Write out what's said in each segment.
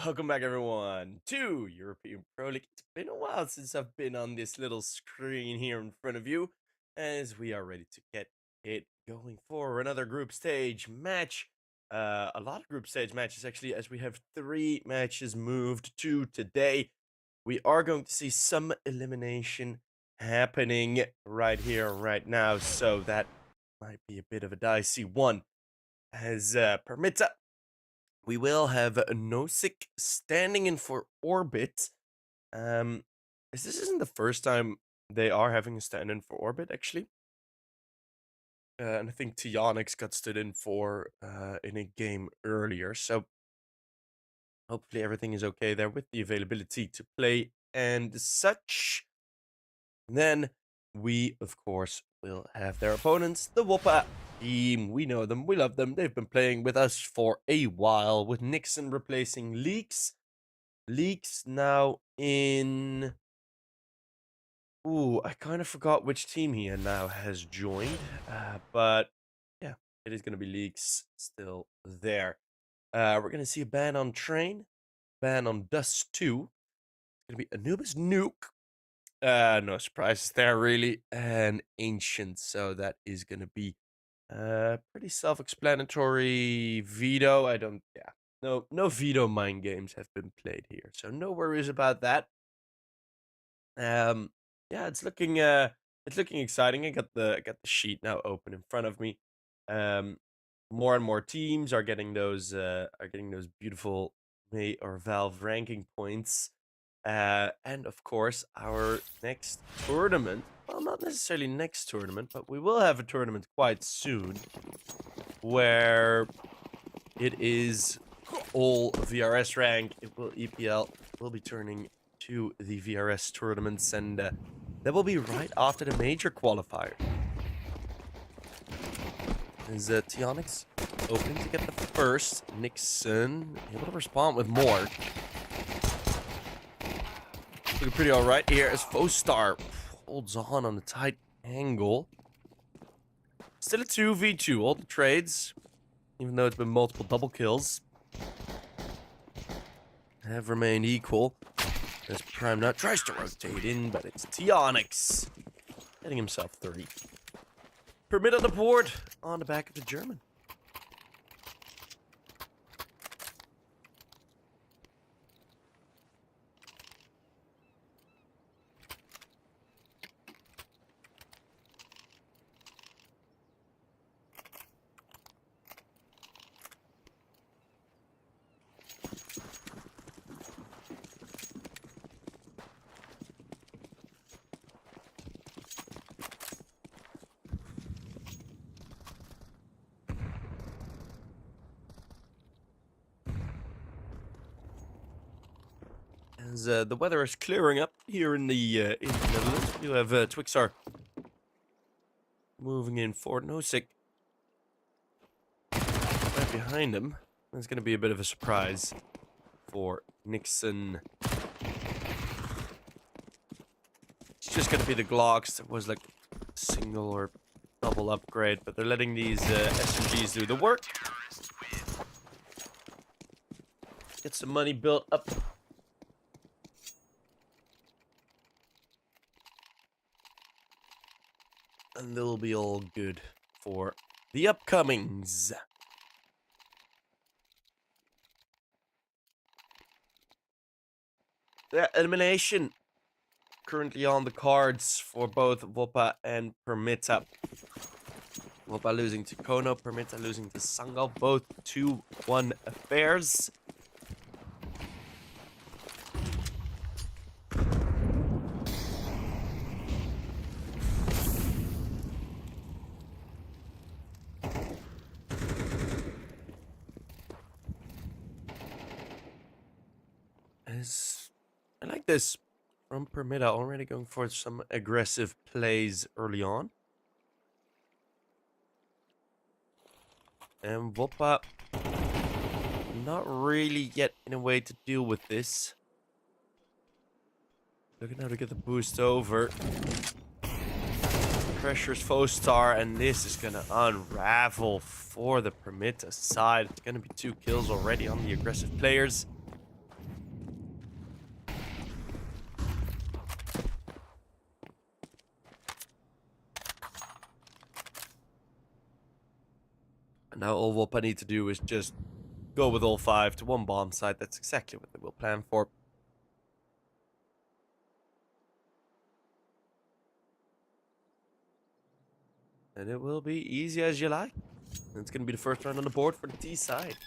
Welcome back, everyone, to European Pro League. It's been a while since I've been on this little screen here in front of you, as we are ready to get it going for another group stage match. A lot of group stage matches, actually, as we have 3 matches moved to today. We are going to see some elimination happening right here, right now, so that might be a bit of a dicey one. As Permitta, we will have Nosik standing in for Orbit. This isn't the first time they are having a stand-in for Orbit, actually. And I think Tionyx got stood in for in a game earlier, so hopefully everything is okay there with the availability to play and such. Then we, of course, will have their opponents, the Wopa team. We know them, we love them. They've been playing with us for a while, with Nixon replacing Leaks. Leaks now in... Ooh, I kind of forgot which team he now has joined. But yeah, it is going to be Leaks still there. We're going to see a ban on Train, ban on Dust 2. It's going to be Anubis Nuke. No surprises there, really. And Ancient, so that is going to be pretty self-explanatory. Veto, no veto mind games have been played here, so no worries about that. Yeah, it's looking exciting. I got the sheet now open in front of me. More and more teams are getting those beautiful May or Valve ranking points. And of course, our next tournament, well, not necessarily next tournament, but we will have a tournament quite soon where it is all VRS rank. EPL will be turning to the VRS tournaments, and that will be right after the major qualifier. Is Tionyx opening to get the first? Nixon able to respond with more. Looking pretty alright here as Fostar holds on a tight angle. Still a 2v2, all the trades, even though it's been multiple double kills, have remained equal. As Prime Nut tries to rotate in, but it's Tionyx getting himself 30. Permit on the board on the back of the German. As the weather is clearing up here in the Netherlands, you have Twixar moving in for Nosik right behind him. That's going to be a bit of a surprise for Nixon. It's just going to be the Glocks. It was like single or double upgrade, but they're letting these SMGs do the work. Get some money built up. And they'll be all good for the upcomings. The elimination currently on the cards for both Wopa and Permitta. Wopa losing to kONO, Permitta losing to Sangal, both 2-1 affairs. I like this from Permitta, already going for some aggressive plays early on. And Wopa not really yet in a way to deal with this. Looking how to get the boost over. Pressures Fostar, and this is gonna unravel for the Permitta side. It's gonna be 2 kills already on the aggressive players. now all Wopa need to do is just go with all 5 to one bomb site. That's exactly what they will plan for. And it will be easy as you like. And it's going to be the first round on the board for the T side.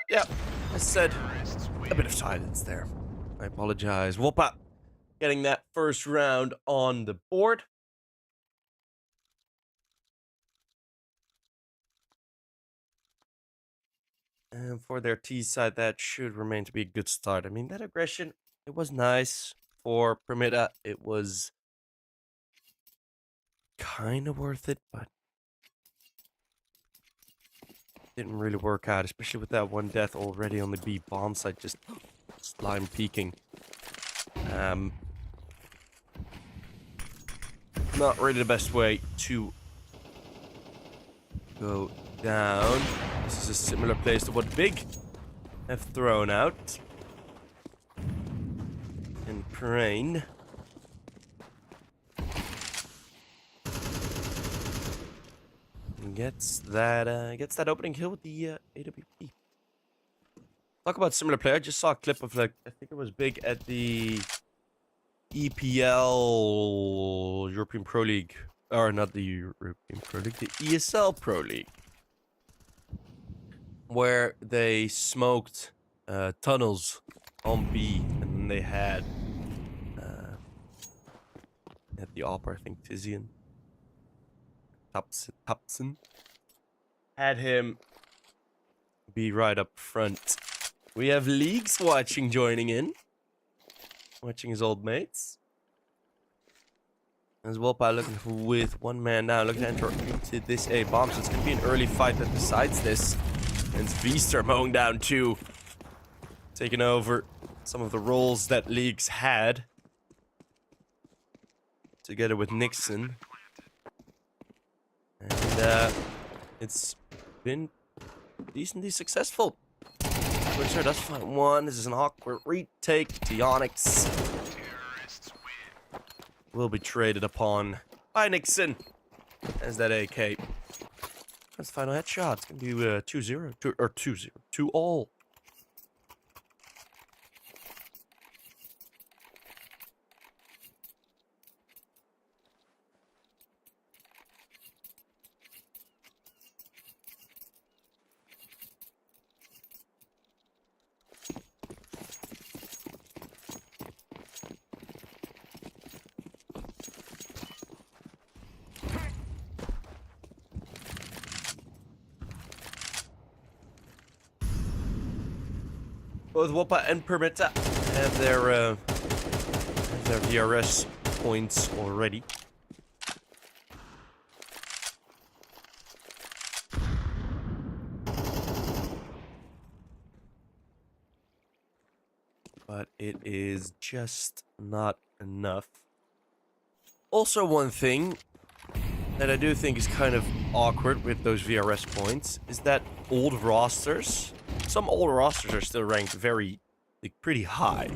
Yeah, I said a bit of silence there. I apologize. Wopa getting that first round on the board. And for their T side, that should remain to be a good start. I mean, that aggression, it was nice. For Permitta, it was kind of worth it, but didn't really work out, especially with that one death already on the B bomb site, just slime peeking. Not really the best way to go down. This is a similar place to what Big have thrown out. And Crane. Gets that opening kill with the AWP. Talk about similar play. I just saw a clip of, like, I think it was Big at the EPL European Pro League, or not the European Pro League, the ESL Pro League, where they smoked tunnels on B, and they had at the opera, I think Tizian Tupson had him be right up front. We have Leagues watching, joining in. Watching his old mates. As Wopa looking with one man down, looking to enter into this A bomb. So it's going to be an early fight that decides this. And Vster mowing down too. Taking over some of the roles that Leagues had. Together with Nixon. And it's been decently successful. Sure does find one. This is an awkward retake. Onyx will be traded upon by Nixon as that AK. That's the final headshot. It's going to be 2-0. 2-0. 2-all. Both Wopa and Permitta have their VRS points already. But it is just not enough. Also, one thing that I do think is kind of awkward with those VRS points is that old rosters, some old rosters are still ranked very, like, pretty high.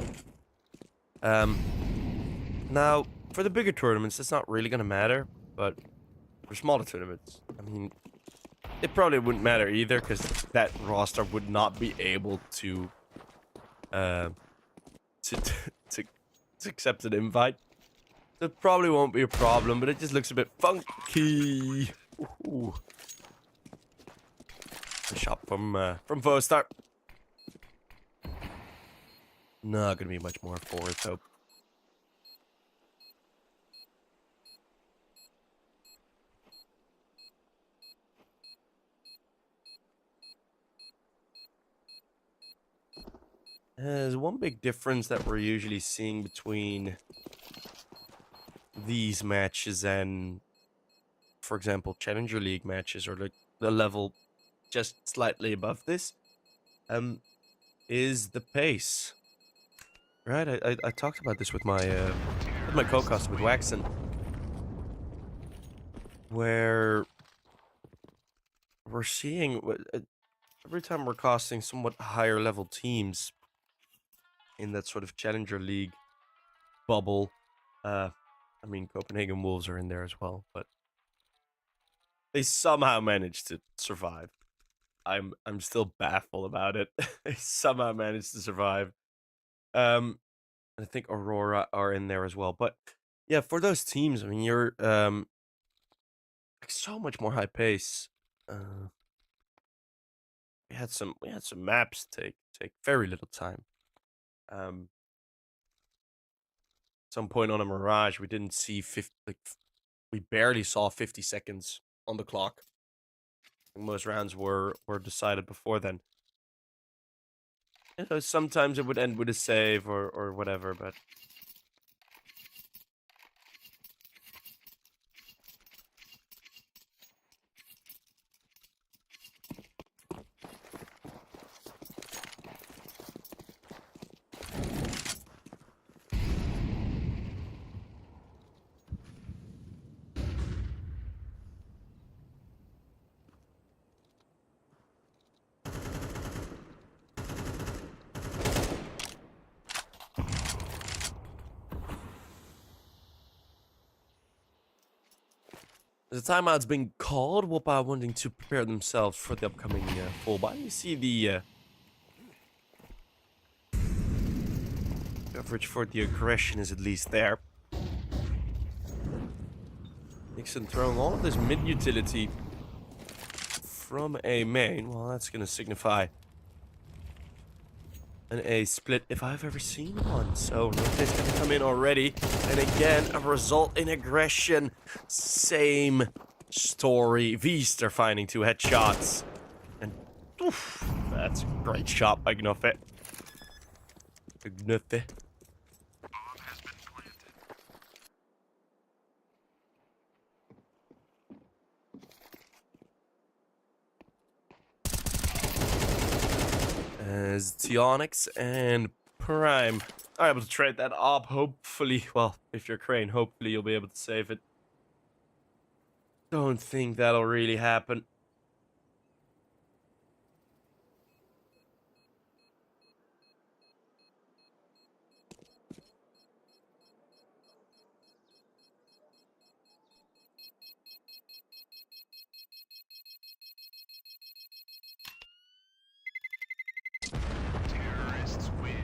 Now, for the bigger tournaments, that's not really going to matter, but for smaller tournaments, I mean, it probably wouldn't matter either, because that roster would not be able to accept an invite. That probably won't be a problem, but it just looks a bit funky. Ooh. A shot from Vostar. Not gonna be much more forward, though. There's one big difference that we're usually seeing between these matches and, for example, Challenger League matches, or like the level just slightly above this, is the pace. Right? I talked about this with my co-caster, with Waxon, where we're seeing every time we're casting somewhat higher level teams in that sort of Challenger League bubble. I mean, Copenhagen Wolves are in there as well, but they somehow managed to survive. I'm still baffled about it. They somehow managed to survive. I think Aurora are in there as well, but yeah, for those teams, I mean, you're like so much more high pace. We had some maps take very little time. Some point on a Mirage, we didn't see 50, like we barely saw 50 seconds on the clock. Most rounds were decided before then. You know, sometimes it would end with a save or whatever, but the timeout's been called. Wopa wanting to prepare themselves for the upcoming full buy. You see the coverage for the aggression is at least there. Nixon throwing all of this mid-utility from a main. Well, that's going to signify an A split if I've ever seen one. So Note's going to come in already. And again, a result in aggression. Same story. Veester finding 2 headshots. And oof, that's a great shot by Gnuffe. Gnuffe. As Tionyx and Prime are able to trade that up, hopefully. Well, if you're Crane, hopefully you'll be able to save it. Don't think that'll really happen. Terrorists win.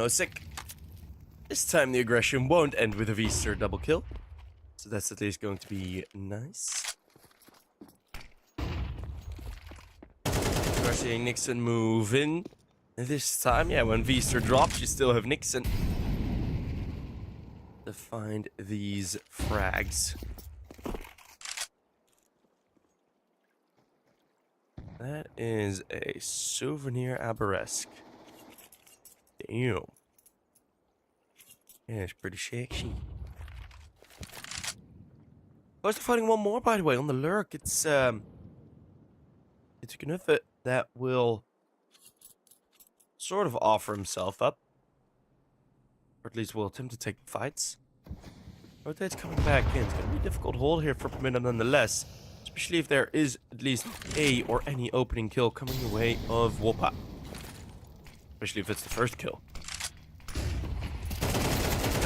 Sick. This time the aggression won't end with a Veester double kill. So that's at least going to be nice. We're seeing Nixon move in. And this time, yeah, when Veester drops, you still have Nixon to find these frags. That is a souvenir Aberesque. Damn. Yeah, it's pretty shaky. Close to fighting one more, by the way, on the lurk. It's a Gnuffe that will sort of offer himself up. Or at least will attempt to take fights. Rotate's coming back in. It's going to be a difficult hold here for Permitta nonetheless. Especially if there is at least a or any opening kill coming the way of Wopa. Especially if it's the first kill.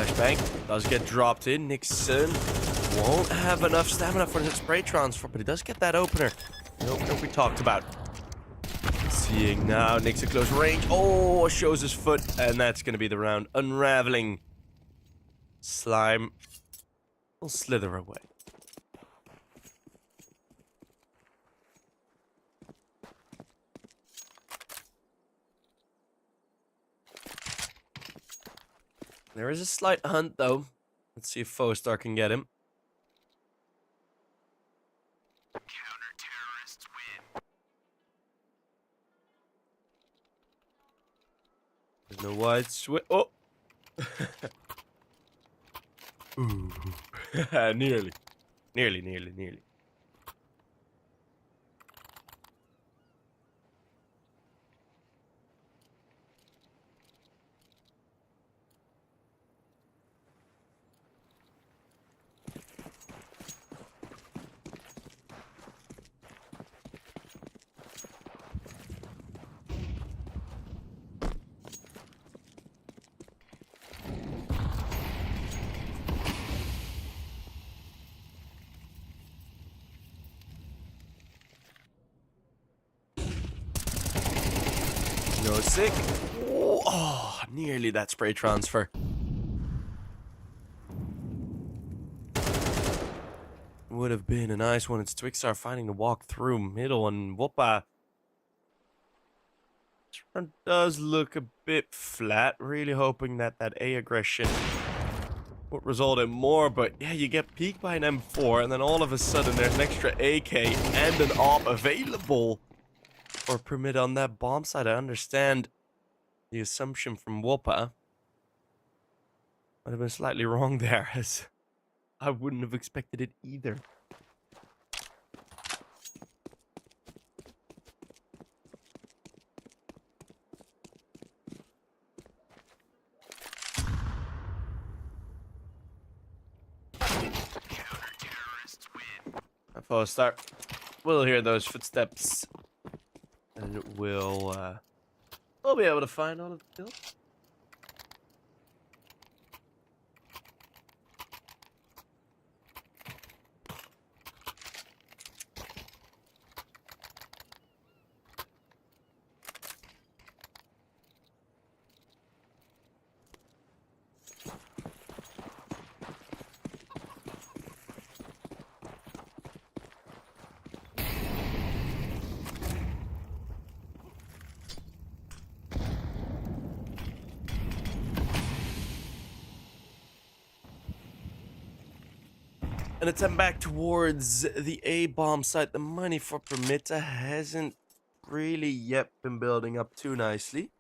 flashbang does get dropped in. Nixon won't have enough stamina for the spray transfer, but he does get that opener. The opener we talked about. Seeing now, Nixon close range. Oh, shows his foot, and that's going to be the round. Unraveling. Slime will slither away. There is a slight hunt, though. Let's see if Foestar can get him. Counter-terrorists win. There's no wide switch. Oh! Ooh. Nearly. Nearly. No sick. Oh, nearly that spray transfer. Would have been a nice one. It's Twixar finding the walk through middle, and Wopa. This run does look a bit flat. Really hoping that A aggression would result in more, but yeah, you get peeked by an M4, and then all of a sudden there's an extra AK and an AWP available. Or Permitta on that bomb side. I understand the assumption from Wopa. Might have been slightly wrong there, as I wouldn't have expected it either. Counter-terrorists win. Foestar will hear those footsteps. And we'll be able to find all of the kills. And it's heading back towards the A bomb site. The money for Permitta hasn't really yet been building up too nicely.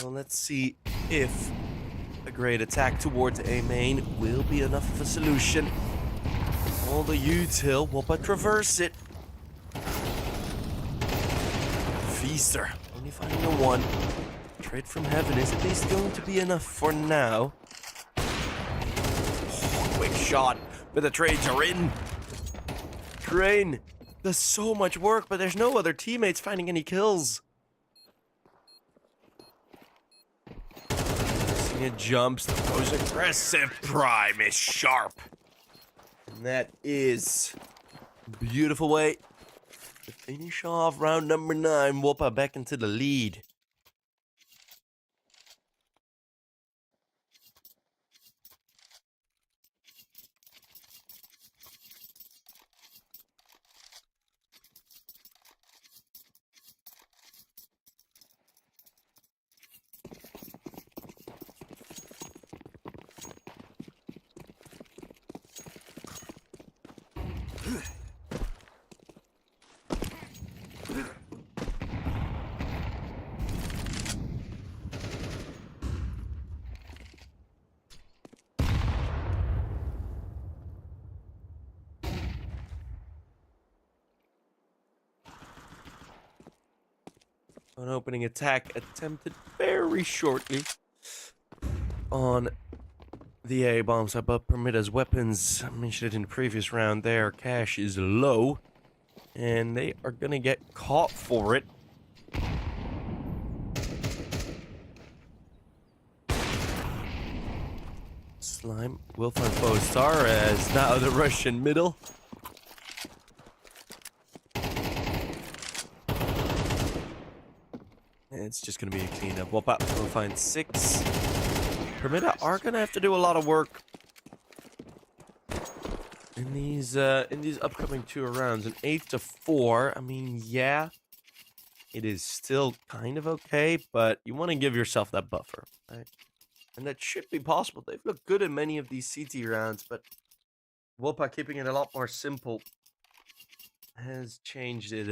Well, let's see if a great attack towards A main will be enough of a solution. All the util, Wopa traverse it. Feaster, only finding a one. Trade from heaven is at least going to be enough for now. Oh, quick shot, but the trades are in. Train does so much work, but there's no other teammates finding any kills. It jumps, the most aggressive prime is sharp. And that is a beautiful way to finish off round number 9. Wopa back into the lead. An opening attack attempted very shortly on the A bomb site, but Permitta's weapons, I mentioned it in the previous round, their cash is low, and they are gonna get caught for it. Slime will find Foestar as now the Russian middle. It's just gonna be a cleanup. Wopa will find 6. Permitta are gonna have to do a lot of work in these upcoming 2 rounds. An 8-4. I mean, yeah, it is still kind of okay, but you want to give yourself that buffer, right? And that should be possible. They've looked good in many of these CT rounds, but Wopa keeping it a lot more simple has changed it.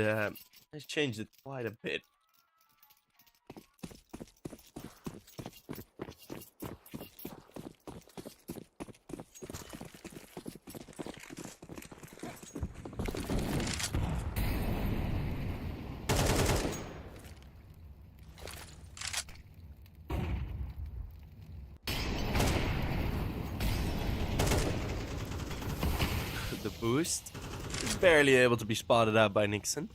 Has changed it quite a bit. The boost is barely able to be spotted out by Nixon.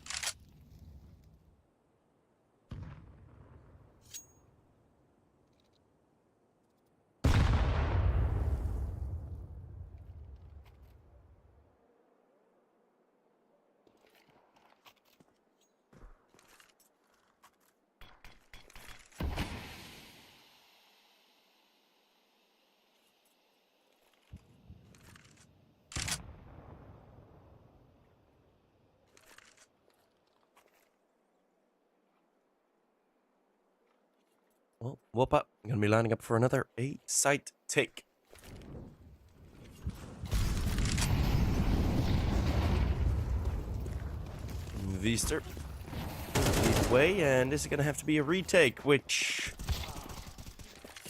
Well, Wopa gonna be lining up for another A-site take. Vister lead the way, and this is gonna have to be a retake, which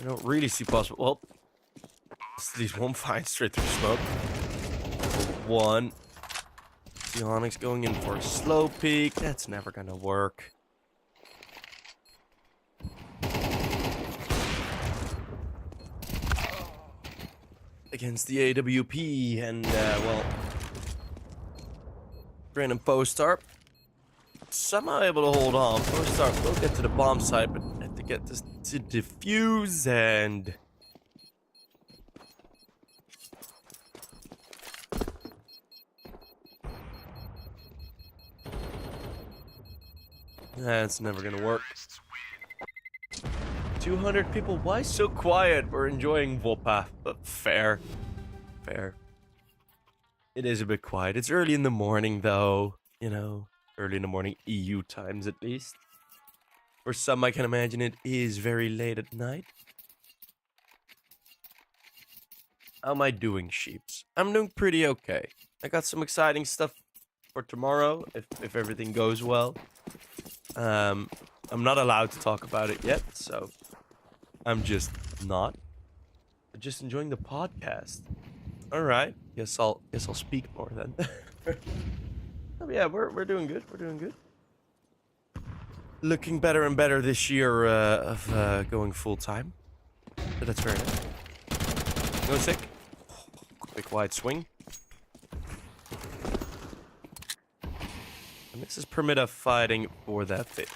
I don't really see possible. Well, these won't find straight through smoke. 1. The Onyx going in for a slow peek. That's never gonna work. Against the AWP, and well, Brandon Foestar somehow able to hold on. Foestar will get to the bomb site, but have to get this to defuse, and that's never gonna work. 200 people, why so quiet? We're enjoying Wopa, but fair. Fair. It is a bit quiet. It's early in the morning, though. You know, early in the morning, EU times at least. For some, I can imagine it is very late at night. How am I doing, sheeps? I'm doing pretty okay. I got some exciting stuff for tomorrow, if everything goes well. I'm not allowed to talk about it yet, so I'm just not. I'm just enjoying the podcast. All right, guess I'll speak more then. Oh, yeah, we're doing good. We're doing good. Looking better and better this year of going full time. But that's fair enough. No sick. Quick wide swing. And this is Permitta fighting for that fit.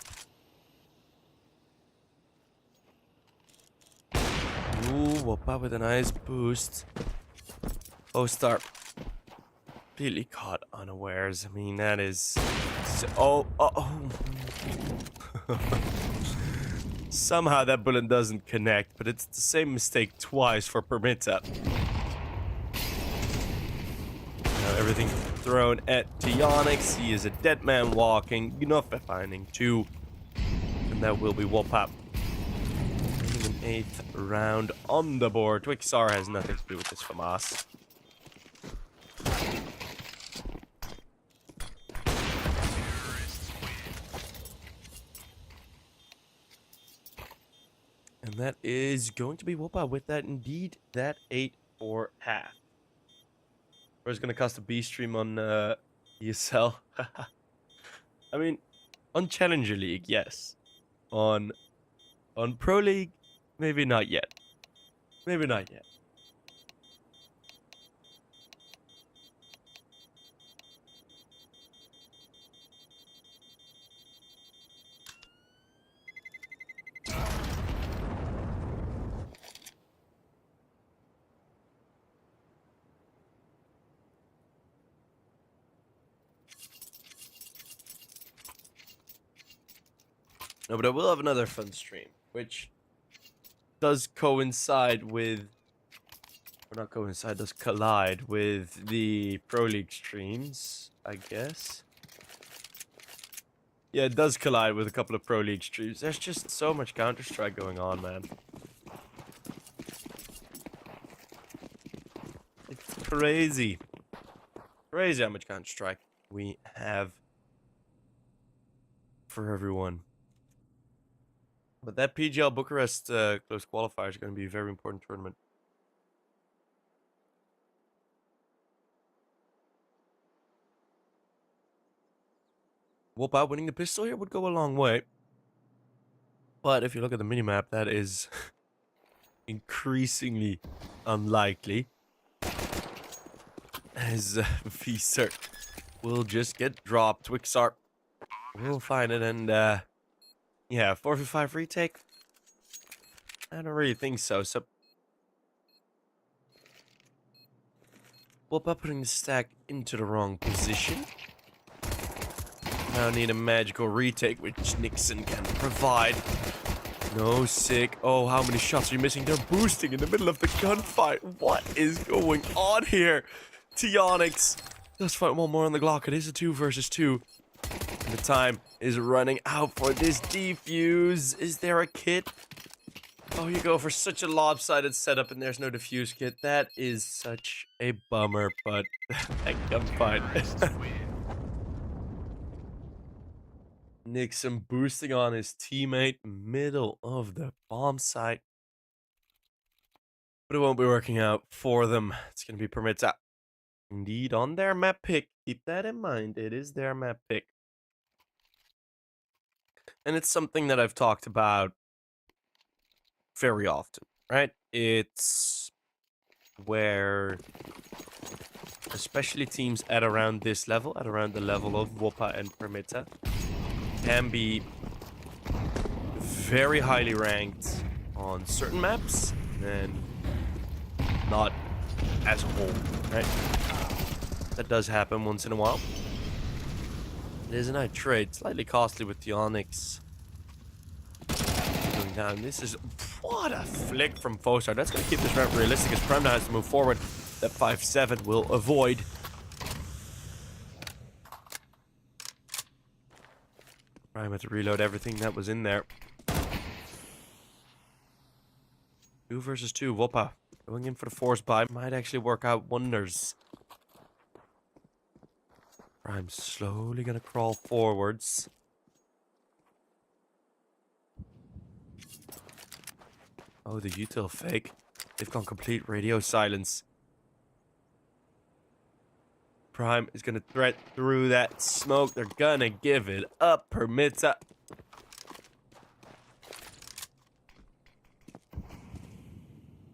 Ooh, Wopa with a nice boost. Foestar completely caught unawares. I mean, that is... Oh. Somehow that bullet doesn't connect, but it's the same mistake twice for Permitta. Now everything thrown at Onyx. He is a dead man walking. Enough finding 2. And that will be Wopa. An 8th round on the board. Twixar has nothing to do with this FAMAS. And that is going to be Wopa with that, indeed, that 8-4 half. Or it's going to cost a B stream on ESL. I mean, on Challenger League, yes. on Pro League, maybe not yet. Maybe not yet. No, but I will have another fun stream, which does coincide with, or not coincide, does collide with the Pro League streams, I guess. Yeah, it does collide with a couple of Pro League streams. There's just so much Counter-Strike going on, man. It's crazy. Crazy how much Counter-Strike we have for everyone. But that PGL Bucharest close qualifier is going to be a very important tournament. Wopa winning the pistol here would go a long way. But if you look at the minimap, that is increasingly unlikely. As V-Cert will just get dropped. Twixart will find it, and yeah, 4v5 retake? I don't really think so. So Wopa putting the stack into the wrong position. Now need a magical retake, which Nixon can provide. No sick. Oh, how many shots are you missing? They're boosting in the middle of the gunfight. What is going on here? kONO does fight one more on the Glock. It is a 2 versus 2. And the time is running out for this defuse. Is there a kit? Oh, you go for such a lopsided setup and there's no defuse kit. That is such a bummer, but that gunfight. Nixon boosting on his teammate, middle of the bomb site. But it won't be working out for them. It's going to be Permitta. Indeed, on their map pick. Keep that in mind. It is their map pick. And it's something that I've talked about very often, right? It's where, especially teams at around this level, at around the level of Wopa and Permitta, can be very highly ranked on certain maps and not as a whole, right? That does happen once in a while. It is a nice trade, slightly costly with the Onyx going down. This is, what a flick from Fosar. That's going to keep this round realistic as Prem now has to move forward. That 5-7 will avoid. Prime had to reload everything that was in there. 2 versus 2, Wopa going in for the force buy might actually work out wonders. Prime slowly gonna crawl forwards. Oh, the util fake. They've gone complete radio silence. Prime is gonna thread through that smoke. They're gonna give it up. Permitta.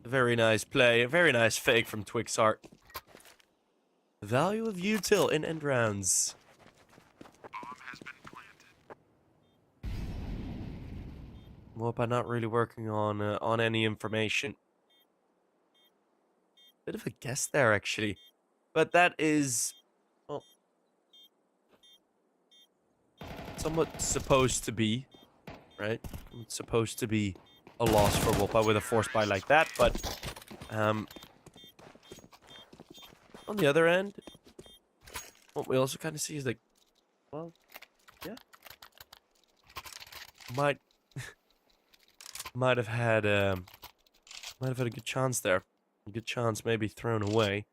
Very nice play. A very nice fake from Twixart. The value of util in end rounds. Wopa not really working on any information. Bit of a guess there, actually. But that is, well, somewhat supposed to be, right? It's supposed to be a loss for Wopa with a force buy like that, but on the other end, what we also kind of see is like, well, yeah, might have had a good chance there, a good chance maybe thrown away.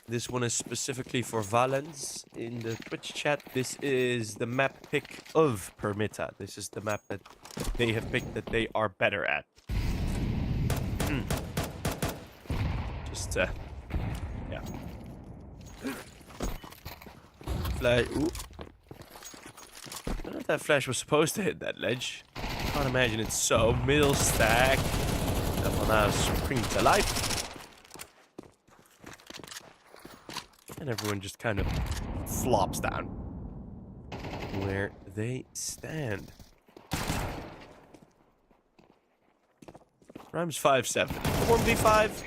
This one is specifically for Valens in the Twitch chat. This is the map pick of Permitta. This is the map that they have picked that they are better at. Just, yeah. Flash. Ooh. I don't know if that flash was supposed to hit that ledge. I can't imagine it's so. Middle stack. That one now springs to life. And everyone just kind of flops down where they stand. Rhymes 5-7. 1v5?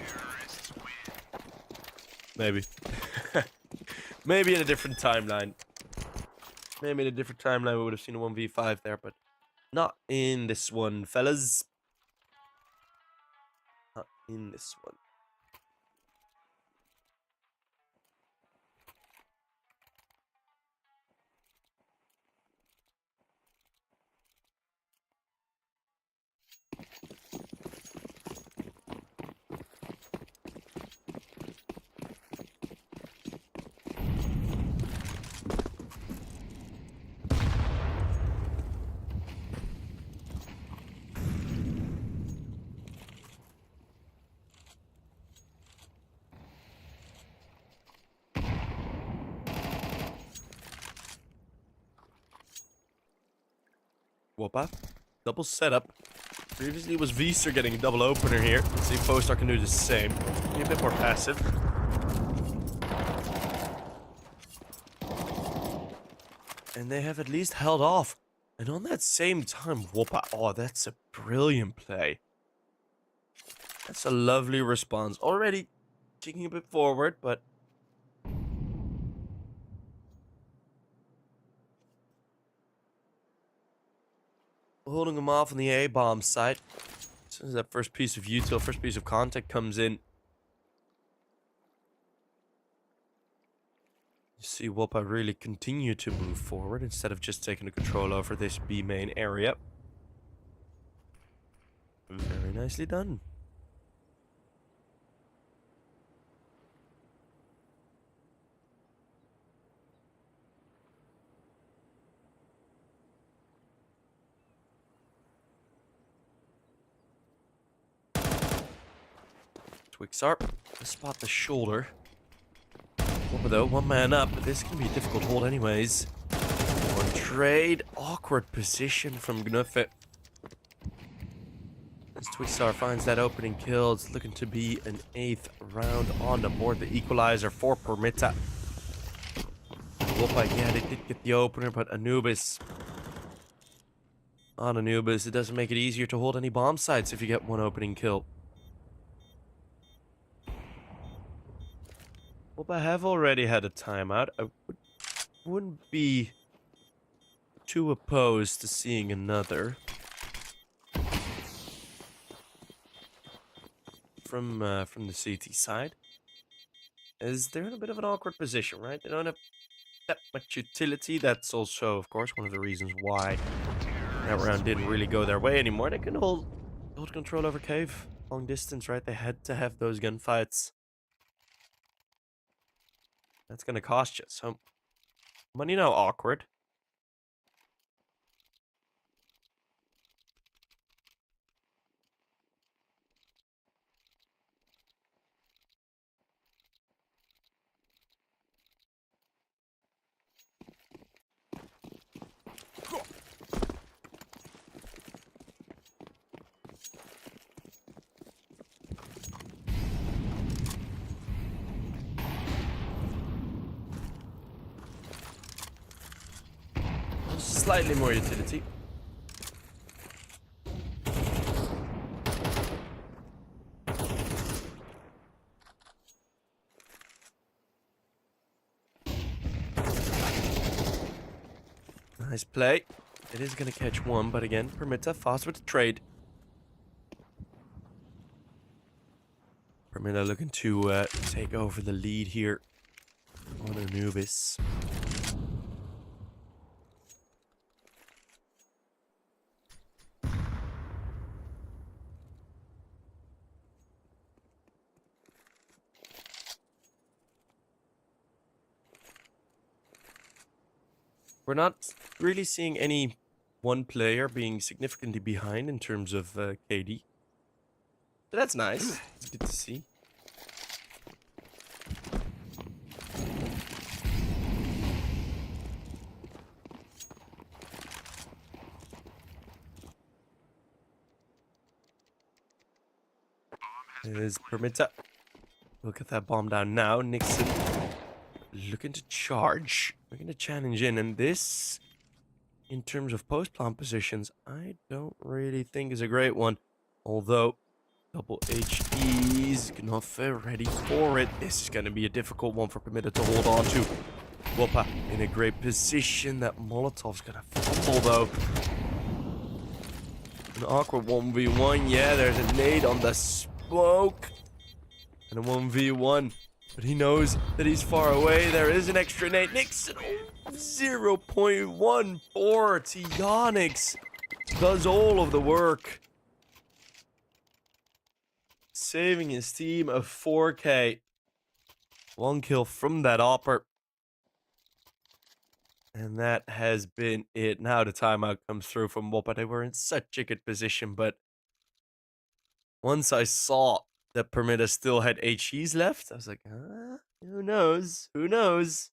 Maybe. Maybe in a different timeline. Maybe in a different timeline we would have seen a 1v5 there, but not in this one, fellas. Not in this one. Wopa. Double setup. Previously it was Vster getting a double opener here. Let's see if Postar can do the same. Be a bit more passive. And they have at least held off. And on that same time, Wopa. Oh, that's a brilliant play. That's a lovely response. Already taking a bit forward, but holding him off on the A-bomb side. As soon as that first piece of util, first piece of contact comes in, you see Wopa really continue to move forward instead of just taking the control over this B main area. Very nicely done. Twixarp, spot the shoulder. Wopa though, one man up, but this can be a difficult hold anyways. One trade, awkward position from Gnuffe. As Twixar finds that opening kill, it's looking to be an 8th round on the board. The equalizer for Permitta. Wopa, yeah, they did get the opener, but Anubis. On Anubis, it doesn't make it easier to hold any bomb sites if you get one opening kill. Wopa have already had a timeout. I wouldn't be too opposed to seeing another. From the CT side. As they're in a bit of an awkward position, right? They don't have that much utility. That's also, of course, one of the reasons why that round didn't really go their way anymore. They can hold control over cave long distance, right? They had to have those gunfights. That's gonna cost you. So, money now awkward. Slightly more utility. Nice play. It is going to catch one, but again, Permitta fast with the trade. Permitta looking to take over the lead here on Anubis. We're not really seeing any one player being significantly behind in terms of KD. But that's nice. It's good to see. is Permitta. Look at that bomb down now. Nixon looking to charge. We're going to challenge in. And this, in terms of post-plant positions, I don't really think is a great one. Although, double HEs, kONO ready for it. This is going to be a difficult one for Permitta to hold on to. Wopa in a great position. That Molotov's going to fumble, though. An awkward 1v1. Yeah, there's a nade on the smoke. And a 1v1. But he knows that he's far away. There is an extra nade. Nixon, 0.14 to Yonix. Does all of the work. Saving his team a 4K. 1 kill from that Opper. And that has been it. Now the timeout comes through from Wopa. They were in such a good position, but once I saw that Permitta still had HEs left, I was like, who knows? Who knows?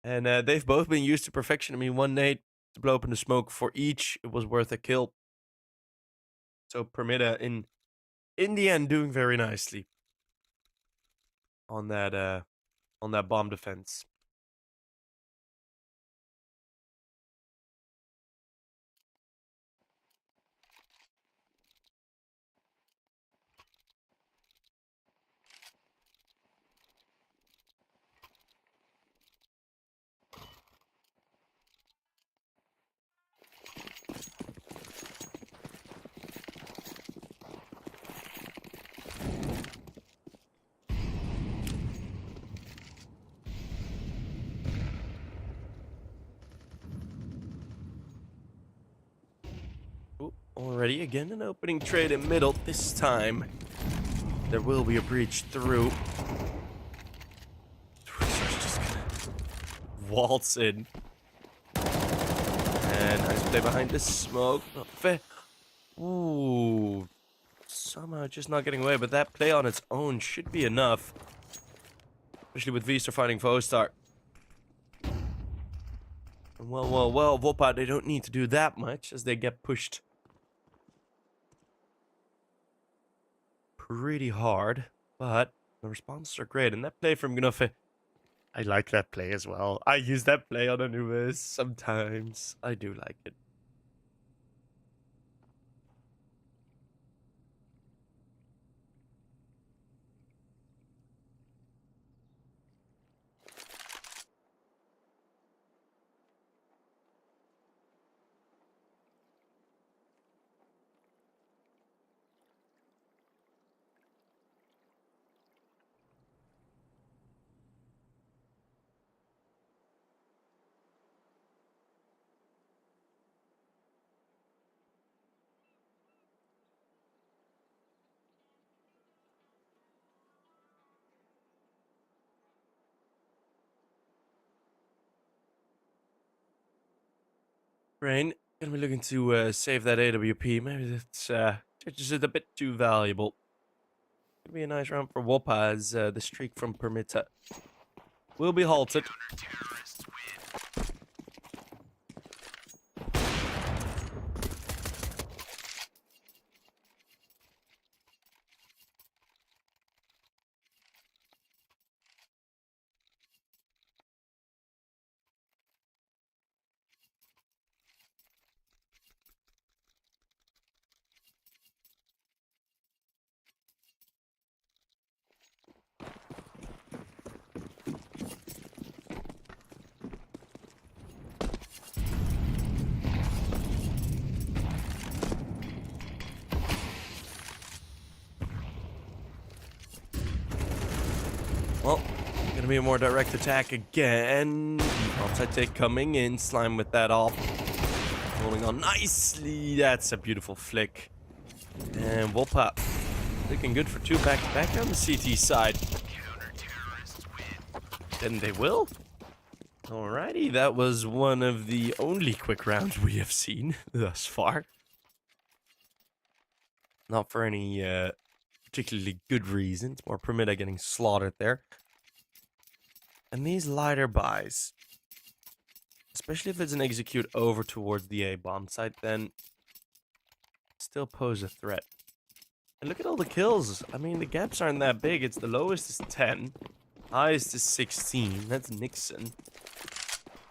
And they've both been used to perfection. I mean, 1 nade to blow up in the smoke for each. It was worth a kill. So Permitta in the end doing very nicely on that bomb defense. Already again an opening trade in middle. This time there will be a breach through. Just gonna waltz in. And nice play behind the smoke. Not fair. Ooh. Somehow just not getting away, but that play on its own should be enough. Especially with Vista fighting Vostar. Well, Wopa, they don't need to do that much as they get pushed pretty hard, but the responses are great. And that play from kONO, I like that play as well. I use that play on Anubis sometimes. I do like it. Rain, gonna be looking to save that AWP. Maybe that's just a bit too valuable. Gonna be a nice round for Wopa as the streak from Permitta will be halted. Well, gonna be a more direct attack again. Outside take coming in. Slime with that off. Holding on nicely. That's a beautiful flick. And Wopa looking good for 2 back-to-back on the CT side. Then they will. Alrighty, that was one of the only quick rounds we have seen thus far. Not for any particularly good reasons. More Permitta getting slaughtered there. And these lighter buys, especially if it's an execute over towards the A bomb site, then still pose a threat. And look at all the kills. I mean, the gaps aren't that big. It's the lowest is 10. Highest is 16. That's Nixon.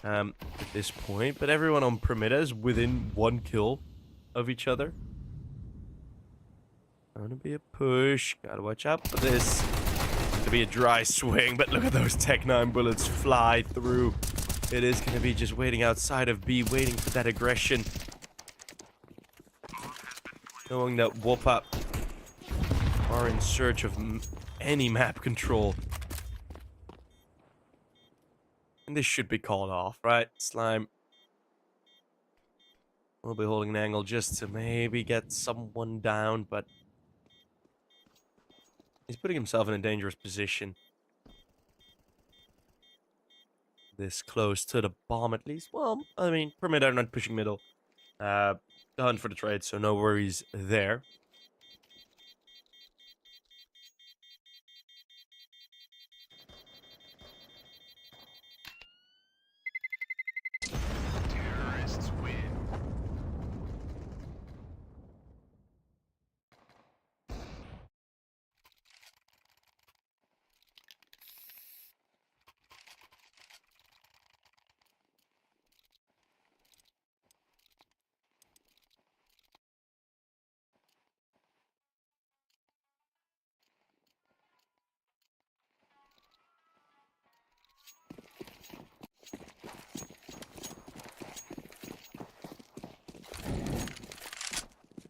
At this point. But everyone on Permitta is within 1 kill of each other. Gonna be a push. Gotta watch out for this. Gonna be a dry swing, but look at those Tech 9 bullets fly through. It is gonna be just waiting outside of B, waiting for that aggression. Knowing that Wopa are in search of any map control. And this should be called off, right? Slime will be holding an angle just to maybe get someone down, but he's putting himself in a dangerous position. This close to the bomb, at least. Well, I mean, Permitta are not pushing middle. The hunt for the trade, so no worries there. Terrorists win.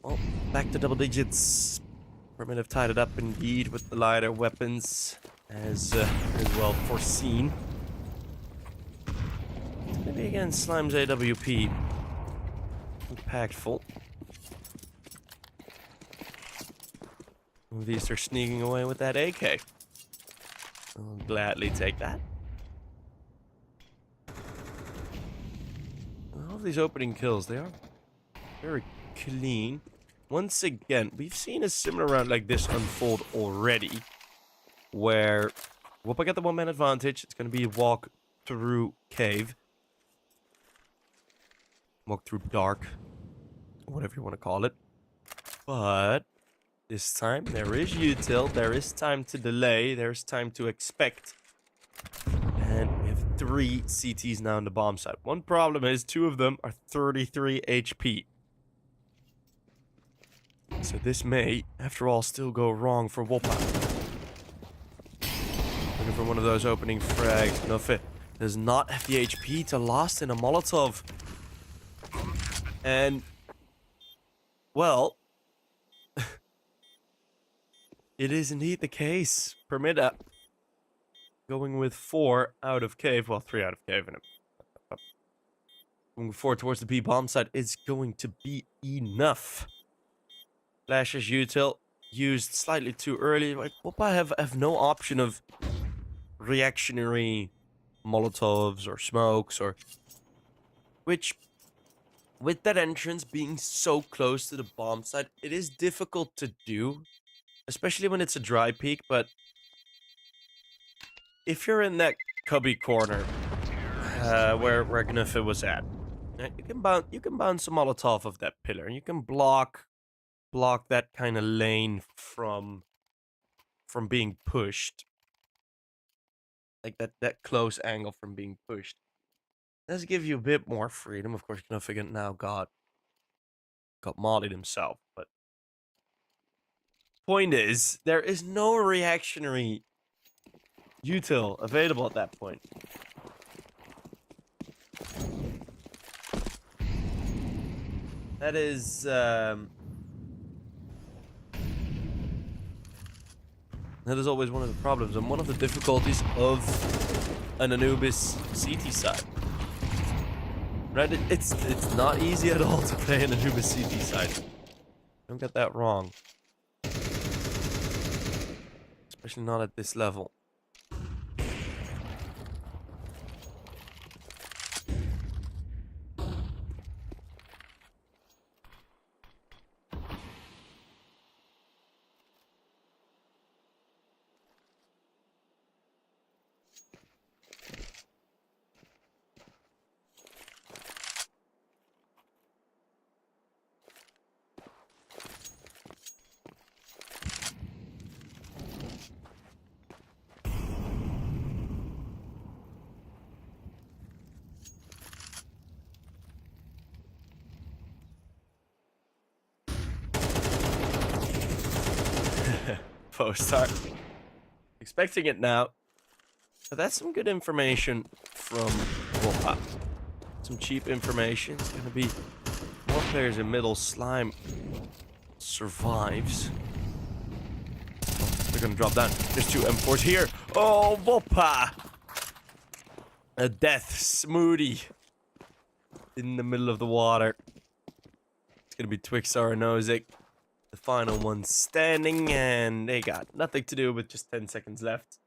Well, back to double digits. Permitta have tied it up indeed with the lighter weapons, as well foreseen. Maybe again, Slime's AWP. Impactful. These are sneaking away with that AK. I'll gladly take that. All of these opening kills, they are very clean. Once again, we've seen a similar round like this unfold already, where Wopa get the 1-man advantage. It's going to be a walk through cave. Walk through dark, whatever you want to call it. But this time, there is util, there is time to delay, there's time to expect. And we have 3 CTs now on the bomb side. One problem is 2 of them are 33 HP. So this may, after all, still go wrong for Wopa. Looking for one of those opening frags. Nuffy does not have the HP to last in a Molotov. And, well, it is indeed the case. Permitta going with 4 out of cave. Well, 3 out of cave. And going 4 towards the B bomb side is going to be enough. Flashes util used slightly too early. Like, Wopa have no option of reactionary Molotovs or smokes, or which, with that entrance being so close to the bomb site, it is difficult to do, especially when it's a dry peak. But if you're in that cubby corner where Gnuffy was at, you can bounce a Molotov off that pillar, and you can block that kind of lane from being pushed, like that close angle from being pushed. Does give you a bit more freedom. Of course, Knuffigant now got mollied himself, but point is, there is no reactionary util available at that point. That is always one of the problems and one of the difficulties of an Anubis CT side. Right? It's not easy at all to play an Anubis CT side. Don't get that wrong. Especially not at this level. post art. Expecting it now. But that's some good information from Wopa. Some cheap information. It's gonna be more players in middle. Slime survives. They're gonna drop down. There's 2 M4s here. Oh, Wopa! A death smoothie in the middle of the water. It's gonna be Twixar and Nozick, the final one standing, and they got nothing to do with just 10 seconds left.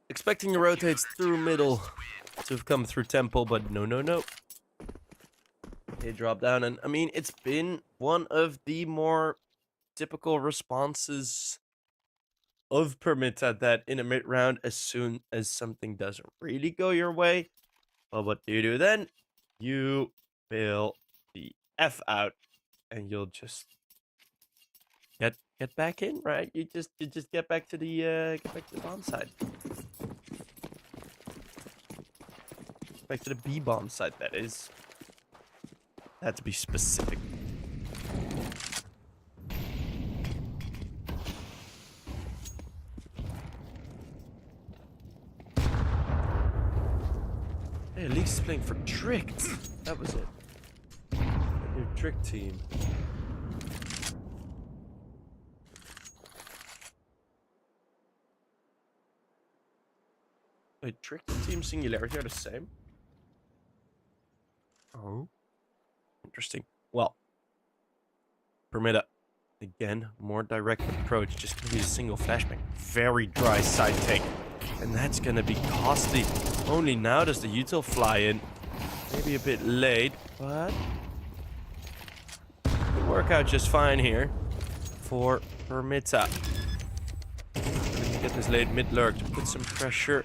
Expecting the rotates through middle to have come through temple, but no. They drop down, and I mean, it's been one of the more typical responses of Permitta that in a mid round, as soon as something doesn't really go your way, well, what do then? You bail the F out, and you'll just get back in, right? You just get back to the bomb side. Back to the B bomb side, that is. Had to be specific. Hey, at least he's playing for Tricked. That was it. Your Trick team. Wait, Trick and Team Singularity are the same? Oh. Interesting. Well, Permitta. Again, more direct approach. Just gonna be a single flashbang. Very dry side take. And that's gonna be costly. Only now does the util fly in. Maybe a bit late, but could work out just fine here for Permitta. Get this late mid lurk to put some pressure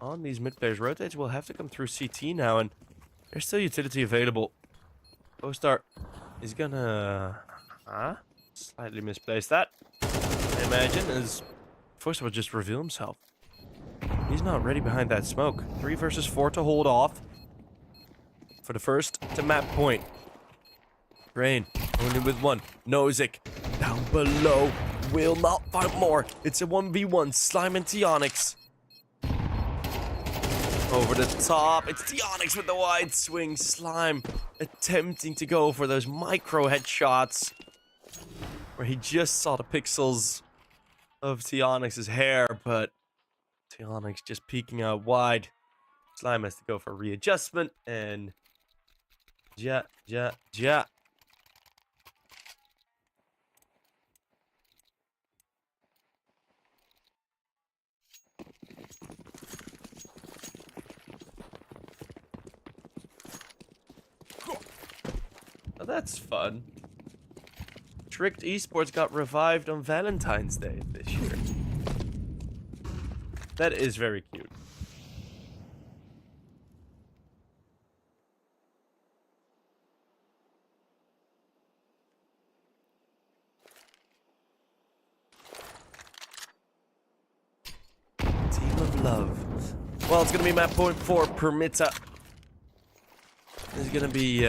on these mid players. Rotates will have to come through CT now, and there's still utility available. Postar is gonna slightly misplace that, I imagine, as Foster will just reveal himself. He's not ready behind that smoke. 3 versus 4 to hold off. For the first to map point. Rain only with 1. Nozick down below. Will not find more. It's a 1v1. Slime and Teonyx. Over the top. It's Teonyx with the wide swing. Slime attempting to go for those micro headshots. Where he just saw the pixels of Teonyx's hair, but Teonyx just peeking out wide. Slime has to go for readjustment, and ja. Oh, that's fun. Tricked Esports got revived on Valentine's Day this year. That is very cute. Team of love. Well, it's gonna be map point 4. Permitta. This is gonna be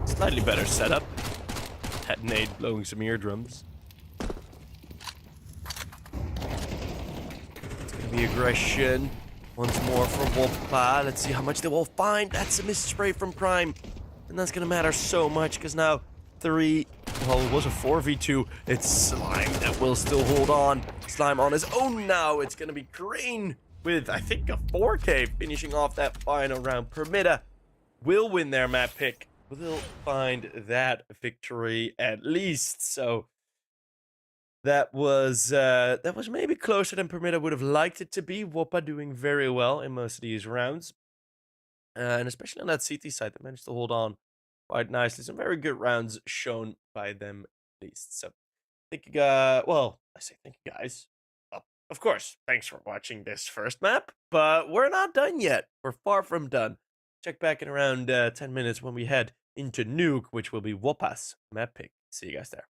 slightly better setup. Had Nade blowing some eardrums. It's gonna be aggression. Once more from Wopa. Let's see how much they will find. That's a missed spray from Prime. And that's gonna matter so much, because now 3, well, it was a 4v2. It's Slime that will still hold on. Slime on his own now. It's gonna be Green with, I think, a 4K finishing off that final round. Permitta will win their map pick. Will find that victory at least. So that was maybe closer than Permitta would have liked it to be. Wopa doing very well in most of these rounds, and especially on that CT side, they managed to hold on quite nicely. Some very good rounds shown by them at least. So thank you guys. Well, I say thank you guys. Well, of course, thanks for watching this first map, but we're not done yet. We're far from done. Check back in around 10 minutes when we head into Nuke, which will be Wopa's map pick. See you guys there.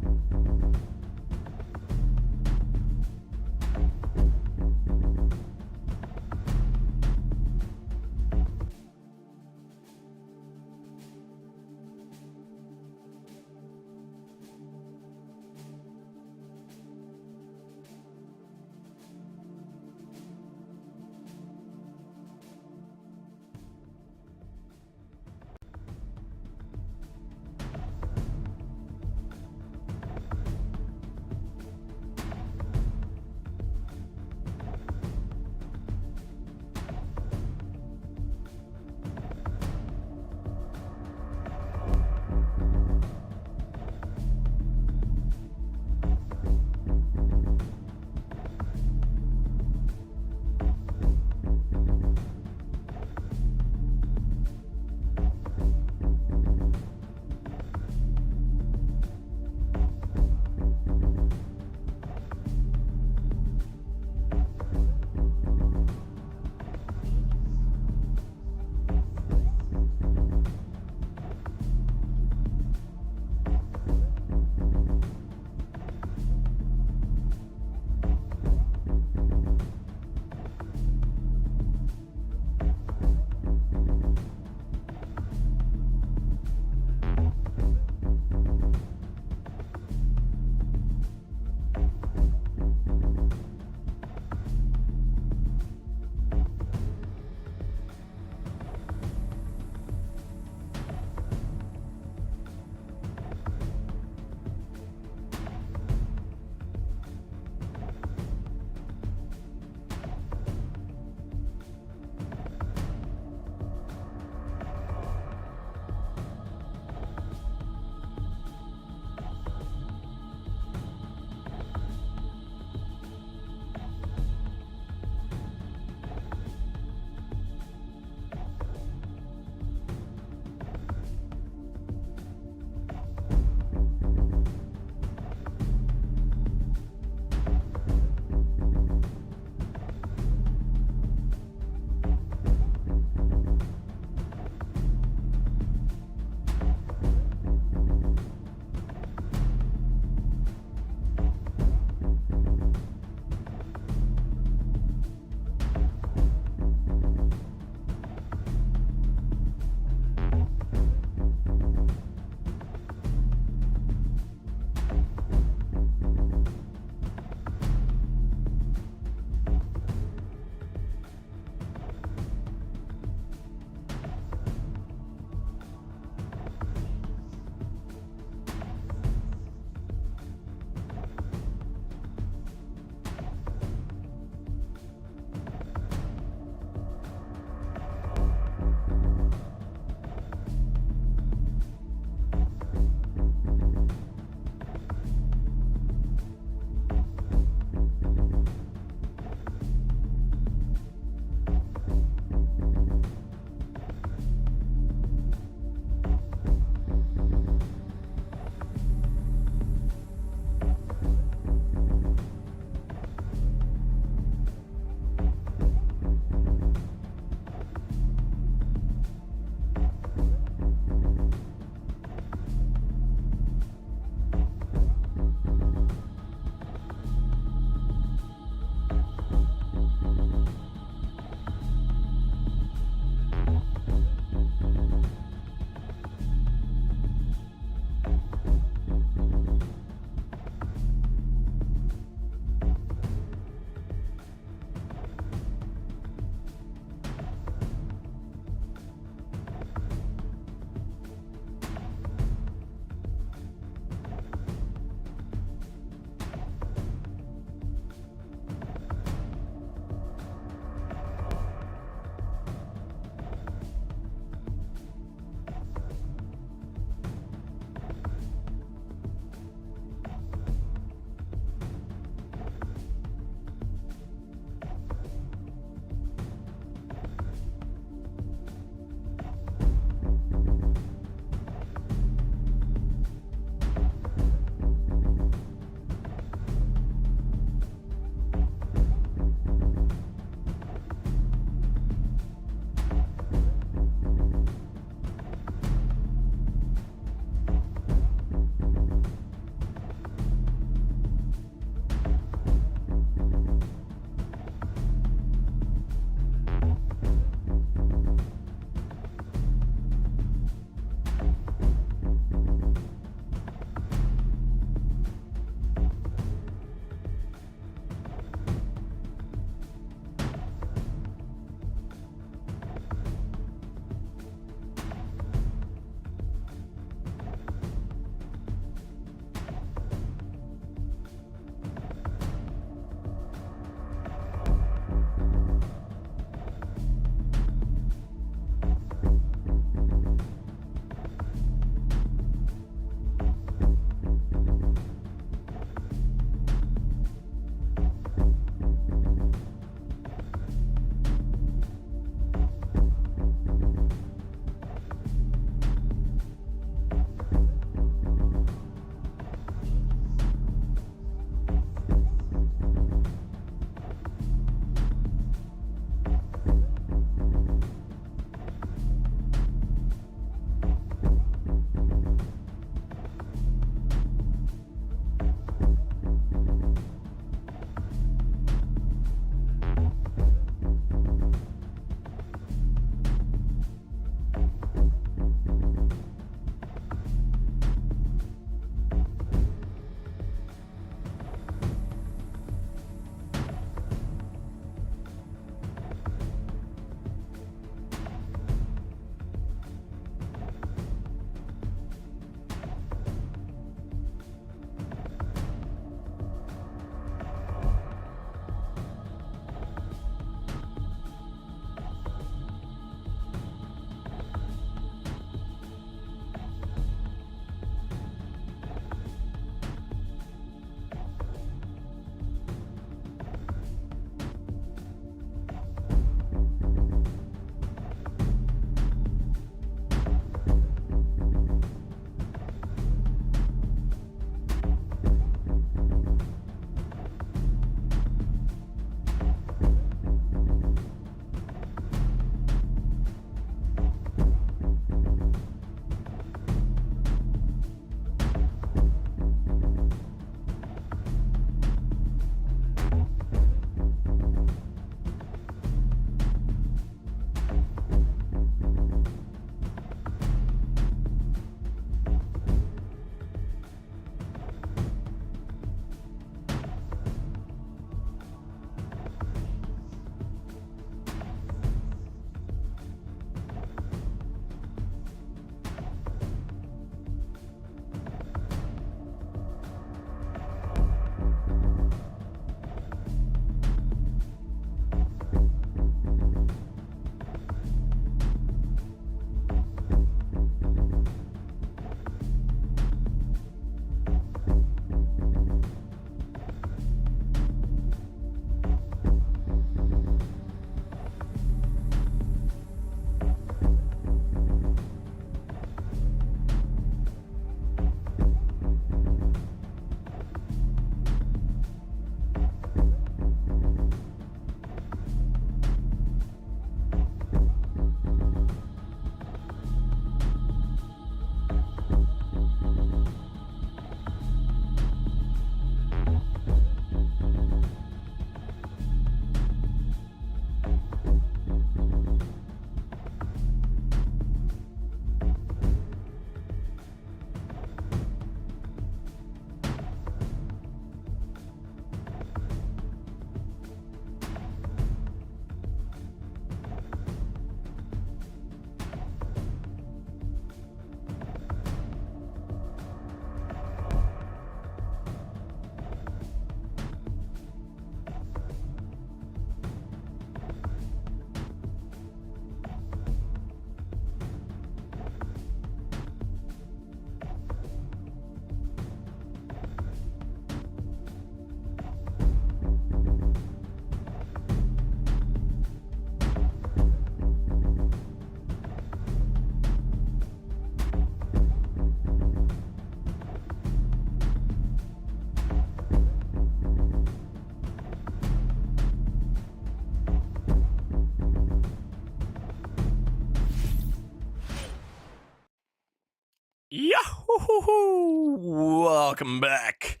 Yahoo! Welcome back.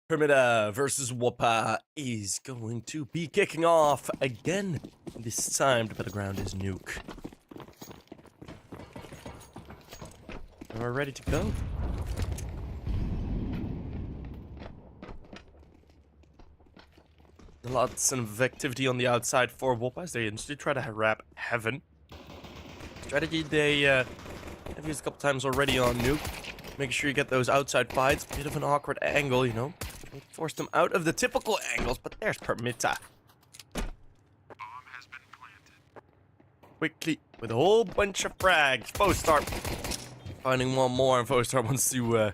Permitta versus Wopa is going to be kicking off again. This time the battleground is nuke. And we're ready to go. Lots of activity on the outside for Wopa as they instantly try to wrap heaven. Strategy they have used a couple times already on nuke. Make sure you get those outside fights. Bit of an awkward angle, you know. Force them out of the typical angles, but there's Permitta. Bomb has been planted. Quickly, with a whole bunch of frags. Fostar finding one more, and Fostar wants to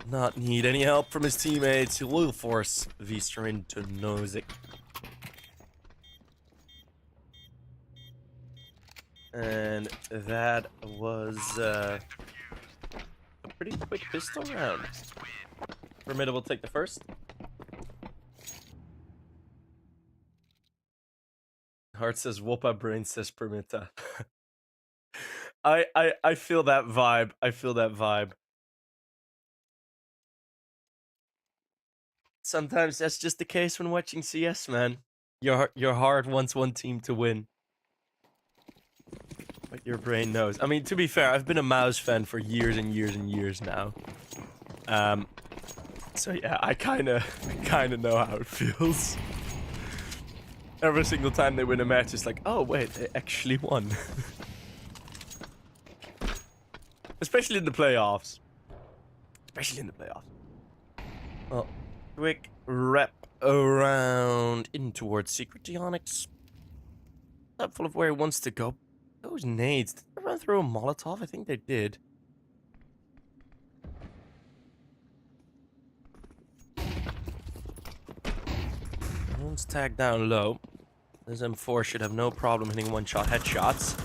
not need any help from his teammates. He will force Vistra into Nozick. And that was a pretty quick pistol round. Permitta will take the first. Heart says Wopa, brain says Permitta. I feel that vibe. I feel that vibe. Sometimes that's just the case when watching CS, man. Your heart wants one team to win. But your brain knows. I mean, to be fair, I've been a Mouse fan for years and years and years now. So yeah, I kinda know how it feels. Every single time they win a match, it's like, oh wait, they actually won. Especially in the playoffs. Well, quick wrap around in towards Secret Onyx. Not full of where he wants to go. Those nades, did they run through a Molotov? I think they did. One's tagged down low. This M4 should have no problem hitting one-shot headshots.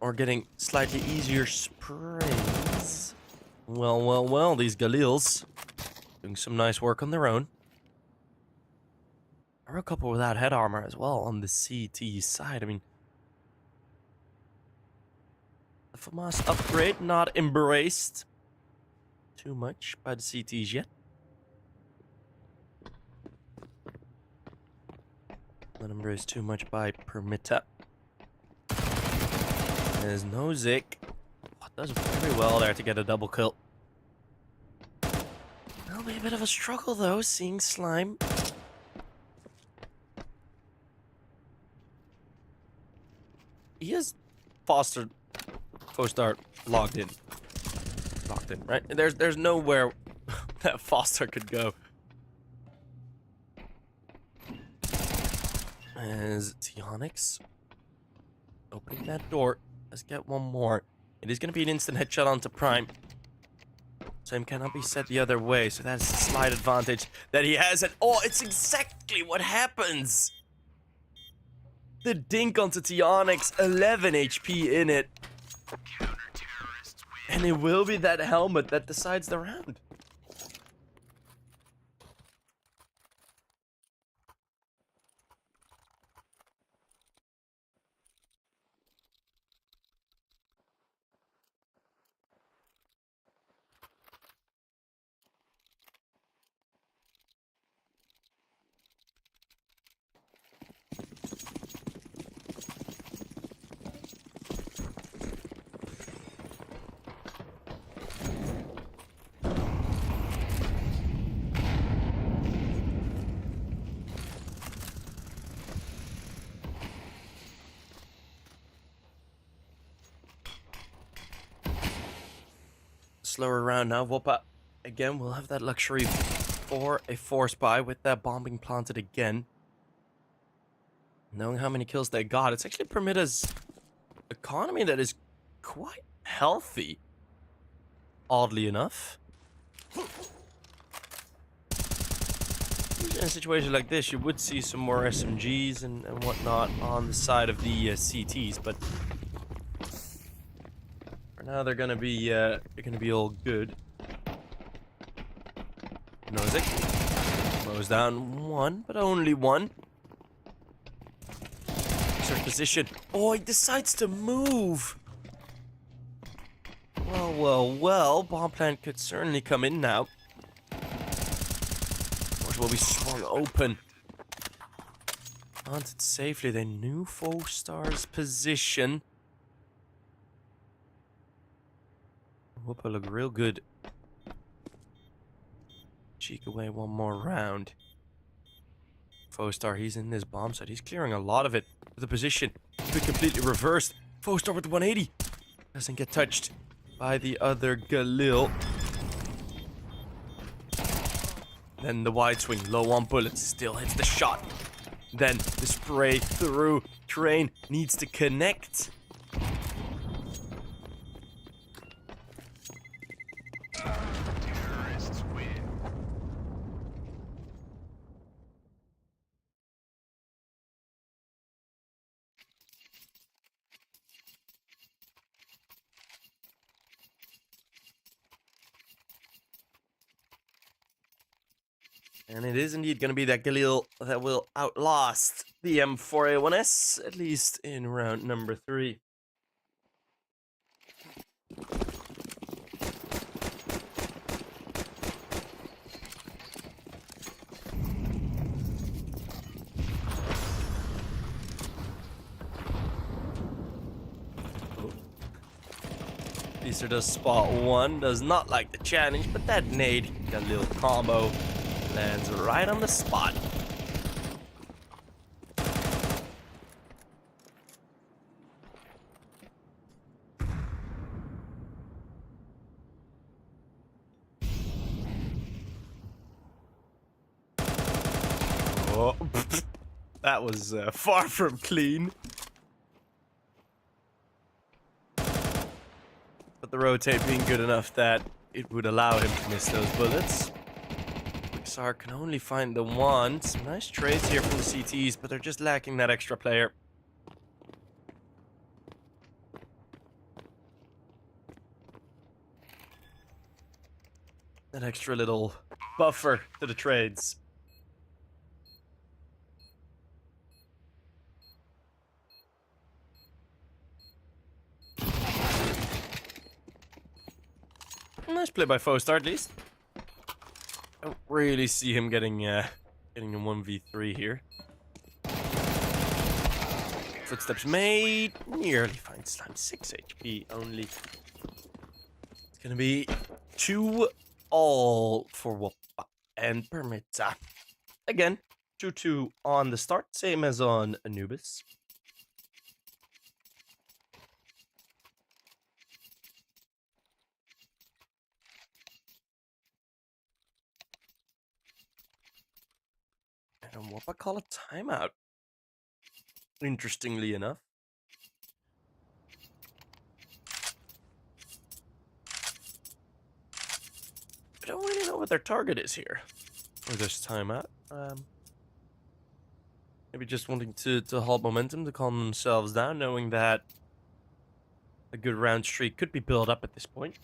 Or getting slightly easier sprays. Well, these Galils doing some nice work on their own. There are a couple without head armor as well on the CT side. I mean, the FAMAS upgrade not embraced too much by the CTs yet. Not embraced too much by Permitta. There's Nozick. Oh, does very well there to get a double kill. That'll be a bit of a struggle though, seeing Slime. He is Foster Fostar logged in. Right? There's nowhere that Foster could go. As Onyx opening that door. Let's get one more. It is going to be an instant headshot onto Prime. Same cannot be said the other way, so that's a slight advantage that he has. And oh, it's exactly what happens. The dink onto Onyx, 11 HP in it. And it will be that helmet that decides the round. Slower round now. Wopa again will have that luxury for a force buy with that bomb being planted again. Knowing how many kills they got, it's actually Permitta's economy that is quite healthy. Oddly enough. In a situation like this, you would see some more SMGs and whatnot on the side of the CTs, but now they're gonna be all good. Nozick mows down one, but only one. Start position. Oh, he decides to move. Well, well, well. Bomb plant could certainly come in now. Doors will be swung open. Planted safely. They knew Foestar's position. Wopa look real good. Cheek away one more round. Foestar, he's in this bomb site. He's clearing a lot of it. The position could completely reversed. Foestar with the 180. Doesn't get touched by the other Galil. Then the wide swing, low on bullets, still hits the shot. Then the spray through. Train needs to connect. Terrorists win. And it is indeed going to be that Galil that will outlast the M4A1S, at least in round number 3. Caesar does spot 1, does not like the challenge, but that nade, Galil combo, lands right on the spot. Oh, that was far from clean. But the rotate being good enough that it would allow him to miss those bullets. Pixar can only find the one. Some nice trades here from the CTs, but they're just lacking that extra player. That extra little buffer to the trades. Nice play by Foestar, at least. I don't really see him getting a 1v3 here. Footsteps made. Nearly finds time. 6 HP only. It's gonna be 2-all for Wopa and Permitta. Again, 2-2 on the start, same as on Anubis. And Wopa call a timeout. Interestingly enough. I don't really know what their target is here for this timeout. Maybe just wanting to hold momentum, to calm themselves down, knowing that a good round streak could be built up at this point.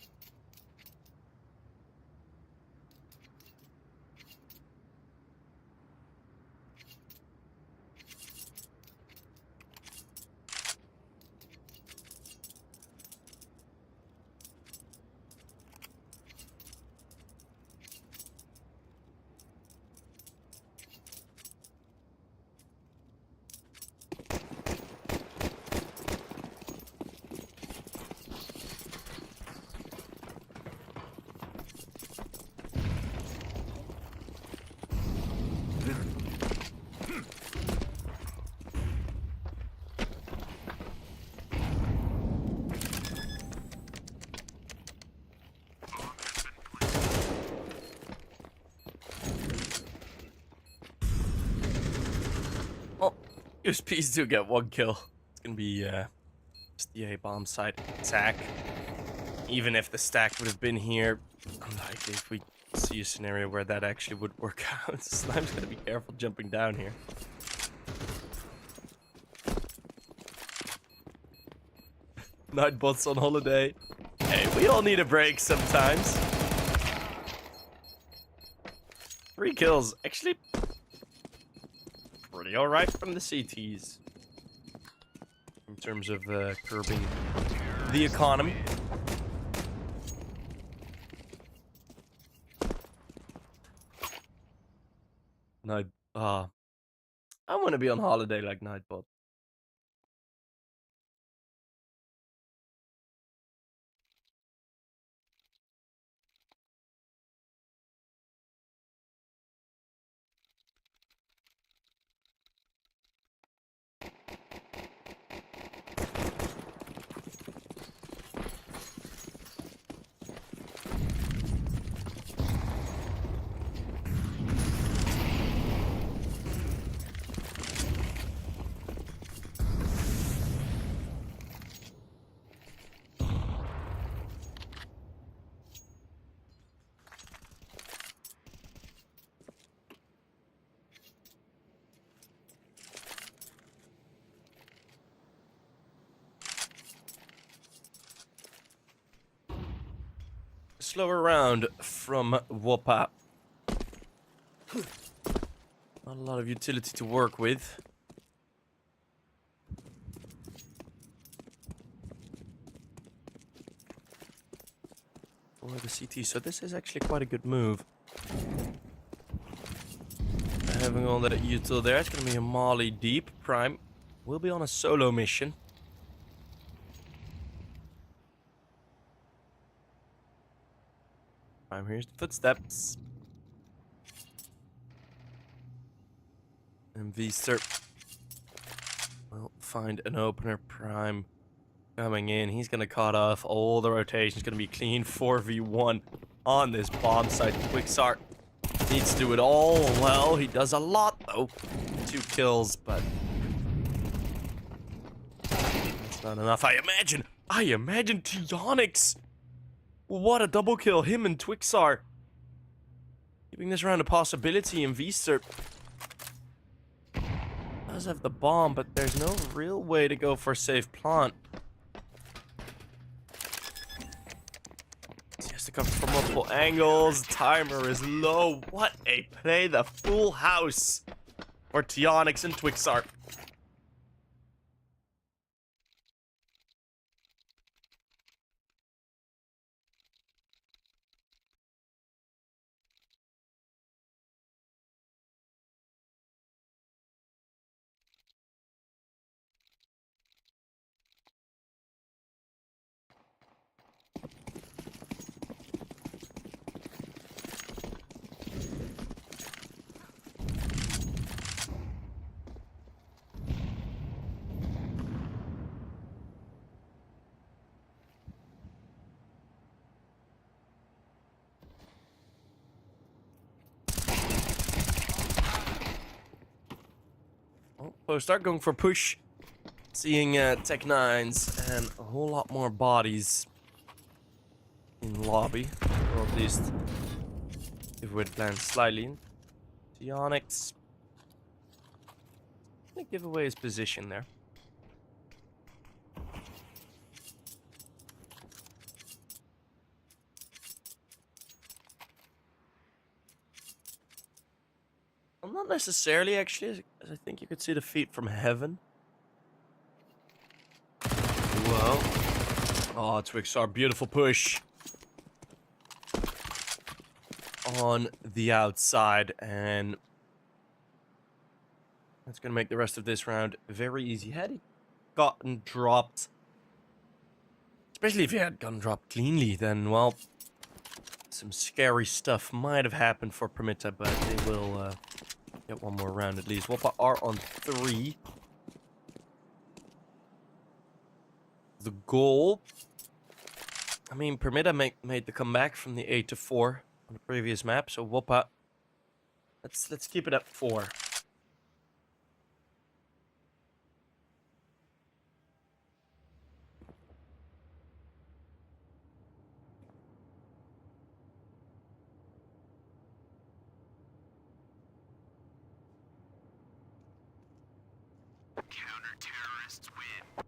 USPs do get 1 kill. It's gonna be just the A-bomb side attack. Even if the stack would have been here, unlikely if we see a scenario where that actually would work out. Slime's gonna be careful jumping down here. Nightbot's on holiday. Hey, we all need a break sometimes. 3 kills. Actually, pretty alright from the CTs. terms of curbing the economy. Night. I want to be on holiday like Nightbot. Slower round from Wopa. Not a lot of utility to work with. For the CT, so this is actually quite a good move. Having all that util there, it's gonna be a Molly deep. Prime will be on a solo mission. Prime hears the footsteps. And Vster will find an opener. Prime coming in. He's gonna cut off all the rotation. It's gonna be clean 4v1 on this bomb site. Quixar needs to do it all well. He does a lot though. 2 kills, but that's not enough. I imagine Tionyx. What a double kill. Him and Twixar keeping this round a possibility. And Vster does have the bomb, but there's no real way to go for a safe plant. He has to come from multiple angles. Timer is low. What a play. The full house for Tionyx and Twixar. Start going for push. Seeing Tech 9s and a whole lot more bodies in lobby. Or at least if we'd plan slightly. Tionyx gonna give away his position there. Well, not necessarily, actually, as I think you could see the feet from heaven. Whoa. Oh, Twixar, beautiful push. On the outside, and that's going to make the rest of this round very easy. Had he gotten dropped, especially if he had gotten dropped cleanly, then, well, some scary stuff might have happened for Permitta, but they will get one more round at least. Wopa are on 3. The goal, I mean, Permitta made the comeback from the 8 to 4 on the previous map, so Wopa, let's keep it at 4. Counter-terrorists win.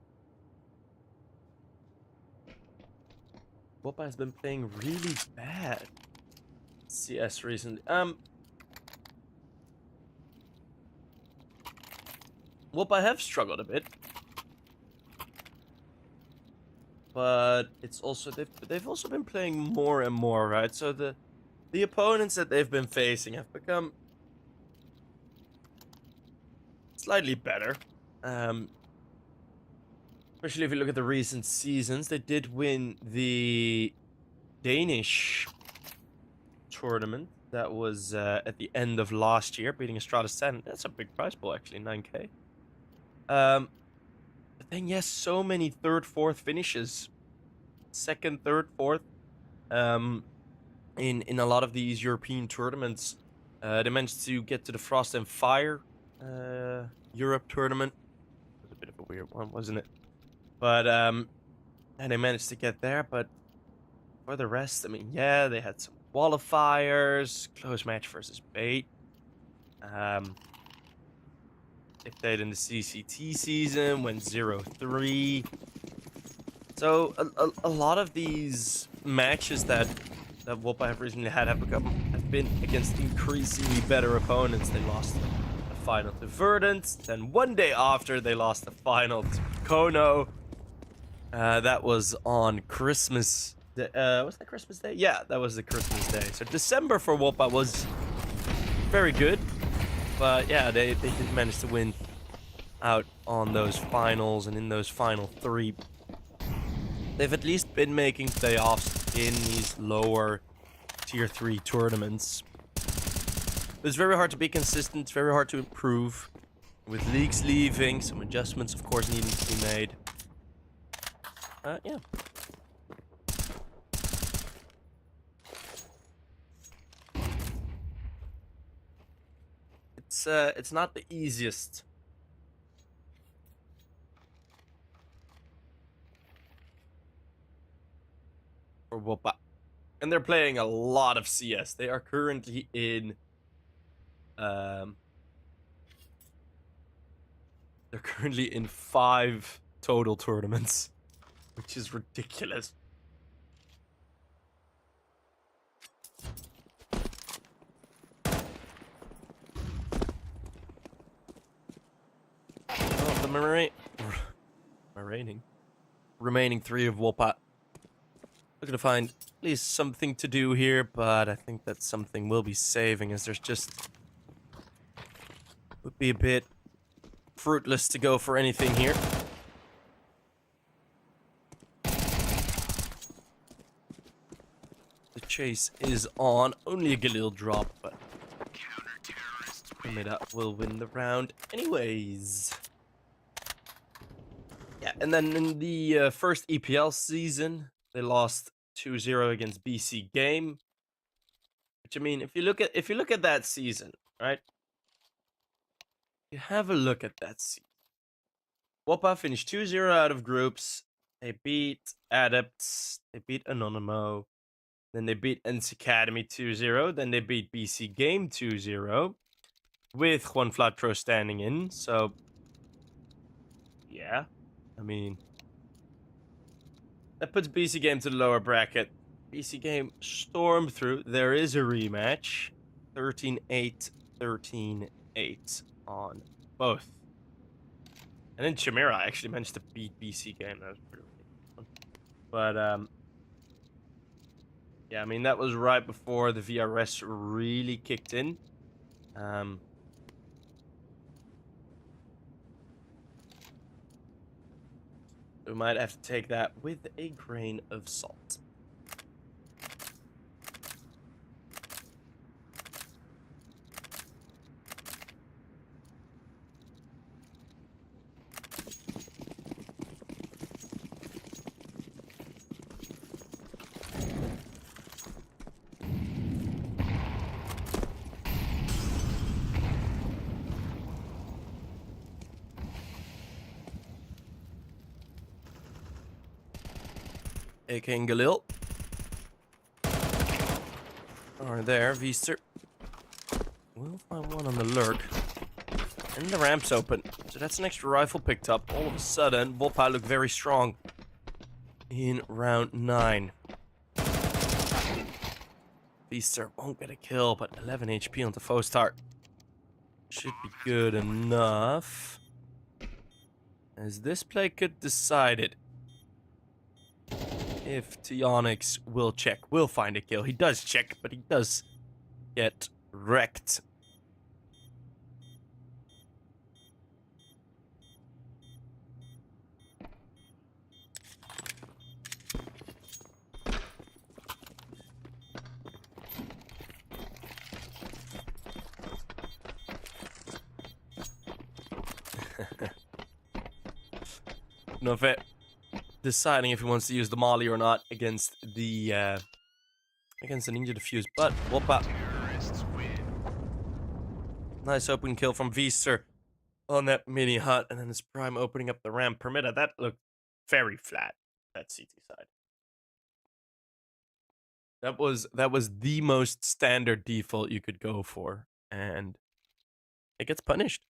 Wopa has been playing really bad CS recently. Wopa have struggled a bit. but it's also they've also been playing more and more, right? So the opponents that they've been facing have become slightly better. Especially if you look at the recent seasons, they did win the Danish tournament that was at the end of last year, beating Estrada 10. That's a big prize pool, actually, 9K. But then, yes, so many third, fourth finishes, second, third, fourth. In a lot of these European tournaments, they managed to get to the Frost and Fire Europe tournament. It was a bit of a weird one, wasn't it? But and they managed to get there. But for the rest, I mean, yeah, they had some qualifiers, close match versus Bait. They played in the CCT season, went 0-3. So a lot of these matches that Wopa have recently had have been against increasingly better opponents. They lost the final to Verdant, then one day after they lost the final to kONO. That was on Christmas. Was that Christmas Day? Yeah, that was the Christmas Day. So December for Wopa was very good, but yeah, they did manage to win out on those finals, and in those final three, they've at least been making playoffs in these lower tier 3 tournaments. But it's very hard to be consistent, it's very hard to improve. With leagues leaving, some adjustments, of course, needing to be made. Yeah. It's not the easiest. For Wopa. And they're playing a lot of CS. They are currently in they're currently in 5 total tournaments, which is ridiculous. Oh, the remaining 3 of Wopa. Looking to find at least something to do here, but I think that something will be saving, as there's just would be a bit fruitless to go for anything here. The chase is on. Only a Galil drop, but Permitta will win the round anyways. Yeah, and then in the first EPL season, they lost 2-0 against BC Game. Which, I mean, if you look at that season, right? You have a look at that season. Wopa finished 2-0 out of groups. They beat Adepts. They beat Anonymo. Then they beat NC Academy 2-0. Then they beat BC Game 2-0. With Juan Flatro standing in. So, yeah. I mean, that puts BC Game to the lower bracket. BC Game stormed through. There is a rematch. 13-8, 13-8 on both. And then Chimera actually managed to beat BC Game. That was pretty fun. But, yeah, I mean, that was right before the VRS really kicked in. We might have to take that with a grain of salt. AK and Galil are there. Vster will find one on the lurk. And the ramp's open. So that's an extra rifle picked up. All of a sudden, Wopa look very strong in round 9. Vster won't get a kill, but 11 HP on the foe start. Should be good enough. As this play could decide it. if Tionix will check. Will find a kill. He does check, but he does get wrecked. Nove deciding if he wants to use the Molly or not against the Ninja Defuse, but Wopa. Nice open kill from Vister on that mini hut, and then his prime opening up the ramp. Permitta, that looked very flat, that CT side. That was the most standard default you could go for, and it gets punished.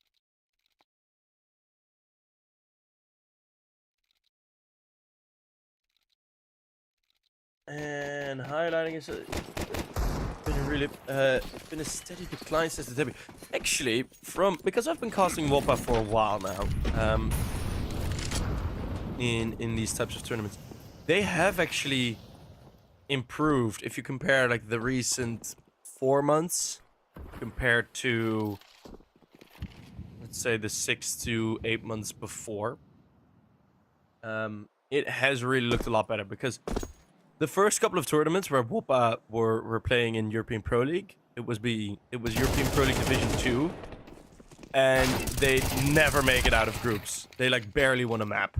And highlighting is been a steady decline since the debut. Actually, because I've been casting Wopa for a while now, in these types of tournaments, they have actually improved. If you compare like the recent 4 months compared to, let's say, the 6 to 8 months before, it has really looked a lot better, because the first couple of tournaments where Wopa were playing in European Pro League, it was European Pro League Division 2, and they never make it out of groups. They like barely won a map.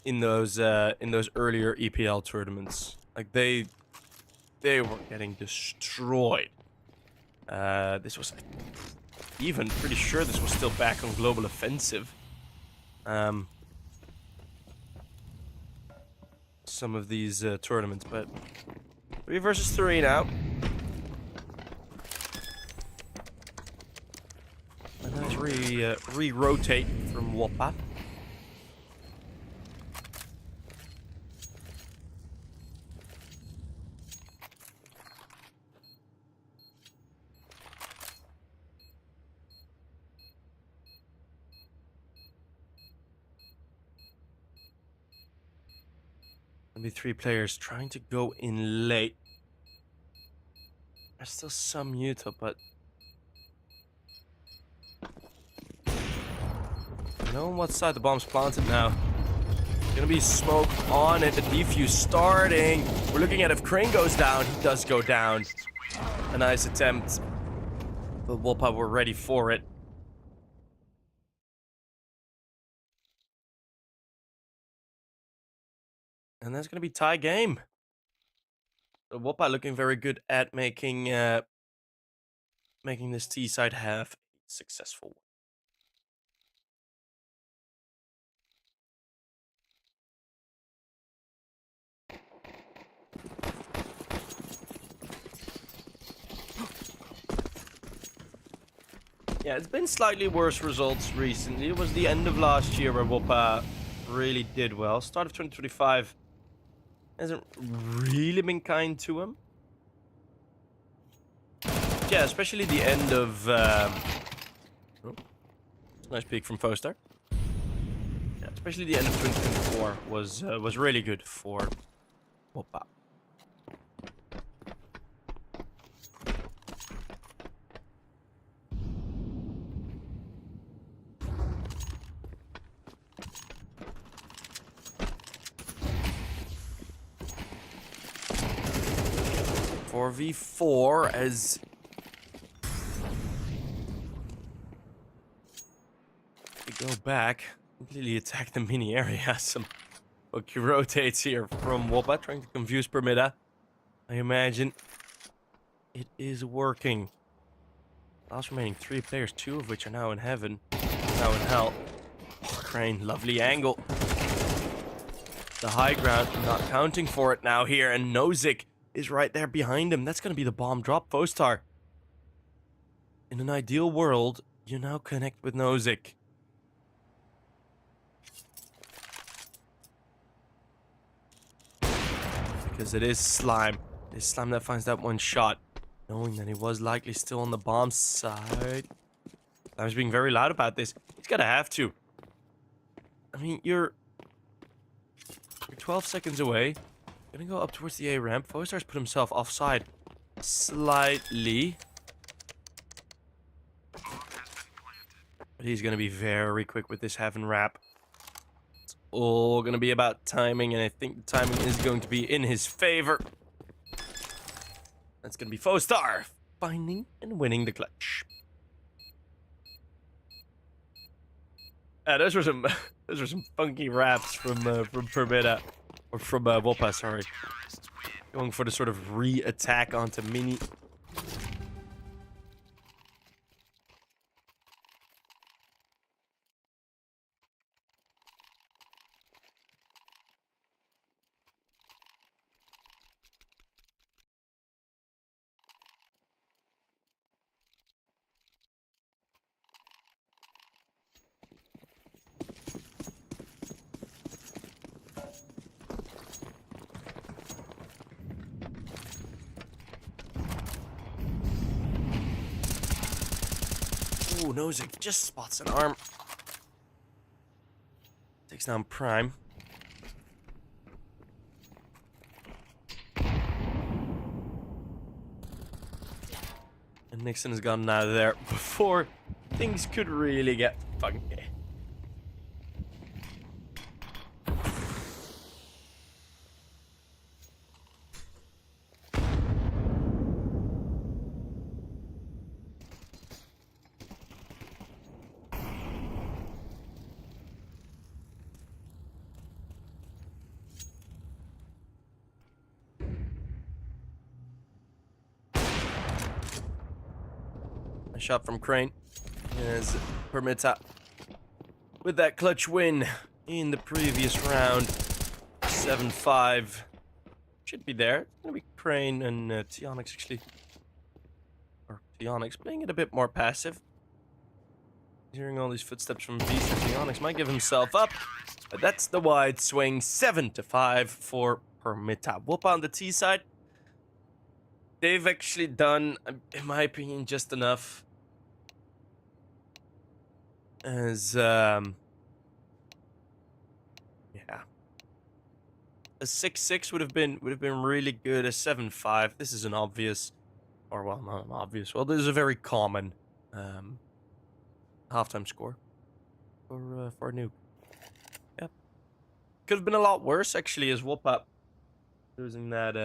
In those earlier EPL tournaments, like they were getting destroyed. This was even pretty sure this was still back on Global Offensive. Some of these tournaments, but 3 versus 3 now. A nice re-rotate from Wopa. Be 3 players trying to go in late. There's still some Utah, but you know on what side the bomb's planted now. Gonna be smoke on it. The defuse starting. We're looking at if Crane goes down. He does go down. A nice attempt, but Wopa were ready for it. And that's going to be tie game. So Wopa looking very good at making this T side half successful. Yeah, it's been slightly worse results recently. It was the end of last year where Wopa really did well. Start of 2025 hasn't really been kind to him. Yeah, especially the end of... nice peek from Fostar. Yeah, especially the end of 2024 was really good for Wopa. For V4 as we go back, completely attack the mini area. Some Bucky rotates here from Wopa, trying to confuse Permitta. I imagine it is working. Last remaining 3 players, 2 of which are now in heaven, now in hell. Oh, Crane, lovely angle. The high ground, not counting for it now here, and Nozick is right there behind him. That's going to be the bomb drop, Fostar. In an ideal world, you now connect with Nozick. Because it is Slime. It is Slime that finds that one shot, knowing that he was likely still on the bomb side. Slime's being very loud about this. He's going to have to. I mean, you're 12 seconds away. Gonna go up towards the A ramp. Foestar's put himself offside slightly. But he's gonna be very quick with this heaven wrap. It's all gonna be about timing, and I think the timing is going to be in his favor. That's gonna be Foestar finding and winning the clutch. Those were some funky raps from Permitta, or from Wopa, sorry. Going for the sort of re-attack onto Mini. Ooh, Nozick just spots an arm. Takes down Prime. And Nixon has gotten out of there before things could really get funky. A shot from Crane as Permitta with that clutch win in the previous round. 7-5. Should be there. It's gonna be Crane and Tionyx actually. Or Tionyx playing it a bit more passive. Hearing all these footsteps from Beast, Tionyx might give himself up. But that's the wide swing. 7-5 for Permitta. Wopa on the T side. They've actually done, in my opinion, just enough. As, yeah. A 6-6 would have been really good. A 7-5. This is an obvious, or well, not an obvious. Well, this is a very common halftime score for a nuke. Yep. Could have been a lot worse actually, as Wopa losing that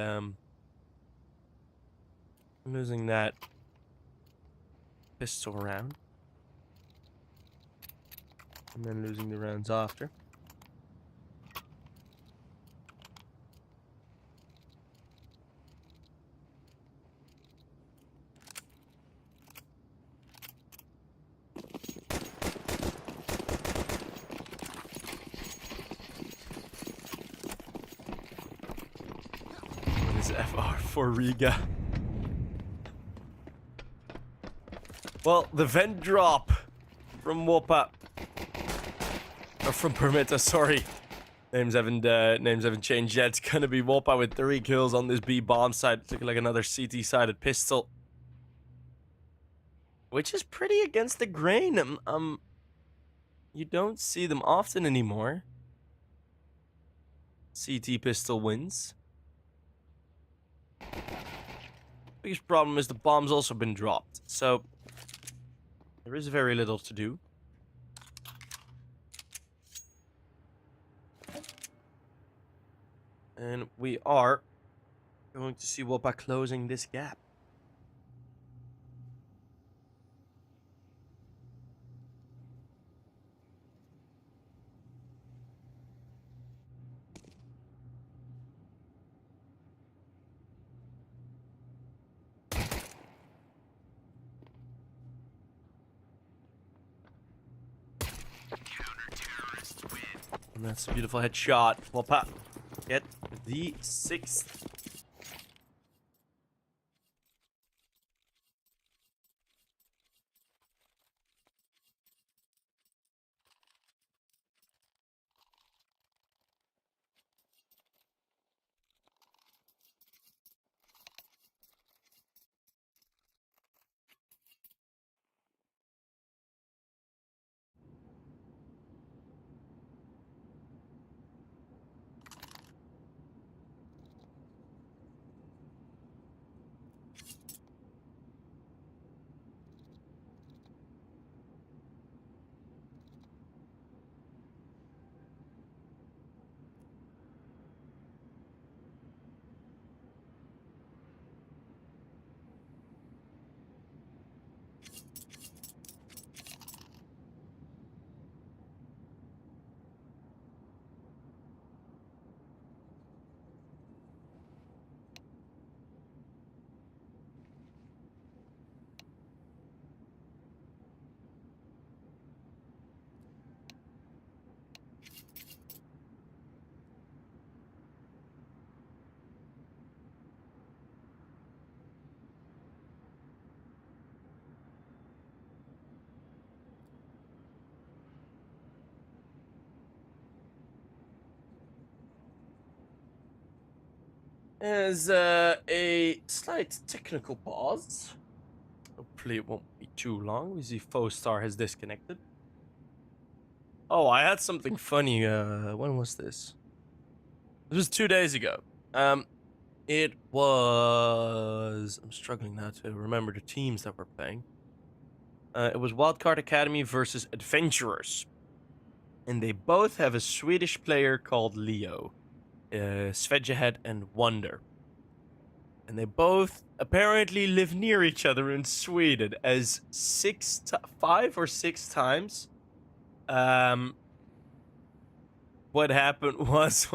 pistol round. And then losing the rounds after. This FR for Riga. Well, the vent drop from Wopa. Or from Permitta, sorry. Names haven't changed yet. It's gonna be Wopa with 3 kills on this B bomb side. It's looking like another CT-sided pistol. Which is pretty against the grain. You don't see them often anymore. CT pistol wins. Biggest problem is the bomb's also been dropped. So there is very little to do. And we are going to see Wopa closing this gap. And that's a beautiful headshot. Wopa get the 6th. As a slight technical pause. Hopefully it won't be too long. We see Foestar has disconnected. Oh, I had something funny. When was this? It was 2 days ago. It was. I'm struggling now to remember the teams that were playing. It was Wildcard Academy versus Adventurers, and they both have a Swedish player called Leo, Svedjehead and Wonder, and they both apparently live near each other in Sweden. As 5 or 6 times, what happened was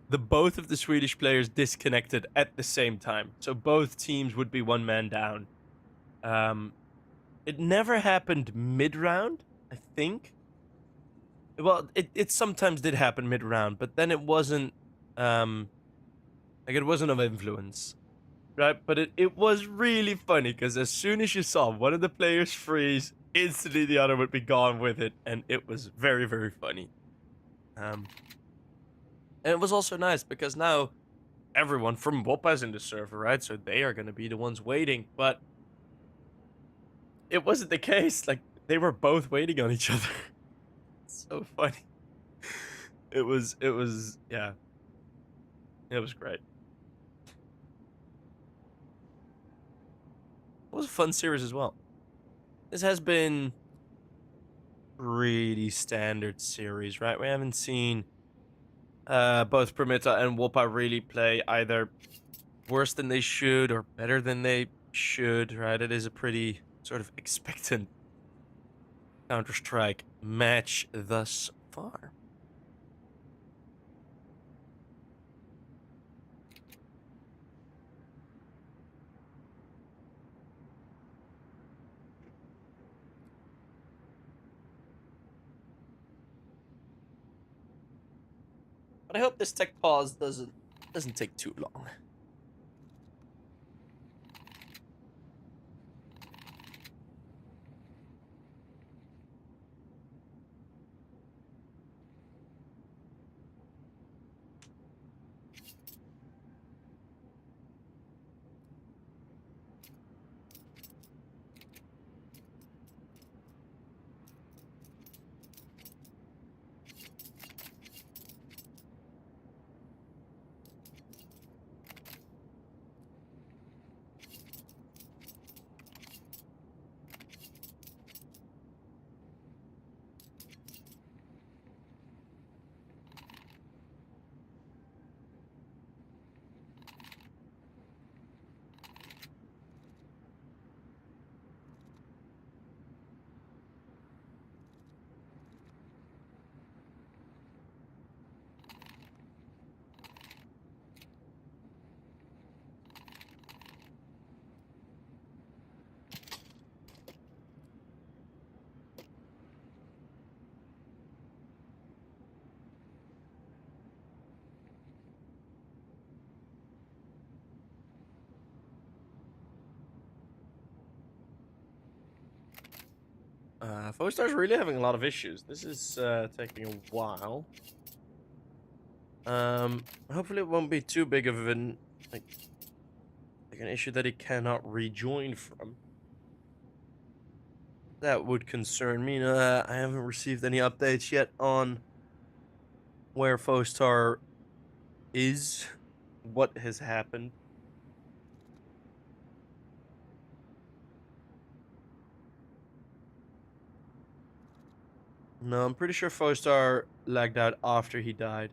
both of the Swedish players disconnected at the same time, so both teams would be one man down. It never happened mid-round, I think. Well, it sometimes did happen mid-round, but then it wasn't it wasn't of influence, right? But it was really funny because as soon as you saw one of the players freeze, instantly the other would be gone with it, and it was very, very funny. And it was also nice because now everyone from Wopa is in the server, right? So they are going to be the ones waiting, but it wasn't the case. Like, they were both waiting on each other. So funny. It was, yeah. It was great. It was a fun series as well. This has been pretty standard series, right? We haven't seen both Permitta and Wopa really play either worse than they should or better than they should, right? It is a pretty sort of expectant Counter-Strike match thus far. But I hope this tech pause doesn't take too long. Foestar's really having a lot of issues. This is taking a while. Hopefully it won't be too big of an an issue that he cannot rejoin from. That would concern me. I haven't received any updates yet on where Foestar is, what has happened. No, I'm pretty sure Foestar lagged out after he died.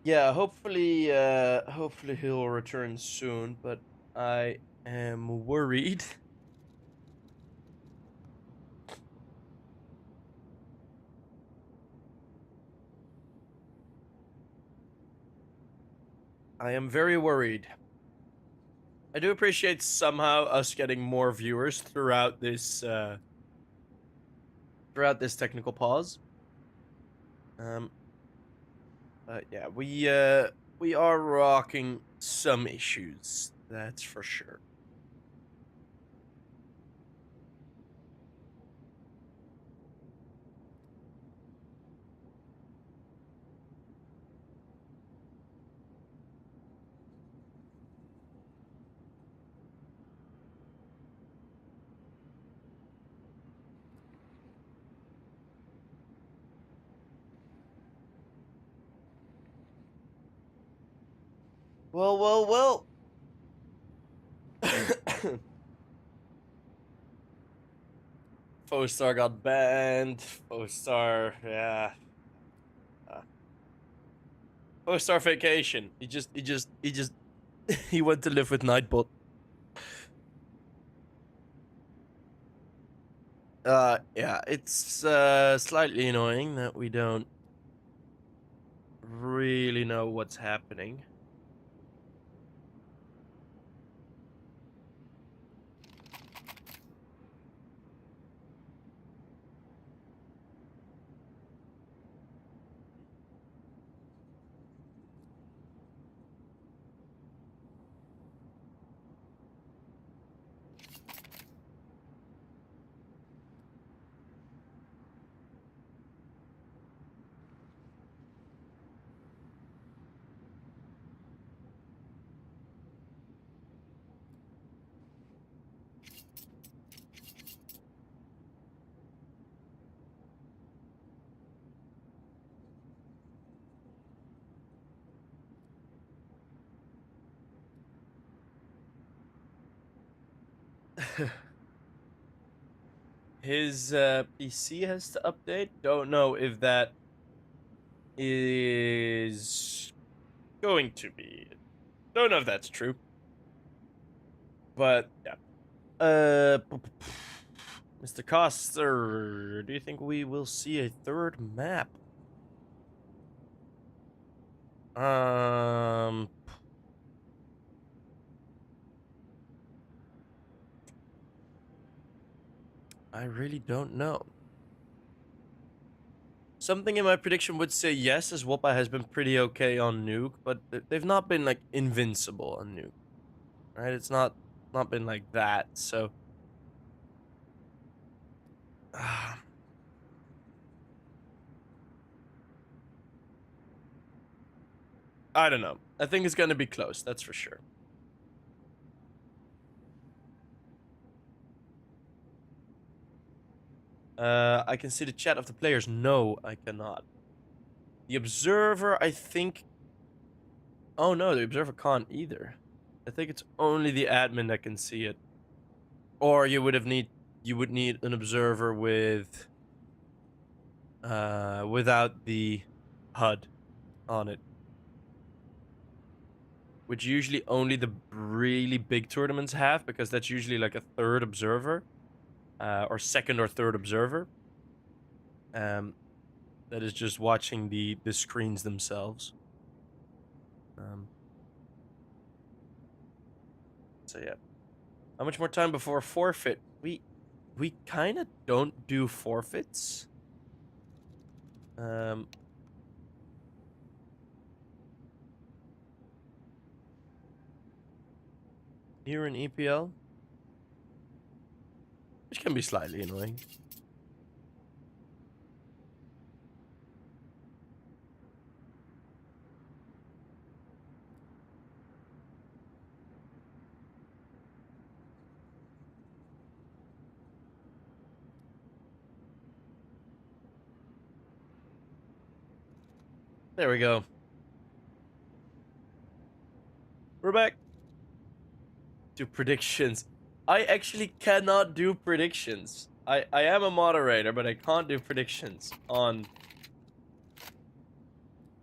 Yeah, hopefully he'll return soon, but I am worried I am very worried. I do appreciate somehow us getting more viewers throughout this technical pause. But yeah, we are rocking some issues. That's for sure. Well. Fostar got banned. Fostar, yeah. Fostar vacation. He just he went to live with Nightbot. Yeah, it's slightly annoying that we don't really know what's happening. His PC has to update. Don't know if that is going to be. Don't know if that's true. But yeah. Mr. Coster, do you think we will see a third map? I really don't know. Something in my prediction would say yes, as Wopa has been pretty okay on Nuke, but they've not been like invincible on Nuke, right? It's not been like that. So, I don't know. I think it's gonna be close. That's for sure. I can see the chat of the players. No, I cannot. The observer, I think. Oh no, the observer can't either. I think it's only the admin that can see it. Or you would need an observer with without the HUD on it. Which usually only the really big tournaments have, because that's usually like a third observer. Or second or third observer. That is just watching the screens themselves. So yeah. How much more time before forfeit? We kind of don't do forfeits. Here in EPL, which can be slightly annoying. There we go. We're back. Do predictions. I actually cannot do predictions. I am a moderator, but I can't do predictions on...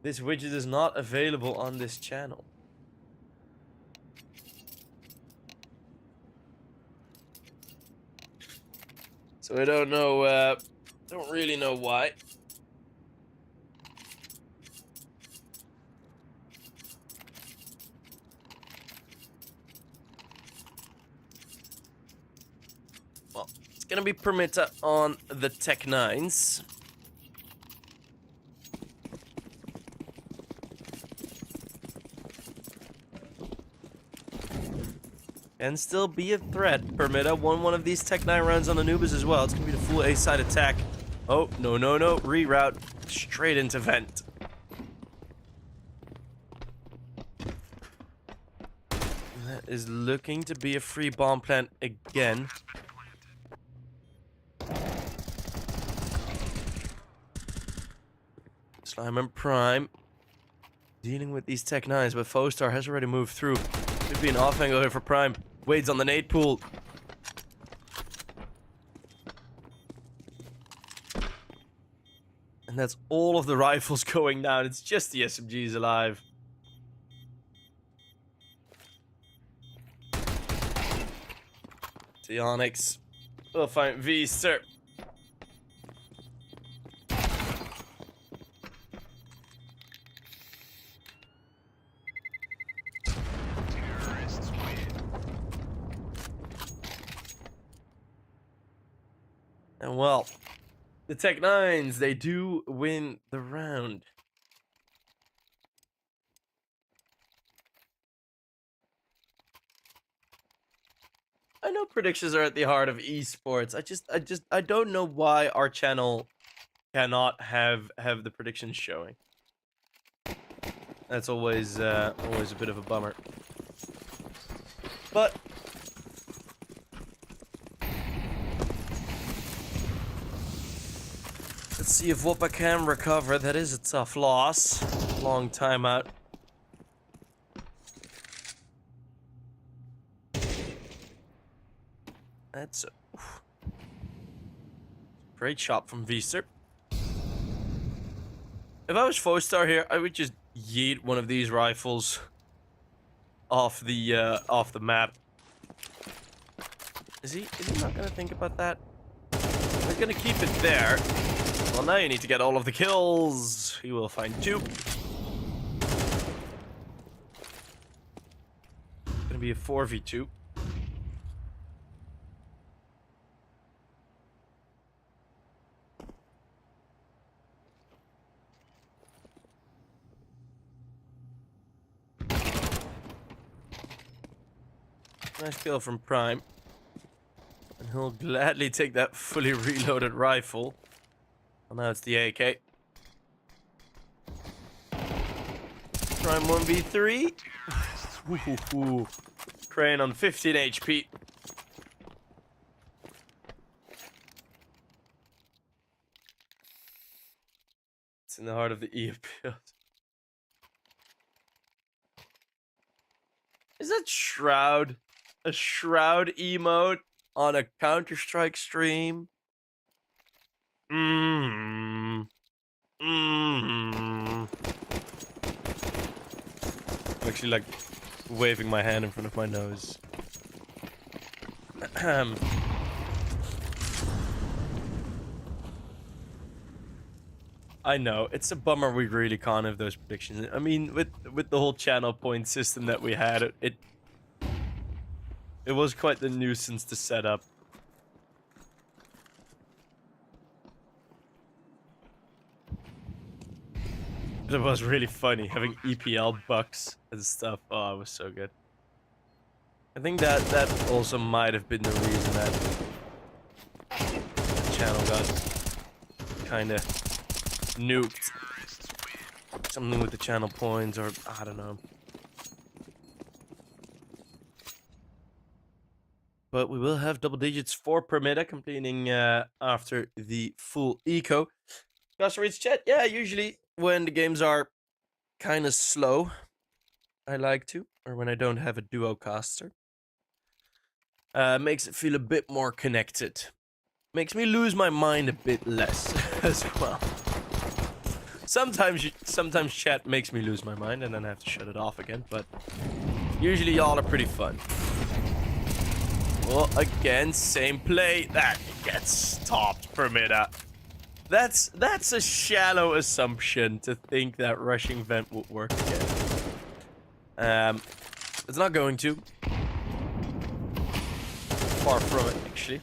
This widget is not available on this channel. So I don't know, don't really know why. Gonna be Permitta on the Tech 9s. And still be a threat. Permitta won one of these Tech 9 rounds on Anubis as well. It's gonna be the full A-side attack. Oh, no. Reroute straight into vent. That is looking to be a free bomb plant again. Slime and Prime dealing with these Tech 9s, but Foestar has already moved through. Could be an off angle here for Prime. Wade's on the nade pool. And that's all of the rifles going down. It's just the SMGs alive. The Onyx will find Vster. Terrorists win. And well, the Tech 9s, they do win the round. I know predictions are at the heart of esports. I don't know why our channel cannot have the predictions showing. That's always a bit of a bummer. But let's see if Wopa can recover. That is a tough loss. Long time out. That's a great shot from Vster. If I was Foestar here, I would just yeet one of these rifles off the map. Is he not gonna think about that? They're gonna keep it there. Well, now you need to get all of the kills. He will find 2. Gonna be a 4v2. Nice kill from Prime. And he'll gladly take that fully reloaded rifle. Well, now it's the AK. Prime 1v3. Ooh. Crane on 15 HP. It's in the heart of the E build. Is that Shroud? A Shroud emote on a Counter-Strike stream? I'm actually like waving my hand in front of my nose. I know, it's a bummer we really can't have those predictions. I mean, with the whole channel point system that we had, it was quite the nuisance to set up. It was really funny having EPL bucks and stuff. Oh, it was so good. I think that also might have been the reason that the channel got kind of nuked. Something with the channel points, or I don't know. But we will have double digits for Permitta completing after the full eco. Caster reads chat. Yeah, usually when the games are kind of slow, I like to, or when I don't have a duo caster. Makes it feel a bit more connected. Makes me lose my mind a bit less as well. Sometimes chat makes me lose my mind and then I have to shut it off again, but usually y'all are pretty fun. Well, again, same play. That gets topped, Permitta. That's a shallow assumption to think that rushing vent would work again. It's not going to. Far from it, actually.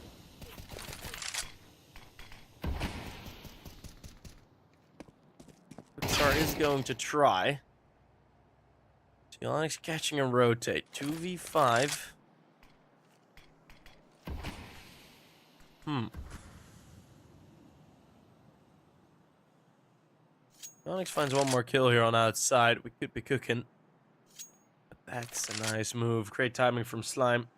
going to try. Onyx catching a rotate. 2v5. Onyx finds one more kill here on outside. We could be cooking. But that's a nice move. Great timing from Slime.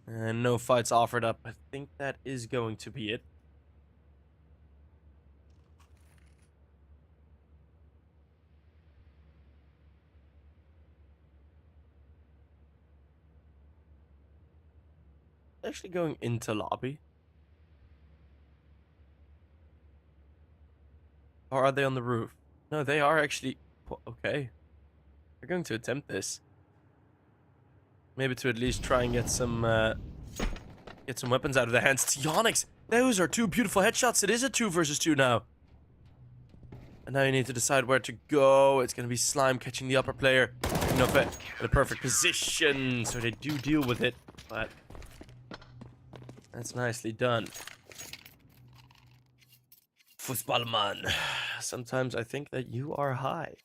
And no fights offered up. I think that is going to be it. Actually going into lobby. Or are they on the roof? No, they are actually... Okay. They're going to attempt this. Maybe to at least try and get some weapons out of their hands. Onyx! Those are two beautiful headshots. It is a 2 versus 2 now. And now you need to decide where to go. It's going to be Slime catching the upper player. Enough at the perfect position. So they do deal with it. But that's nicely done. Fußballmann. Sometimes I think that you are high.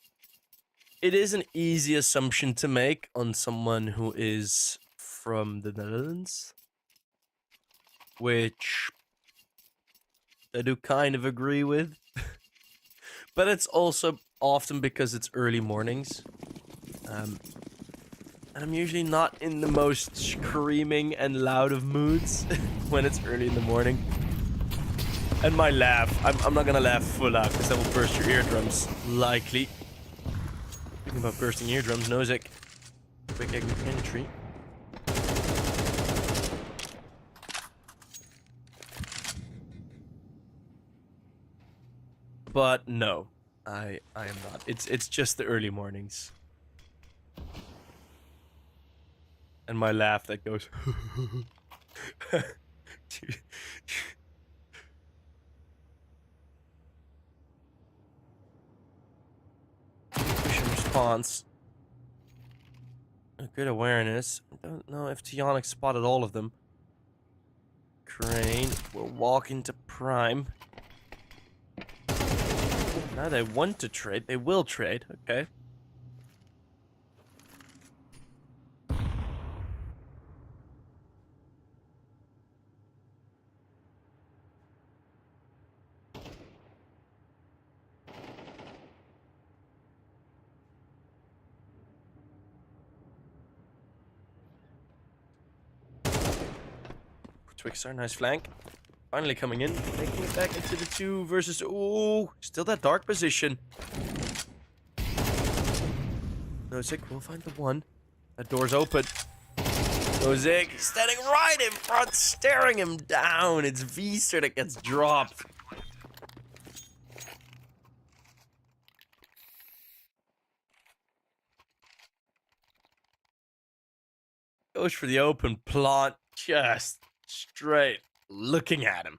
It is an easy assumption to make on someone who is from the Netherlands. Which I do kind of agree with. But it's also often because it's early mornings. And I'm usually not in the most screaming and loud of moods when it's early in the morning. And my laugh, I'm not gonna laugh full out because that will burst your eardrums, likely. Speaking about bursting eardrums, Nozick. Quick entry. But no, I am not. It's just the early mornings. And my laugh that goes Mission response. A good awareness. I don't know if Onyx spotted all of them. Crane will walk into Prime. Now they want to trade. They will trade. Okay. Twixer, nice flank. Finally coming in, making it back into the 2 versus... Oh, still that dark position. Nozick will find the 1. That door's open. Nozick standing right in front, staring him down. It's Vster that gets dropped. Goes for the open plant, just straight looking at him.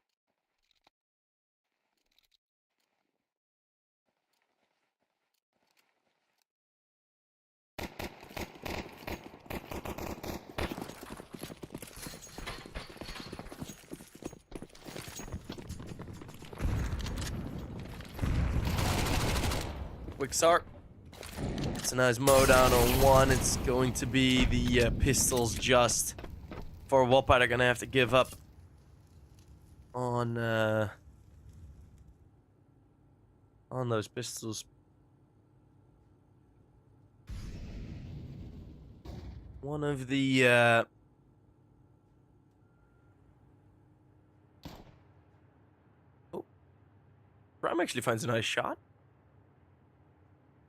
Wixar. It's a nice mow down on 1. It's going to be the pistols just for Wopa. They're gonna have to give up on those pistols. One of the oh, Prime actually finds a nice shot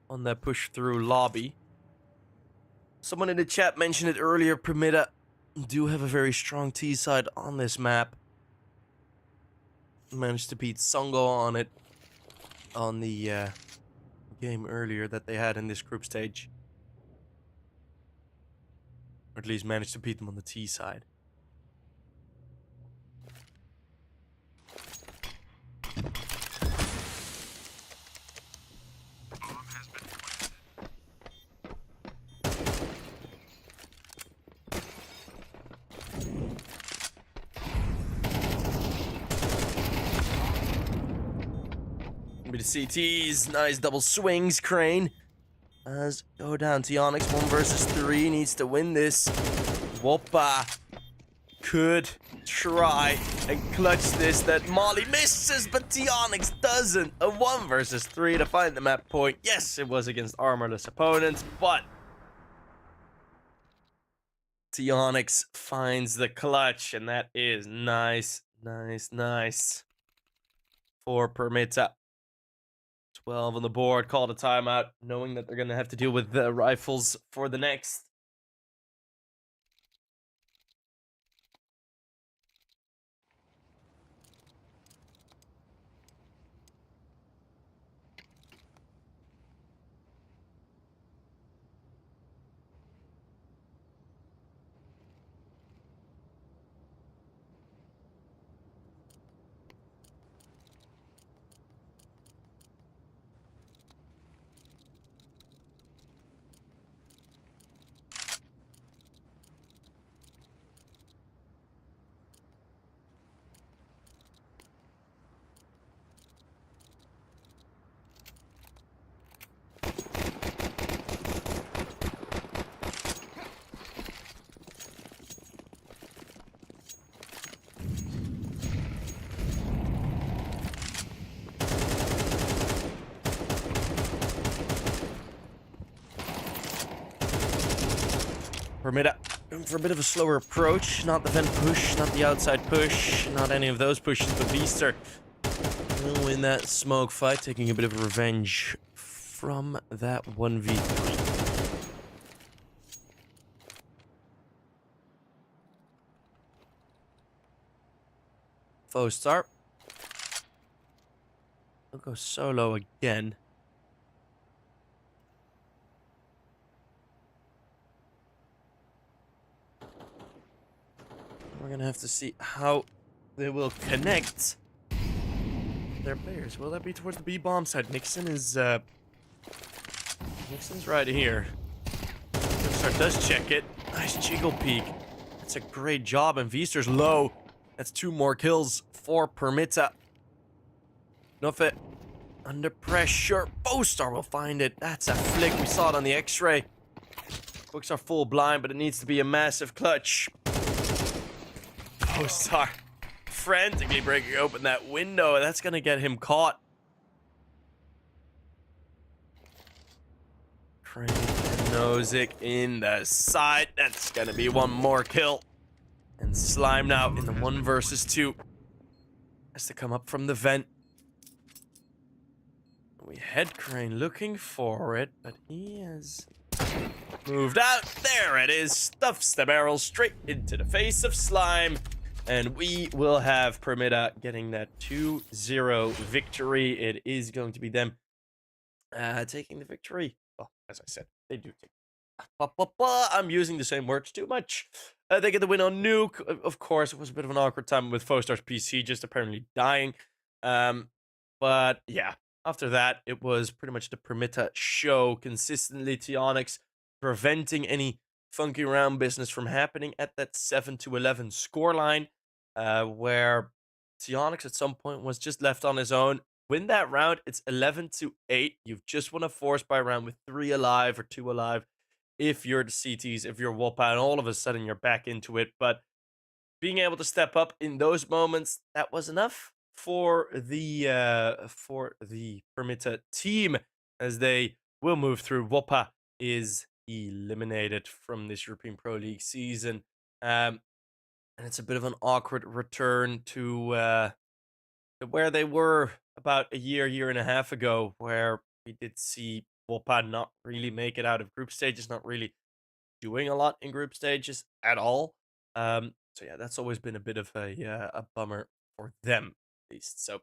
on that push through lobby. Someone in the chat mentioned it earlier. Permitta do have a very strong T side on this map. Managed to beat Sangal on it on the game earlier that they had in this group stage. Or at least managed to beat them on the T side. CTs. Nice double swings. Crane does go down. kONO 1 versus 3 needs to win this. Wopa could try and clutch this. That Molly misses, but kONO doesn't. A 1 versus 3 to find the map point. Yes, it was against armorless opponents, but kONO finds the clutch, and that is nice for Permitta. 12 on the board, called a timeout, knowing that they're going to have to deal with the rifles for the next. Permitta going for a bit of a slower approach. Not the vent push, not the outside push, not any of those pushes, but Beaster will win that smoke fight, taking a bit of revenge from that 1v3. Fostar. He'll go solo again. We're gonna have to see how they will connect their players. Will that be towards the B bomb side? Nixon's right here. Star does check it. Nice jiggle peek. That's a great job, and Viester's low. That's 2 more kills for Permitta. Nuffit under pressure. Bostar will find it. That's a flick. We saw it on the X-ray. Books are full blind, but it needs to be a massive clutch. Bostar frantically breaking open that window, and that's gonna get him caught. Crane and Nozick in the side. That's gonna be 1 more kill. And Slime now in the 1 versus 2. Has to come up from the vent. We had Crane looking for it, but he has moved out. There it is. Stuffs the barrel straight into the face of Slime. And we will have Permitta getting that 2-0 victory. It is going to be them taking the victory. Well, as I said, they do take. I'm using the same words too much. They get the win on Nuke. Of course, it was a bit of an awkward time with Fostar's PC just apparently dying. But yeah, after that, it was pretty much the Permitta show. Consistently, kONO preventing any funky round business from happening at that 7-11 scoreline, where kONO at some point was just left on his own. Win that round, it's 11-8. You've just won a force buy round with 3 alive or 2 alive. If you're the CTs, if you're Wopa, and all of a sudden you're back into it. But being able to step up in those moments, that was enough for the Permitta team, as they will move through. Wopa is eliminated from this European Pro League season, and it's a bit of an awkward return to where they were about a year and a half ago, where we did see Wopa not really make it out of group stages, not really doing a lot in group stages at all. So yeah, that's always been a bit of a bummer for them, at least. So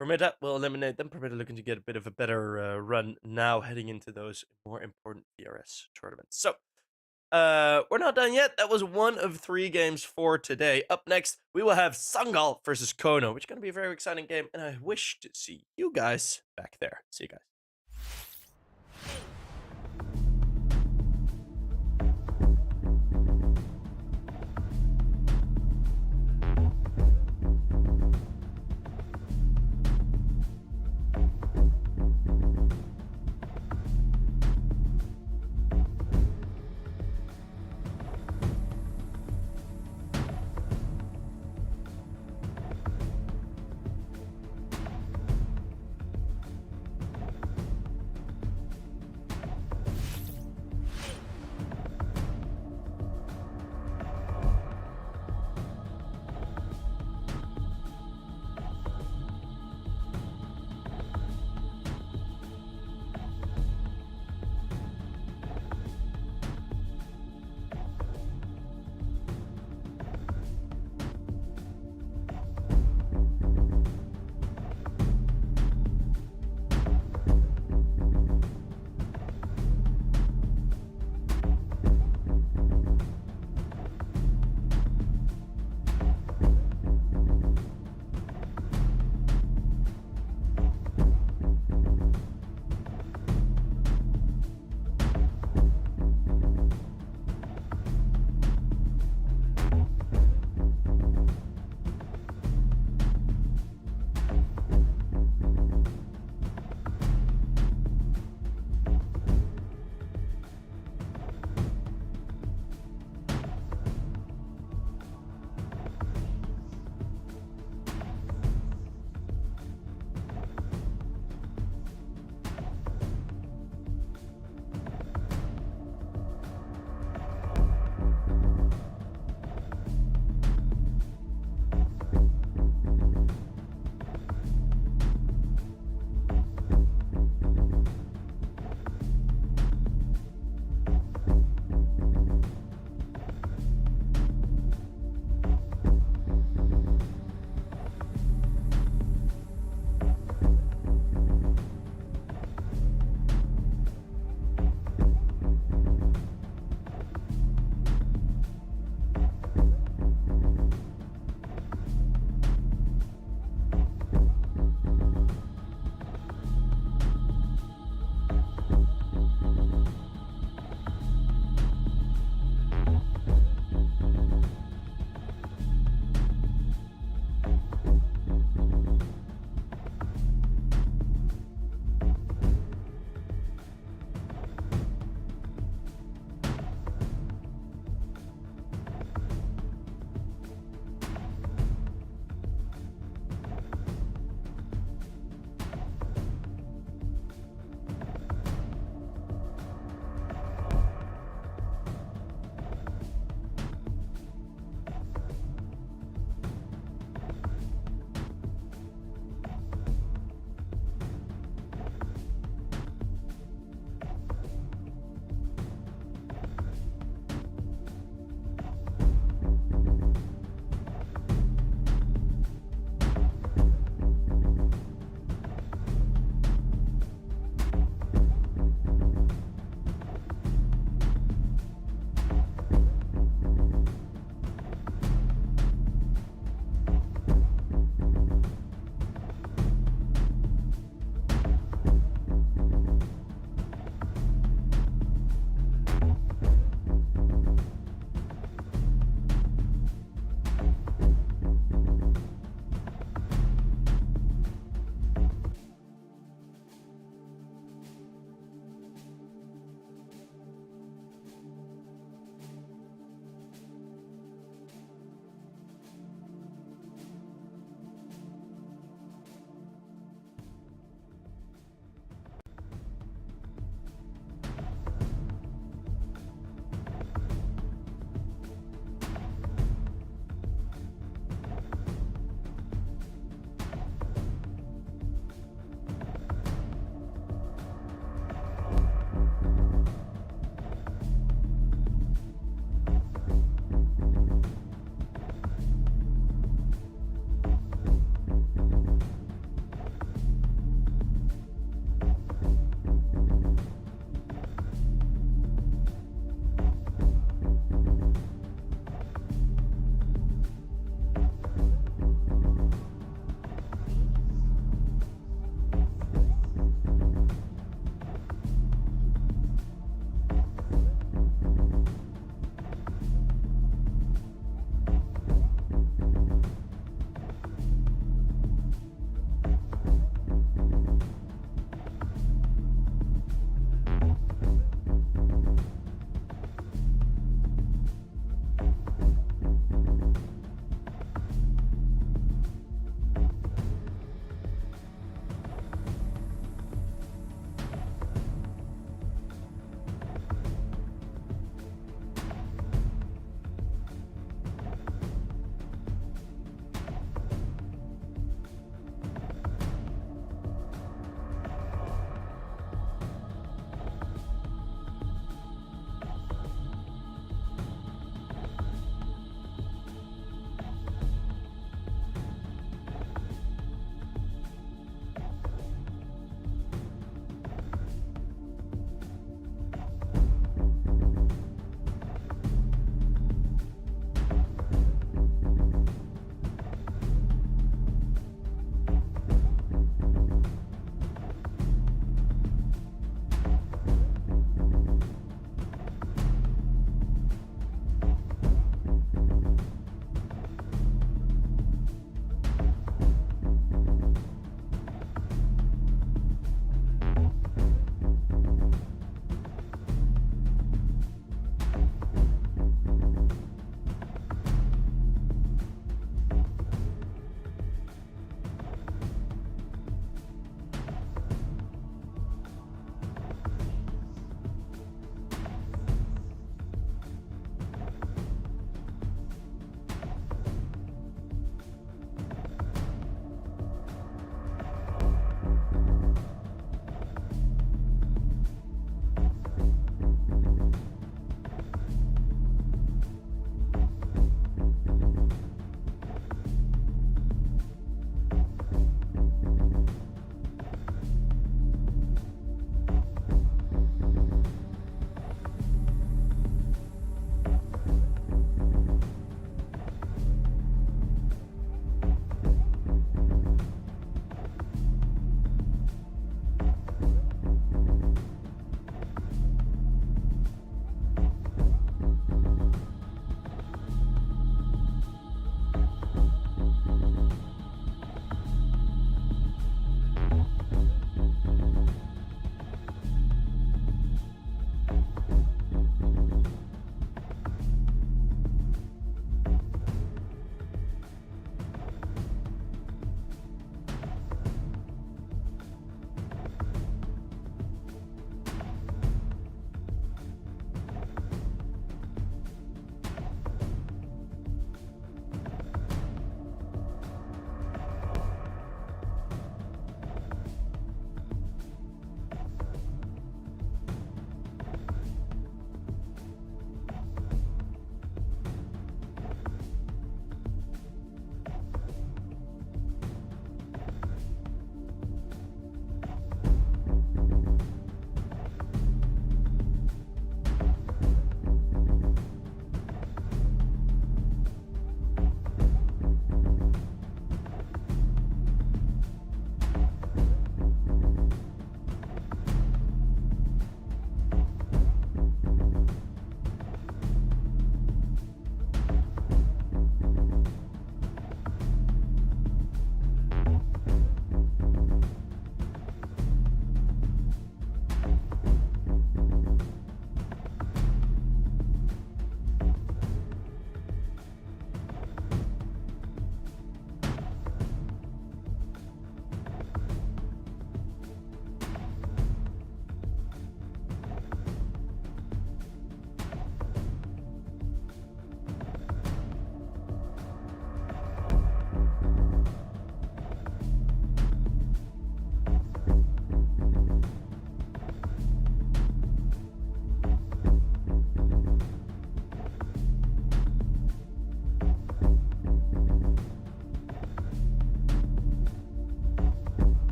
Permitta will eliminate them. Permitta looking to get a bit of a better run now, heading into those more important DRS tournaments. So we're not done yet. That was 1 of 3 games for today. Up next, we will have Sangal versus kONO, which is going to be a very exciting game, and I wish to see you guys back there. See you guys.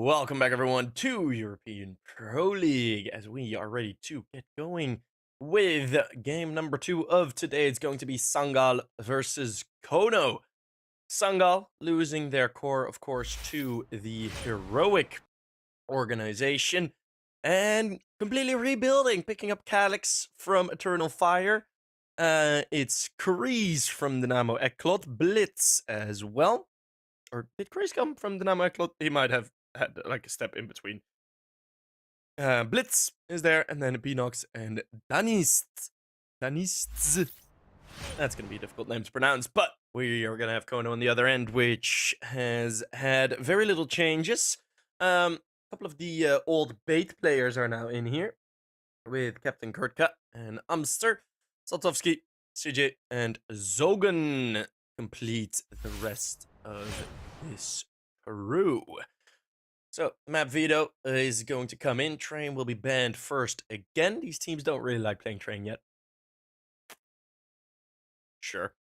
welcome back everyone to European Pro League as we are ready to get going with game number 2 of today. It's going to be Sangal versus kONO. Sangal losing their core, of course, to the heroic organization and completely rebuilding, picking up kaliX from Eternal Fire. It's Kreese from Dynamo Eklot, Blitz as well. Or did Kreese come from Dynamo Eklot? He might have had like a step in between. Blitz is there, and then Binox and Danist. Danists. That's going to be a difficult name to pronounce, but we are going to have kONO on the other end, which has had very little changes. A couple of the old bait players are now in here, with Captain Kurtka and Amster, Saltovsky, CJ, and Zogan complete the rest of this crew. So, map veto is going to come in. Train will be banned first again. These teams don't really like playing Train yet. Sure.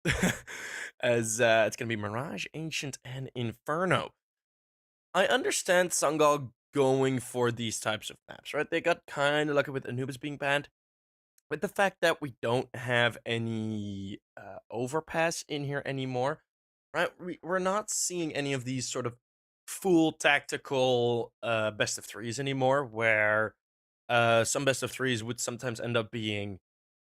As it's going to be Mirage, Ancient, and Inferno. I understand Sangal going for these types of maps, right? They got kind of lucky with Anubis being banned. With the fact that we don't have any overpass in here anymore, right? We're not seeing any of these sort of full tactical best of threes anymore, where some best of threes would sometimes end up being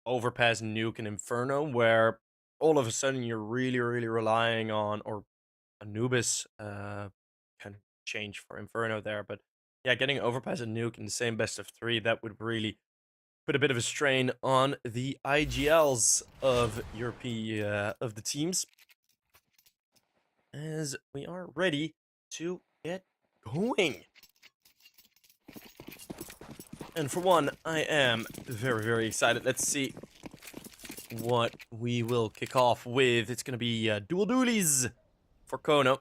overpass, nuke, and Inferno, where all of a sudden you're really relying on, or Anubis can change for Inferno there, but yeah, getting overpass and nuke in the same best of three, that would really put a bit of a strain on the IGLs of of the teams. As we are ready to get going. And for one, I am very excited. Let's see what we will kick off with. It's going to be dual dualies for kONO.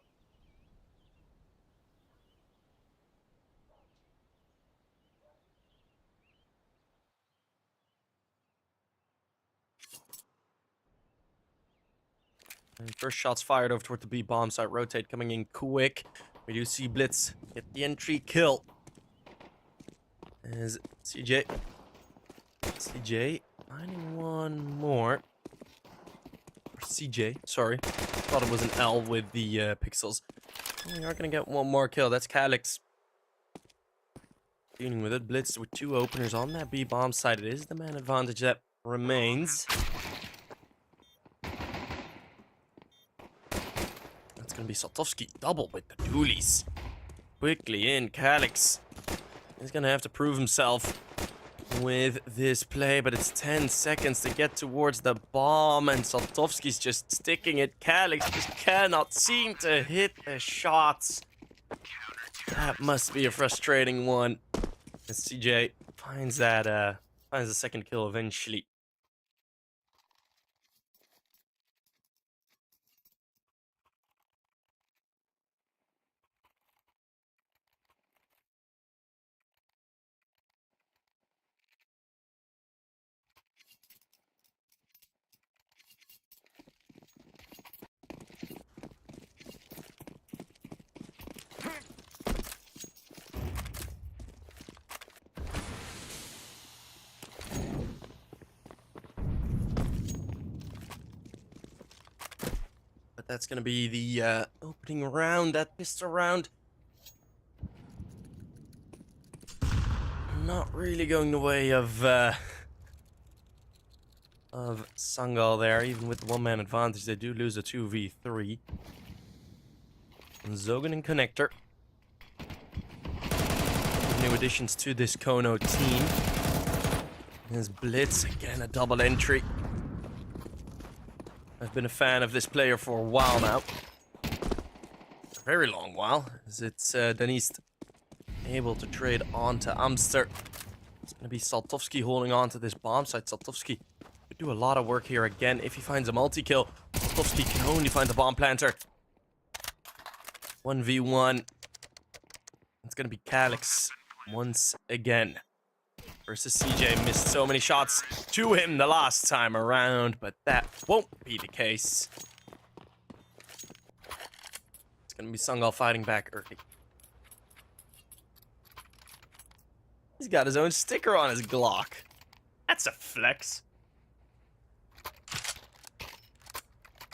And first shots fired over toward the B bomb site. Rotate coming in quick. We do see Blitz get the entry kill. As CJ finding one more. Or CJ, sorry. Thought it was an L with the pixels. We are going to get one more kill. That's kaliX. Dealing with it. Blitz with two openers on that B bomb site. It is the man advantage that remains. That's going to be Saltovsky double with the dualies. Quickly in. kaliX is going to have to prove himself with this play, but it's 10 seconds to get towards the bomb, and Saltovsky's just sticking it. kaliX just cannot seem to hit the shots. That must be a frustrating one. And CJ finds that finds the second kill eventually. But that's going to be the opening round, that pistol round. Not really going the way of Sangal there. Even with the one-man advantage, they do lose a 2v3. And Zogan and Connector. New additions to this kONO team. There's Blitz, again a double entry. I've been a fan of this player for a while now. A very long while, as it's Danist able to trade on to Amster. It's going to be Saltovsky holding on to this bomb site. Saltovsky could do a lot of work here again if he finds a multi-kill. Saltovsky can only find the bomb planter. 1v1. It's going to be kaliX once again. Versus CJ, missed so many shots to him the last time around, but that won't be the case. It's going to be Sangal fighting back early. got his own sticker on his Glock. That's a flex.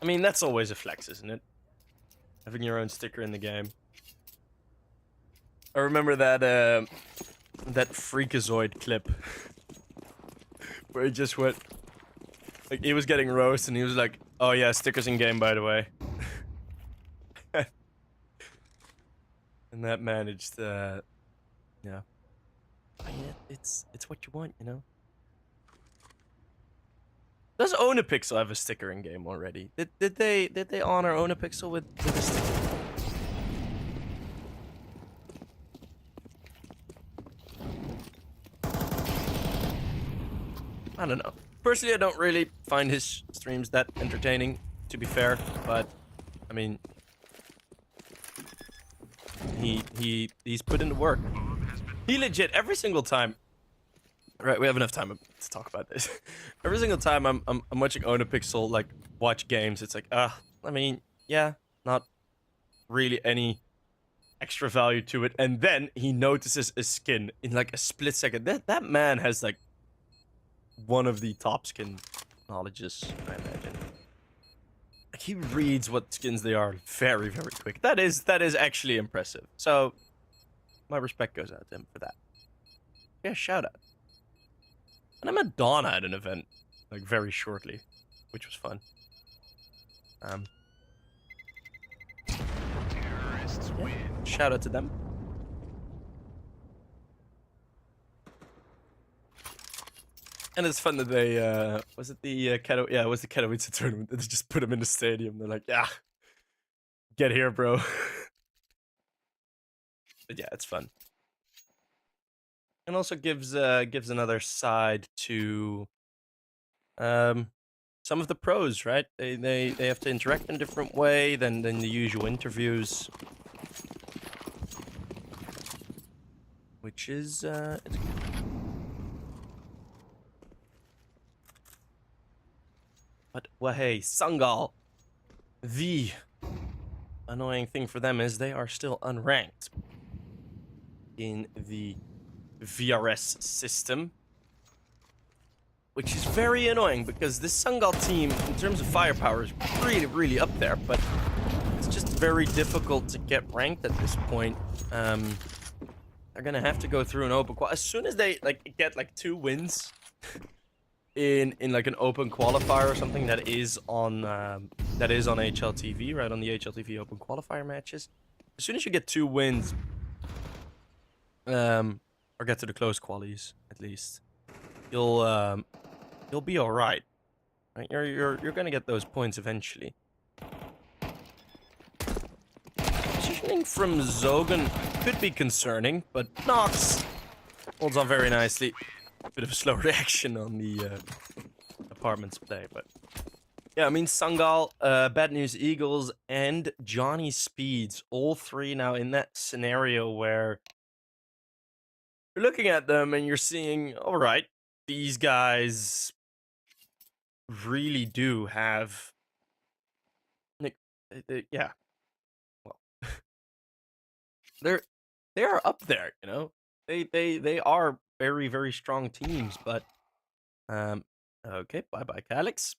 I mean, that's always a flex, isn't it? Having your own sticker in the game. I remember that that Freakazoid clip where he just went, like, he was getting roast and he was like, "Oh yeah, stickers in game, by the way." And that managed, yeah. I mean, it's what you want, you know. Does Onapixel have a sticker in game already? Did they honor Onapixel with a sticker? I don't know. Personally, I don't really find his streams that entertaining, to be fair. But I mean, he's put in the work. He legit every single time. Right, we have enough time to talk about this. Every single time I'm watching Onapixel like watch games, it's like, I mean, yeah, not really any extra value to it. And then he notices a skin in like a split second. That man has like one of the top skin knowledges, I imagine. Like, he reads what skins they are very, very quick. That is actually impressive. So my respect goes out to him for that. Yeah, shout out. And I met Donna at an event, like, very shortly, which was fun. Terrorists Yeah. win. Shout out to them. And it's fun that they, was it the yeah, it was the Katowice tournament. They just put him in the stadium. They're like, yeah, get here, bro. But yeah, it's fun. And also gives another side to some of the pros, right? They have to interact in a different way than the usual interviews, which is it's good. But well, hey, Sangal, the annoying thing for them is they are still unranked in the VRS system, which is very annoying because this Sangal team, in terms of firepower, is really, really up there, but it's just very difficult to get ranked at this point. They're gonna have to go through an open qual. As soon as they like get like 2 wins in like an open qualifier or something that is on HLTV, right, on the HLTV open qualifier matches. As soon as you get 2 wins, or get to the close qualies at least, you'll be all right. Right? You're gonna get those points eventually. Positioning from Zogan could be concerning, but Nox holds on very nicely. Bit of a slow reaction on the apartment's play, but yeah, I mean, Sangal, Bad News Eagles, and Johnny Speeds, all 3 now in that scenario where you're looking at them and you're seeing, all right, these guys really do have, yeah, well, they are up there, you know. They are very, very strong teams, but okay, bye Calix.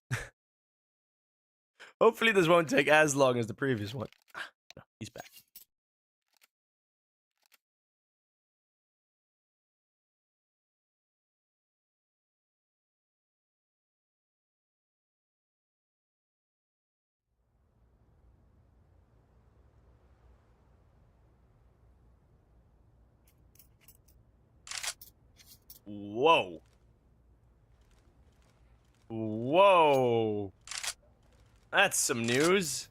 Hopefully this won't take as long as the previous one. No, he's back. Whoa. Whoa. That's some news.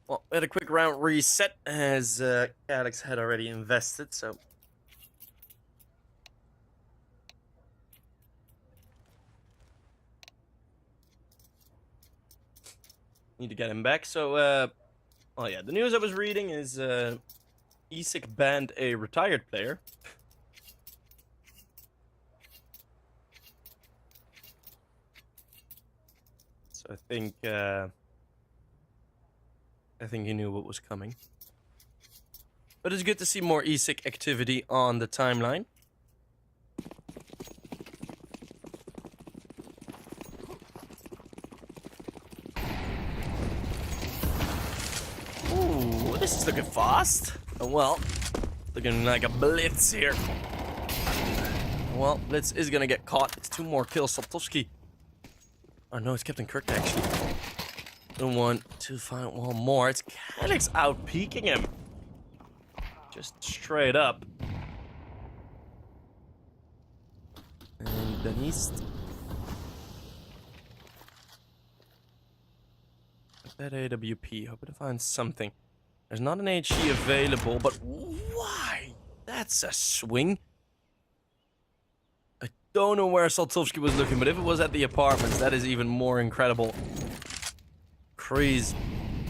Well, we had a quick round reset as Alex had already invested, so. Need to get him back. So, oh yeah, the news I was reading is ESC banned a retired player. So I think he knew what was coming. But it's good to see more ESC activity on the timeline. Ooh, this is looking fast. Oh, well, looking like a blitz here. Well, Blitz is gonna get caught. It's 2 more kills. Saltovsky. Oh no, it's Captain Kirk actually. And 1 to find 1 more. It's Alex out peeking him. Just straight up. And Denise. That AWP. Hoping to find something. There's not an HE available, but why? That's a swing. I don't know where Saltovsky was looking, but if it was at the apartments, that is even more incredible. Crazy.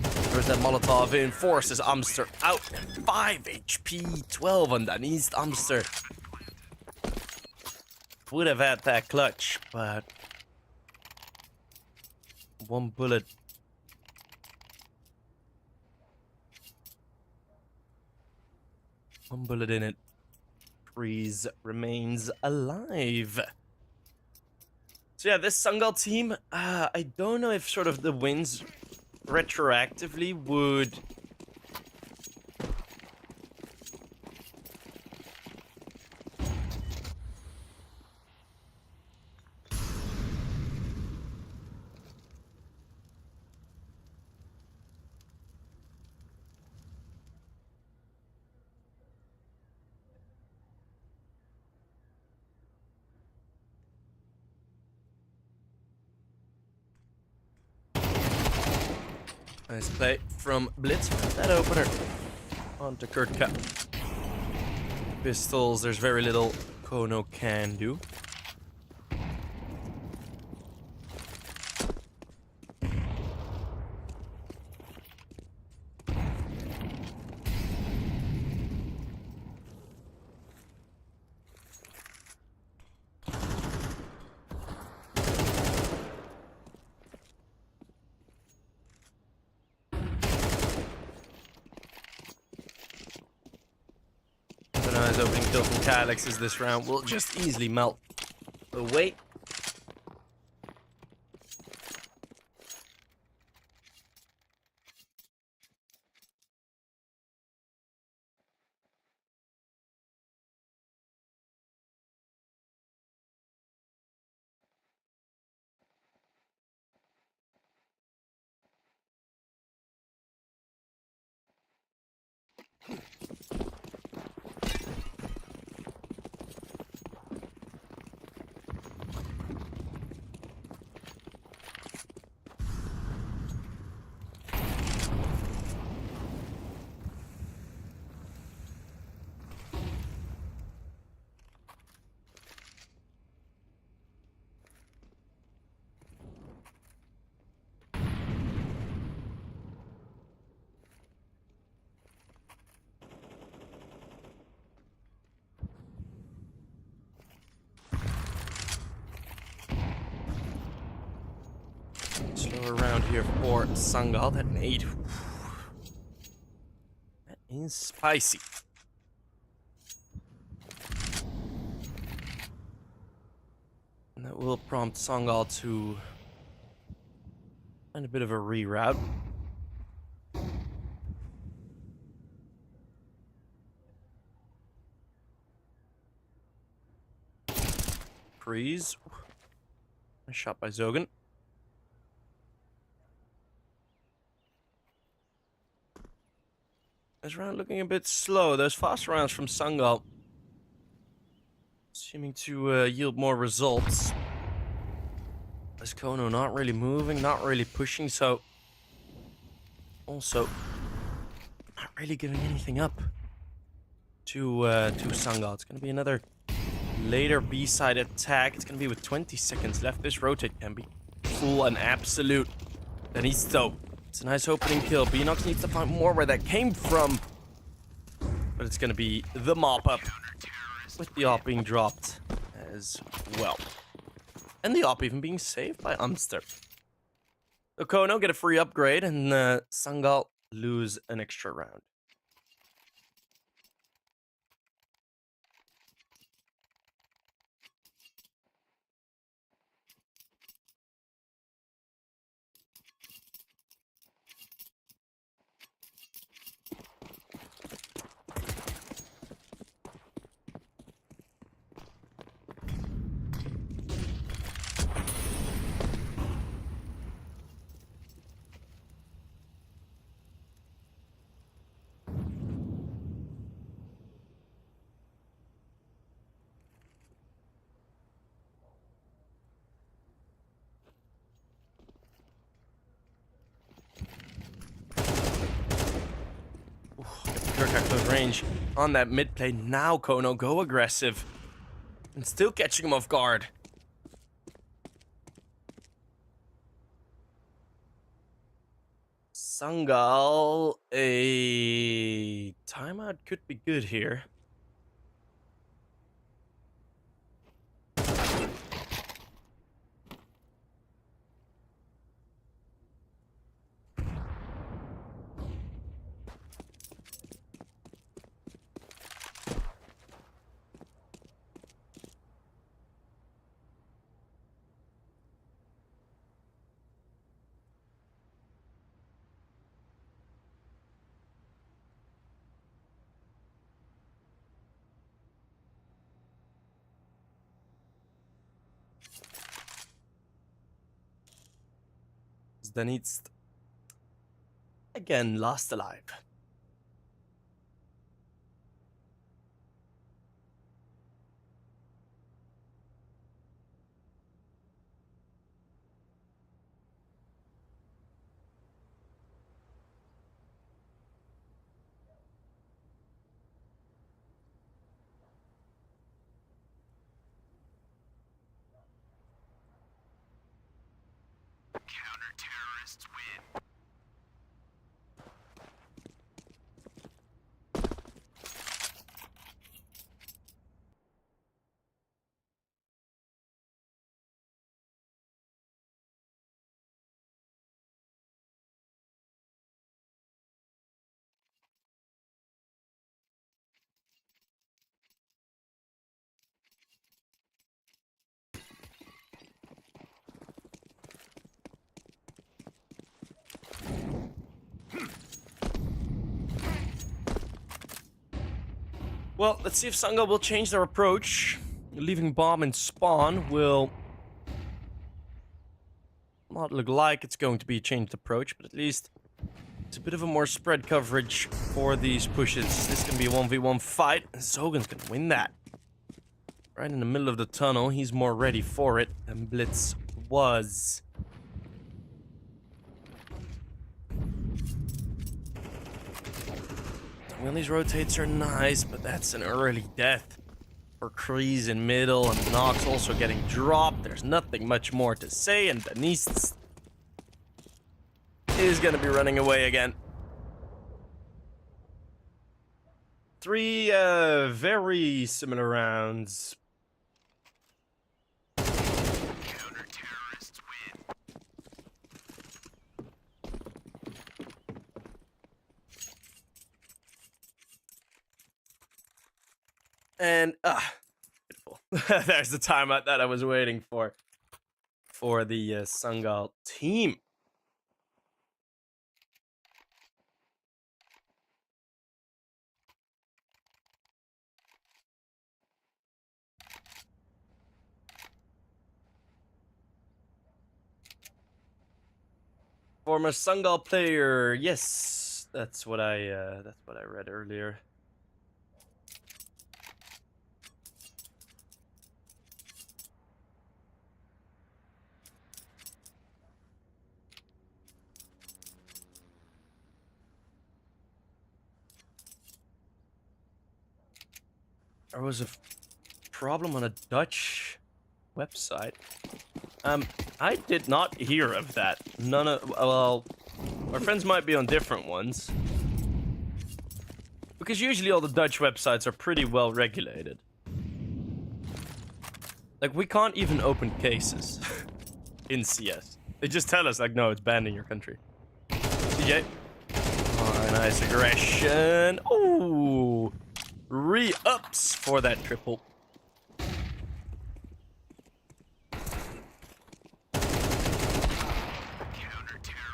There's that Molotov in. Forces Amster out. 5 HP. 12 on Denise Amster. Would have had that clutch, but 1 bullet. One bullet in it. Freeze remains alive. So yeah, this Sangal team, I don't know if sort of the wins retroactively would nice play from Blitz. That opener onto Kurtka. Pistols, there's very little kONO can do. His opening kill from Calyx is this round will just easily melt away. Slow around here for Sangal. That nade. That is spicy. And that will prompt Sangal to find a bit of a reroute. Freeze. Nice shot by Zogan. This round looking a bit slow. Those fast rounds from Sangal seeming to yield more results. This kONO not really moving, not really pushing, so also not really giving anything up to Sangal. It's going to be another later B-side attack. It's going to be with 20 seconds left. This rotate can be full and absolute. Denisto. It's a nice opening kill. Beanox needs to find more where that came from. But it's going to be the mop-up with the AWP being dropped as well. And the AWP even being saved by Umster. So kONO get a free upgrade and Sangal lose an extra round. At close range on that mid play. Now kONO go aggressive. And still catching him off guard. Sangal, a timeout could be good here. Zenitz again lost alive. Counter-terrorists win. Well, let's see if Sangal will change their approach. Leaving bomb and spawn will not look like it's going to be a changed approach, but at least it's a bit of a more spread coverage for these pushes. This can be a 1v1 fight, and Zogan's gonna win that. Right in the middle of the tunnel, he's more ready for it than Blitz was. Well, these rotates are nice, but that's an early death for Kreese in middle, and Nox also getting dropped. There's nothing much more to say, and Denise is gonna be running away again. 3 very similar rounds. Counter-terrorists win. And, beautiful. There's the timeout that I was waiting for the Sangal team. Former Sangal player, yes, that's what I read earlier. there was a problem on a Dutch website. I did not hear of that. Well, our friends might be on different ones. Because usually all the Dutch websites are pretty well regulated. Like, we can't even open cases in CS. They just tell us, like, no, it's banned in your country. DJ. Oh, nice aggression. Ooh. Re-ups for that triple.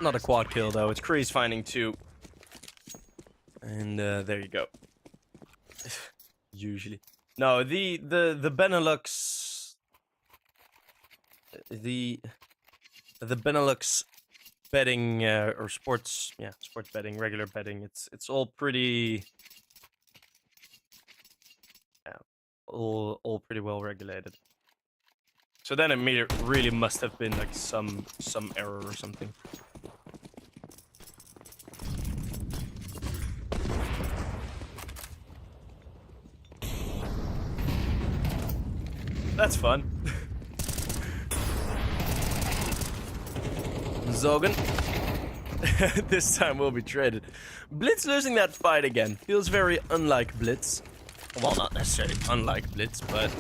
Not a quad kill, though. It's Kreese finding 2. And there you go. Usually. No, the Benelux... The Benelux betting, or sports... Yeah, sports betting, regular betting. It's all pretty... Yeah, all pretty well regulated. So then it really must have been, like, some error or something. That's fun. Zogan. This time we'll be traded. Blitz losing that fight again. Feels very unlike Blitz. Well, not necessarily unlike Blitz, but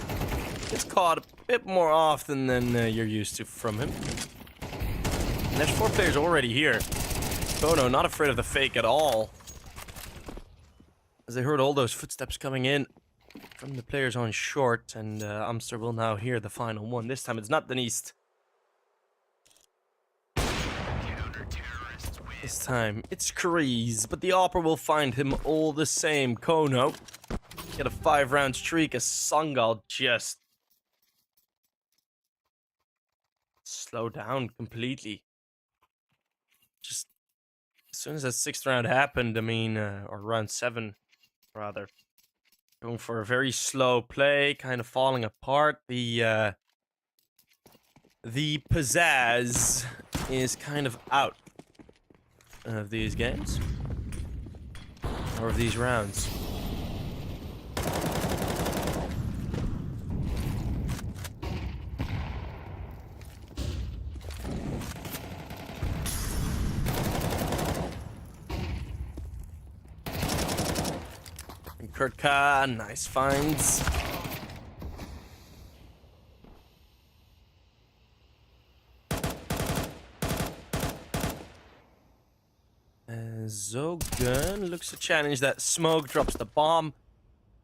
it's caught a bit more often than you're used to from him. And there's 4 players already here. kONO not afraid of the fake at all. As they heard all those footsteps coming in from the players on short, and Amster will now hear the final one. This time it's not Denist. This time it's Kreese, but the Opera will find him all the same. kONO get a 5-round streak as Sangal just slow down completely. Just as soon as that 6th round happened, I mean, or round 7 rather. Going for a very slow play, kind of falling apart. The pizzazz is kind of out of these games. Or of these rounds. Kurtka, nice finds. Zogan looks to challenge that smoke, drops the bomb.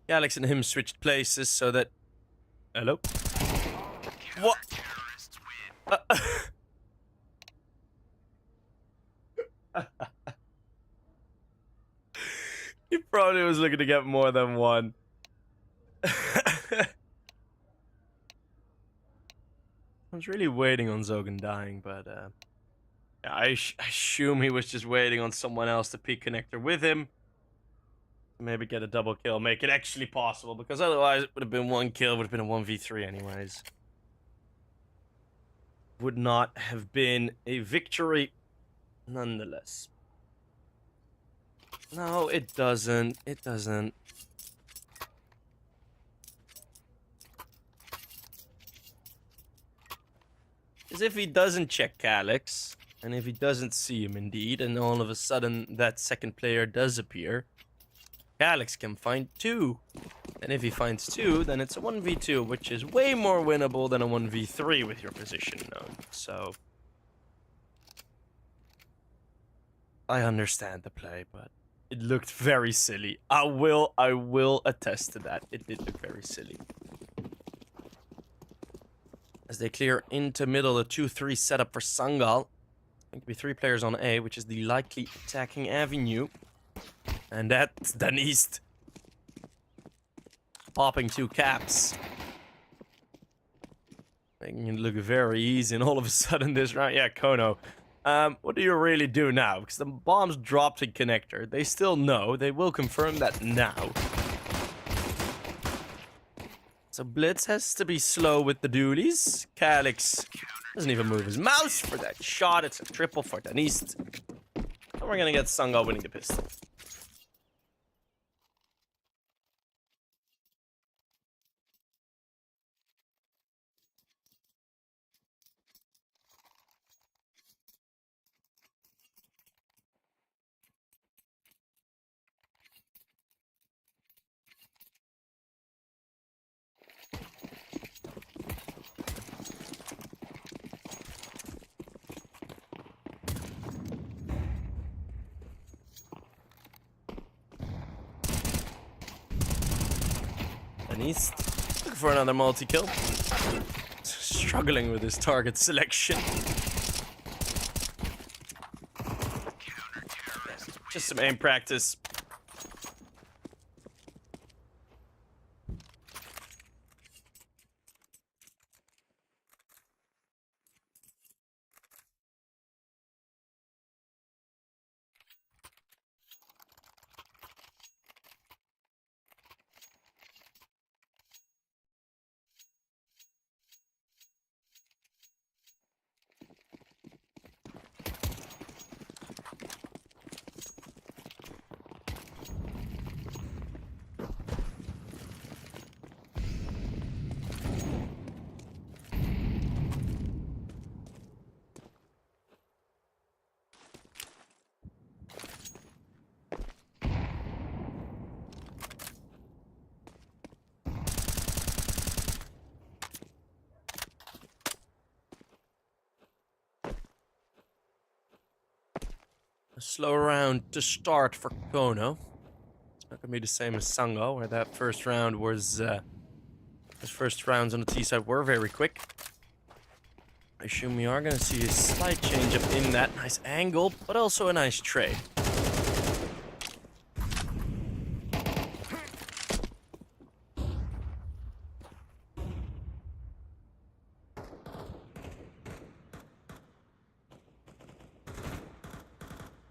Alex and him switched places so that... Hello? What? He probably was looking to get more than one. I was really waiting on Zogan dying, but yeah, I assume he was just waiting on someone else to peek connector with him. Maybe get a double kill, make it actually possible, because otherwise it would have been 1 kill, would have been a 1v3 anyways. Would not have been a victory nonetheless. No, it doesn't. It doesn't. As if he doesn't check Alex, and if he doesn't see him indeed, and all of a sudden that second player does appear, Alex can find 2. And if he finds 2, then it's a 1v2, which is way more winnable than a 1v3 with your position known. So I understand the play, but it looked very silly. I will attest to that. It did look very silly. As they clear into middle, a 2-3 setup for Sangal. Going to be 3 players on A, which is the likely attacking avenue. And that's Denist. Popping 2 caps. Making it look very easy, and all of a sudden this round... Yeah, kONO. What do you really do now? Because the bomb's dropped in connector. They still know. They will confirm that now. So Blitz has to be slow with the dualies. kAlex doesn't even move his mouse for that shot. It's a triple for Denist. And we're going to get Sangal winning the pistol. Denise looking for another multi-kill. Struggling with his target selection. Just some aim practice. A slow round to start for kONO. It's not gonna be the same as Sangal, where that first round was. His first rounds on the T side were very quick. I assume we are gonna see a slight change up in that nice angle, but also a nice trade.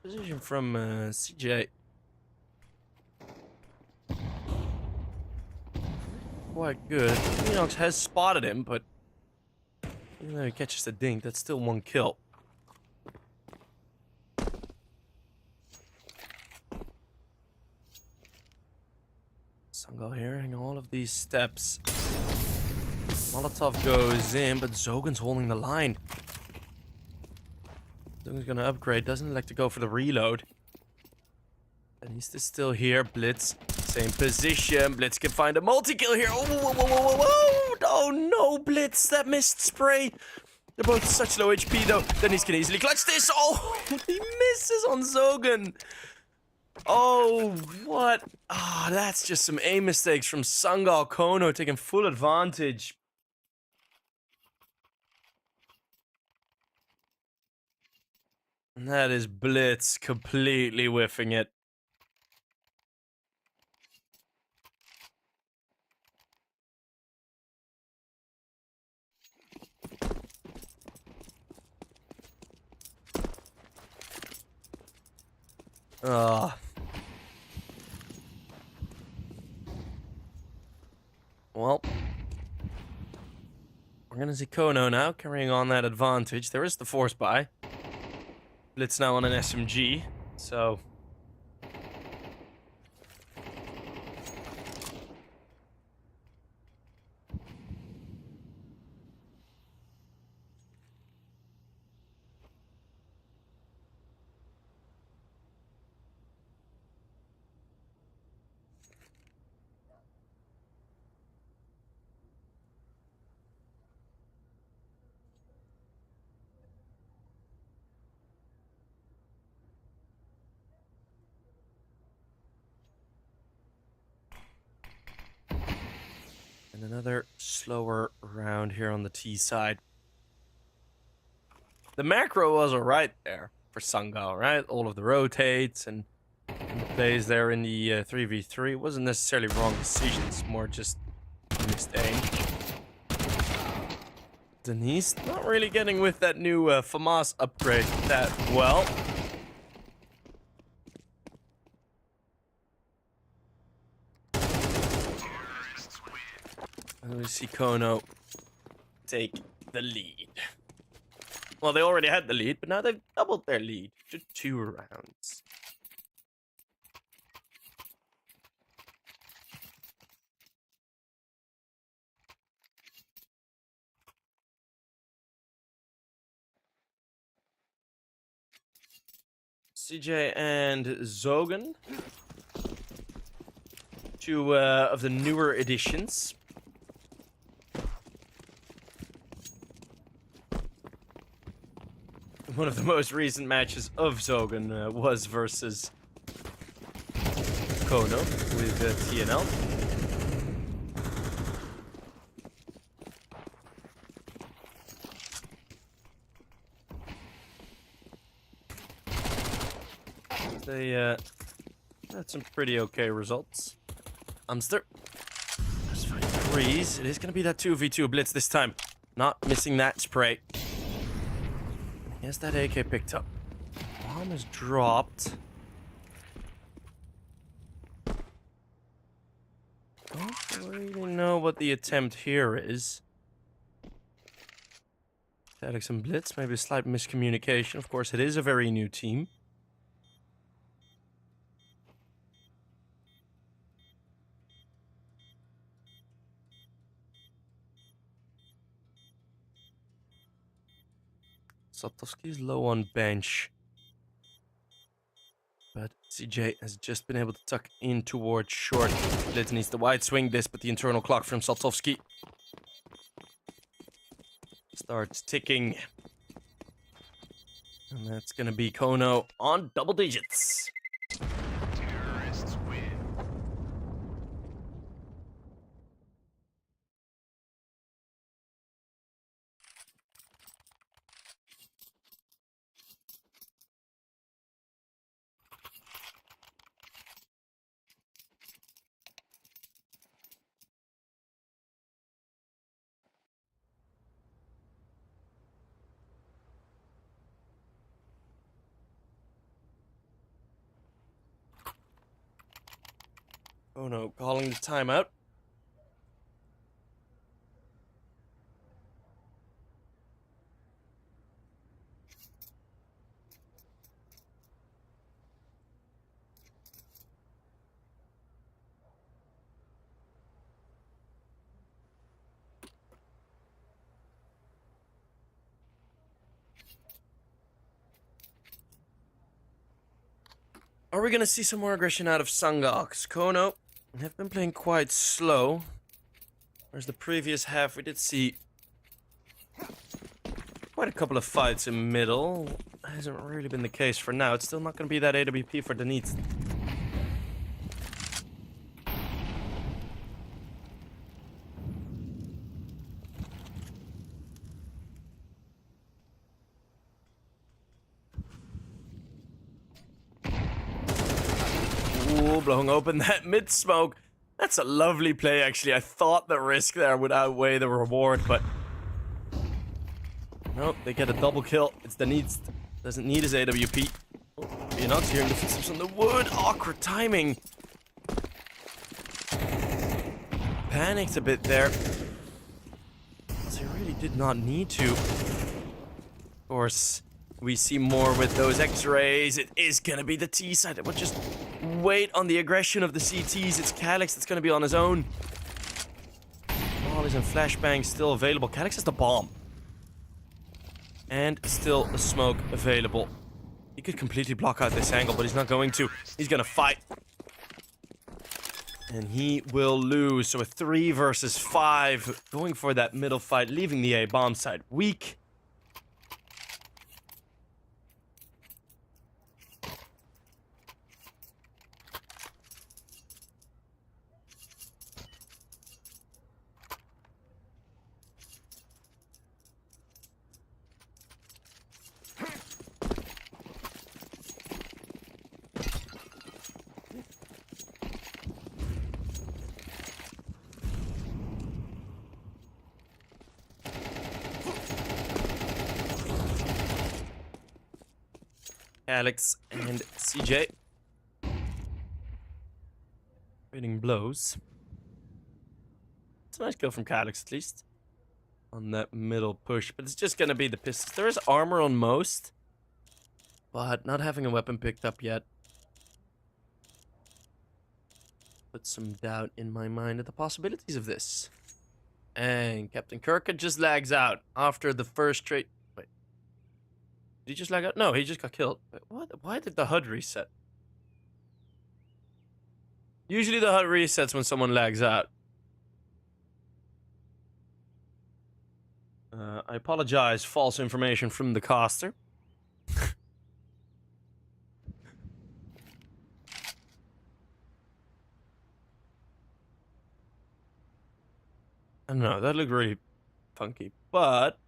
Position from CJ. Quite good. Enox has spotted him, but even though he catches the dink, that's still one kill. Sangal hearing all of these steps. Molotov goes in, but Zogan's holding the line. Zogan's gonna upgrade, doesn't like to go for the reload. And he's still here. Blitz, same position. Blitz can find a multi-kill here. Oh, whoa, whoa, whoa, whoa, whoa. Oh no, Blitz, that missed spray. They're both such low HP though. Denise can easily clutch this. Oh, he misses on Zogan. Oh, what? Ah, that's just some aim mistakes from Sangal. kONO taking full advantage. And that is Blitz completely whiffing it. Well, we're gonna see kONO now carrying on that advantage. There is the force buy. Blitz now on an SMG, so and another slower round here on the T side. The macro was alright there for Sangal, right? All of the rotates and the plays there in the 3v3. It wasn't necessarily wrong decisions, more just missed aim. Denise not really getting with that new FAMAS upgrade that well. And we see kONO take the lead. Well, they already had the lead, but now they've doubled their lead to 2 rounds. CJ and Zogan. 2 of the newer editions. One of the most recent matches of Zogan was versus kONO with TNL. That's some pretty okay results. Umster. Let's find Freeze. It is going to be that 2v2 blitz this time. Not missing that spray. He has that AK picked up. Bomb is dropped. Don't really know what the attempt here is. Alex and Blitz, maybe a slight miscommunication. Of course, it is a very new team. Saltovsky is low on bench. But CJ has just been able to tuck in towards short. Blitz needs to wide swing this, but the internal clock from Saltovsky starts ticking. And that's going to be kONO on double digits. Terrorists win. kONO calling the timeout. Are we going to see some more aggression out of Sangal? Because kONO have been playing quite slow. Whereas the previous half, we did see quite a couple of fights in middle. Hasn't really been the case for now. It's still not going to be that AWP for Denise. Ooh, blowing open that mid smoke. That's a lovely play, actually. I thought the risk there would outweigh the reward, but nope, they get a double kill. It's the needs. Doesn't need his AWP. Oh, Enox here in the footsteps on the wood. Awkward timing. Panicked a bit there. So he really did not need to. Of course, we see more with those X-rays. It is gonna be the T side. But just wait on the aggression of the CTs. It's kALix that's gonna be on his own. Mollies and flashbangs still available. kALix has the bomb. And still a smoke available. He could completely block out this angle, but he's not going to. He's gonna fight. And he will lose. So a 3 versus 5. Going for that middle fight, leaving the A bomb side weak. kALix and CJ trading blows. It's a nice kill from kALix at least on that middle push, but it's just gonna be the pistols. There is armor on most, but not having a weapon picked up yet put some doubt in my mind at the possibilities of this. And Captain Kirka just lags out after the first trade. Wait. Did he just lag out? No, he just got killed. Wait, what? Why did the HUD reset? Usually the HUD resets when someone lags out. I apologize, false information from the caster. I don't know, that looked really funky. But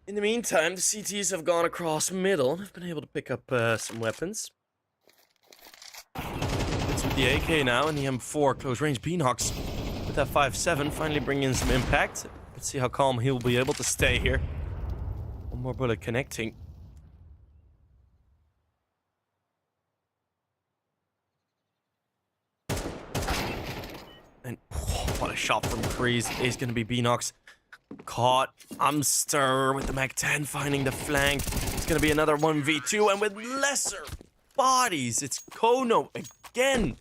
in the meantime, the CTs have gone across middle and have been able to pick up some weapons. the AK now and the M4 close range. Beanox with that 5.7 finally bringing in some impact. Let's see how calm he'll be able to stay here. One more bullet connecting. And what a shot from Kreese is going to be Beanox. Caught. Amster with the Mag 10 finding the flank. It's going to be another 1v2 and with lesser bodies. It's kONO again.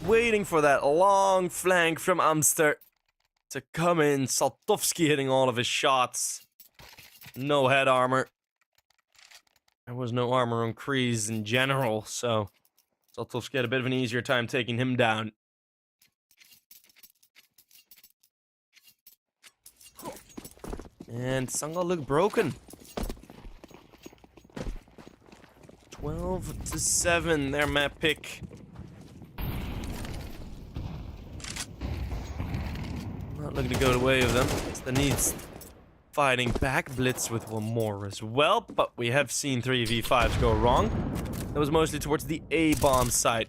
Waiting for that long flank from Amster to come in. Saltovsky hitting all of his shots. No head armor. There was no armor on Kreese in general, so Saltovsky had a bit of an easier time taking him down. And Sangal looked broken. 12-7, their map pick. Not looking to go the way of them. The needs fighting back. Blitz with one more as well, but we have seen 3v5s go wrong. That was mostly towards the A-bomb site.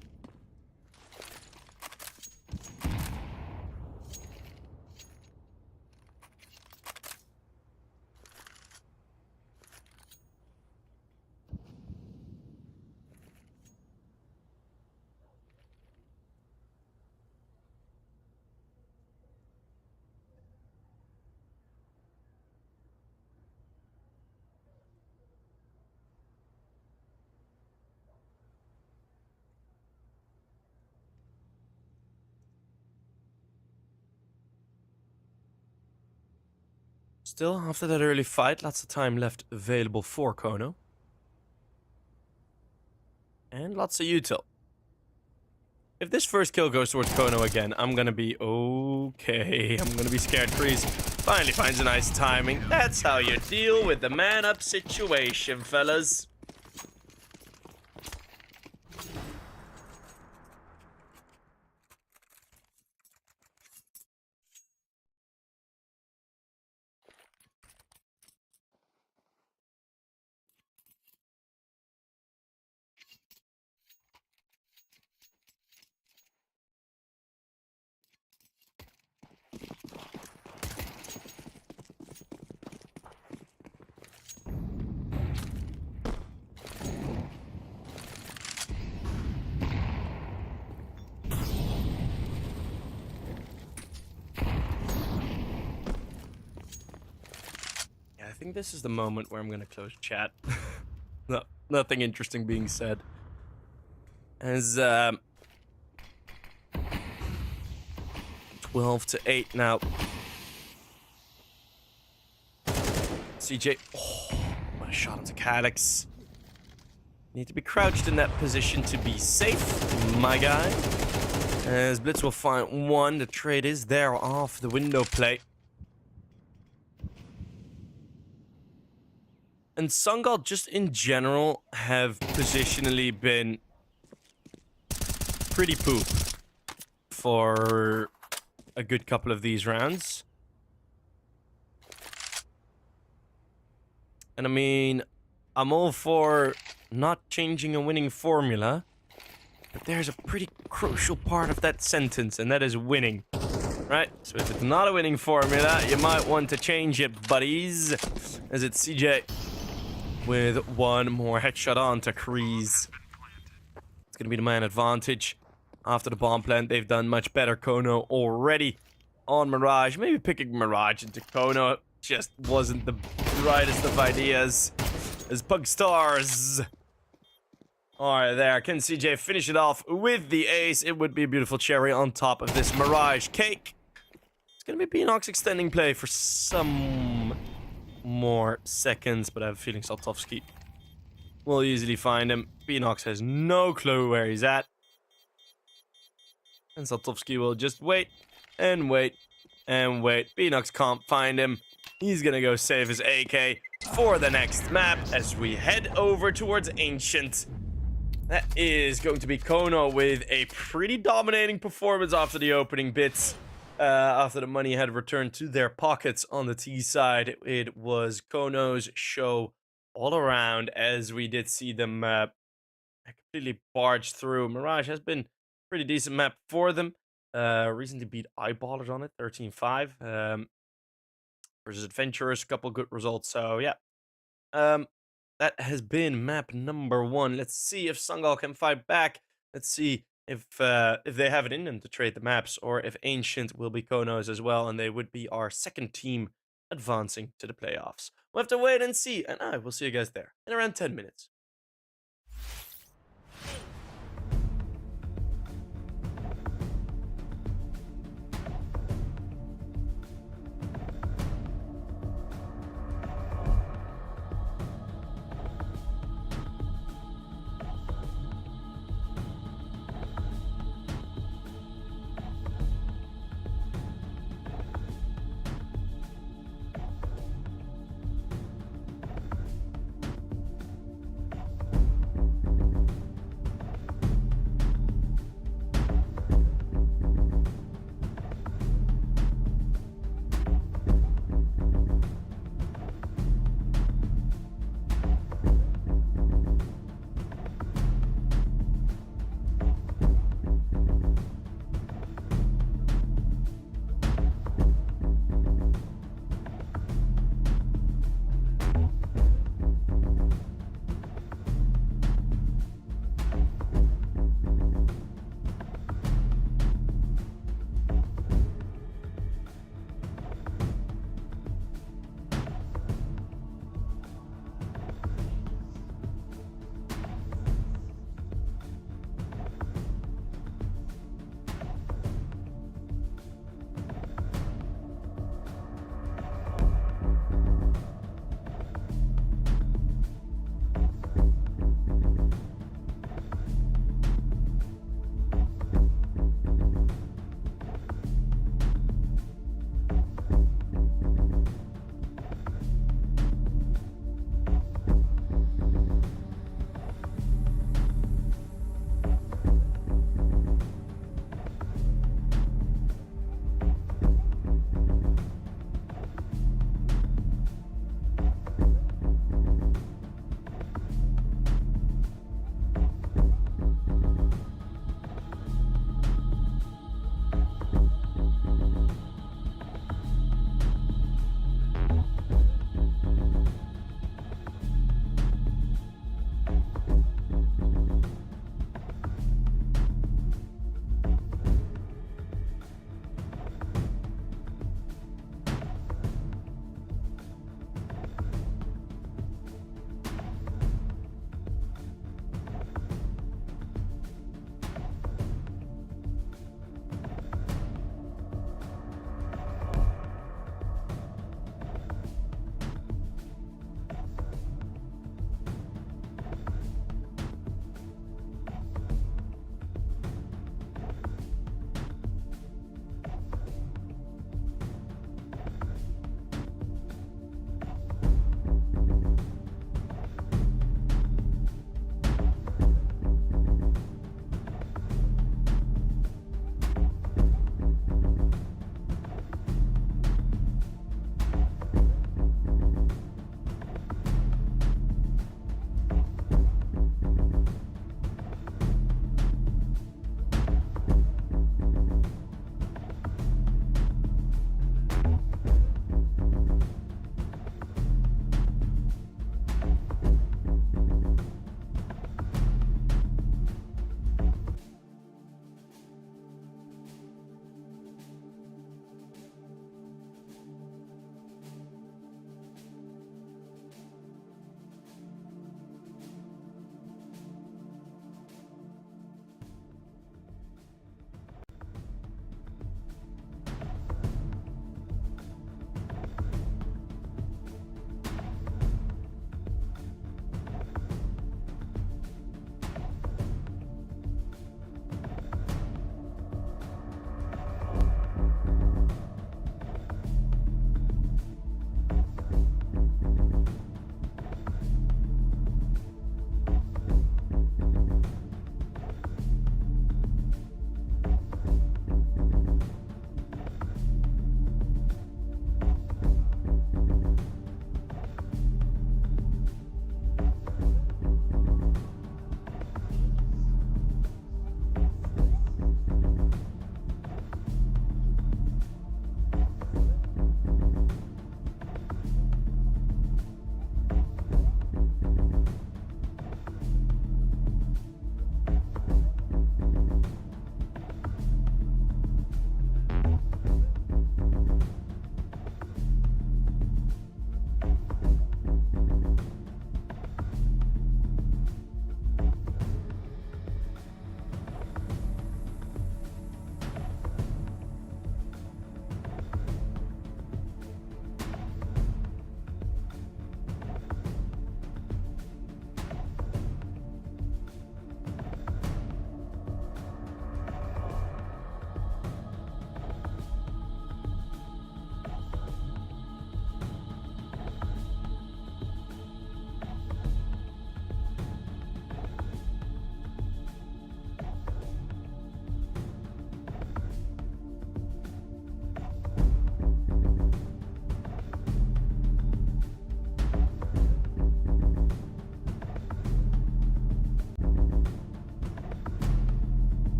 Still, after that early fight, lots of time left available for kONO. And lots of util. If this first kill goes towards kONO again, I'm gonna be okay. I'm gonna be scared. Kreese finally finds a nice timing. That's how you deal with the man-up situation, fellas. I think this is the moment where I'm gonna close chat. No, nothing interesting being said. As 12-8 now. CJ, what a shot onto Calyx. Need to be crouched in that position to be safe, my guy. As Blitz will find one, the trade is there off the window plate. And Sangal, just in general, have positionally been pretty poop for a good couple of these rounds. And I mean, I'm all for not changing a winning formula, but there's a pretty crucial part of that sentence, and that is winning. Right? So if it's not a winning formula, you might want to change it, buddies. As it's CJ with one more headshot on to Kreese. It's going to be the man advantage. After the bomb plant, they've done much better. kONO already on Mirage. Maybe picking Mirage into kONO just wasn't the brightest of ideas. As Pug Stars are there. Can CJ finish it off with the ace? It would be a beautiful cherry on top of this Mirage cake. It's going to be Beanox extending play for some more seconds, but I have a feeling Saltovsky will easily find him. Beanox has no clue where he's at. And Saltovsky will just wait and wait and wait. Beanox can't find him. He's gonna go save his AK for the next map as we head over towards Ancient. That is going to be kONO with a pretty dominating performance after the opening bits. After the money had returned to their pockets on the T side, it was kONO's show all around, as we did see them I completely barged through. Mirage has been pretty decent map for them. Recently beat Eyeballers on it, 13-5. Versus Adventurers, a couple good results. So yeah, um, that has been map number 1. Let's see if Sangal can fight back. Let's see if they have it in them to trade the maps, or if Ancient will be kONOs as well, and they would be our second team advancing to the playoffs. We'll have to wait and see, and I will see you guys there in around 10 minutes.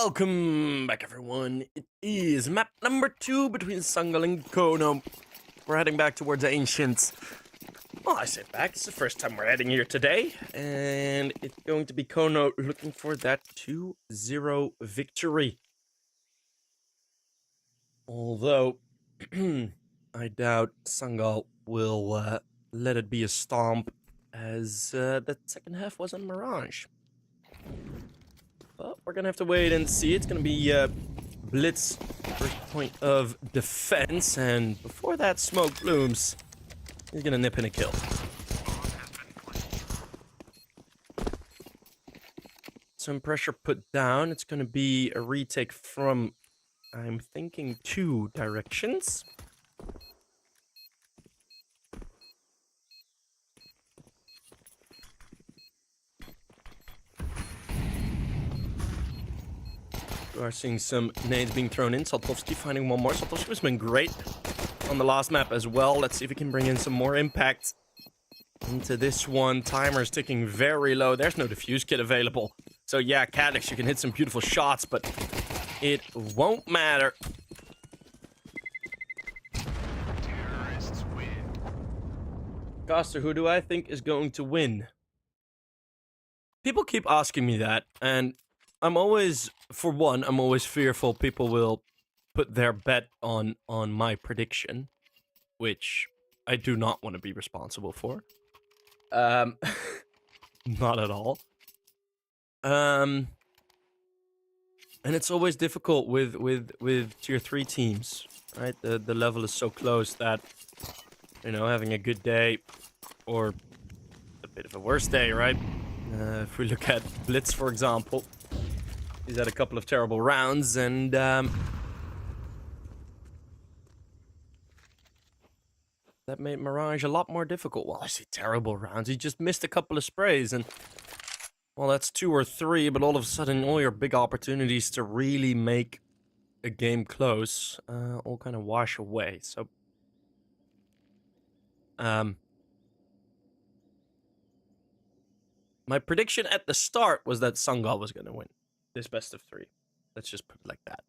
Welcome back, everyone. It is map number 2 between Sangal and kONO. We're heading back towards Ancient. Well, I say back. It's the first time we're heading here today. And it's going to be kONO looking for that 2-0 victory. Although, I doubt Sangal will let it be a stomp, as that second half was a mirage. Well, we're gonna have to wait and see. It's gonna be Blitz first point of defense, and before that smoke blooms, he's gonna nip in a kill. Some pressure put down. It's gonna be a retake from, I'm thinking, 2 directions. We are seeing some nades being thrown in. Saltovsky finding one more. Saltovsky has been great on the last map as well. Let's see if we can bring in some more impact into this one. Timer's ticking very low. There's no defuse kit available. So yeah, Cadix, you can hit some beautiful shots, but it won't matter. Terrorists win. Coster, who do I think is going to win? People keep asking me that, and I'm always, for one, I'm always fearful people will put their bet on my prediction, which I do not want to be responsible for. Not at all. And it's always difficult with tier 3 teams, right? The level is so close that, you know, having a good day or a bit of a worse day, right? If we look at Blitz, for example, he's had a couple of terrible rounds, and that made Mirage a lot more difficult. Well, I say terrible rounds. He just missed a couple of sprays, and well, that's 2 or 3, but all of a sudden, all your big opportunities to really make a game close all kind of wash away. So, my prediction at the start was that Sangal was going to win this best of 3. Let's just put it like that.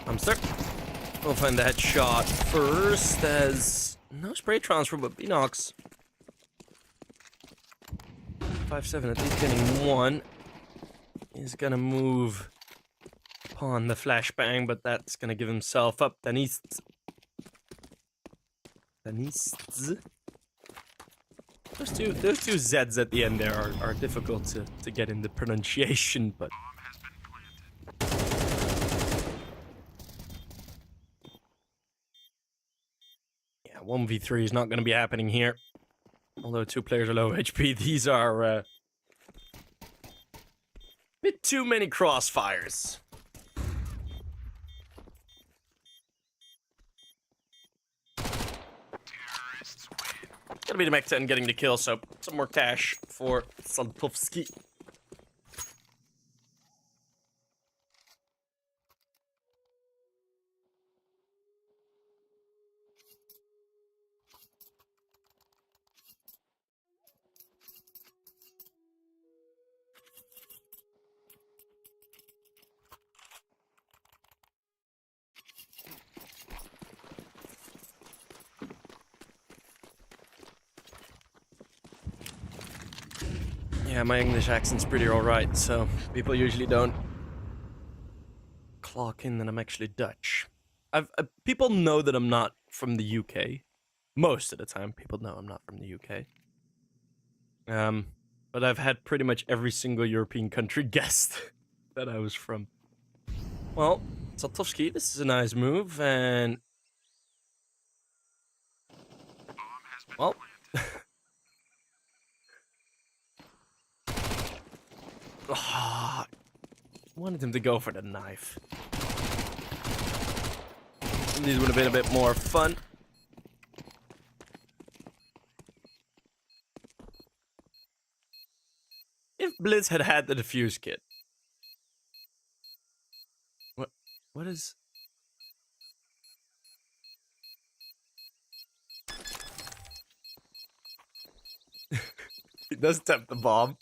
Hamster. We'll find that shot first, as no spray transfer, but Binox. 5-7, at least getting 1. He's gonna move upon the flashbang, but that's gonna give himself up. Danis. Those two Z's at the end there are difficult to get in the pronunciation, but yeah, 1v3 is not going to be happening here. Although 2 players are low HP, these are a bit too many crossfires. Gonna be the Mech 10 getting the kill, so some more cash for Saltovsky. Yeah, my English accent's pretty alright, so people usually don't clock in that I'm actually Dutch. People know that I'm not from the UK. Most of the time, people know I'm not from the UK. But I've had pretty much every single European country guessed that I was from. Well, Saltovsky, this is a nice move, and well, I wanted him to go for the knife. These would have been a bit more fun. If Blitz had had the defuse kit. What is... He does tempt the bomb.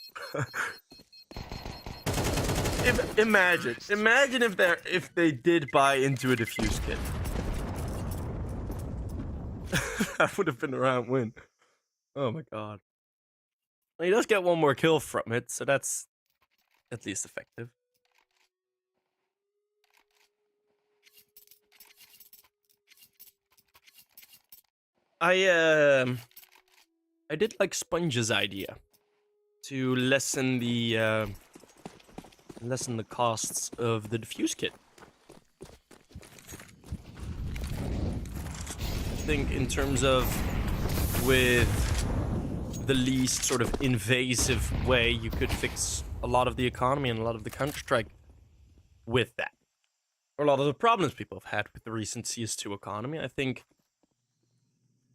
Imagine if they did buy into a defuse kit. That would have been a round win. Oh my god. Well, he does get one more kill from it, so that's at least effective. I did like Sponge's idea to lessen the costs of the defuse kit. I think in terms of with the least sort of invasive way you could fix a lot of the economy and a lot of the Counter-Strike with that. Or a lot of the problems people have had with the recent CS2 economy, I think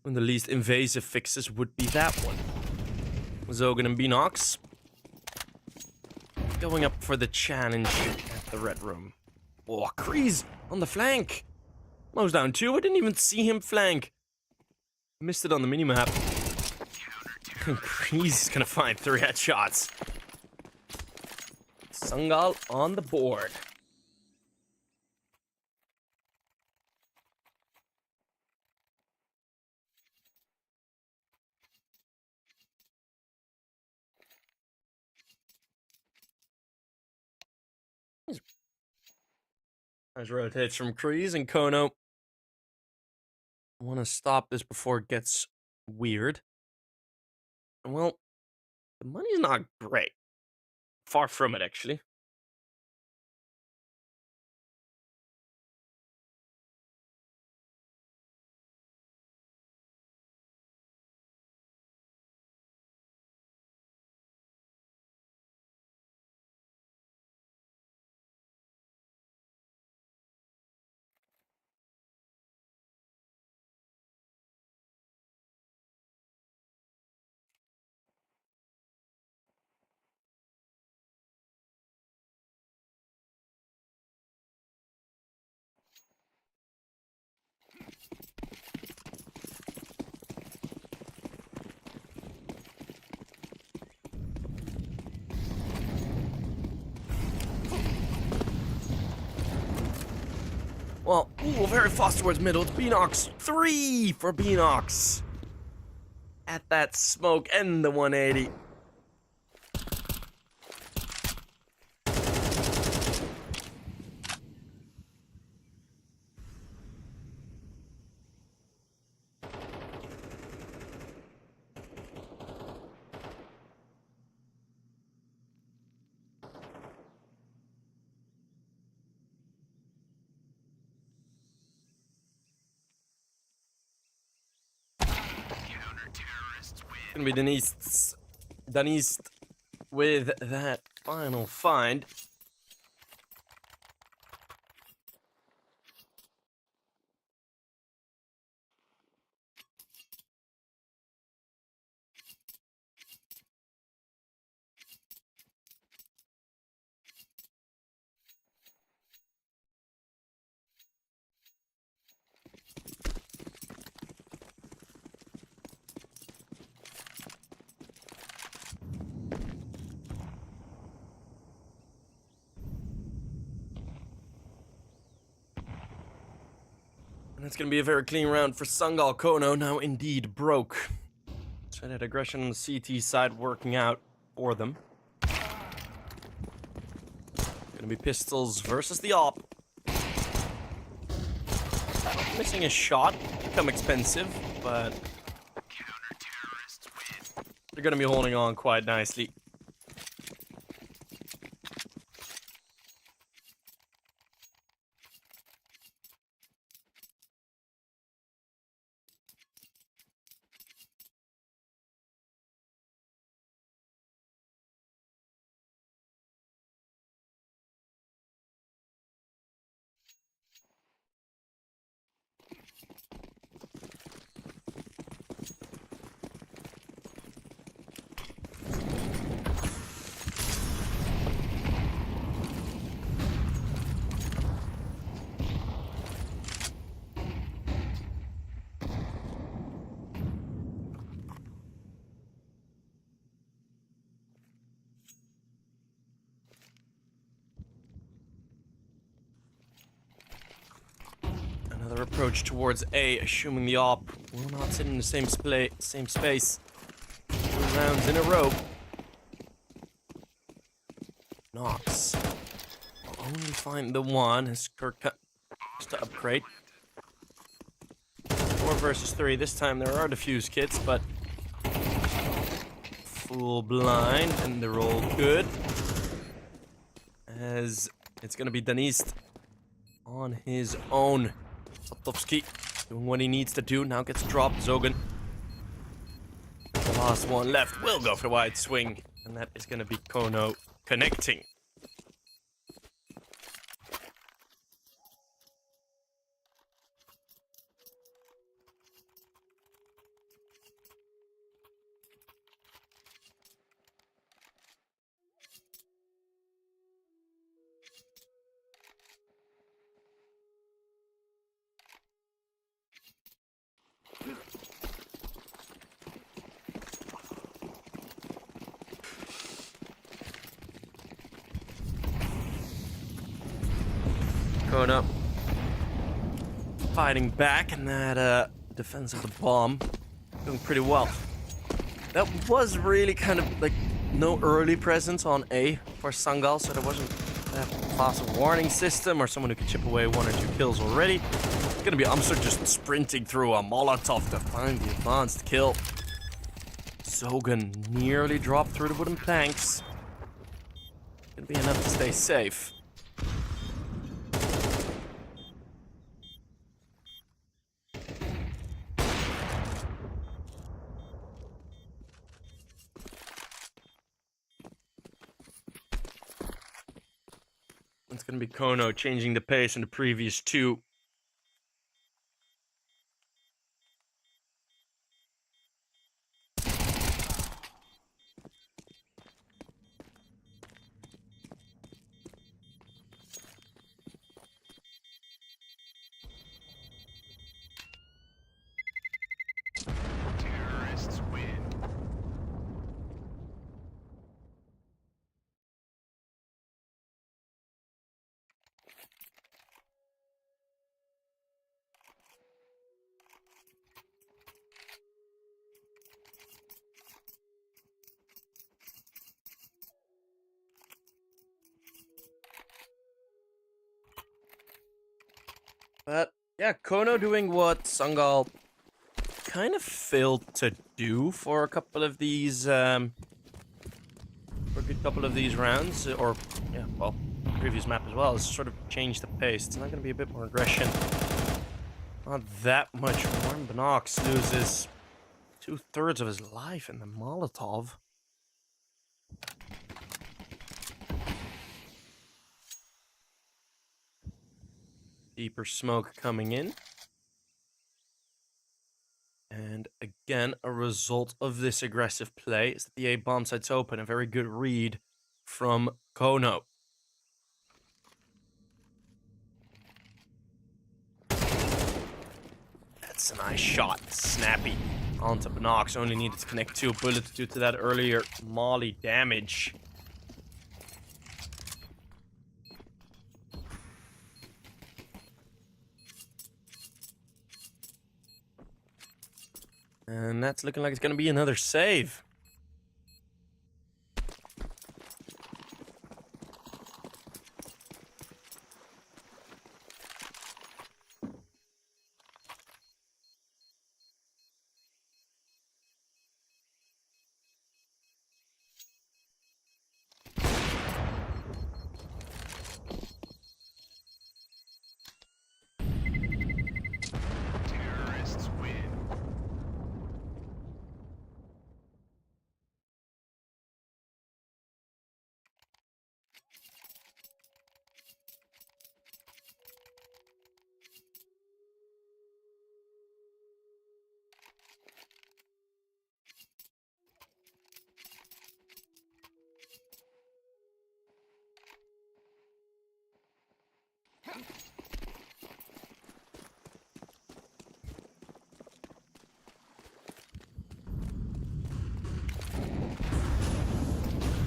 one of the least invasive fixes would be that one. Zogan and Beanox going up for the challenge at the Red Room. Oh, Kreese on the flank. Mo's down 2. I didn't even see him flank. Missed it on the minimap. Kreese is gonna find 3 headshots. Sangal on the board. Nice rotates from Kreese and kONO. I want to stop this before it gets weird. Well, the money's not great. Far from it, actually. Well, ooh, very fast towards middle. It's Beanox. 3 for Beanox. At that smoke and the 180. Gonna be Denise with that final find. And it's going to be a very clean round for Sangal. kONO now indeed broke. So that aggression on the CT side working out for them. Going to be pistols versus the AWP. Missing a shot. Become expensive, but they're going to be holding on quite nicely. approach towards A, assuming the op will not sit in the same space 2 rounds in a row. Knox will only find the one as Kirk has to upgrade. 4 versus 3. This time there are defuse kits, but full blind, and they're all good. As it's gonna be Danist on his own. Satovsky doing what he needs to do. Now gets dropped. Zogan, the last one left, will go for the wide swing. And that is gonna be kONO connecting. kONO fighting back, and that defense of the bomb doing pretty well. That was really kind of like no early presence on A for Sangal, so there wasn't that fast warning system or someone who could chip away 1 or 2 kills already. It's gonna be Amster just sprinting through a Molotov to find the advanced kill. Zogan nearly dropped through the wooden planks. Gonna be enough to stay safe. It's going to be kONO changing the pace in the previous 2. Terrorists win. But yeah, kONO doing what Sangal kind of failed to do for a couple of these, for a good couple of these rounds, or yeah, well, previous map as well, is sort of change the pace. It's not going to be a bit more aggression. Not that much more. Knox loses 2/3 of his life in the Molotov. Deeper smoke coming in. And again, a result of this aggressive play is that the A bomb site's open. A very good read from kONO. That's a nice shot. Snappy onto Knox. Only needed to connect 2 bullets due to that earlier molly damage. And that's looking like it's going to be another save. Terrorists win.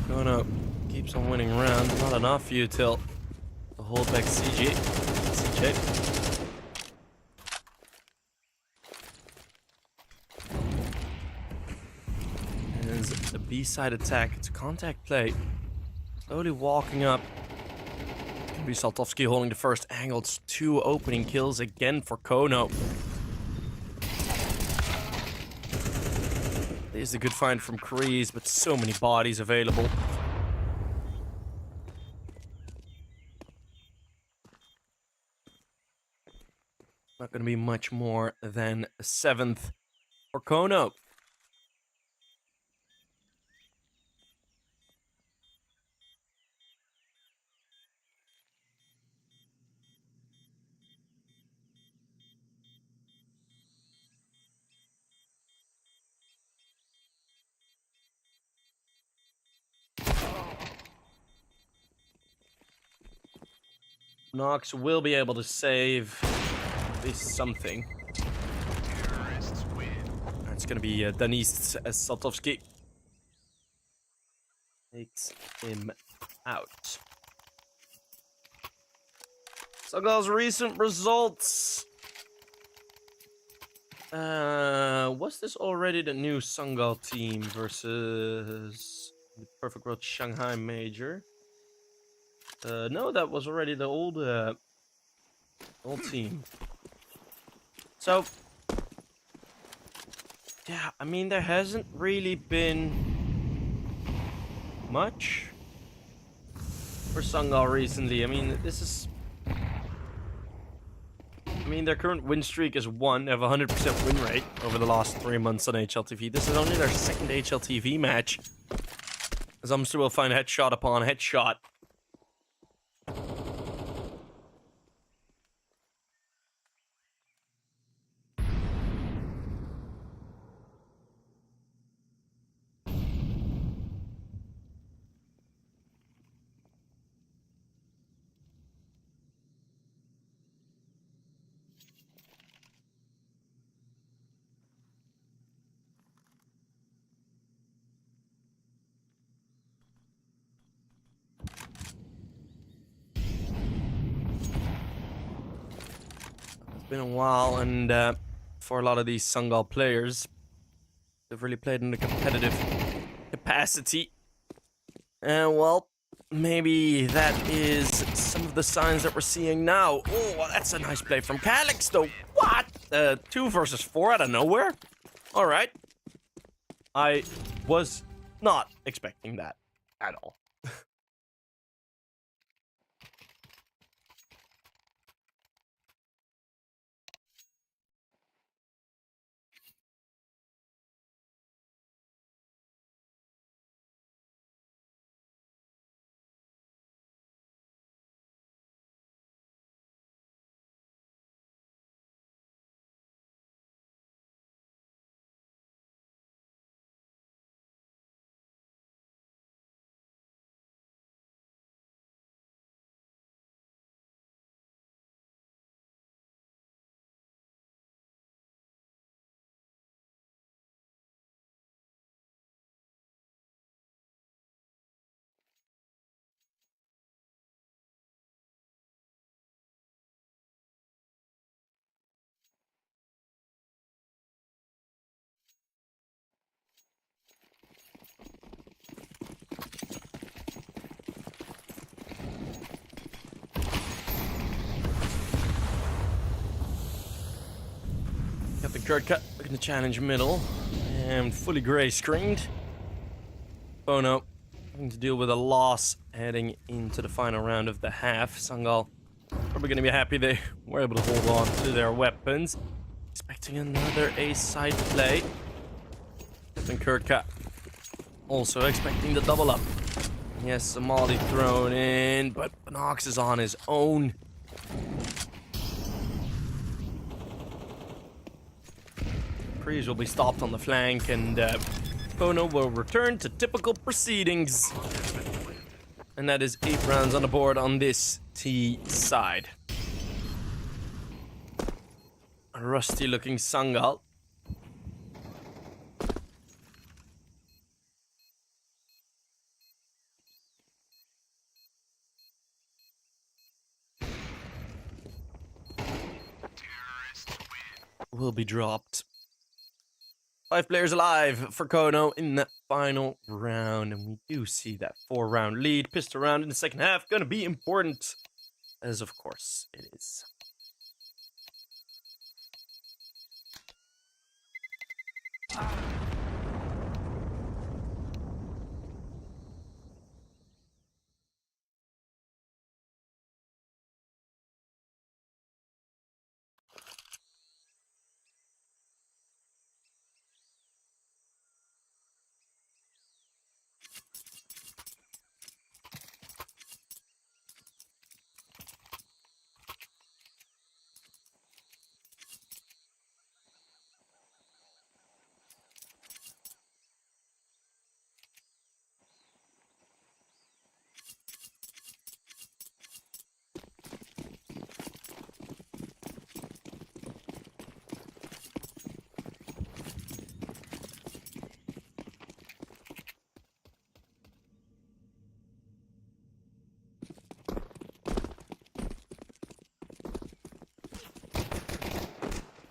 kONO keeps on winning rounds. Not enough for you till the hold back CJ. As the B-side attack, it's a contact play. Slowly walking up. Gonna be Saltovsky holding the first angle. It's 2 opening kills again for kONO. There's a good find from Kreese, but so many bodies available. Not gonna be much more than a 7th for kONO. Nox will be able to save at least something. Terrorists win. It's gonna be Denis Saltovsky takes him out. Sangal's recent results. Was this already the new Sangal team versus the Perfect World Shanghai Major? No, that was already the old team. So, yeah, I mean, there hasn't really been much for Sangal recently. I mean, their current win streak is 1. They have a 100% win rate over the last 3 months on HLTV. This is only their 2nd HLTV match. As I'm still will find headshot upon headshot. Been a while, and for a lot of these Sangal players, they've really played in a competitive capacity. And well, maybe that is some of the signs that we're seeing now. Oh, well, that's a nice play from kALX, though. What? 2 versus 4 out of nowhere? All right. I was not expecting that at all. Got the card cut, looking to challenge middle, and fully gray screened. kONO having to deal with a loss heading into the final round of the half. Sangal probably going to be happy they were able to hold on to their weapons. Expecting another ace side play. And Kurtka also expecting the double up. Yes, Somali thrown in, but Nox is on his own. Kreese will be stopped on the flank, and kONO will return to typical proceedings. And that is 8 rounds on the board on this T side. A rusty looking Sangal. Will be dropped. 5 players alive for kONO in that final round. And we do see that 4-round lead. Pistol round in the second half. Gonna be important. As of course it is.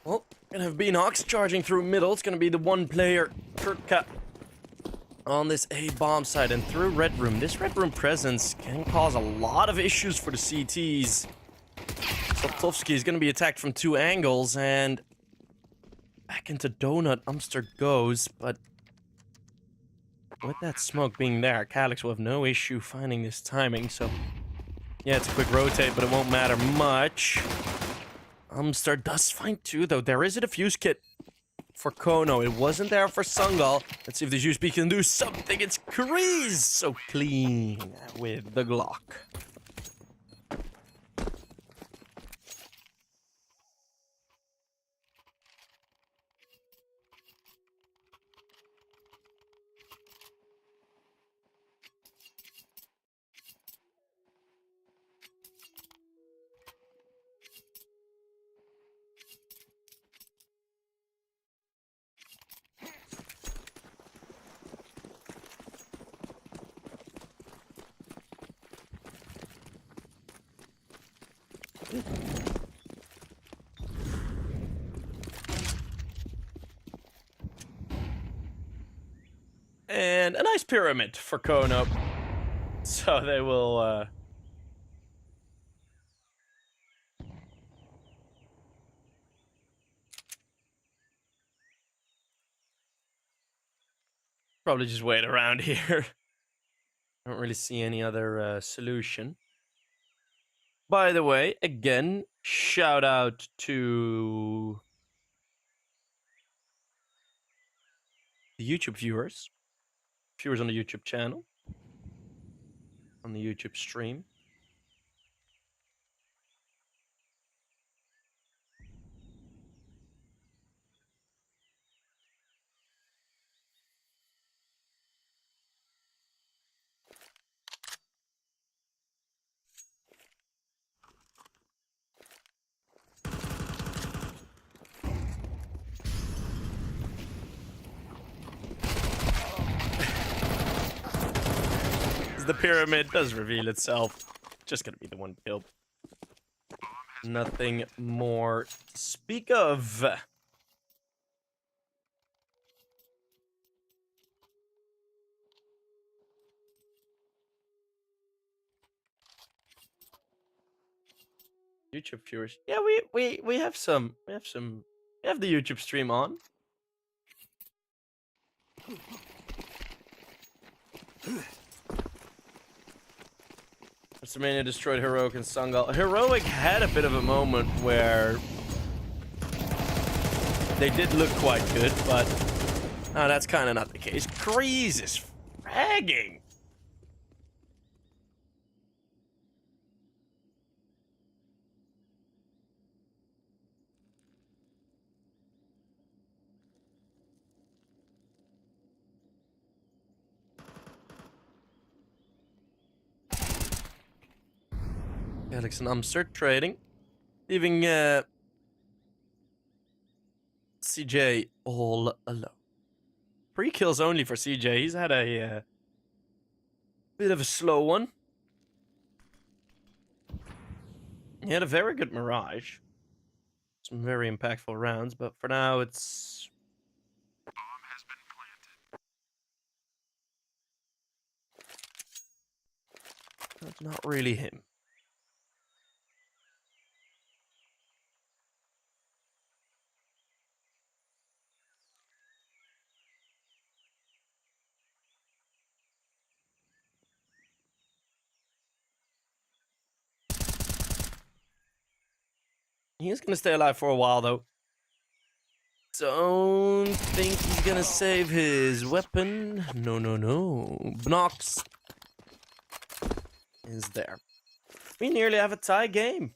Well, gonna have Beanhawks charging through middle. It's gonna be the one player, Kurtka, on this A bomb side and through red room. This red room presence can cause a lot of issues for the CTs. Sotovsky is gonna be attacked from 2 angles, and back into Donut, Umster goes, but with that smoke being there, Calyx will have no issue finding this timing, so yeah, it's a quick rotate, but it won't matter much. Umster does find 2, though. There is a defuse kit for kONO. It wasn't there for Sangal. Let's see if the USB can do something. It's Kreese so clean with the Glock. And a nice pyramid for kONO. So they will, probably just wait around here. I don't really see any other solution. By the way, again, shout out to the YouTube viewers on the YouTube channel, on the YouTube stream. The pyramid does reveal itself. Just gonna be the one kill. Nothing more to speak of. YouTube viewers. Yeah, we have some. We have the YouTube stream on. Mr. destroyed Heroic and Sangal. Heroic had a bit of a moment where they did look quite good, but no, that's kind of not the case. Kreese is fragging. Alex and Umster trading, leaving CJ all alone. 3 kills only for CJ. He's had a bit of a slow one. He had a very good Mirage. Some very impactful rounds, but for now it's That's not really him. He's gonna stay alive for a while, though. Don't think he's gonna save his weapon. No, no, no. Knox is there. We nearly have a tie game.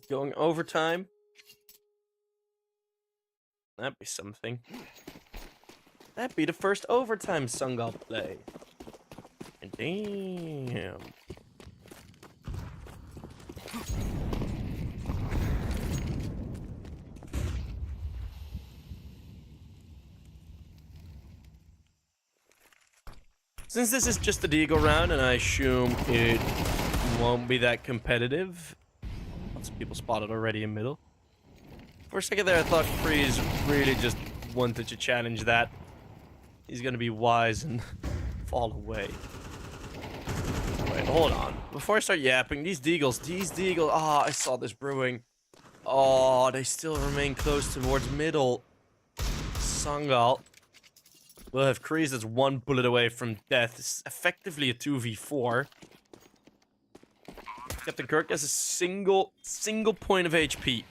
Going overtime. That'd be something. That'd be the first overtime Sangal play. And damn. Since this is just the Deagle round, and I assume it won't be that competitive. Lots of people spotted already in middle. For a second there, I thought Freeze really just wanted to challenge that. He's gonna be wise and fall away. Wait, hold on. Before I start yapping, these Deagles, oh, I saw this brewing. Oh, they still remain close towards middle. Sangal will have Kreese that's one bullet away from death. It's effectively a 2v4. Captain Kirk has a single point of HP.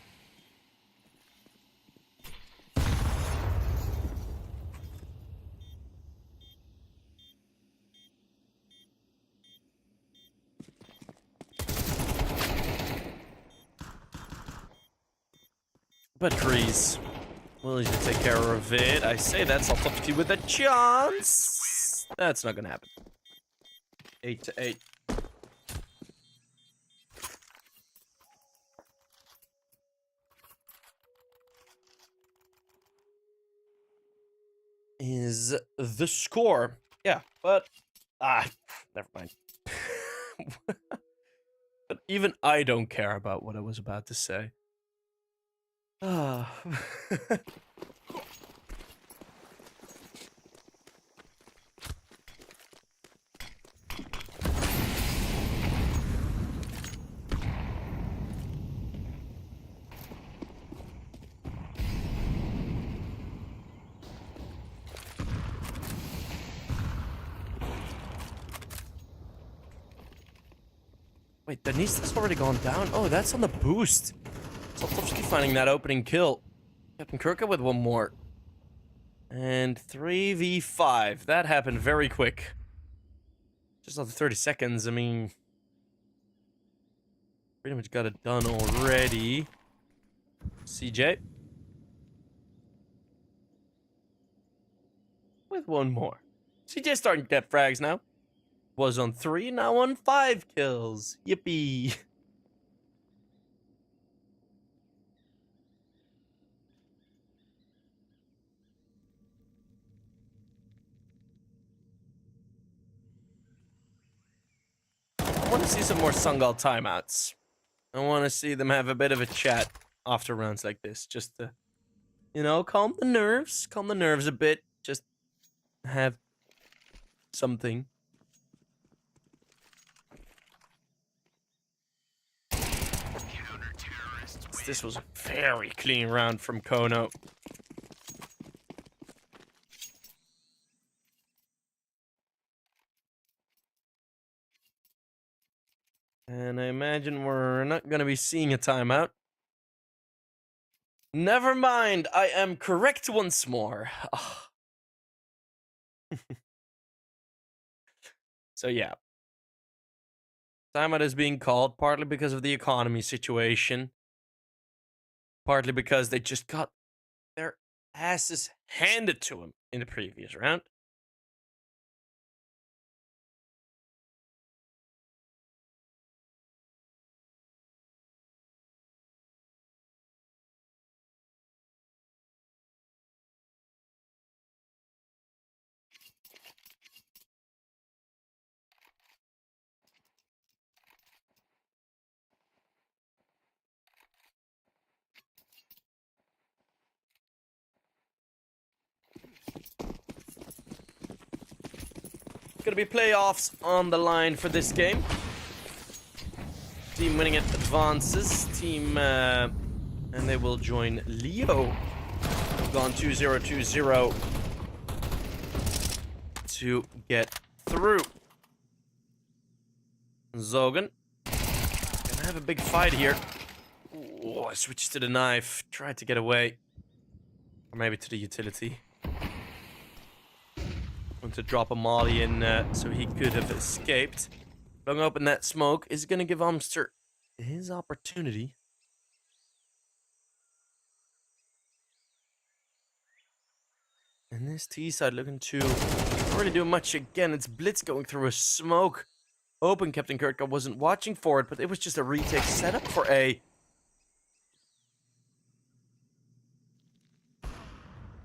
But Kreese willing to take care of it. I say that's Saltovsky with a chance. That's not gonna happen. 8-8. Is the score. Yeah, but never mind. But even I don't care about what I was about to say. Ah. Wait, Denista's already gone down? Oh, that's on the boost. Saltovsky finding that opening kill. Captain Kirka with one more. And 3v5. That happened very quick. Just another 30 seconds. I mean, pretty much got it done already. CJ. With one more. CJ's starting to get frags now. Was on 3, now on 5 kills. Yippee. I want to see some more Sangal timeouts. I want to see them have a bit of a chat after rounds like this. Just to, you know, calm the nerves a bit. Just have something. This was a very clean round from kONO. And I imagine we're not going to be seeing a timeout. Never mind, I am correct once more. So yeah. Timeout is being called, partly because of the economy situation. Partly because they just got their asses handed to them in the previous round. Gonna be playoffs on the line for this game. Team winning it advances. Team, and they will join Leo. Gone 2-0-2-0 to get through. Zogan. Gonna have a big fight here. Oh, I switched to the knife. Tried to get away. Or maybe to the utility. Want to drop a molly in so he could have escaped. Flung open that smoke is going to give Amster his opportunity. And this T side looking to not really do much again. It's Blitz going through a smoke. Hoping Captain Kurtka wasn't watching for it, but it was just a retake setup for A.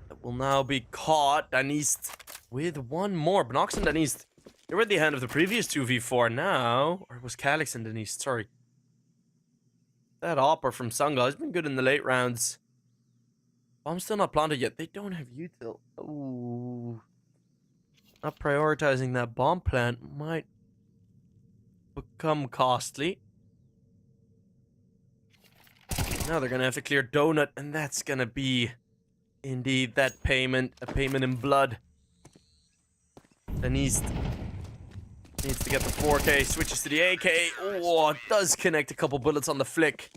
That will now be caught. Danist with one more. Bnox and Danist, they were at the hand of the previous 2v4 now. Or it was Calix and Danist, sorry. That Opera from Sangal has been good in the late rounds. Bomb's still not planted yet. They don't have util. Ooh. Not prioritizing that bomb plant might become costly. Now they're gonna have to clear Donut, and that's gonna be indeed that payment, a payment in blood. Danist needs to get the 4K, switches to the AK. Oh, it does connect a couple bullets on the flick.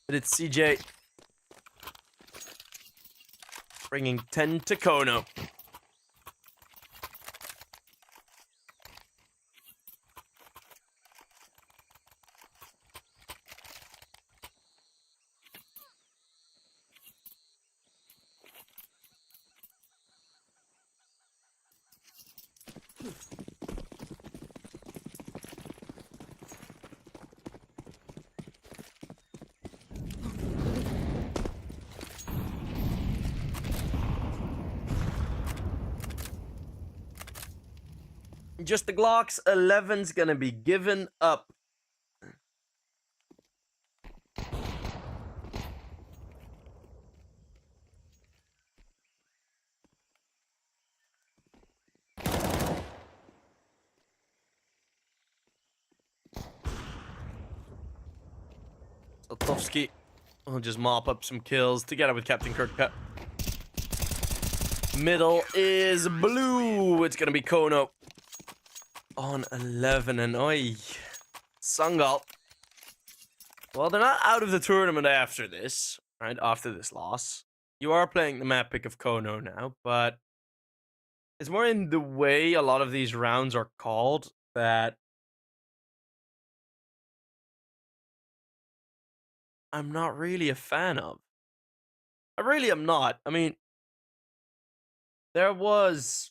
But it's CJ bringing 10 to kONO. Just the Glocks, 11's gonna be given up. Saltovsky will just mop up some kills together with Captain Kurtka. Middle is blue. It's gonna be kONO on 11, and oi, Sangal. Well, they're not out of the tournament after this, right? After this loss. You are playing the map pick of kONO now, but it's more in the way a lot of these rounds are called that I'm not really a fan of. I really am not. I mean, there was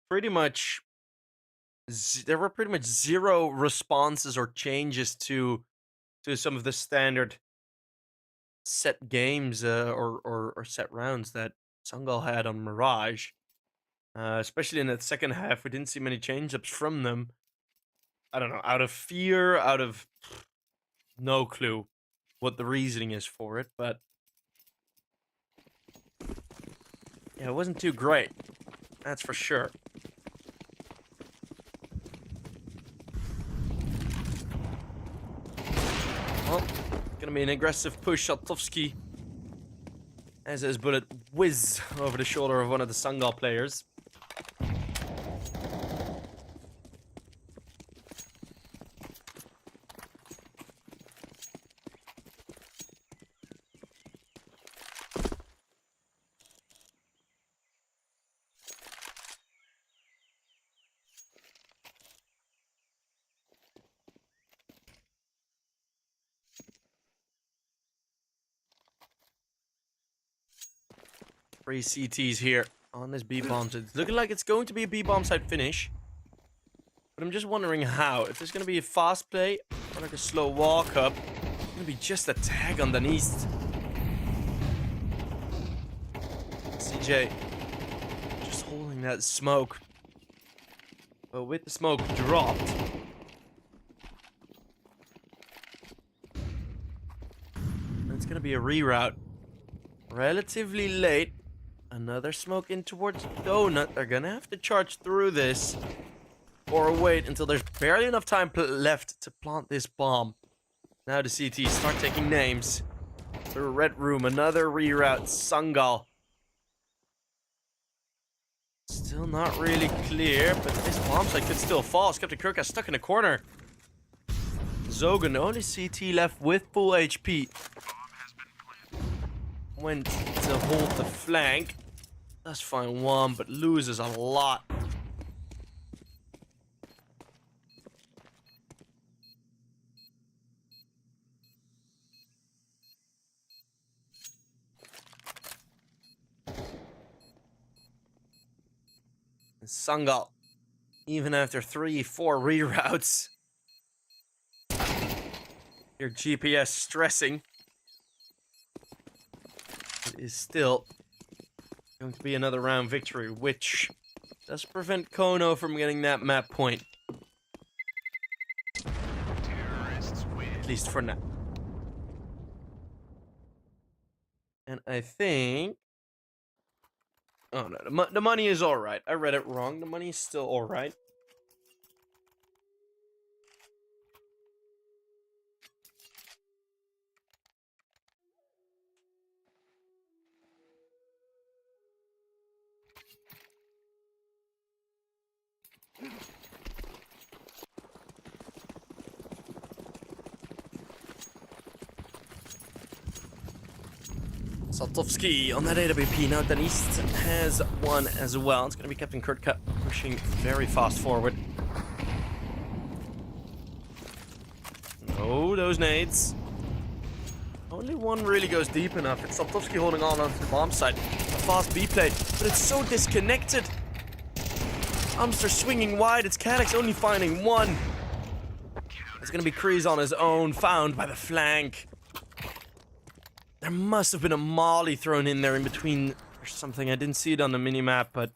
pretty much zero responses or changes to some of the standard set games or set rounds that Sangal had on Mirage. Especially in that second half, we didn't see many change-ups from them. I don't know, out of fear, out of no clue what the reasoning is for it, but yeah, it wasn't too great. That's for sure. Well, gonna be an aggressive push. Saltovsky as his bullet whiz over the shoulder of one of the Sangal players. Three CTs here on this B-bomb. It's looking like it's going to be a B-bomb side finish. But I'm just wondering how. If there's going to be a fast play or like a slow walk up. It's going to be just a tag on the east. CJ just holding that smoke. But with the smoke dropped. It's going to be a reroute. Relatively late. Another smoke in towards Donut. They're gonna have to charge through this. or wait until there's barely enough time left to plant this bomb. Now the CTs start taking names. The red room, another reroute. Sangal. Still not really clear, but this bomb site could still fall. Skeptic Kirk got stuck in a corner. Zogan, the only CT left with full HP. Went to hold the flank. Does find one, but loses a lot. Sangal, even after 3-4 reroutes, your GPS stressing, it is still going to be another round victory, which does prevent kONO from getting that map point. Terrorists win. At least for now. And I think... Oh no, the money is alright. I read it wrong. The money is still alright. Saltovsky on that AWP. Now Danist has one as well. It's going to be Captain Kurtka pushing very fast forward. No, those nades. Only one really goes deep enough. It's Saltovsky holding on onto the bomb site. A fast B play, but it's so disconnected. Amster swinging wide. It's kALix only finding one. It's going to be Kreese on his own, found by the flank. There must have been a molly thrown in there in between or something. I didn't see it on the minimap, but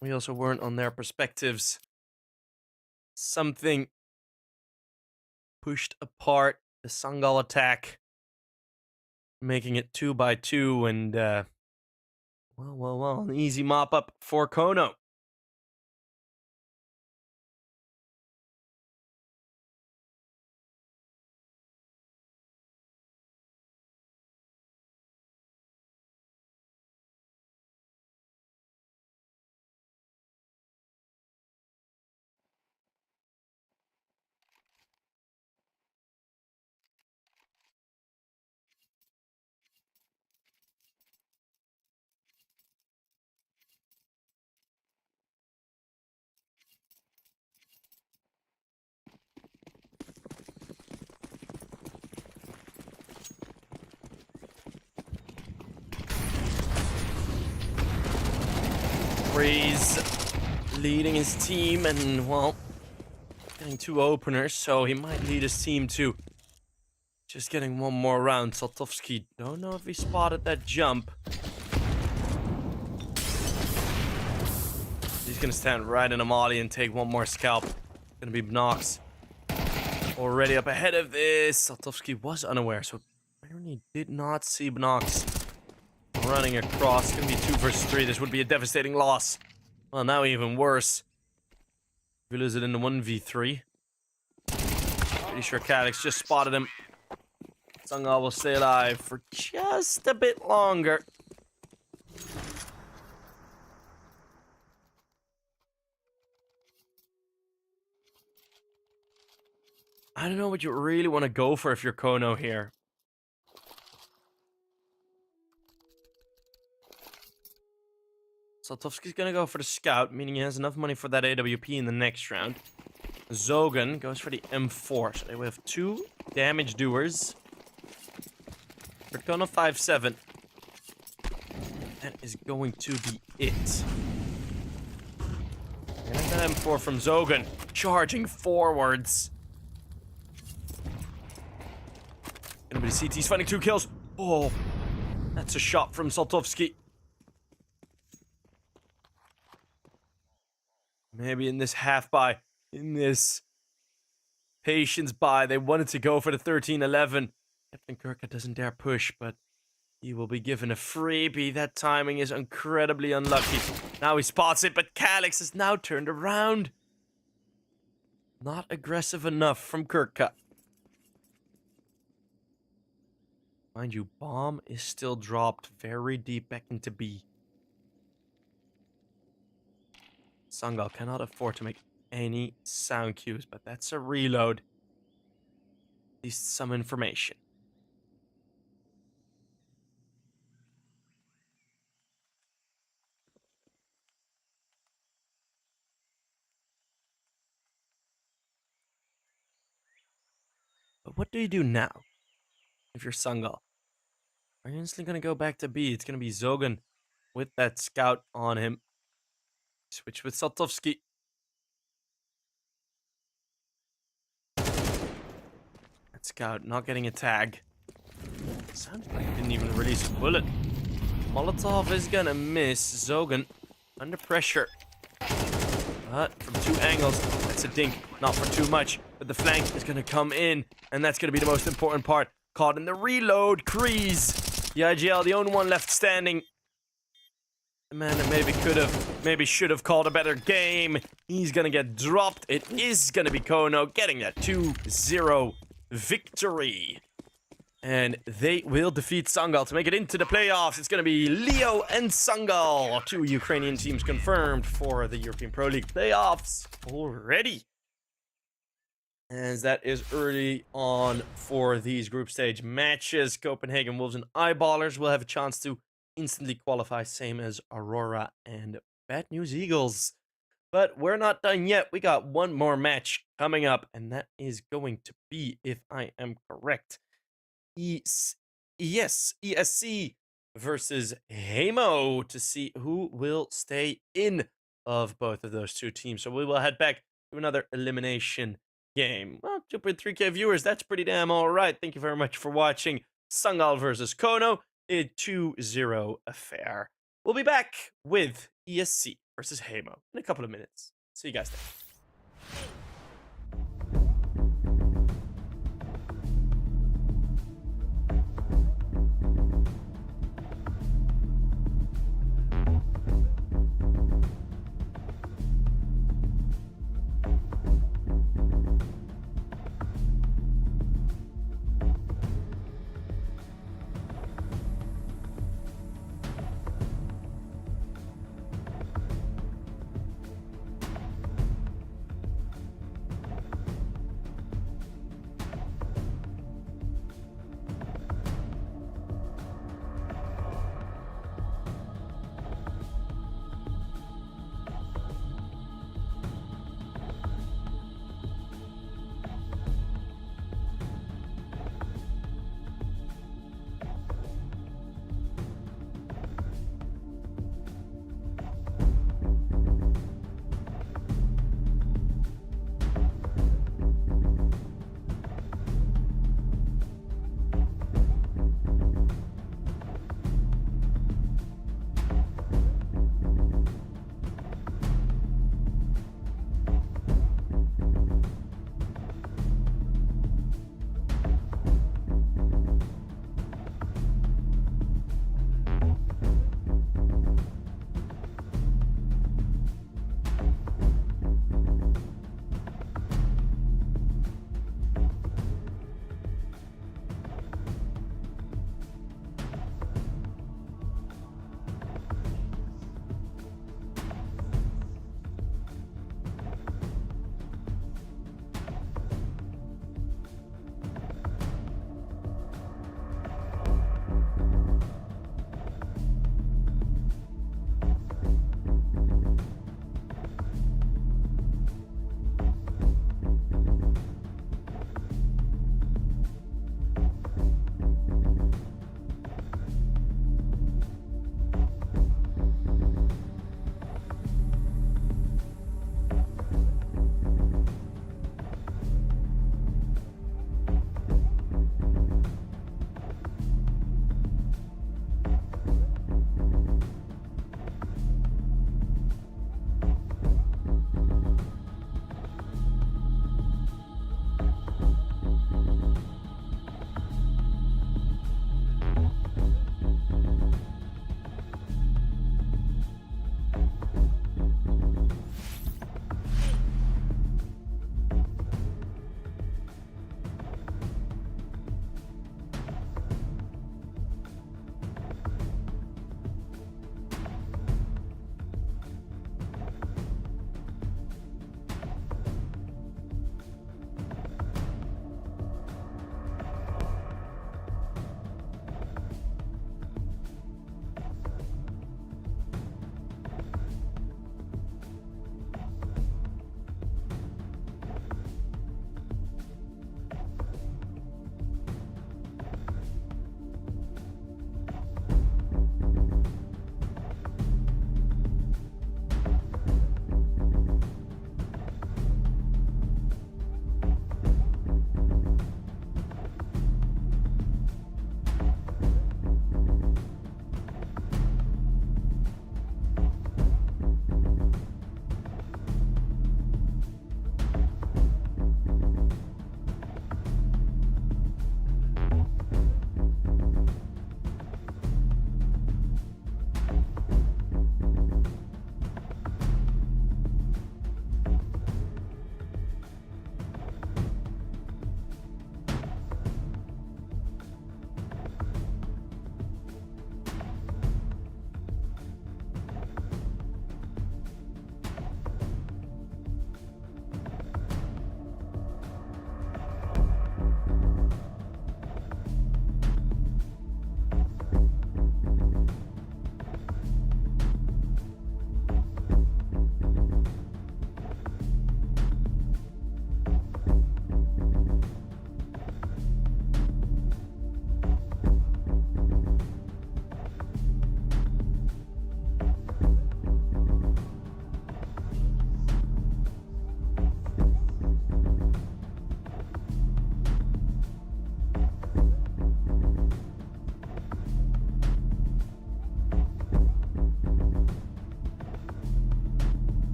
we also weren't on their perspectives. Something pushed apart the Sangal attack, making it 2-2, and well, an easy mop up for kONO. Kreese leading his team and, well, getting 2 openers, so he might lead his team to just getting one more round. Saltovsky, don't know if he spotted that jump. He's gonna stand right in a molly and take one more scalp. Gonna be Bnox. Already up ahead of this. Saltovsky was unaware, so apparently did not see Bnox running across. It's gonna be 2 versus 3. This would be a devastating loss. Well, now even worse. We lose it in the 1v3. Pretty sure kALix just spotted him. Sangal will stay alive for just a bit longer. I don't know what you really want to go for if you're kONO here. Saltovsky's gonna go for the scout, meaning he has enough money for that AWP in the next round. Zogan goes for the M4, so they will have 2 damage doers. For kONO 5-7. That is going to be it. And that M4 from Zogan, charging forwards. Gonna be CT's finding 2 kills. Oh, that's a shot from Saltovsky. Maybe in this half buy, in this patience buy, they wanted to go for the 13-11. Captain Kurtka doesn't dare push, but he will be given a freebie. That timing is incredibly unlucky. Now he spots it, but kALix has now turned around. Not aggressive enough from Kirka. Mind you, bomb is still dropped very deep back into B. Sangal cannot afford to make any sound cues, but that's a reload. At least some information. But what do you do now if you're Sangal? Are you instantly going to go back to B? It's going to be Zogan with that scout on him. Switch with Saltovsky. That scout not getting a tag. Sounded like he didn't even release a bullet. Molotov is going to miss Zogan under pressure. But from two angles, that's a dink. Not for too much, but the flank is going to come in, and that's going to be the most important part. Caught in the reload, Kreese. The IGL, the only one left standing. The man that maybe should have called a better game. He's going to get dropped. It is going to be kONO getting that 2-0 victory. And they will defeat Sangal to make it into the playoffs. It's going to be Leo and Sangal, two Ukrainian teams confirmed for the European Pro League playoffs already. As that is early on for these group stage matches. Copenhagen Wolves and Eyeballers will have a chance to instantly qualify, same as Aurora and Bad News Eagles. But we're not done yet. We got one more match coming up, and that is going to be, if I am correct, ESC versus Heimo to see who will stay in of both of those two teams. So we will head back to another elimination game. Well, 2.3k viewers, that's pretty damn all right. Thank you very much for watching Sangal versus kONO, a 2-0 affair. We'll be back with ESC versus Heimo in a couple of minutes. See you guys then.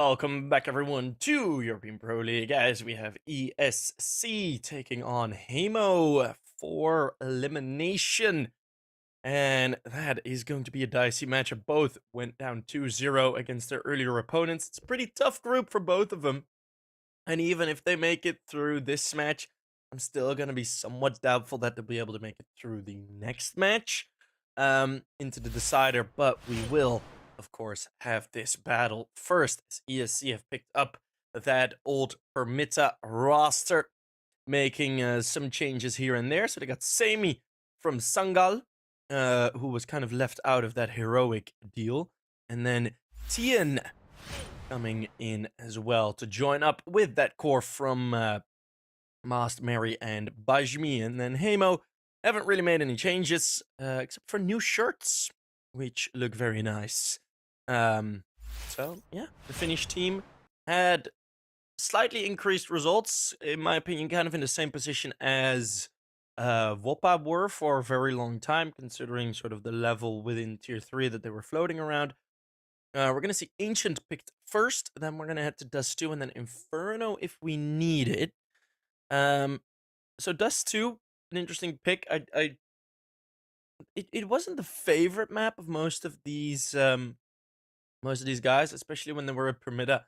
Welcome back, everyone, to European Pro League, as we have ESC taking on Heimo for elimination. And that is going to be a dicey matchup. Both went down 2-0 against their earlier opponents. It's a pretty tough group for both of them. And even if they make it through this match, I'm still going to be somewhat doubtful that they'll be able to make it through the next match into the decider. But we will, of course, have this battle first, as ESC have picked up that old Permitta roster, making some changes here and there. So they got Semi from Sangal, who was kind of left out of that heroic deal. And then Tien coming in as well to join up with that core from Mast, Mary, and Bajmi. And then Heimo haven't really made any changes, except for new shirts, which look very nice. So, yeah, the Finnish team had slightly increased results, in my opinion, kind of in the same position as Wopa were for a very long time, considering sort of the level within Tier 3 that they were floating around. We're going to see Ancient picked first, then we're going to head to Dust 2, and then Inferno if we need it. So Dust 2, an interesting pick. It wasn't the favorite map of most of these guys, especially when they were at Permitta.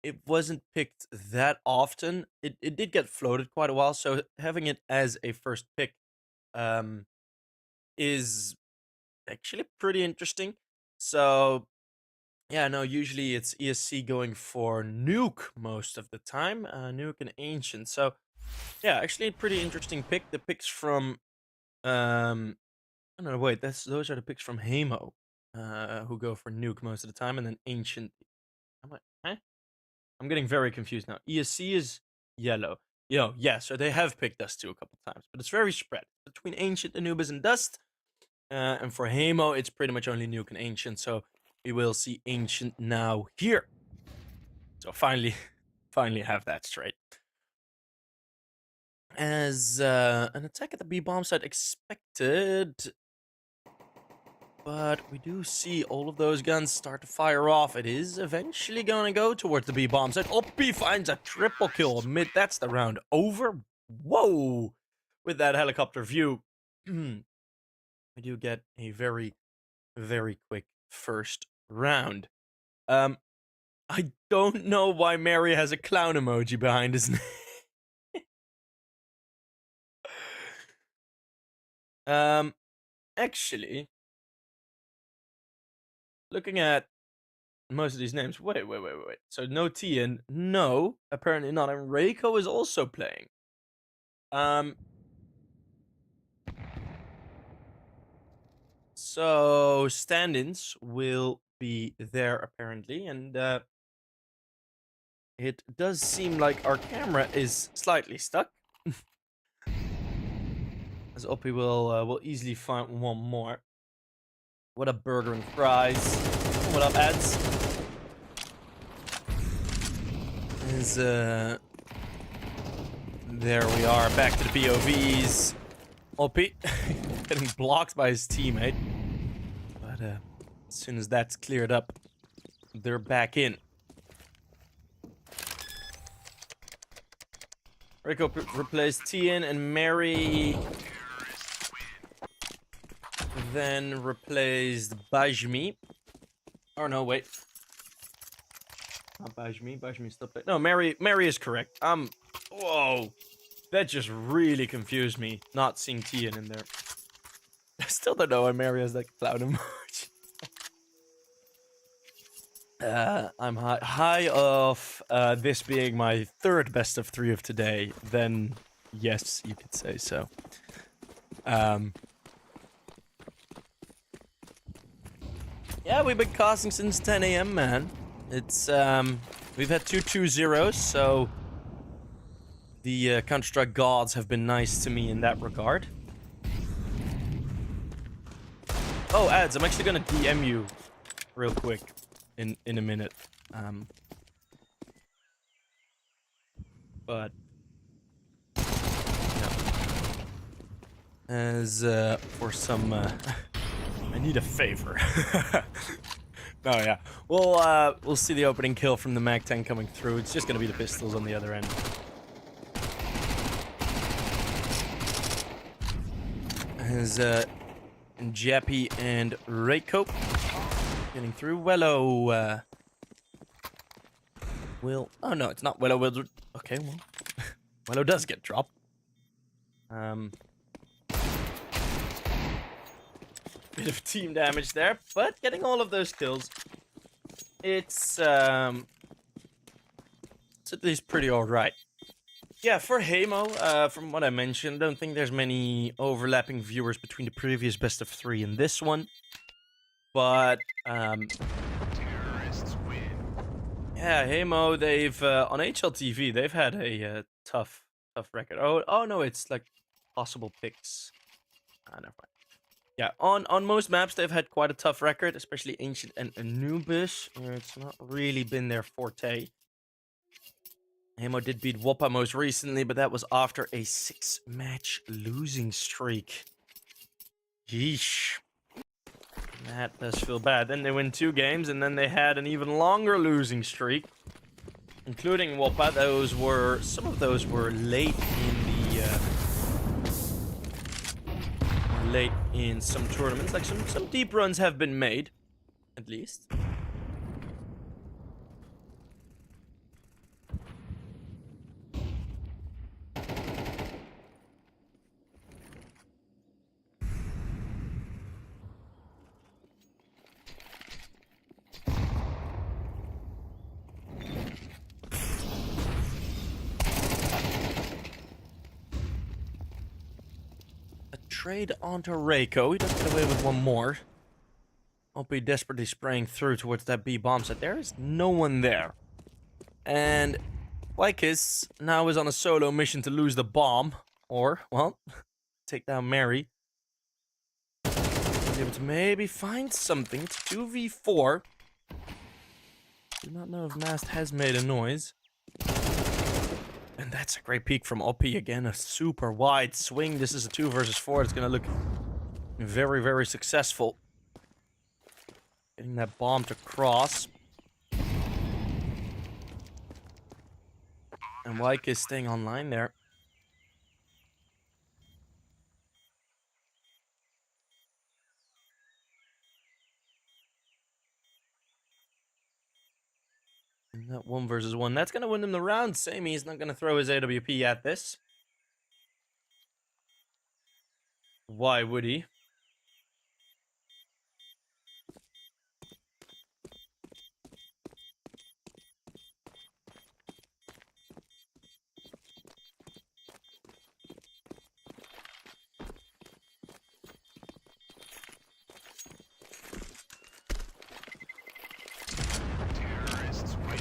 It wasn't picked that often. It did get floated quite a while, so having it as a first pick is actually pretty interesting. So, yeah, no, usually it's ESC going for Nuke most of the time, Nuke and Ancient. So, yeah, actually a pretty interesting pick. The picks from, oh no, wait, those are the picks from Heimo, who go for Nuke most of the time, and then Ancient. I'm getting very confused now. ESC is yellow. Yeah, so they have picked Dust 2 a couple times, but it's very spread between Ancient, Anubis, and Dust. And for Heimo, it's pretty much only Nuke and Ancient, so we will see Ancient now here. So finally have that straight. As an attack at the B bomb site expected, but we do see all of those guns start to fire off. It is eventually going to go towards the B bomb site. Oppi finds a triple kill. That's the round over. Whoa! With that helicopter view, we do get a very, very quick first round. I don't know why Mary has a clown emoji behind his name. Actually, looking at most of these names, wait. So no Tien, no, apparently not. And Reiko is also playing. So stand-ins will be there apparently, and it does seem like our camera is slightly stuck. As Oppi will easily find one more. What up, burger and fries? What up, ads? There we are, back to the POVs. Oppi getting blocked by his teammate. But as soon as that's cleared up, they're back in. Rico replaced Tien, and Mary then replaced Bajmi. Oh no, wait. Not Bajmi. Bajmi still playing. No, Mary is correct. Whoa. That just really confused me, not seeing Tien in there. I still don't know why Mary has that cloud emoji. I'm high off this being my third best of 3 of today. Then, yes, you could say so. Yeah, we've been casting since 10 a.m., man. It's, we've had 2 2-0s, so the Counter-Strike gods have been nice to me in that regard. Oh, ads, I'm actually gonna DM you real quick in a minute. But yeah. As for some I need a favor. Oh yeah. We'll see the opening kill from the Mag 10 coming through. It's just gonna be the pistols on the other end. As Jappy and Reiko getting through. Wello. Will. Oh no, it's not Willow. Okay, well, Willow does get dropped. Bit of team damage there, but getting all of those kills. It's at least pretty alright. Yeah, for Heimo, from what I mentioned, I don't think there's many overlapping viewers between the previous best of 3 and this one. But, Terrorists win. yeah, Heimo, they've, on HLTV, they've had a tough record. Oh no, it's like possible picks. Ah, never mind. Yeah, on most maps, they've had quite a tough record, especially Ancient and Anubis, where it's not really been their forte. Heimo did beat Wopa most recently, but that was after a 6-match losing streak. Yeesh. That does feel bad. Then they win 2 games, and then they had an even longer losing streak, including Wopa. Some of those were late in some tournaments. Like some deep runs have been made, at least. Trade onto Reiko. He does get away with one more. I'll be desperately spraying through towards that B bomb set. There is no one there. And Lycus now is on a solo mission to lose the bomb. Or, well, take down Mary. Be able to maybe find something. It's 2v4. Do not know if Mast has made a noise. And that's a great peek from OP again. A super wide swing. This is a 2 versus 4. It's going to look very, very successful. Getting that bomb to cross. And Wyke is staying online there. And that 1 versus 1. That's going to win him the round. Sammy, he's not going to throw his AWP at this. Why would he? Terrorists win.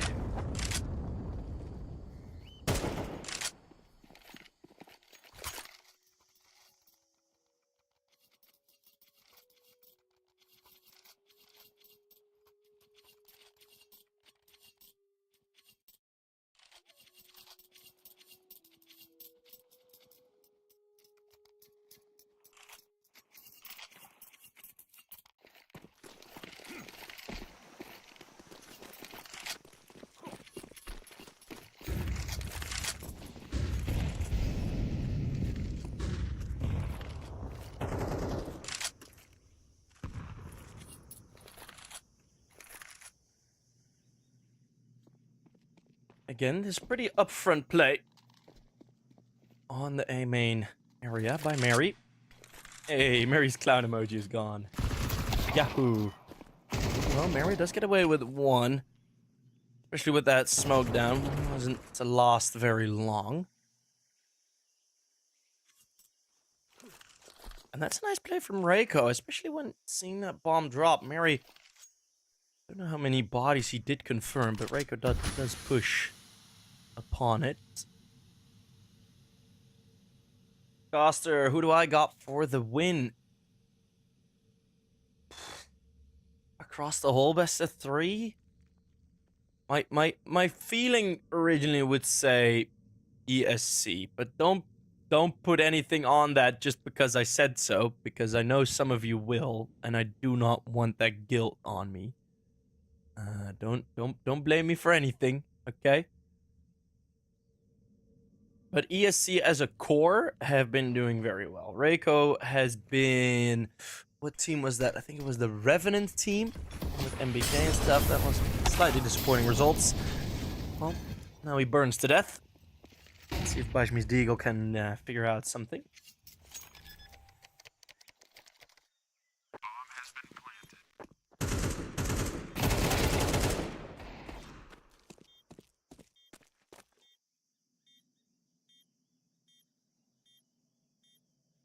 Again, this pretty upfront play on the A main area by Mary. Hey, Mary's clown emoji is gone. Yahoo! Well, Mary does get away with 1. Especially with that smoke down. Wasn't to last very long. And that's a nice play from Reiko, especially when seeing that bomb drop. Mary, I don't know how many bodies he did confirm, but Reiko does push upon it. Coster, who do I got for the win? Across the whole best of 3? My feeling originally would say ESC, but don't put anything on that just because I said so, because I know some of you will, and I do not want that guilt on me. Don't blame me for anything, okay? But ESC as a core have been doing very well. Reiko has been... What team was that? I think it was the Revenant team with MBK and stuff. That was slightly disappointing results. Well, now he burns to death. Let's see if Bajmi's Deagle can figure out something.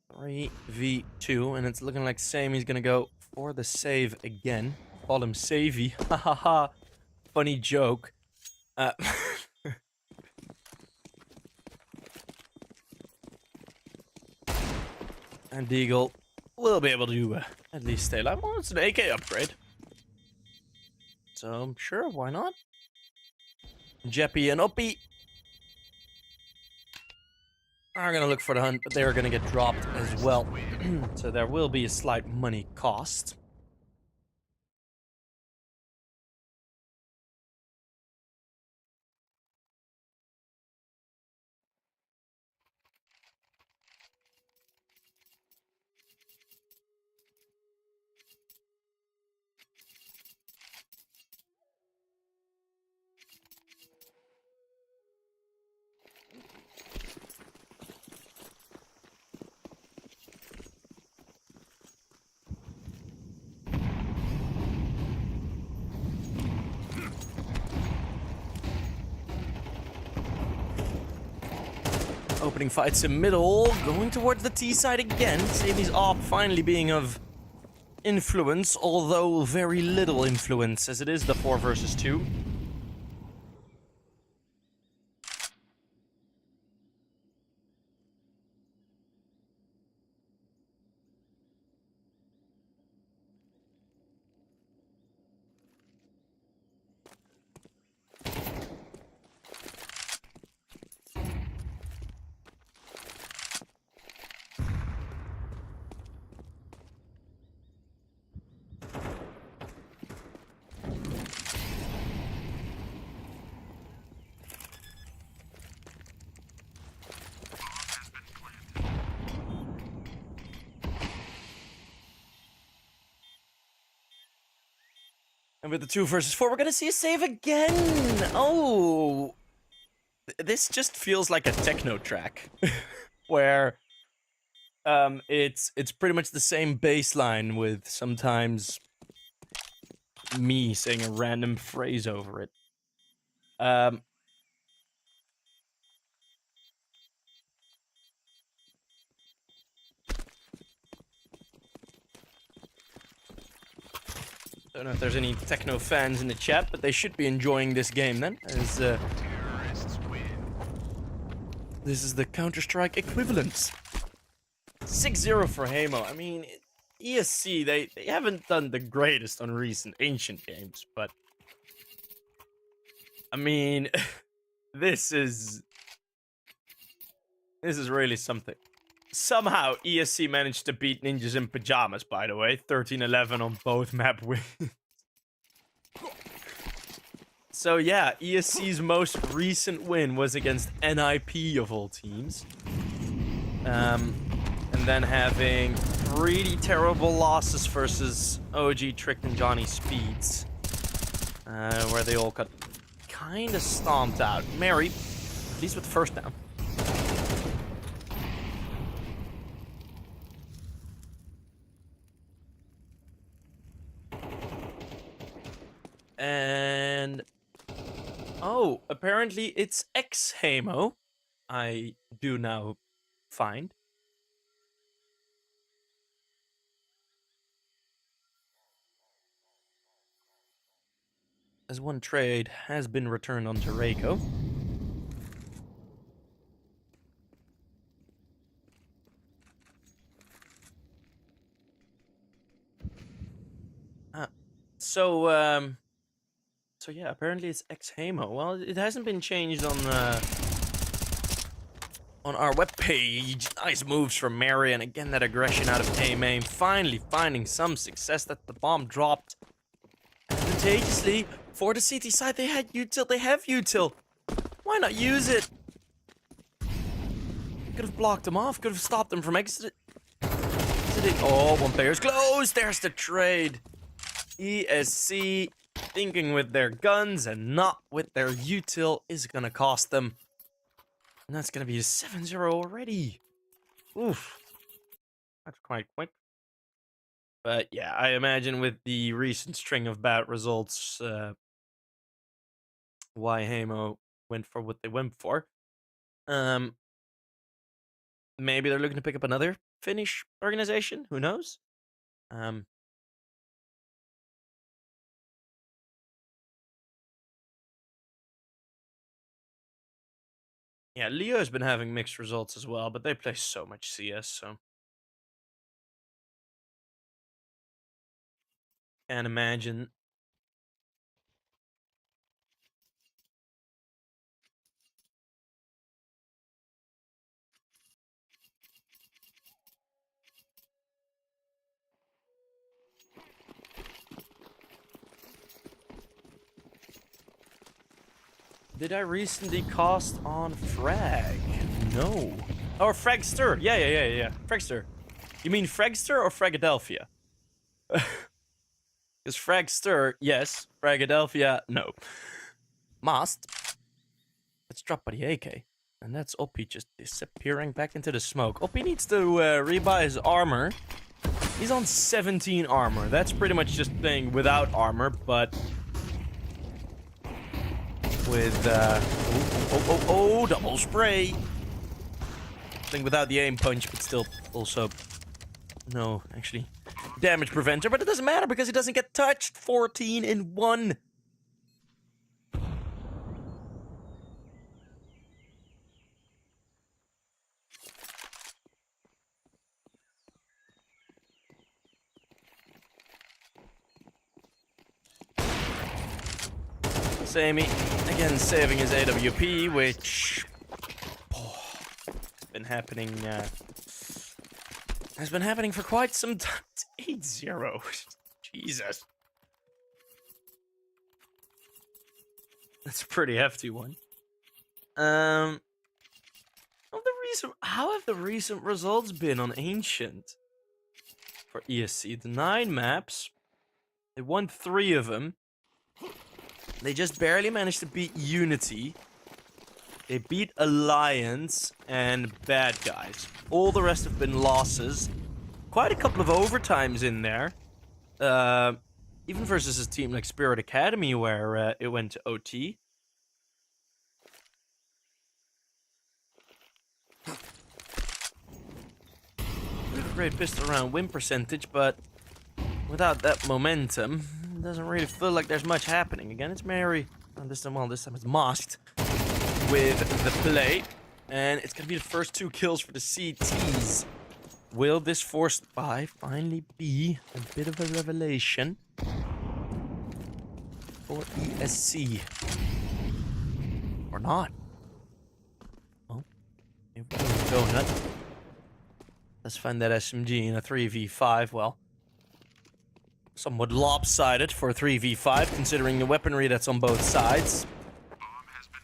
Bomb 3v2, and it's looking like Sammy's gonna go for the save again. Call him Savvy. Ha ha ha. Funny joke. And Deagle will be able to at least stay alive. Well, it's an AK upgrade. So I'm sure, why not? Jeppy and Uppy are going to look for the hunt, but they are going to get dropped as well. So there will be a slight money cost. Opening fights in middle, going towards the T side again. Sammy's AWP finally being of influence, although very little influence, as it is the 4 versus 2. And with the 2 versus 4, we're gonna see a save again! Oh! This just feels like a techno track. Where, it's pretty much the same baseline with sometimes me saying a random phrase over it. Don't know if there's any techno fans in the chat, but they should be enjoying this game then, as this is the Counter-Strike equivalent. 6-0 for Heimo. I mean, ESC, they haven't done the greatest on recent Ancient games, but I mean, this is really something. Somehow, ESC managed to beat Ninjas in Pajamas, by the way. 13-11 on both map wins. So yeah, ESC's most recent win was against NIP of all teams. And then having pretty terrible losses versus OG, Tricked, and Johnny Speeds. Where they all got kind of stomped out. Mary, at least with the first down. And oh, apparently it's ex-Heimo. I do now find. As one trade has been returned onto Reiko. So yeah, apparently it's ex-Heimo. Well, it hasn't been changed on our webpage. Nice moves from Mary, and again that aggression out of A-Main. Finally finding some success that the bomb dropped. And advantageously for the CT side. They had util, they have util. Why not use it? Could have blocked them off, could have stopped them from exiting. Oh, one player's close. There's the trade. ESC thinking with their guns and not with their util is gonna cost them. And that's gonna be a 7-0 already. Oof. That's quite quick. But yeah, I imagine with the recent string of bad results, why Heimo went for what they went for. Maybe they're looking to pick up another Finnish organization. Who knows? Yeah, Leo's been having mixed results as well, but they play so much CS, so can't imagine. Did I recently cost on Frag? No. Or Fragster. Yeah. Fragster. You mean Fragster or Fragadelphia? Because Fragster, yes. Fragadelphia, no. Must. Let's drop by the AK. And that's Oppie just disappearing back into the smoke. Oppie needs to rebuy his armor. He's on 17 armor. That's pretty much just playing without armor, but with double spray. Playing without the aim punch, but still also no, actually damage preventer, but it doesn't matter because it doesn't get touched. 14 in 1. Sammy, again, saving his AWP, which has been happening for quite some time. It's 8-0. Jesus. That's a pretty hefty one. How have the recent results been on Ancient? For ESC, the 9 maps, they won 3 of them. They just barely managed to beat Unity. They beat Alliance and Bad Guys. All the rest have been losses. Quite a couple of overtimes in there. Even versus a team like Spirit Academy, where it went to OT. Great pistol round win percentage, but without that momentum, it doesn't really feel like there's much happening. Again, it's Mary. And this time it's masked with the play. And it's going to be the first 2 kills for the CTs. Will this forced buy finally be a bit of a revelation for ESC? Or not? Well, here we go, Donut. Let's find that SMG in a 3v5. Well, somewhat lopsided for a 3v5, considering the weaponry that's on both sides. Bomb has been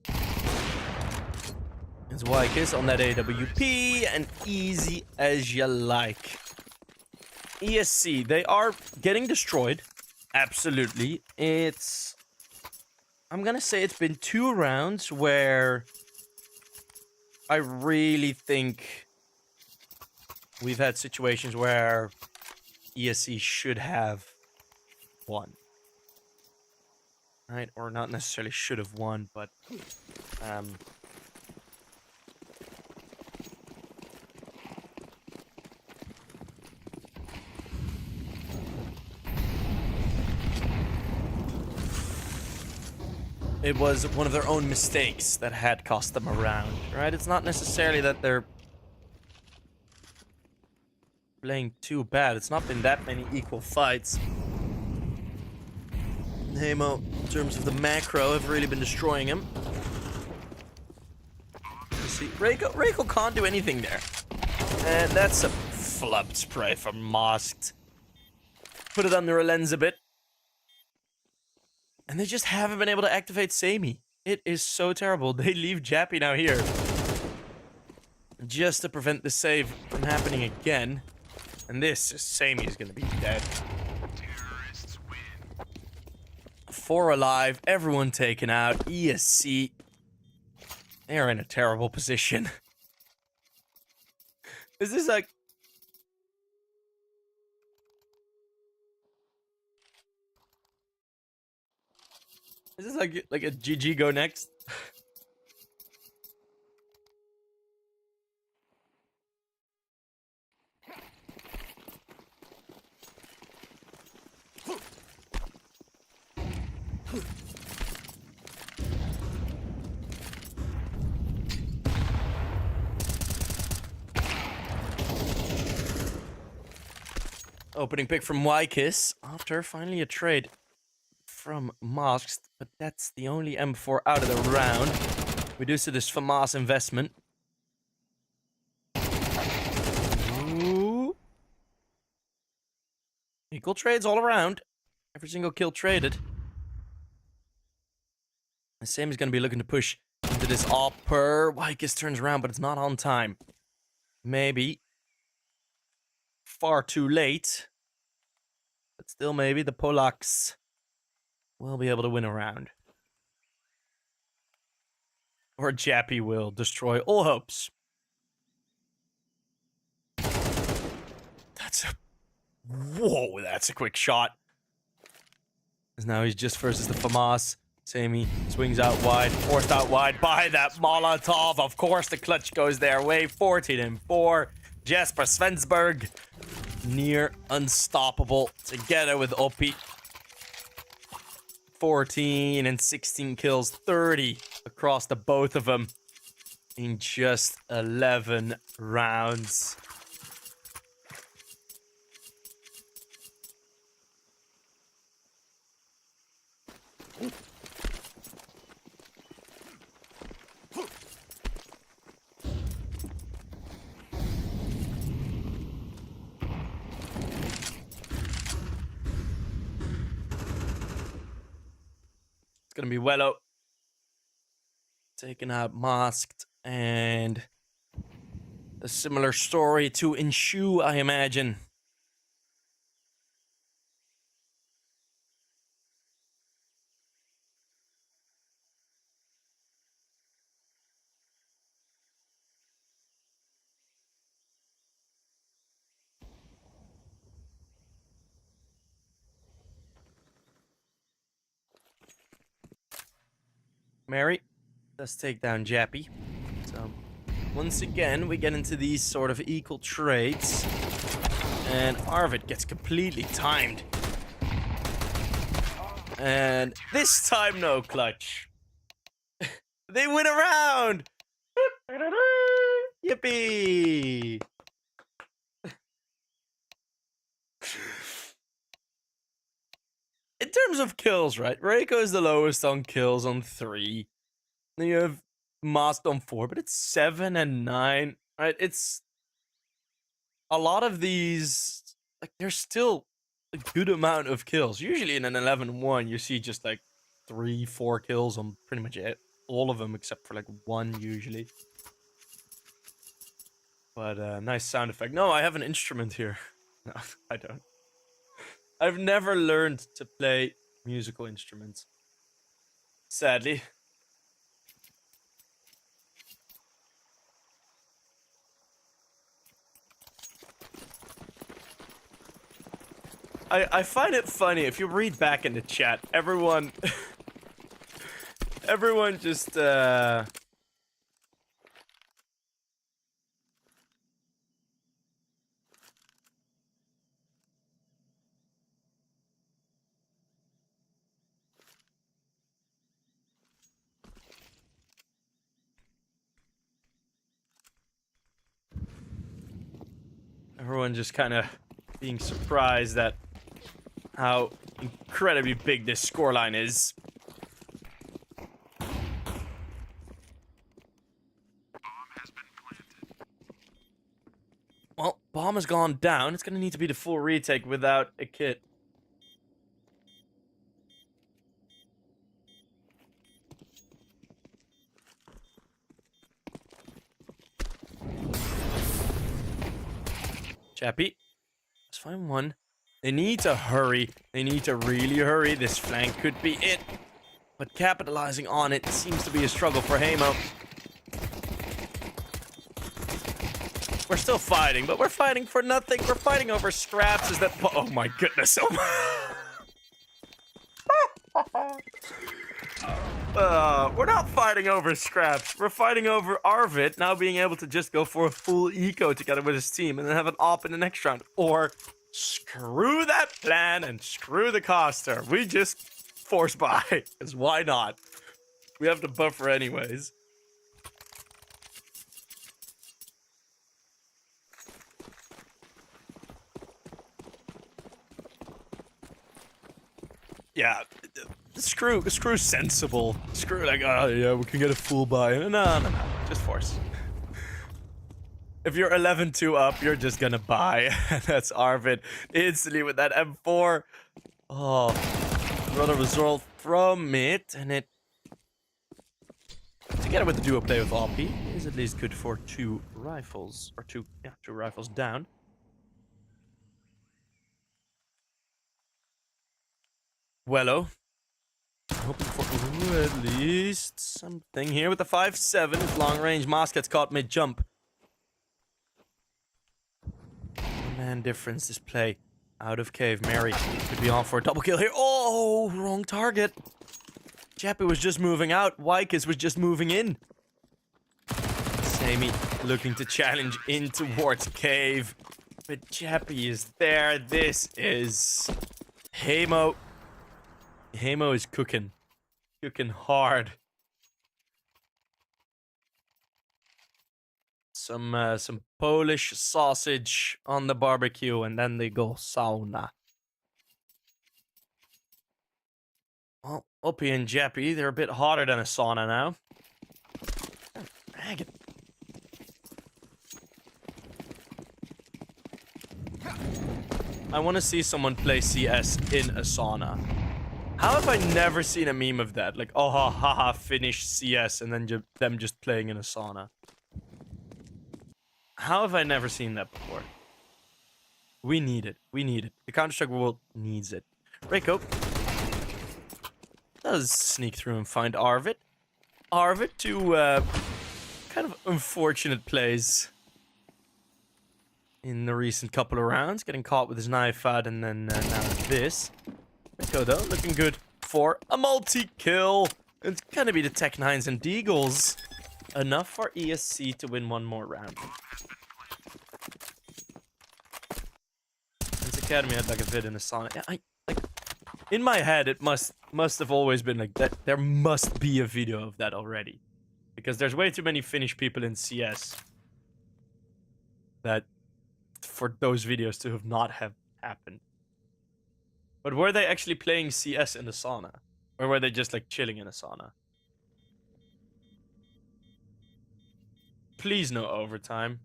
planted. It's Wykiss on that AWP, and easy as you like. ESC, they are getting destroyed. Absolutely. I'm gonna say it's been 2 rounds where I really think we've had situations where ESC should have won. Right? Or not necessarily should have won, but it was one of their own mistakes that had cost them a round, right? It's not necessarily that they're playing too bad. It's not been that many equal fights. Heimo, in terms of the macro, have really been destroying him. You see, Reiko can't do anything there. And that's a flubbed spray from Masked. put it under a lens a bit. And they just haven't been able to activate Sammy. It is so terrible. They leave Jappy now here. Just to prevent the save from happening again. And this, Sammy is going to be dead. Terrorists win. 4 alive, everyone taken out. ESC. They are in a terrible position. Is this like... Is this like a GG go next? Opening pick from Ykiss after finally a trade from Masks, but that's the only M4 out of the round. We do see this FAMAS investment. Ooh. Equal trades all around. Every single kill traded. The same is going to be looking to push into this upper. Ykiss turns around, but it's not on time. Maybe. Far too late. But still maybe the Polacks will be able to win a round. Or Jappy will destroy all hopes. That's a... Whoa, that's a quick shot. Because now he's just versus the FAMAS. Sammy swings out wide, forced out wide by that Molotov. Of course the clutch goes their way. 14 and 4. Jesper Svensberg. Near unstoppable together with Oppi. 14 and 16 kills, 30 across the both of them in just 11 rounds. Gonna be Wello taken out Masked, and a similar story to ensue, I imagine. Mary does take down Jappy. So, once again, we get into these sort of equal trades. And Arvid gets completely timed. And this time, no clutch. They win a round! Yippee! In terms of kills, right? Reiko is the lowest on kills on 3. Then you have Masked on 4, but it's 7 and 9, right? It's a lot of these, like, there's still a good amount of kills. Usually in an 11-1, you see just like 3-4 kills on pretty much all of them, except for like 1 usually. But nice sound effect. No, I have an instrument here. No, I don't. I've never learned to play musical instruments. Sadly. I find it funny, if you read back in the chat, everyone... everyone just, everyone just kind of being surprised at how incredibly big this scoreline is. Bomb has been planted. Well, bomb has gone down. It's going to need to be the full retake without a kit. Chappie. Let's find one. They need to hurry. They need to really hurry. This flank could be it. But capitalizing on it seems to be a struggle for Heimo. We're still fighting, but we're fighting for nothing. We're fighting over scraps. Is that... Oh my goodness. Oh my... we're not fighting over scraps. We're fighting over Arvid now being able to just go for a full eco together with his team and then have an op in the next round. Or screw that plan and screw the caster. We just force buy, because why not? We have the buffer anyways. Yeah, screw sensible. Screw like, oh yeah, we can get a full buy. No, just force. If you're 11-2 up, you're just gonna buy. That's Arvid instantly with that M4. Oh, another result from it, and it together with the duo play with OP is at least good for 2 rifles or 2 rifles down. Wello. Hoping for at least something here with the 5.7. His long range Moss gets caught mid jump. Man difference this play out of cave. Mary could be on for a double kill here. Oh, wrong target. Chappie was just moving out. Wykes was just moving in. Sammy looking to challenge in towards cave. But Chappie is there. This is Heimo. Heimo is cooking. Cooking hard. Some Polish sausage on the barbecue, and then they go sauna. Well, Uppy and Jeppy, they're a bit hotter than a sauna now. Dragon. I want to see someone play CS in a sauna. How have I never seen a meme of that? Like, oh, ha, finish CS, and then them just playing in a sauna. How have I never seen that before? We need it. We need it. The Counter-Strike world needs it. Reiko does sneak through and find Arvid. Arvid to kind of unfortunate plays in the recent couple of rounds. Getting caught with his knife out, and then now this. Reiko, though, looking good for a multi-kill. It's gonna be the Tech 9s and Deagles. Enough for ESC to win one more round. This Academy had like a vid in a Sonic. I like in my head it must have always been like that. There must be a video of that already. Because there's way too many Finnish people in CS that for those videos to have not have happened. But were they actually playing CS in the sauna? Or were they just like chilling in a sauna? Please no overtime.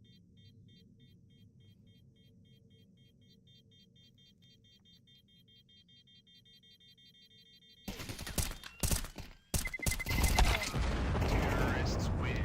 Terrorists win.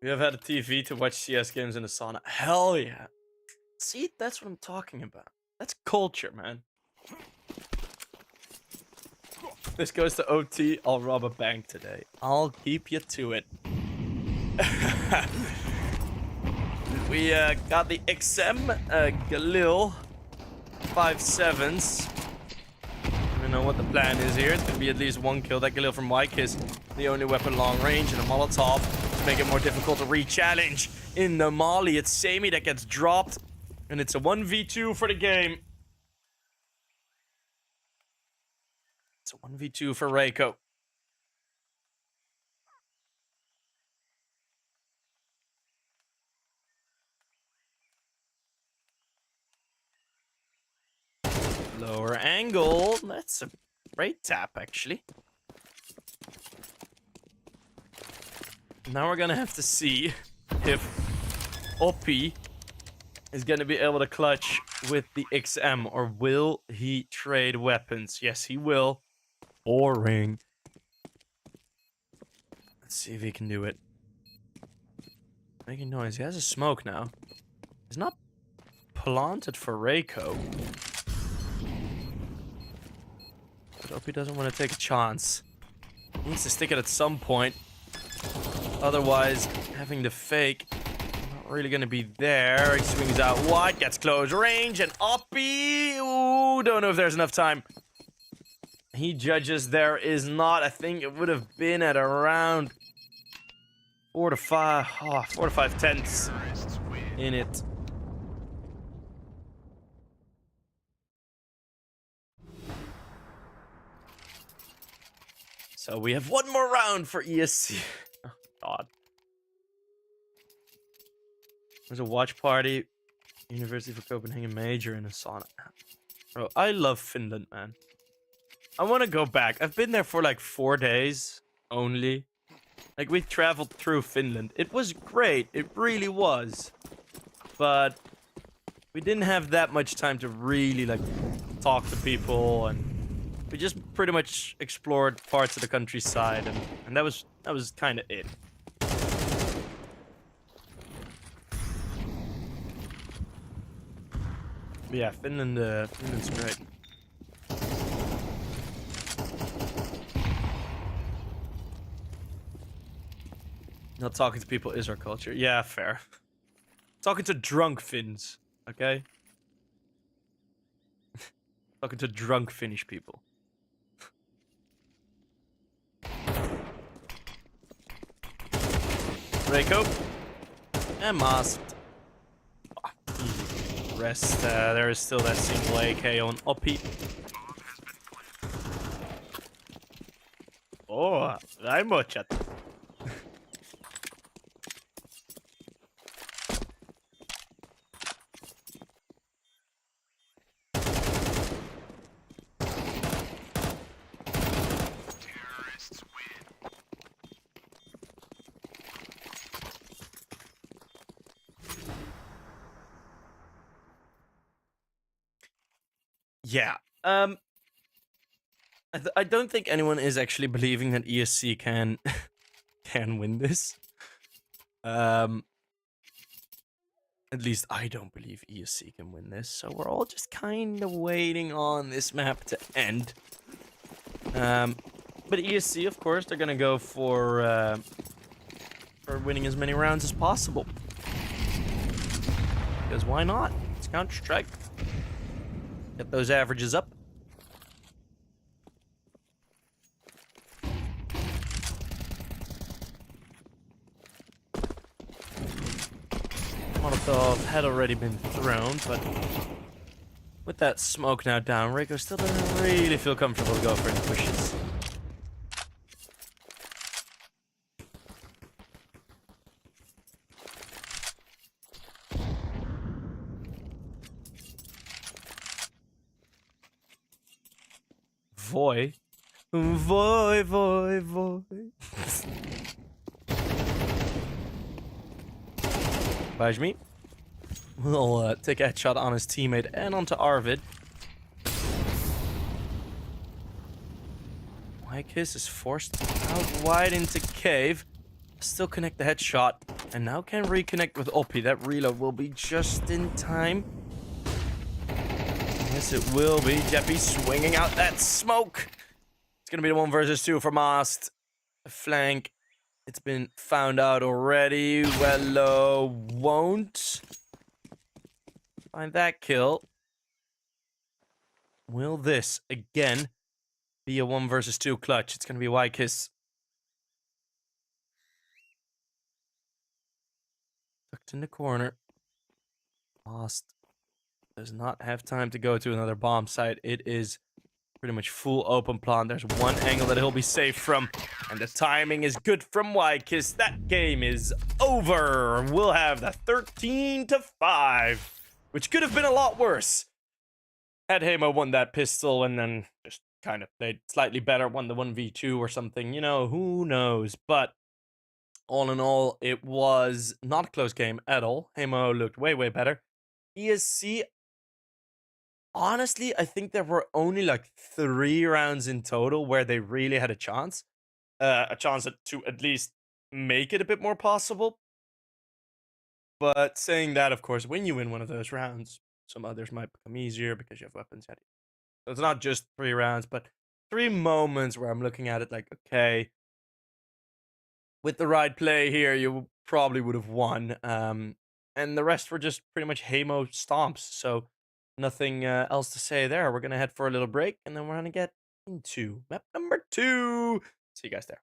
We have had a TV to watch CS games in the sauna. Hell yeah. See, that's what I'm talking about. That's culture, man. This goes to OT. I'll rob a bank today. I'll keep you to it. We got the XM Galil 5.7s. I don't know what the plan is here. It's gonna be at least one kill. That Galil from Wyke is the only weapon long range, and a Molotov to make it more difficult to re-challenge. In the Molly, it's Sammy that gets dropped, and it's a 1v2 for the game. It's a 1v2 for Reiko. Lower angle. That's a great tap, actually. Now we're gonna have to see if Oppie is going to be able to clutch with the XM, or will he trade weapons? Yes, he will. Boring. Let's see if he can do it. Making noise. He has a smoke now. He's not planted for Reiko. But Oppie doesn't want to take a chance. He needs to stick it at some point. Otherwise, having the fake, not really going to be there. He swings out wide, gets close range, and Oppie. Ooh, don't know if there's enough time. He judges there is not. I think it would have been at around 4 to 5. Oh, 4 to 5 tenths in it. So we have one more round for ESC. Oh, God. There's a watch party. University for Copenhagen major in a sauna. Bro, I love Finland, man. I want to go back. I've been there for like 4 days only. Like, we traveled through Finland. It was great. It really was. But we didn't have that much time to really, like, talk to people, and we just pretty much explored parts of the countryside, and that was kind of it. But yeah, Finland's great. Not talking to people is our culture. Yeah, fair. Talking to drunk Finns, okay? Talking to drunk Finnish people. Reiko. And masked. Oh, easy. Rest. There is still that single AK on Oppie. Oh, Heimo chat. Yeah. I don't think anyone is actually believing that ESC can can win this. At least I don't believe ESC can win this, so we're all just kind of waiting on this map to end. But ESC, of course, they're gonna go for winning as many rounds as possible. Because why not? It's Counter-Strike. Get those averages up. Molotov had already been thrown, but with that smoke now down, Reiko still doesn't really feel comfortable to go for any pushes. Voy. Voy. Bajmi will take a headshot on his teammate and onto Arvid. Kiss is forced out wide into cave. Still connect the headshot. And now can reconnect with Oppie. That reload will be just in time. Yes, it will be. Jeppy swinging out that smoke. It's going to be the 1 versus 2 for Mast. Flank. It's been found out already. Well, won't find that kill. Will this, again, be a 1 versus 2 clutch? It's going to be Kiss. Tucked in the corner. Lost. Does not have time to go to another bomb site. It is pretty much full open plant. There's one angle that he'll be safe from. And the timing is good from Kiss. That game is over. We'll have the 13-5. Which could have been a lot worse. Had Heimo won that pistol and then just kind of played slightly better, won the 1v2 or something. You know, who knows. But All in all, it was not a close game at all. Heimo looked way, way better. ESC, honestly, I think there were only like 3 rounds in total where they really had a chance to at least make it a bit more possible. But saying that, of course, when you win one of those rounds, some others might become easier because you have weapons ready. So it's not just 3 rounds, but 3 moments where I'm looking at it like, okay, with the right play here, you probably would have won. And the rest were just pretty much Hamo stomps. So nothing else to say there. We're gonna head for a little break, and then we're gonna get into map number 2. See you guys there.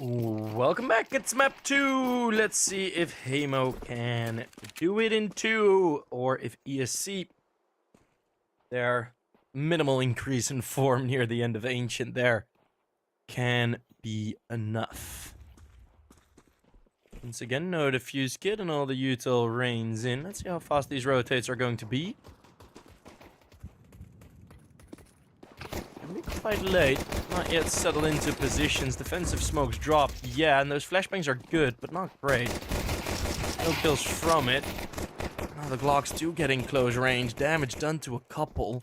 Welcome back, it's map 2! Let's see if Heimo can do it in 2, or if ESC, their minimal increase in form near the end of Ancient there, can be enough. Once again, no defuse kit and all the util rains in. Let's see how fast these rotates are going to be. Quite late, not yet settled into positions. Defensive smokes drop, yeah, and those flashbangs are good, but not great. No kills from it. Now the Glocks do get in close range. Damage done to a couple.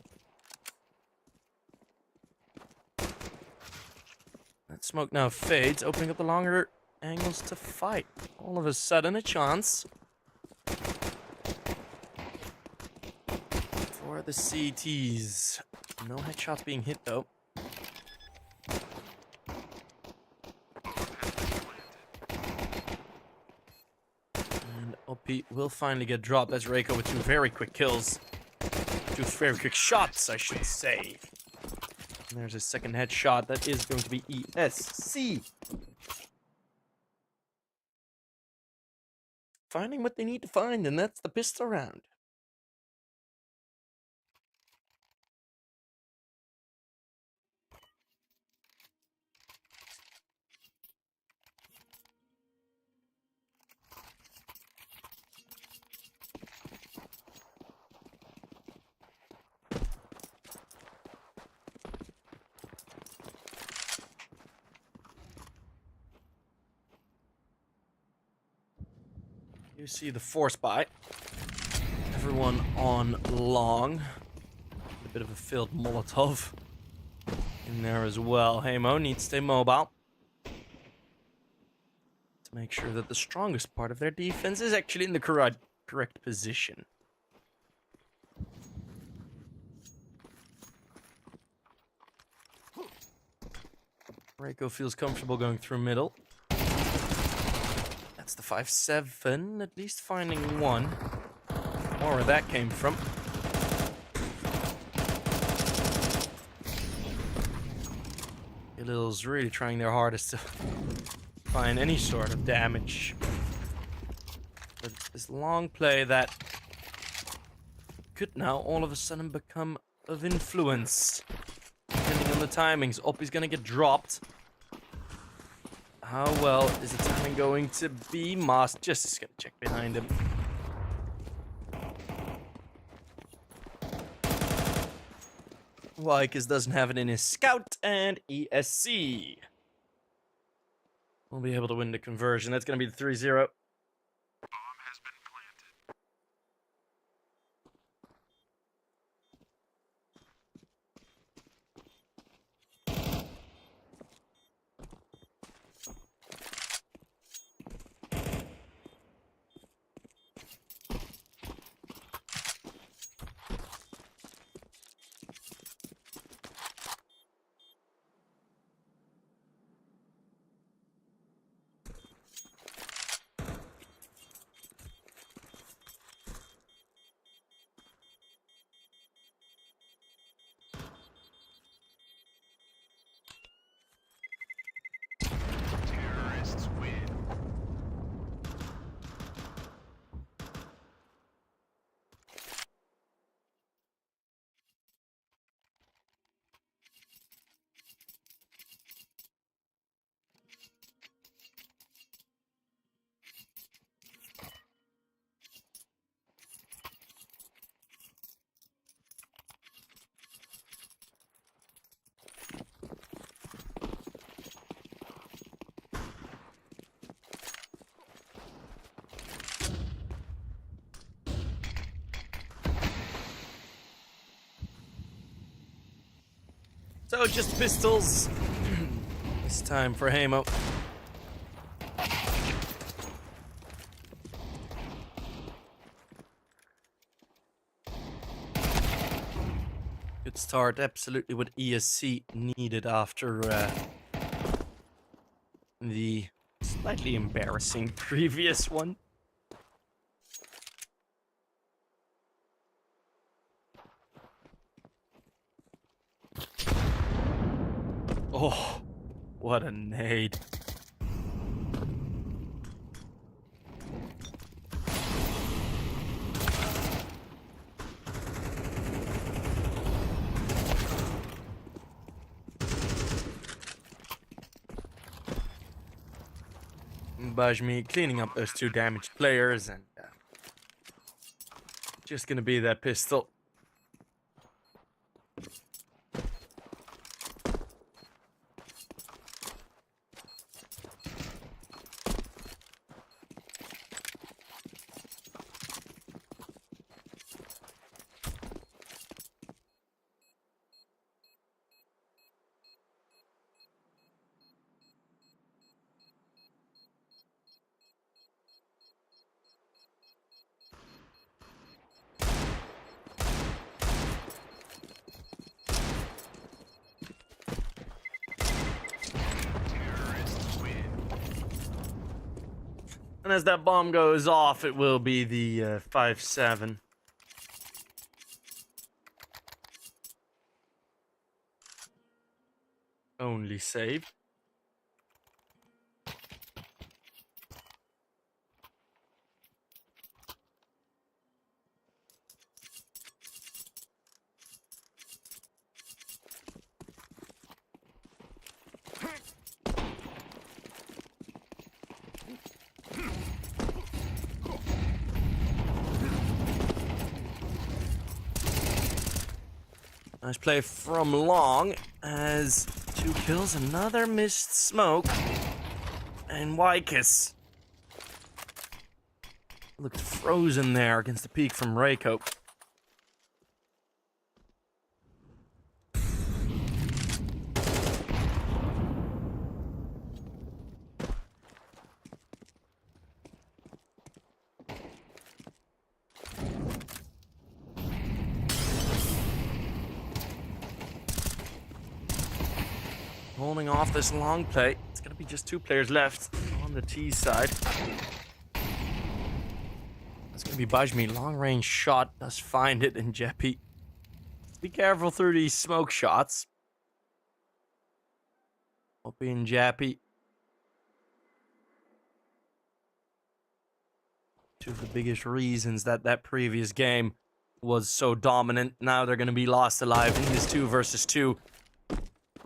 That smoke now fades, opening up the longer angles to fight. All of a sudden, a chance for the CTs. No headshots being hit, though. OP will finally get dropped. That's Reiko with 2 very quick kills. 2 very quick shots, I should say. And there's a second headshot. That is going to be ESC. Finding what they need to find, and that's the pistol round. You see the force buy. Everyone on long. A bit of a filled Molotov in there as well. Heimo needs to stay mobile to make sure that the strongest part of their defense is actually in the correct position. Reiko feels comfortable going through middle. That's the 5-7, at least finding one. More where that came from. Illil's really trying their hardest to find any sort of damage. But this long play that could now all of a sudden become of influence. Depending on the timings, Oppie's gonna get dropped. How well is the timing going to be? Moss just is gonna check behind him. Wykes doesn't have it in his scout, and ESC will be able to win the conversion. That's gonna be the 3-0. Bomb has been planted. Terrorists win. So just pistols. It's time for Heimo. Good start, absolutely what ESC needed after the slightly embarrassing previous one. Oh, what a nade. Bajmi cleaning up those two damaged players, and just gonna be that pistol. Terrorists win. And as that bomb goes off, it will be the 5-7. Only save. Nice play from Long as 2 kills, another missed smoke. And Wykus looked frozen there against the peek from Reiko. Holding off this long play. It's going to be just 2 players left on the T side. It's going to be Bajmi. Long range shot does find it in Jeppy. Be careful through these smoke shots. Wopa and Jeppy. 2 of the biggest reasons that that previous game was so dominant. Now they're going to be lost alive in this 2 versus 2.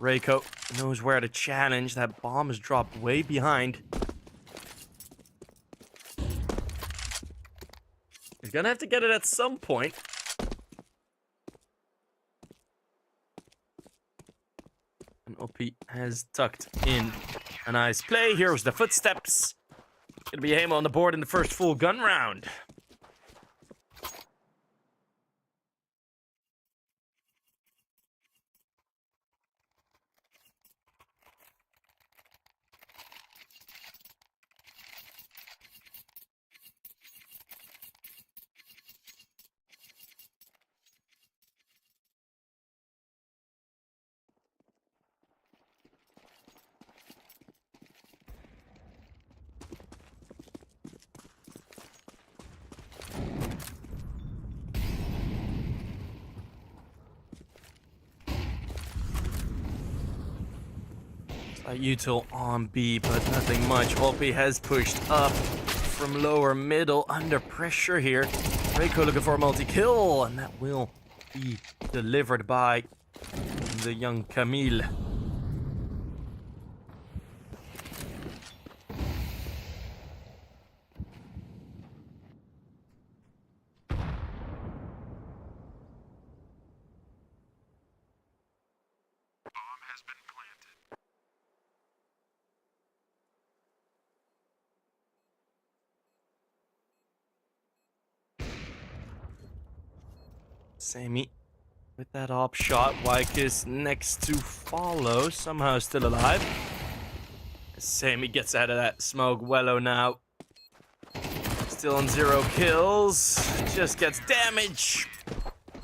Reiko knows where to challenge. That bomb is dropped way behind. He's gonna have to get it at some point. And Opie has tucked in a nice play. Here's the footsteps. Gonna be Heimo on the board in the first full gun round. Util on B, but nothing much. Wopa has pushed up from lower middle under pressure here. Reiko looking for a multi-kill, and that will be delivered by the young Camille. Bomb has been planted. Sammy with that op shot. Wykus next to follow, somehow still alive. Sammy gets out of that smoke. Wello now. Still on 0 kills. Just gets damage.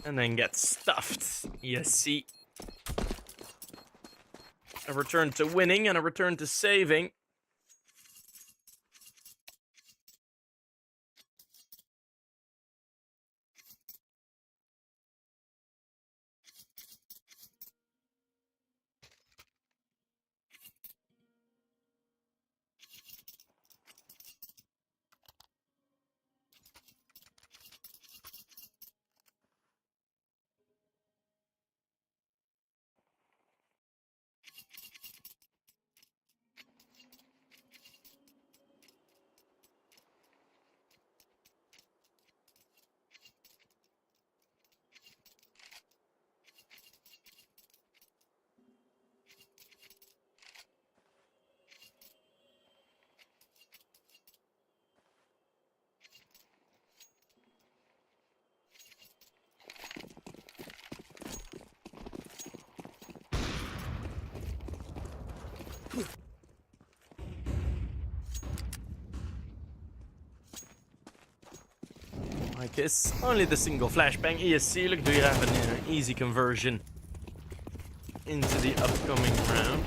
And then gets stuffed. ESC. A return to winning and a return to saving. Like this, only the single flashbang. ESC, look, do you have an easy conversion into the upcoming round?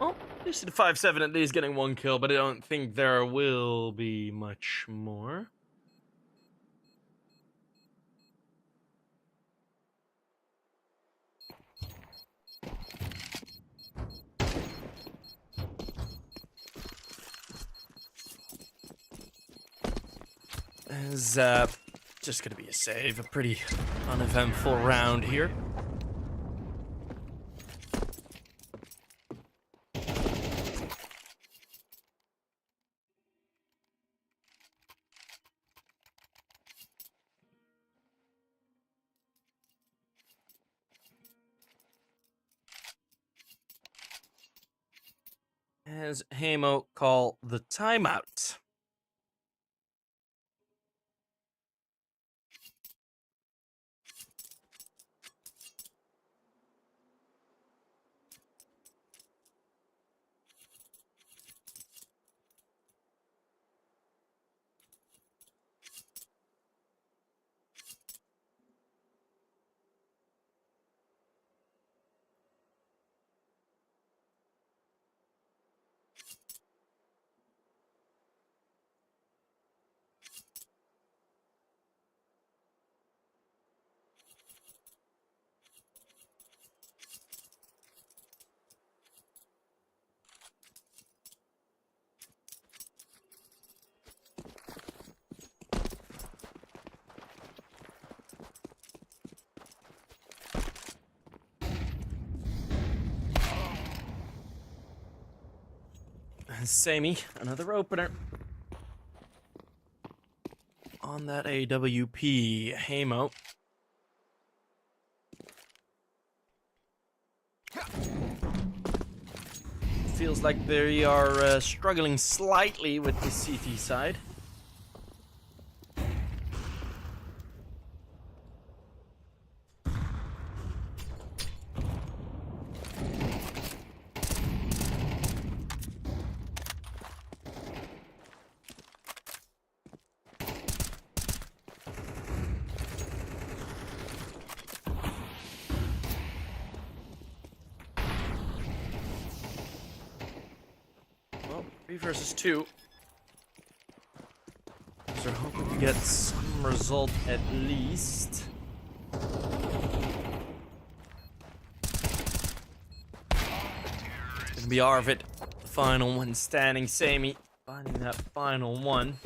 Oh, you see the 5-7 at least getting 1 kill, but I don't think there will be much more. Is just gonna be a save, a pretty uneventful round here. As Heimo call the timeout. Sammy, another opener. On that AWP, Heimo. Feels like they are struggling slightly with the CT side. Well, 3 versus 2. So we're hoping to get some result at least. It's gonna be Arvid, the final one standing. Sammy finding that final one.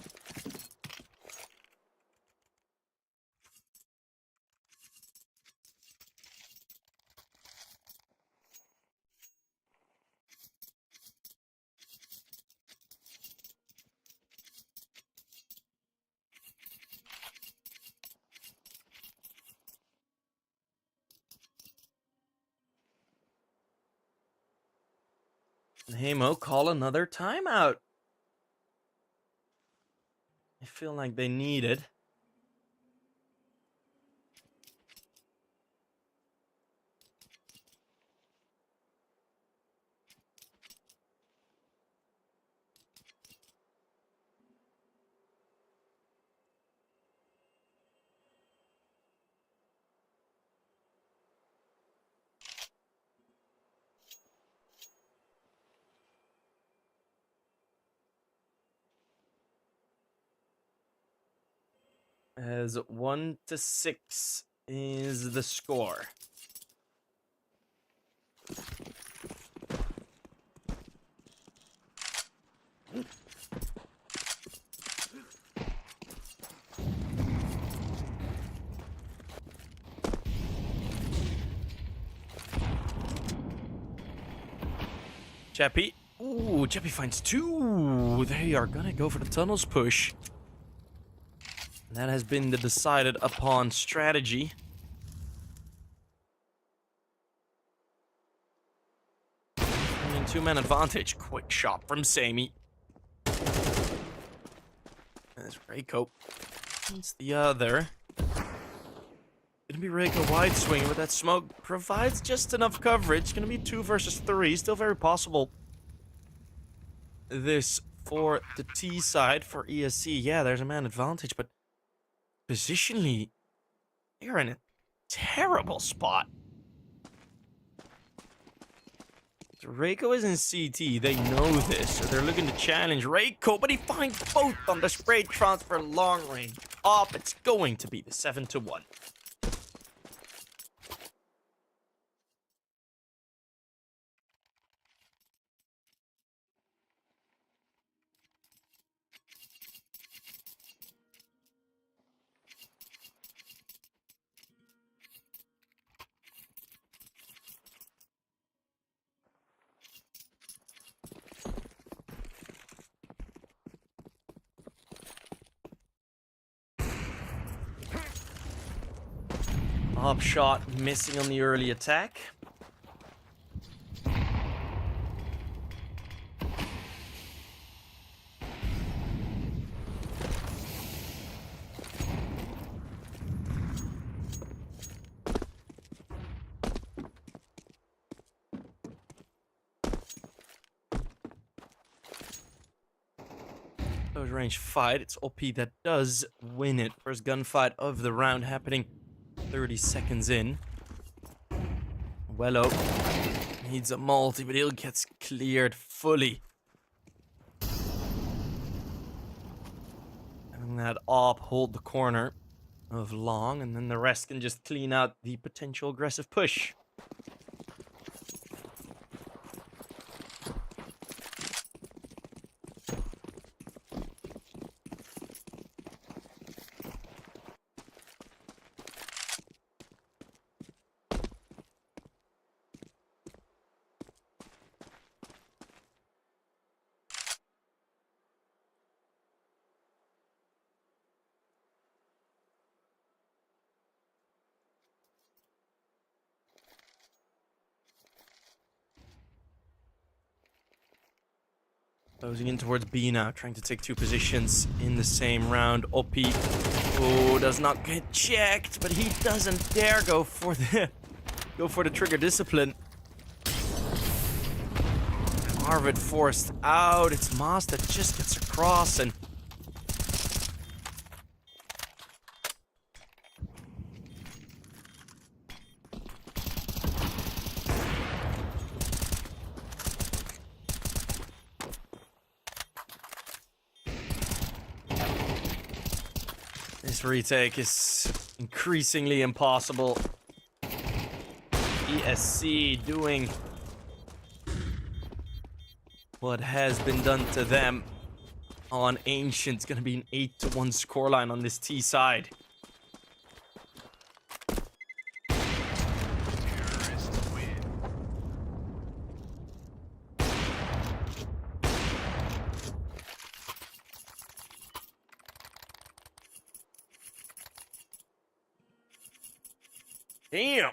And Heimo call another timeout. I feel like they need it. As 1-6 is the score. Chappie Ooh, Jeppy finds two. They are gonna go for the tunnels push. That has been the decided upon strategy. I mean, two-man advantage. Quick shot from Sammy. There's Reiko. It's the other. Gonna be Reiko wide swinging, but that smoke provides just enough coverage. Gonna be 2 versus 3. Still very possible. This for the T side for ESC. Yeah, there's a man advantage, but positionally, they're in a terrible spot. Reiko is in CT. They know this, so they're looking to challenge Reiko, but he finds both on the spray transfer long range. Up, it's going to be the 7-1. Up shot missing on the early attack. Close range fight. It's OP that does win it. First gunfight of the round happening 30 seconds in. Wello needs a multi, but he gets cleared fully. And that op hold the corner of long, and then the rest can just clean out the potential aggressive push. Closing in towards B now, trying to take 2 positions in the same round. OP, oh, does not get checked, but he doesn't dare go for the trigger discipline. Arvid forced out. It's Moss that just gets across and this retake is increasingly impossible. ESC doing what has been done to them on Ancient. It's gonna be an 8-1 scoreline on this T side. Terrorists win. Damn.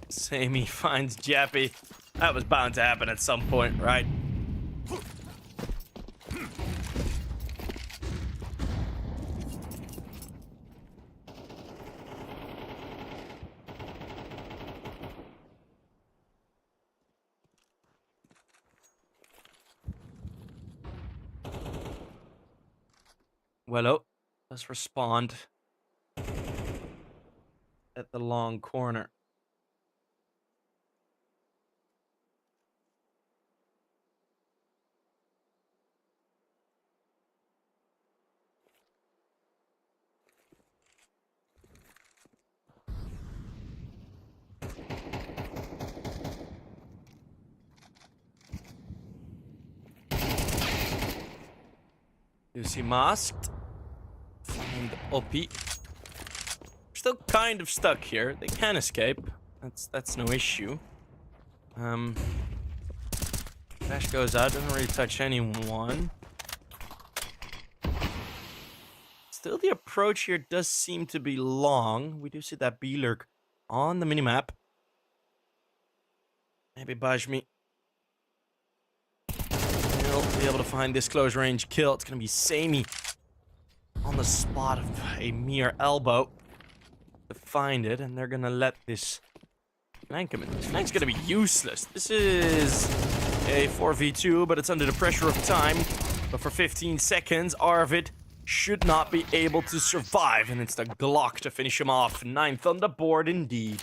Sammy finds Jappy. That was bound to happen at some point, right? Well, oh, let's respond at the long corner. Is he masked? Find Oppie. Still kind of stuck here. They can escape. That's no issue. Flash goes out, doesn't really touch anyone. Still, the approach here does seem to be long. We do see that B-lurk on the minimap. Maybe Bajmi will be able to find this close range kill. It's going to be Samey on the spot of a mere elbow to find it, and they're going to let this flank come in. This flank's going to be useless. This is a 4v2, but it's under the pressure of time. But for 15 seconds, Arvid should not be able to survive, and it's the Glock to finish him off. 9th on the board indeed.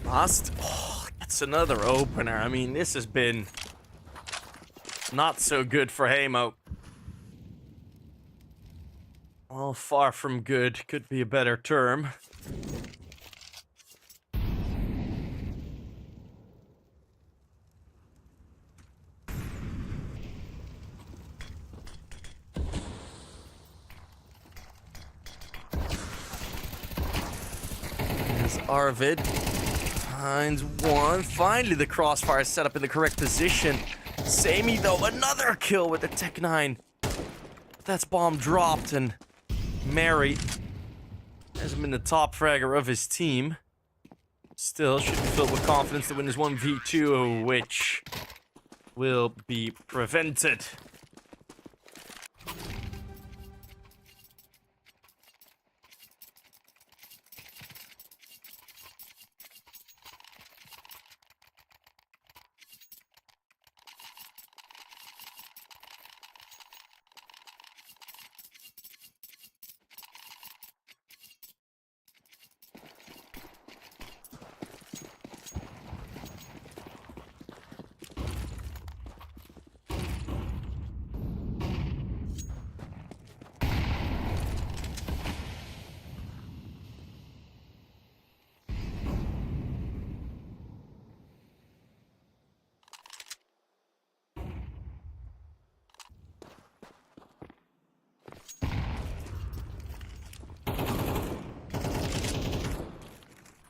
Lost. Oh, that's another opener. I mean, this has been not so good for Heimo. Well, far from good. Could be a better term. As Arvid finds one. Finally, the crossfire is set up in the correct position. Samey, though, another kill with the Tech 9. That's bomb dropped, and Mary hasn't been the top fragger of his team. Still, should be filled with confidence to win this 1v2, which will be prevented.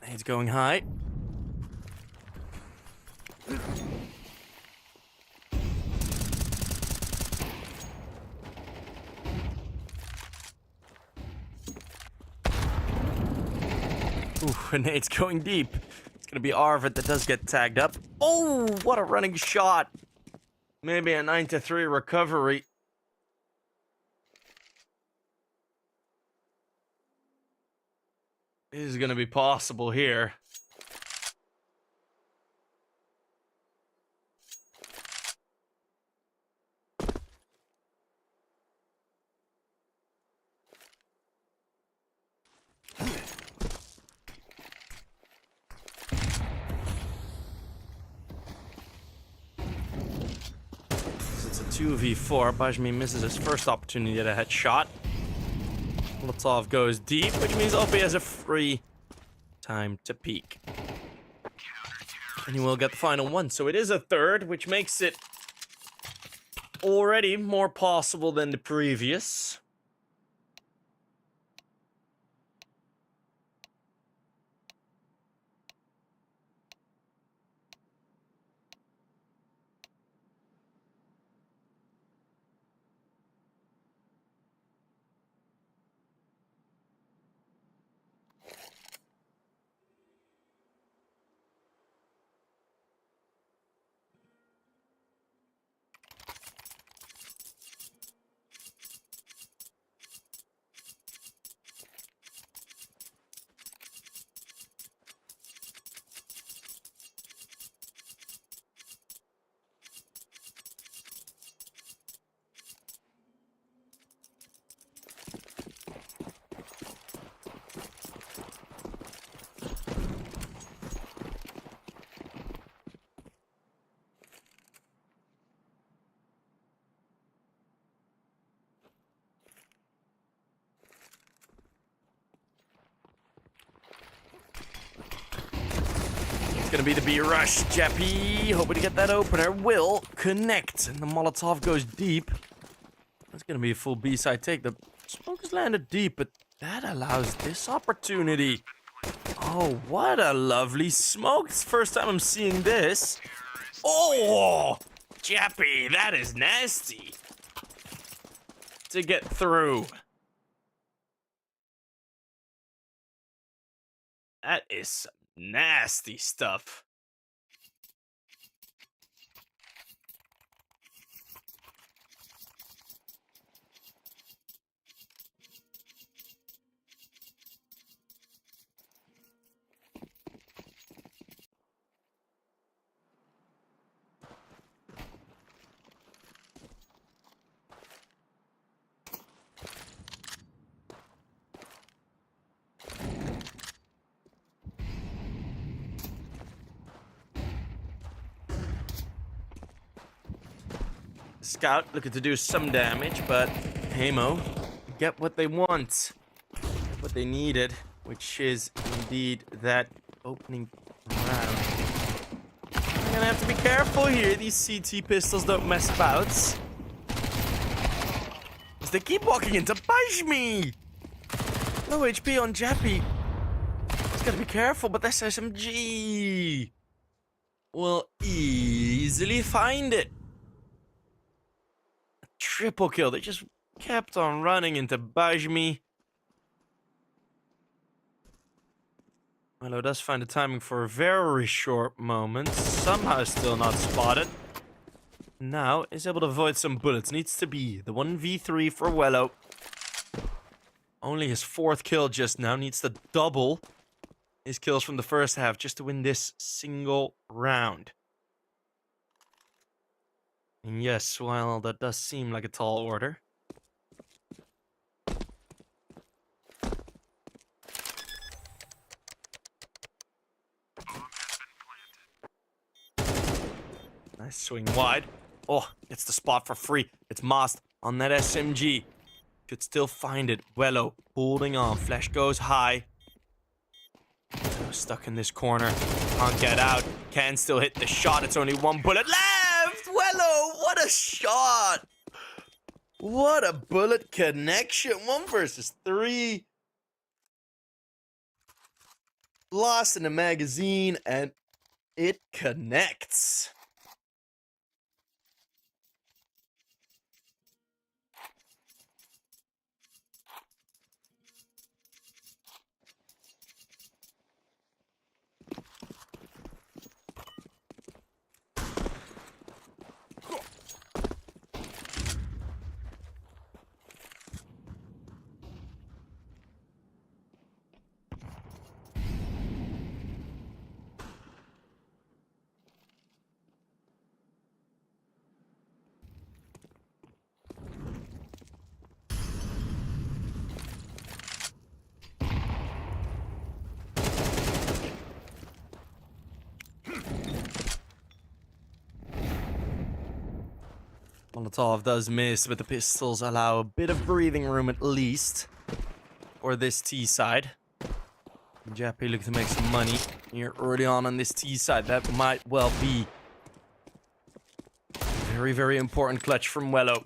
He's going high. Ooh, and Nate's going deep. It's gonna be Arvid that does get tagged up. Oh, what a running shot. Maybe a 9-3 recovery. Is gonna be possible here. It's a 2v4. Bajmi misses his first opportunity at a headshot. Molotov goes deep, which means Oppie has a free time to peek. And he will get the final one. So it is a third, which makes it already more possible than the previous. gonna be the B rush. Jeppy hoping to get that opener. Will connect. And the Molotov goes deep. That's gonna be a full B-side take. The smoke has landed deep, but that allows this opportunity. Oh, what a lovely smoke. It's the first time I'm seeing this. Oh! Jeppy, that is nasty. To get through. That is some nasty stuff. Scout looking to do some damage, but Heimo get what they want, what they needed, which is indeed that opening round. I'm gonna have to be careful here. These CT pistols don't mess about. As they keep walking into Bajmi. Low HP on Jeppy. He's gotta be careful, but this SMG will easily find it. Triple kill. They just kept on running into Bajmi. Milo does find the timing for a very short moment. Somehow still not spotted. Now is able to avoid some bullets. Needs to be the 1v3 for Wello. Only his 4th kill just now. Needs to double his kills from the first half just to win this single round. And yes, while that does seem like a tall order, nice swing wide. Oh, it's the spot for free. It's Most on that SMG. Could still find it. Wello holding on. Flash goes high. Stuck in this corner. Can't get out. Can still hit the shot. It's only 1 bullet left. Wello, what a shot. What a bullet connection. 1 versus 3. Lost in the magazine, and it connects. Molotov does miss, but the pistols allow a bit of breathing room at least for this T side. Jeppy looking to make some money here early on this T side. That might well be very, very important clutch from Wello.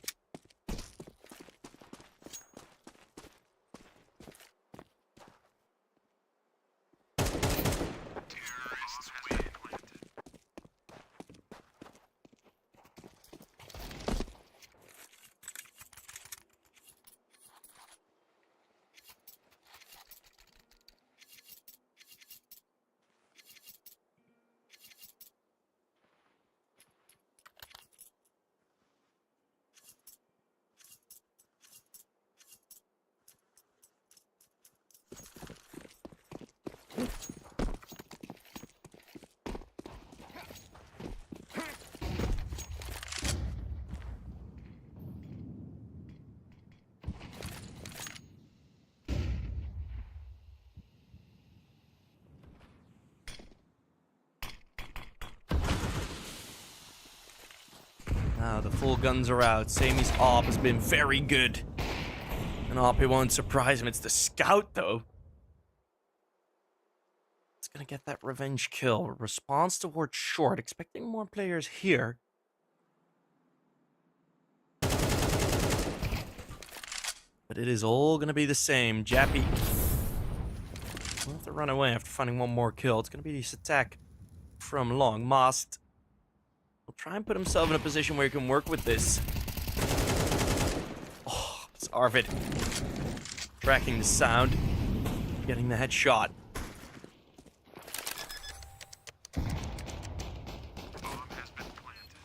Now the full guns are out. Samy's AWP has been very good. And AWP won't surprise him. It's the scout, though. It's gonna get that revenge kill. Response towards short, expecting more players here. But it is all gonna be the same. Jappy will have to run away after finding one more kill. It's gonna be this attack from long. Mast will try and put himself in a position where he can work with this. Oh, it's Arvid. Tracking the sound. Getting the headshot. Bomb has been planted.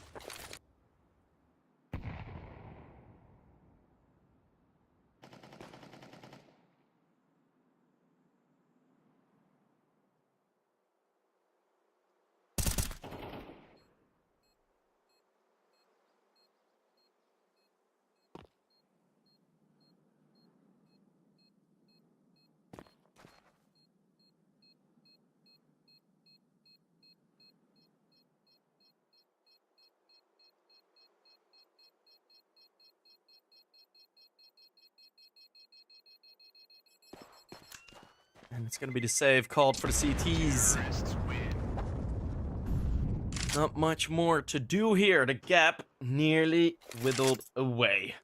And it's gonna be the save called for the CTs. Terrorists win. Not much more to do here. The gap nearly whittled away.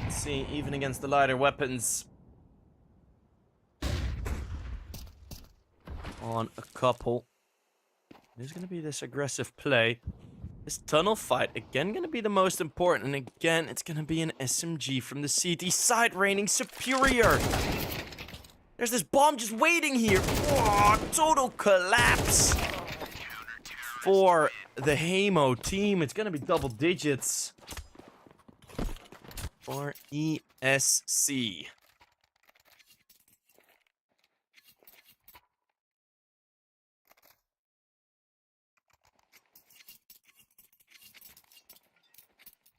See, even against the lighter weapons. On a couple. There's gonna be this aggressive play. This tunnel fight, again, gonna be the most important. And again, it's gonna be an SMG from the CT side, reigning superior. There's this bomb just waiting here. Whoa, total collapse for the Heimo team. It's gonna be double digits for ESC.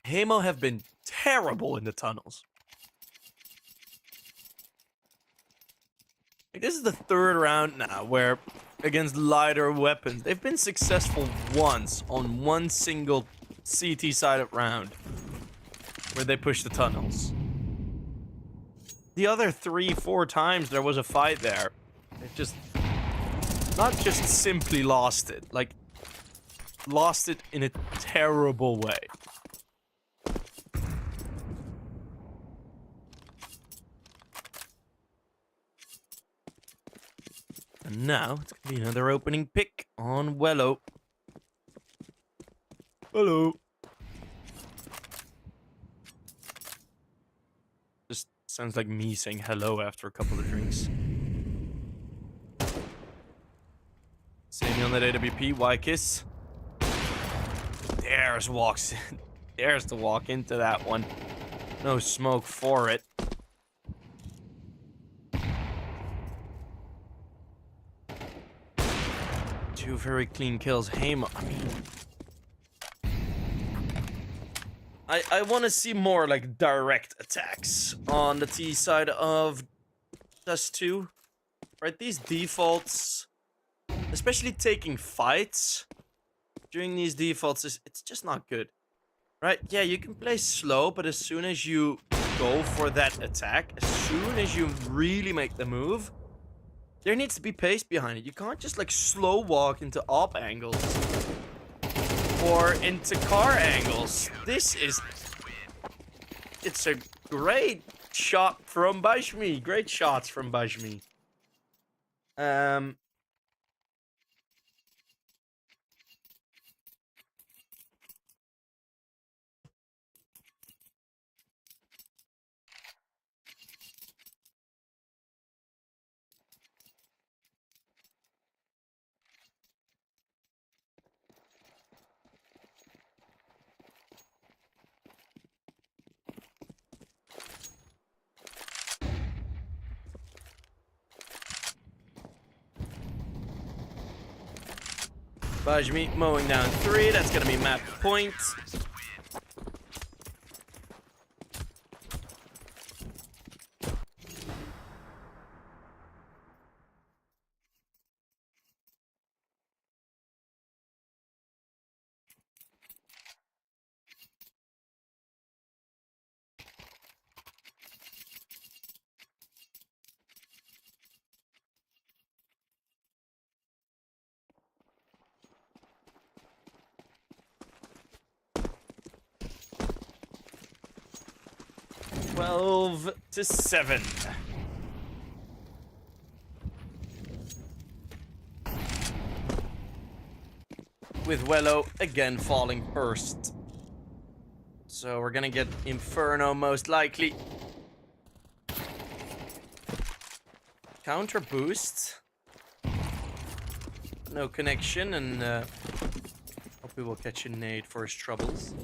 Heimo have been terrible in the tunnels. Like, this is the third round now where, against lighter weapons, they've been successful once on one single CT-sided round where they pushed the tunnels. The other 3-4 times there was a fight there, they've just not just simply lost it, like lost it in a terrible way. And now, it's gonna be another opening pick on Wello. Hello. Just sounds like me saying hello after a couple of drinks. Save me on that AWP, Wykiss. Dares to walk into that one. No smoke for it. Two very clean kills. Heimo, I mean, I want to see more like direct attacks on the T side of Dust 2. Right, these defaults, especially taking fights during these defaults, it's just not good. Right? Yeah, you can play slow, but as soon as you go for that attack, as soon as you really make the move, there needs to be pace behind it. You can't just like slow walk into op angles or into car angles. It's a great shot from Bashmi. Great shots from Bashmi. Bajmi mowing down 3. That's gonna be map point. 12-7. With Wello again falling first. So we're gonna get Inferno most likely. Counter boost. No connection, and hope we will catch a nade for his troubles.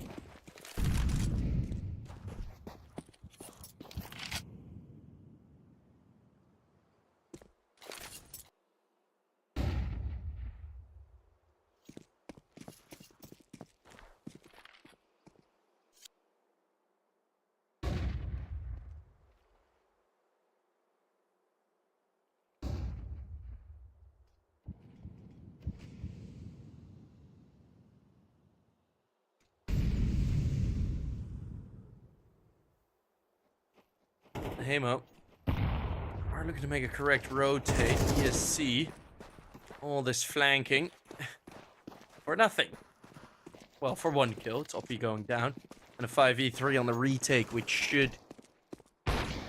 Heimo are looking to make a correct rotate. ESC. All this flanking for nothing. Well, for 1 kill. It's OP going down. And a 5v3 on the retake, which should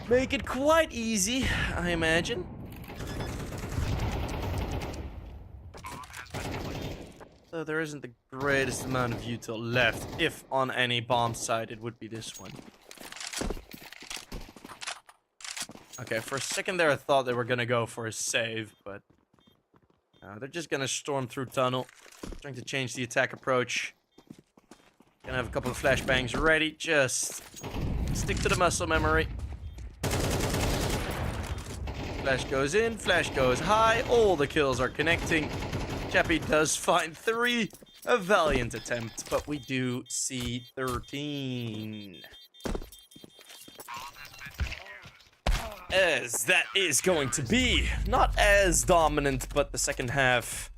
make it quite easy, I imagine. So there isn't the greatest amount of util left. If on any bomb site, it would be this one. Okay, for a second there, I thought they were gonna go for a save, but they're just gonna storm through tunnel, trying to change the attack approach. Gonna have a couple of flashbangs ready. Just stick to the muscle memory. Flash goes in, flash goes high. All the kills are connecting. Chappie does find 3. A valiant attempt, but we do see 13. As that is going to be not as dominant, but the second half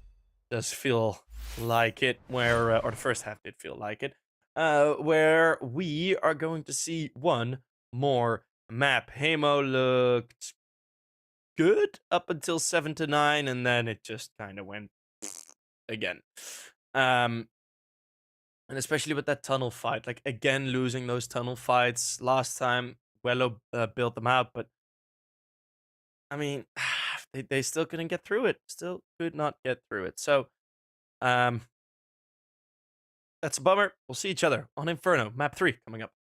does feel like it, where or the first half did feel like it, where we are going to see one more map. Heimo looked good up until 7-9, and then it just kind of went again. And especially with that tunnel fight, like again losing those tunnel fights. Last time Wello built them out, but I mean, they still couldn't get through it. Still could not get through it. So, that's a bummer. We'll see each other on Inferno, map 3 coming up.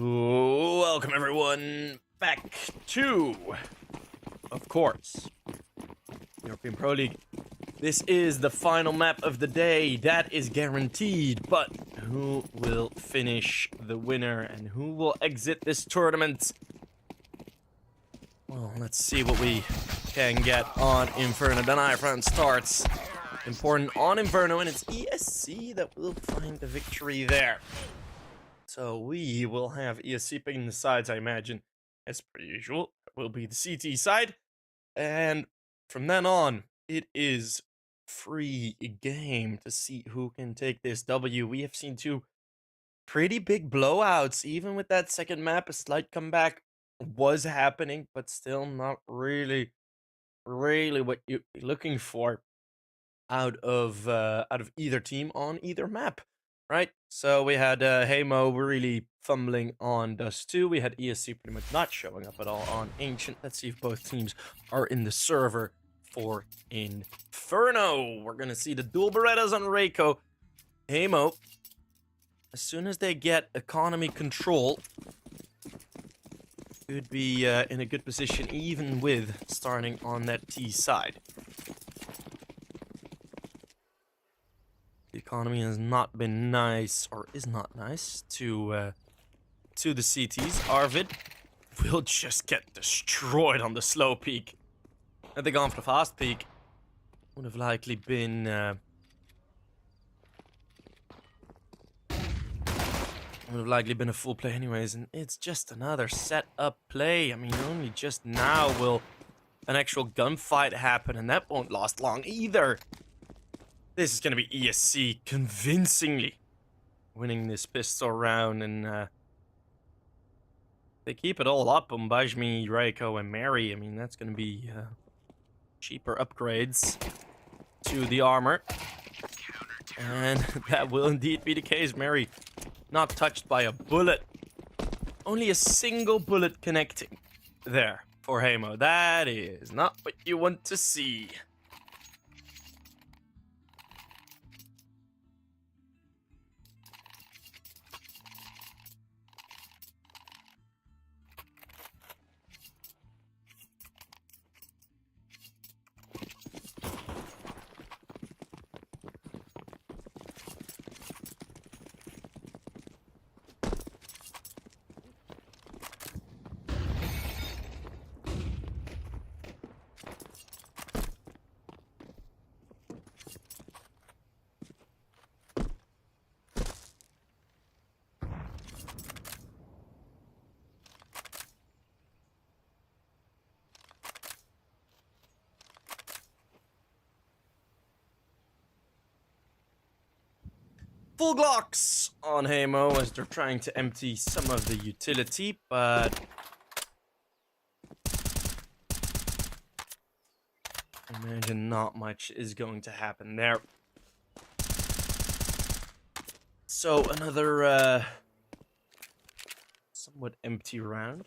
Welcome everyone back to, of course, European Pro League. This is the final map of the day, that is guaranteed, but who will finish the winner and who will exit this tournament? Well, let's see what we can get on Inferno. The night round starts. Important on Inferno, and it's ESC that will find the victory there. So we will have ESC picking the sides, I imagine, as per usual. It will be the CT side, and from then on, it is free game to see who can take this W. We have seen two pretty big blowouts, even with that second map. A slight comeback was happening, but still not really what you're looking for out of either team on either map, right? So we had Heimo really fumbling on Dust 2. We had ESC pretty much not showing up at all on Ancient. Let's see if both teams are in the server for Inferno. We're gonna see the dual Berettas on Reiko. Heimo, as soon as they get economy control, could be in a good position, even with starting on that T side. The economy has not been nice, or is not nice, to the CTs. Arvid will just get destroyed on the slow peak. Had they gone for the fast peak, would have likely been a full play anyways, and it's just another set up play. I mean, only just now will an actual gunfight happen, and that won't last long either. This is gonna be ESC convincingly winning this pistol round, and they keep it all up on Bajmi, Reiko, and Mary. I mean, that's gonna be cheaper upgrades to the armor, and that will indeed be the case. Mary not touched by a bullet. Only a single bullet connecting there for Heimo. That is not what you want to see. Full Glocks on Heimo as they're trying to empty some of the utility, but I imagine not much is going to happen there. So another somewhat empty round.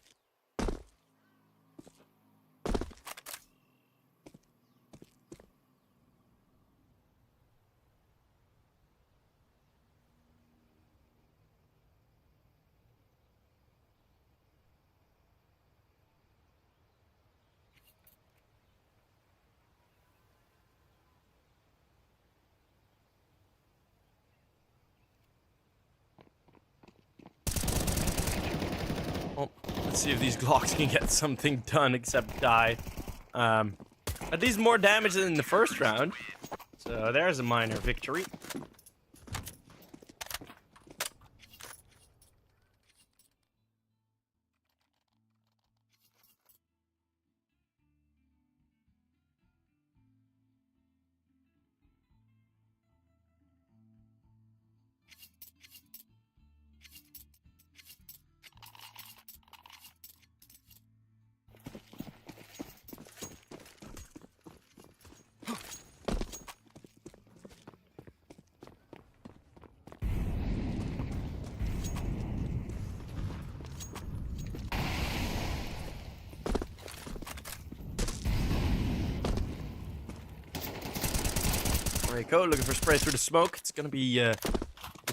Well, let's see if these Glocks can get something done except die. At least more damage than in the first round. So there's a minor victory. Reiko looking for spray through the smoke. It's gonna be the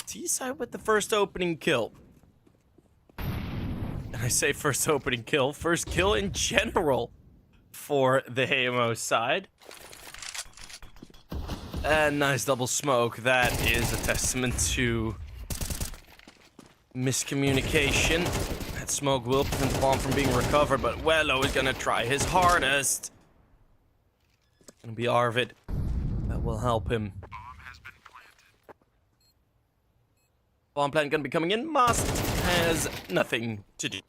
T side with the first opening kill. And I say first opening kill, first kill in general for the Heimo side. And nice double smoke. That is a testament to miscommunication. That smoke will prevent the bomb from being recovered, but Wello is gonna try his hardest. It's gonna be Arvid that will help him. Bomb has been planted. Bomb plant gonna be coming in. Must has nothing to do.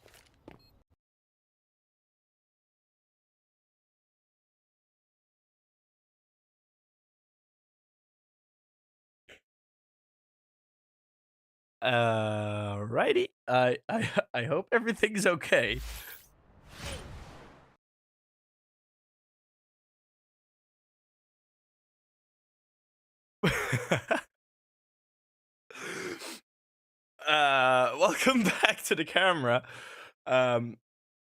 Righty. I hope everything's okay. Welcome back to the camera.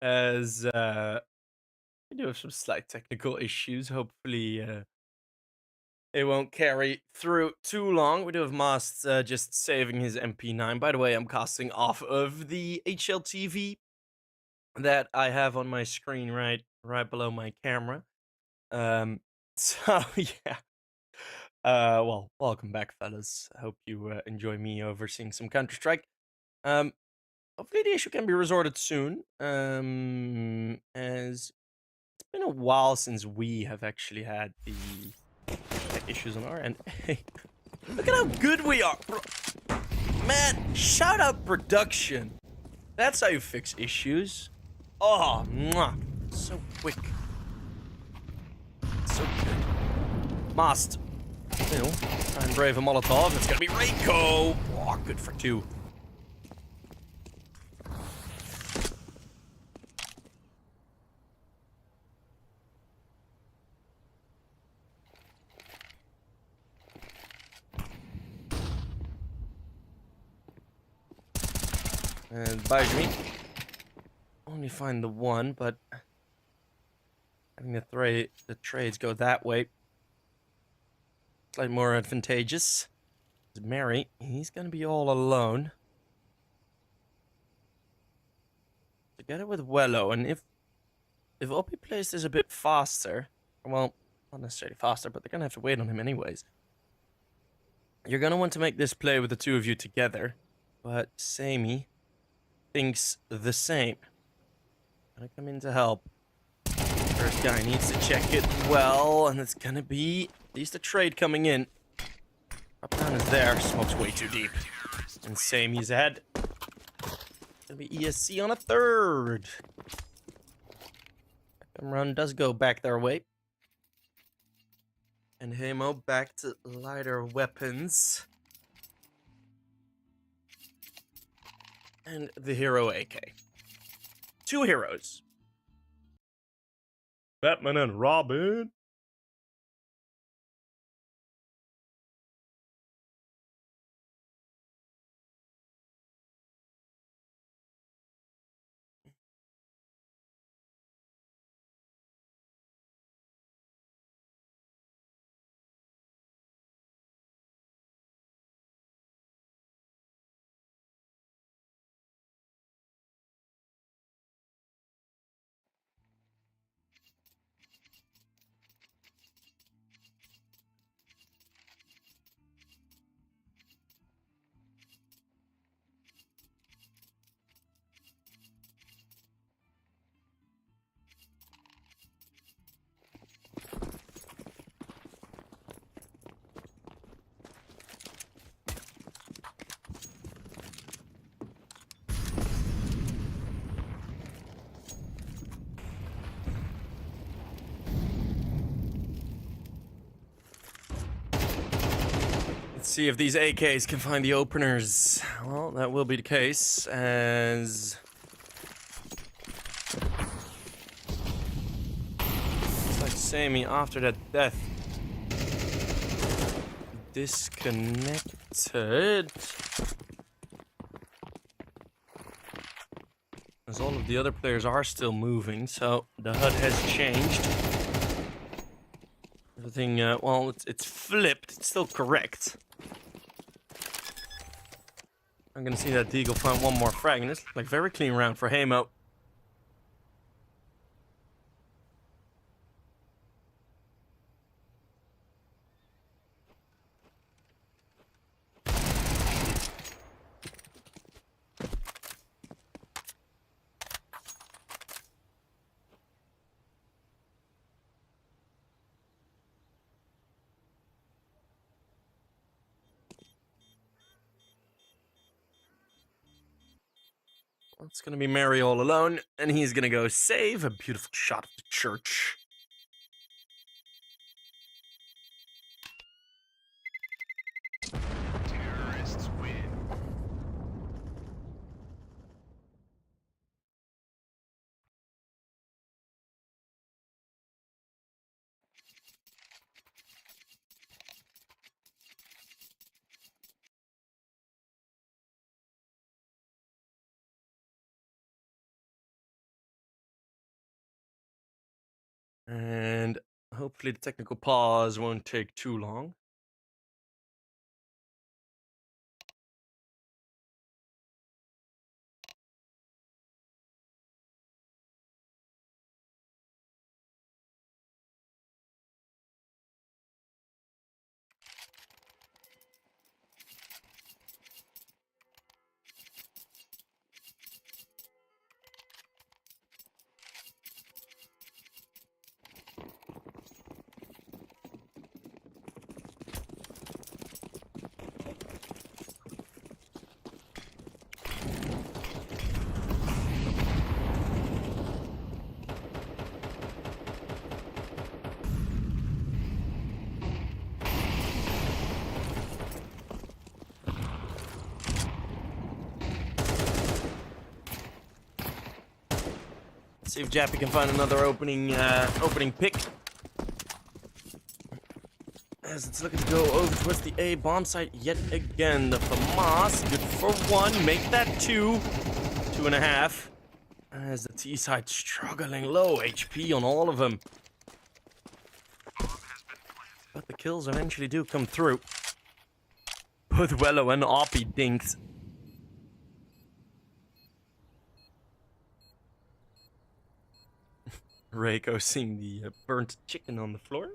As we do have some slight technical issues. Hopefully, it won't carry through too long. We do have Mast just saving his MP9. By the way, I'm casting off of the HLTV that I have on my screen right below my camera. So yeah. Well, welcome back, fellas. I hope you enjoy me overseeing some Counter-Strike. Hopefully the issue can be resorted soon. As it's been a while since we have actually had the issues on our end. Hey, look at how good we are, bro. Man, shout out production. That's how you fix issues. Oh, mwah. So quick. So good. Must. You know, try and brave a Molotov. It's gonna be Reiko. Oh, good for 2. And Bajmi. Only find the one, but having the trades go that way. Slightly more advantageous. Mary, he's gonna be all alone. Together with Wello, and if Opi plays this a bit faster, well, not necessarily faster, but they're gonna have to wait on him anyways. You're gonna want to make this play with the two of you together, but Sammy thinks the same. Gonna come in to help. First guy needs to check it well, and it's gonna be at least a trade coming in. Up down is there. Smoke's way too deep. And Sammy's ahead. Gonna be ESC on a third. Second run does go back their way. And Heimo back to lighter weapons. And the hero AK. 2 heroes. Batman and Robin. Let's see if these AKs can find the openers. Well, that will be the case, as it's like Sammy after that death disconnected, as all of the other players are still moving, so the HUD has changed. Everything, well, it's flipped. It's still correct. I'm gonna see that Deagle find one more frag, and it's like very clean round for Heimo. It's gonna be Mary all alone, and he's gonna go save a beautiful shot of the church. Terrorists win. And hopefully the technical pause won't take too long. See if Jappy can find another opening pick. As it's looking to go over towards the A bomb site yet again. The FAMAS, good for one. Make that 2. 2.5. As the T side struggling, low HP on all of them. But the kills eventually do come through. Both Wello and Oppie dinks. Reiko seeing the burnt chicken on the floor.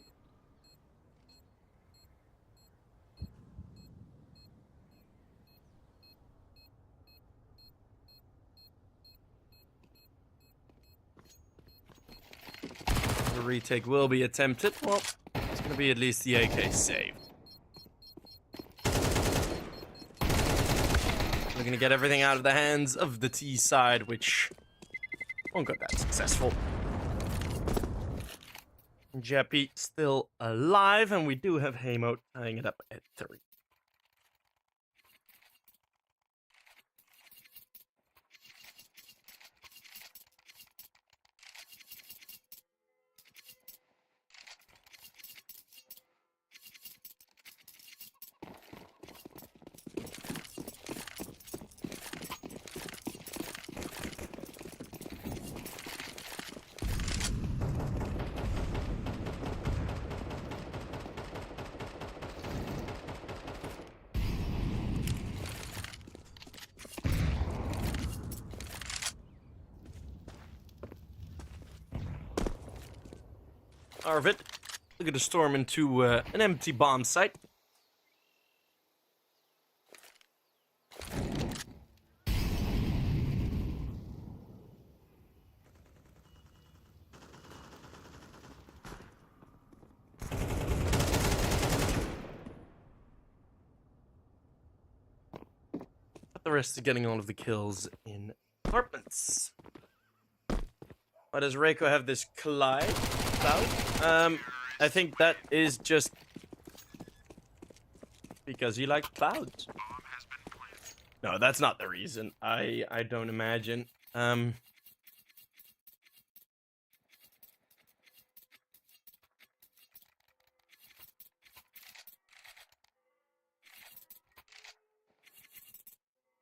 The retake will be attempted. Well, it's going to be at least the AK save. We're going to get everything out of the hands of the T side, which won't go that successful. Jappy still alive, and we do have Heimo tying it up at 3. Arvid, looking to storm into an empty bomb site. But the rest is getting all of the kills in apartments. Why does Reiko have this cloud? I think that is just because he likes clouds. No, that's not the reason. I don't imagine.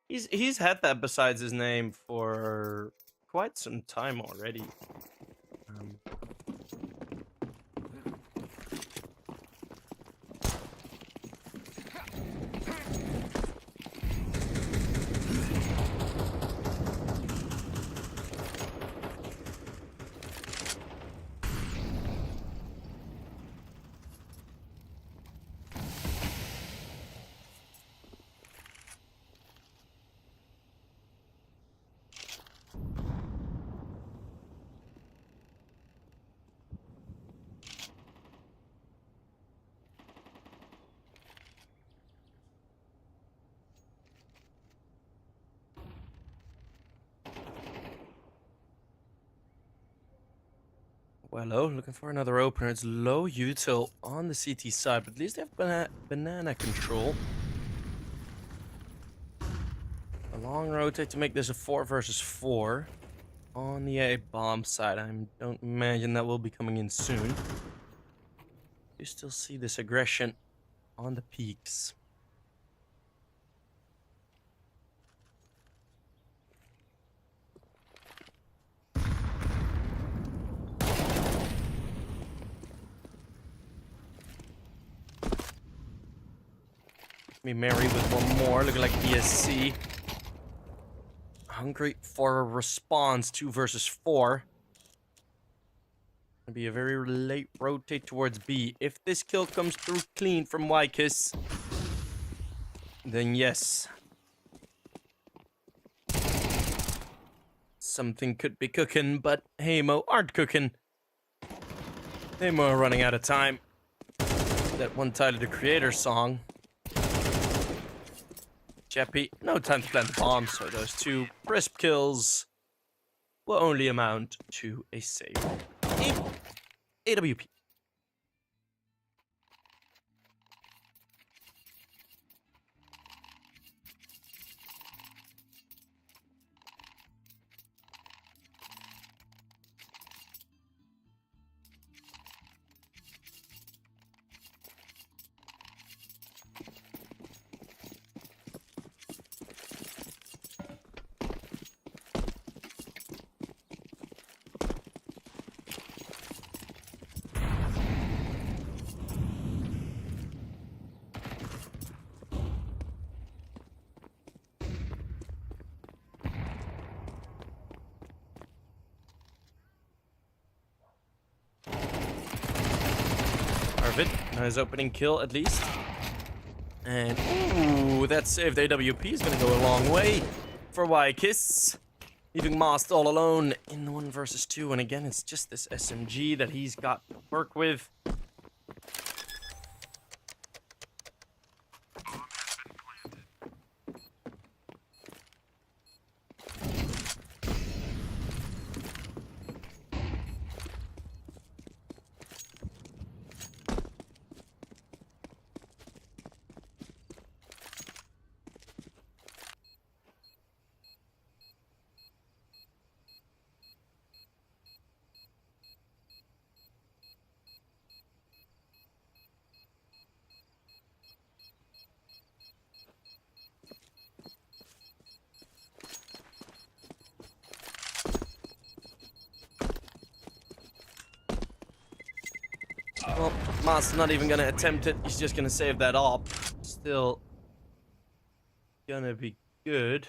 He's had that besides his name for quite some time already. Well, looking for another opener. It's low util on the CT side, but at least they have banana control. A long rotate to make this a 4 versus 4. On the A bomb side, I don't imagine that will be coming in soon. You still see this aggression on the peaks. Me marry with one more, looking like ESC. Hungry for a response, 2 versus 4. Gonna be a very late rotate towards B. If this kill comes through clean from Wykiss, then yes. Something could be cooking, but Heimo aren't cooking. Heimo are running out of time. That one titled the Creator song. Chappy, no time to plant the bomb, so those 2 crisp kills will only amount to a save. AWP. Nice opening kill, at least. And, ooh, that saved AWP is going to go a long way for Wykiss. Leaving Most all alone in the 1 versus 2. And again, it's just this SMG that he's got to work with. Well, Mas not even gonna attempt it. He's just gonna save that op. Still gonna be good.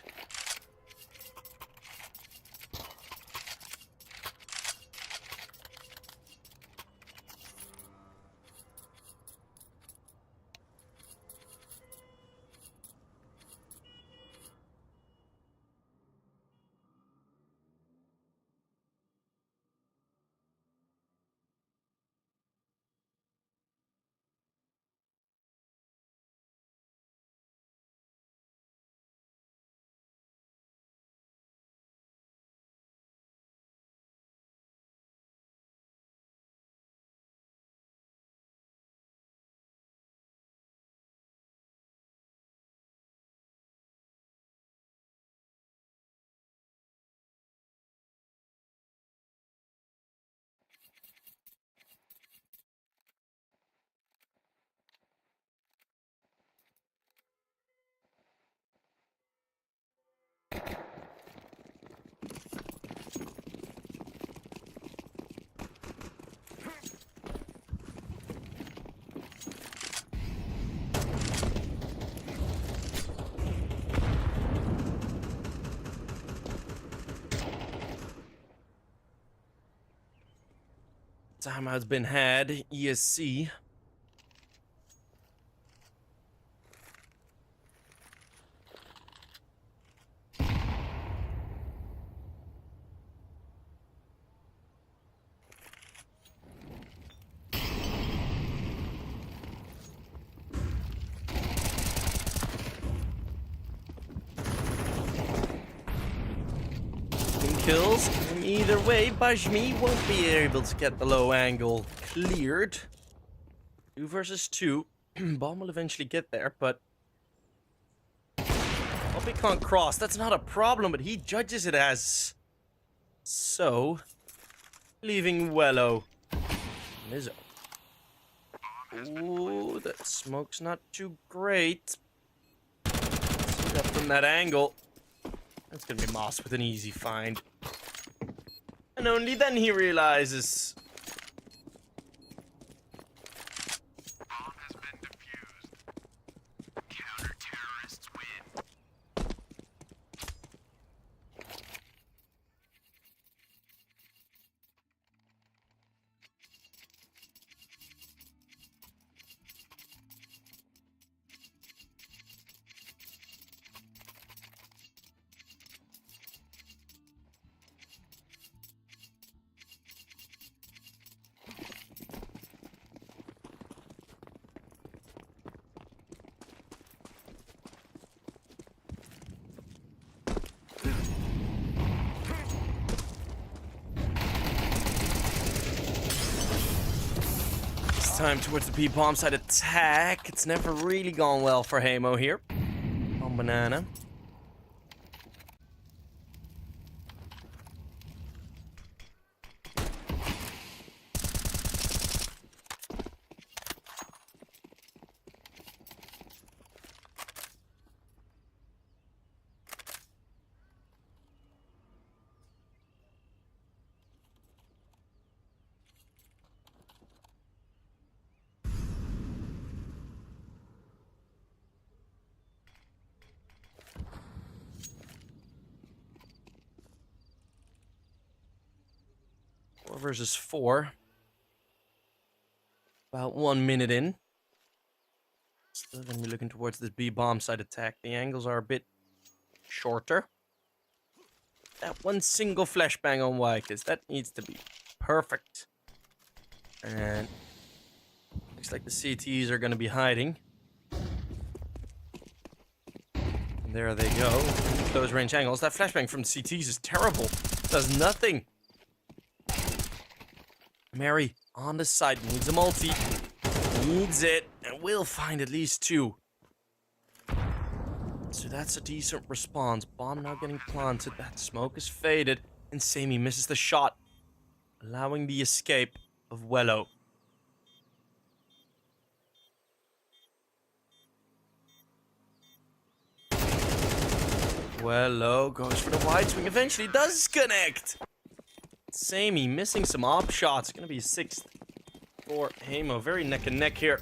Timeout's been had. ESC. Kills. either way, Bajmi won't be able to get the low angle cleared. 2 versus 2. Bomb will eventually get there, but hope he can't cross. That's not a problem, but he judges it as so, leaving Wello. Mizzo. Ooh, that smoke's not too great. See that from that angle. That's gonna be Moss with an easy find. And only then he realizes. Bomb has been defused. Counter-terrorists win. Time towards the B-bomb side attack. It's never really gone well for Heimo here. On banana. Versus 4. About 1 minute in. Still gonna be looking towards this B-bomb side attack. The angles are a bit shorter. That one single flashbang on Y, because that needs to be perfect. And looks like the CTs are gonna be hiding. And there they go. Close range angles. That flashbang from the CTs is terrible. Does nothing. Mary on the side needs a multi. Needs it, and will find at least 2. So that's a decent response. Bomb now getting planted. That smoke is faded, and Sammy misses the shot, allowing the escape of Wello. Wello goes for the wide swing. Eventually does connect. Sammy missing some op shots. Gonna be 6th for Heimo. Very neck and neck here.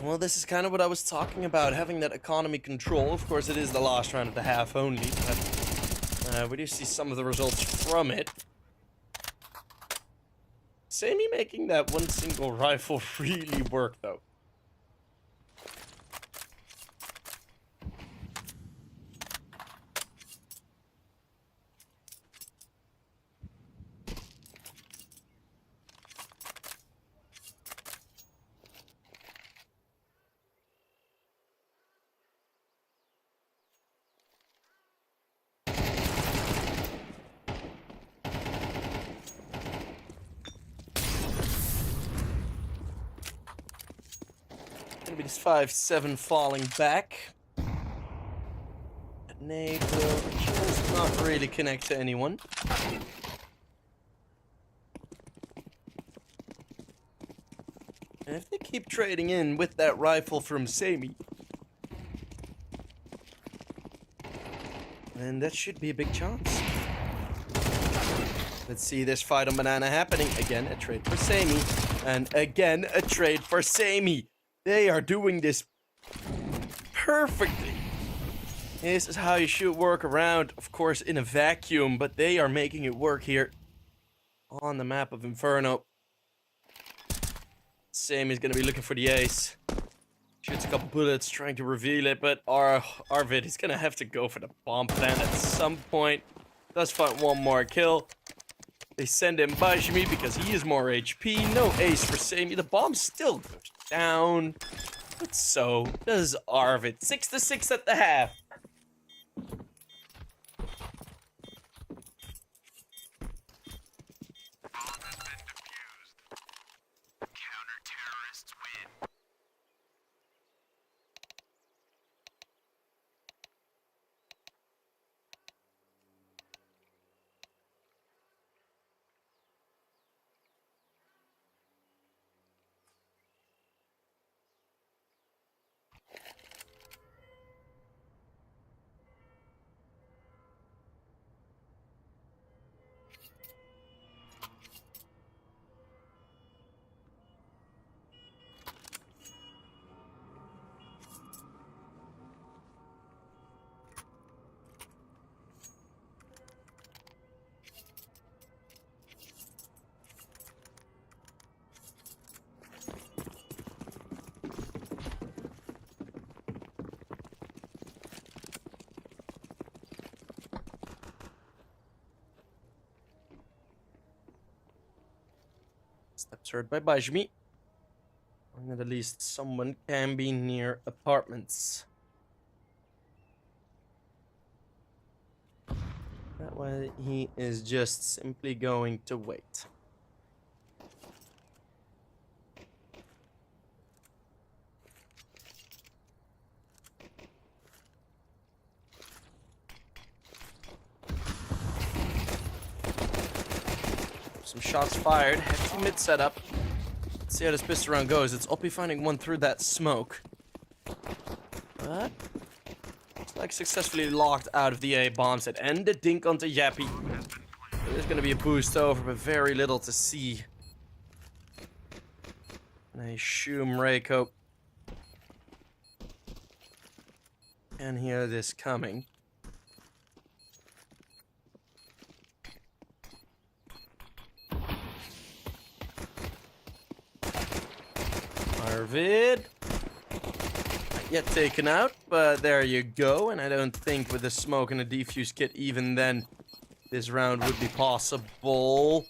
Well, this is kind of what I was talking about, having that economy control. Of course, it is the last round of the half only, but we do see some of the results from it. Sammy making that one single rifle really work, though. Gonna be this 5-7 falling back. That nade will just not really connect to anyone. And if they keep trading in with that rifle from Sammy, then that should be a big chance. Let's see this fight on banana happening. Again, a trade for Sammy. And again, a trade for Sammy. They are doing this perfectly. This is how you should work around, of course, in a vacuum, but they are making it work here on the map of Inferno. Same is gonna be looking for the ace. Shoots a couple bullets trying to reveal it, but Arvid is gonna have to go for the bomb plant at some point. Does find one more kill. They send in Bajimi because he is more HP. No ace for Sammy. The bomb still goes down. But so does Arvid. 6-6 at the half. Bomb has been defused. Counter-terrorists win. Steps heard by Bajmi. And at least someone can be near apartments. That way he is just simply going to wait. Some shots fired. Hefty mid setup. Let's see how this pistol round goes. It's Oppie finding one through that smoke. But it's like successfully locked out of the A bomb set. And the dink onto Yappy. There's gonna be a boost over, but very little to see. And I assume Reiko can hear this coming. Arvid. Not yet taken out, but there you go. And I don't think with the smoke and the defuse kit, even then, this round would be possible.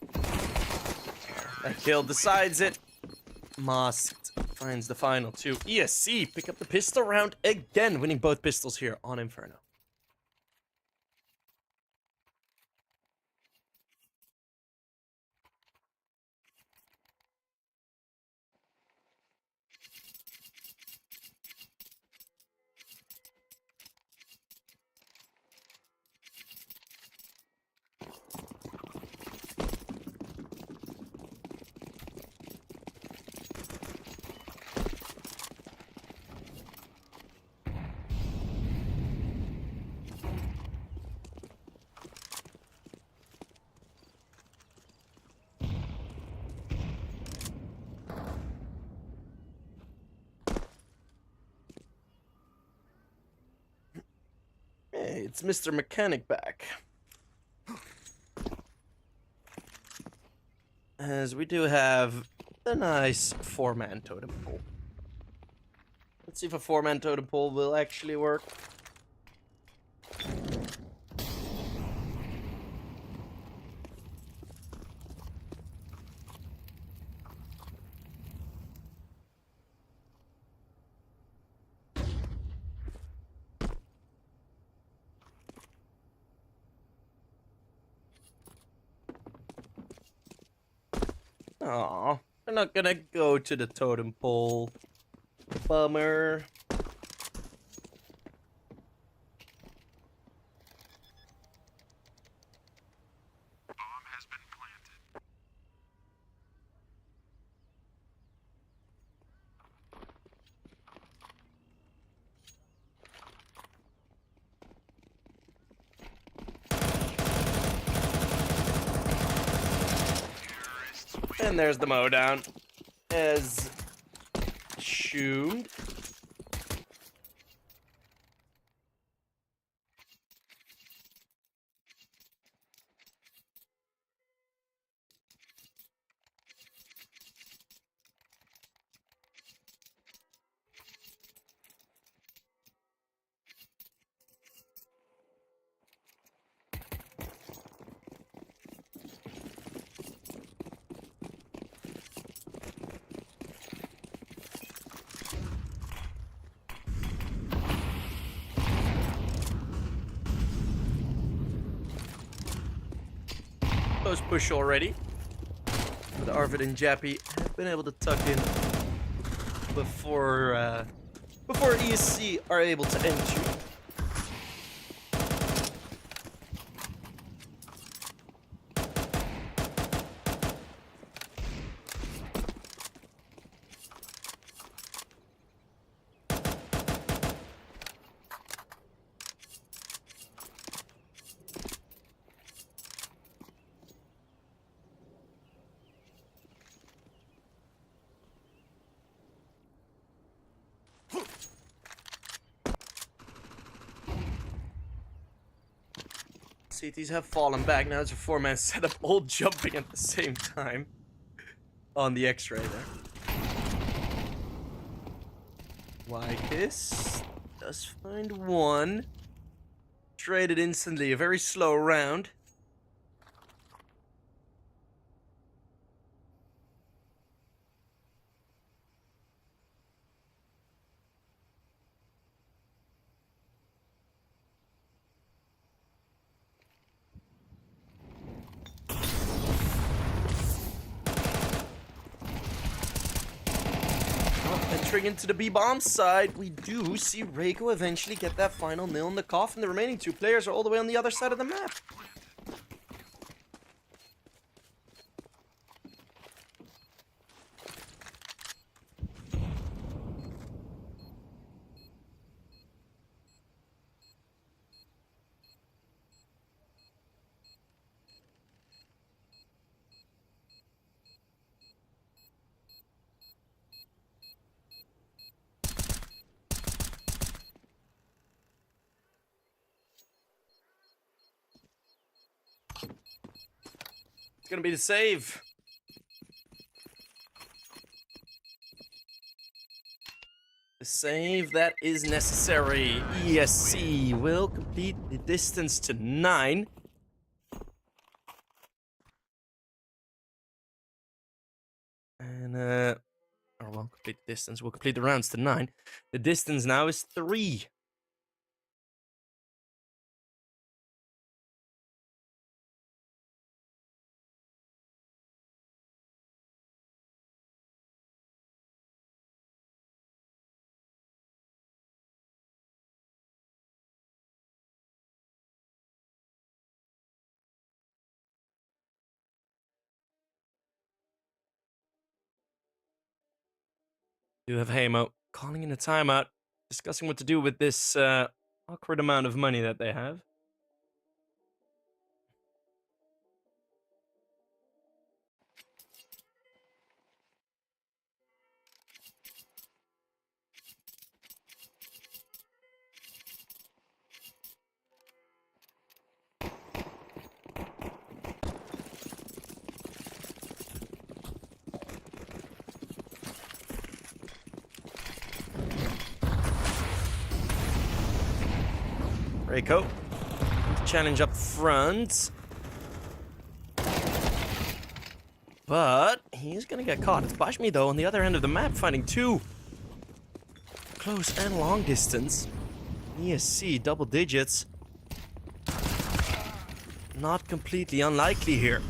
That kill decides it. Masked finds the final two. ESC pick up the pistol round again, winning both pistols here on Inferno. Hey, it's Mr. Mechanic back. As we do have a nice 4-man totem pole. Let's see if a 4-man totem pole will actually work. Aw, we're not gonna go to the totem pole. Bummer. Bomb has been planted. And there's the mowdown. As assumed. close push already. But Arvid and Jappy have been able to tuck in before ESC are able to enter. CTs have fallen back. Now it's a 4-man setup, all jumping at the same time on the X-ray there. Like this. Does find one. Traded instantly. A very slow round. Entering into the B-bomb side, we do see Reiko eventually get that final nail in the coffin. The remaining two players are all the way on the other side of the map. It's gonna be the save. The save that is necessary. ESC will complete the distance to 9. And, or well, complete the distance. We'll complete the rounds to 9. The distance now is 3. Do have Heimo calling in a timeout, discussing what to do with this awkward amount of money that they have. Reiko, challenge up front. But he's gonna get caught. It's Bashmi, though, on the other end of the map, finding 2. Close and long distance. ESC, double digits. Not completely unlikely here.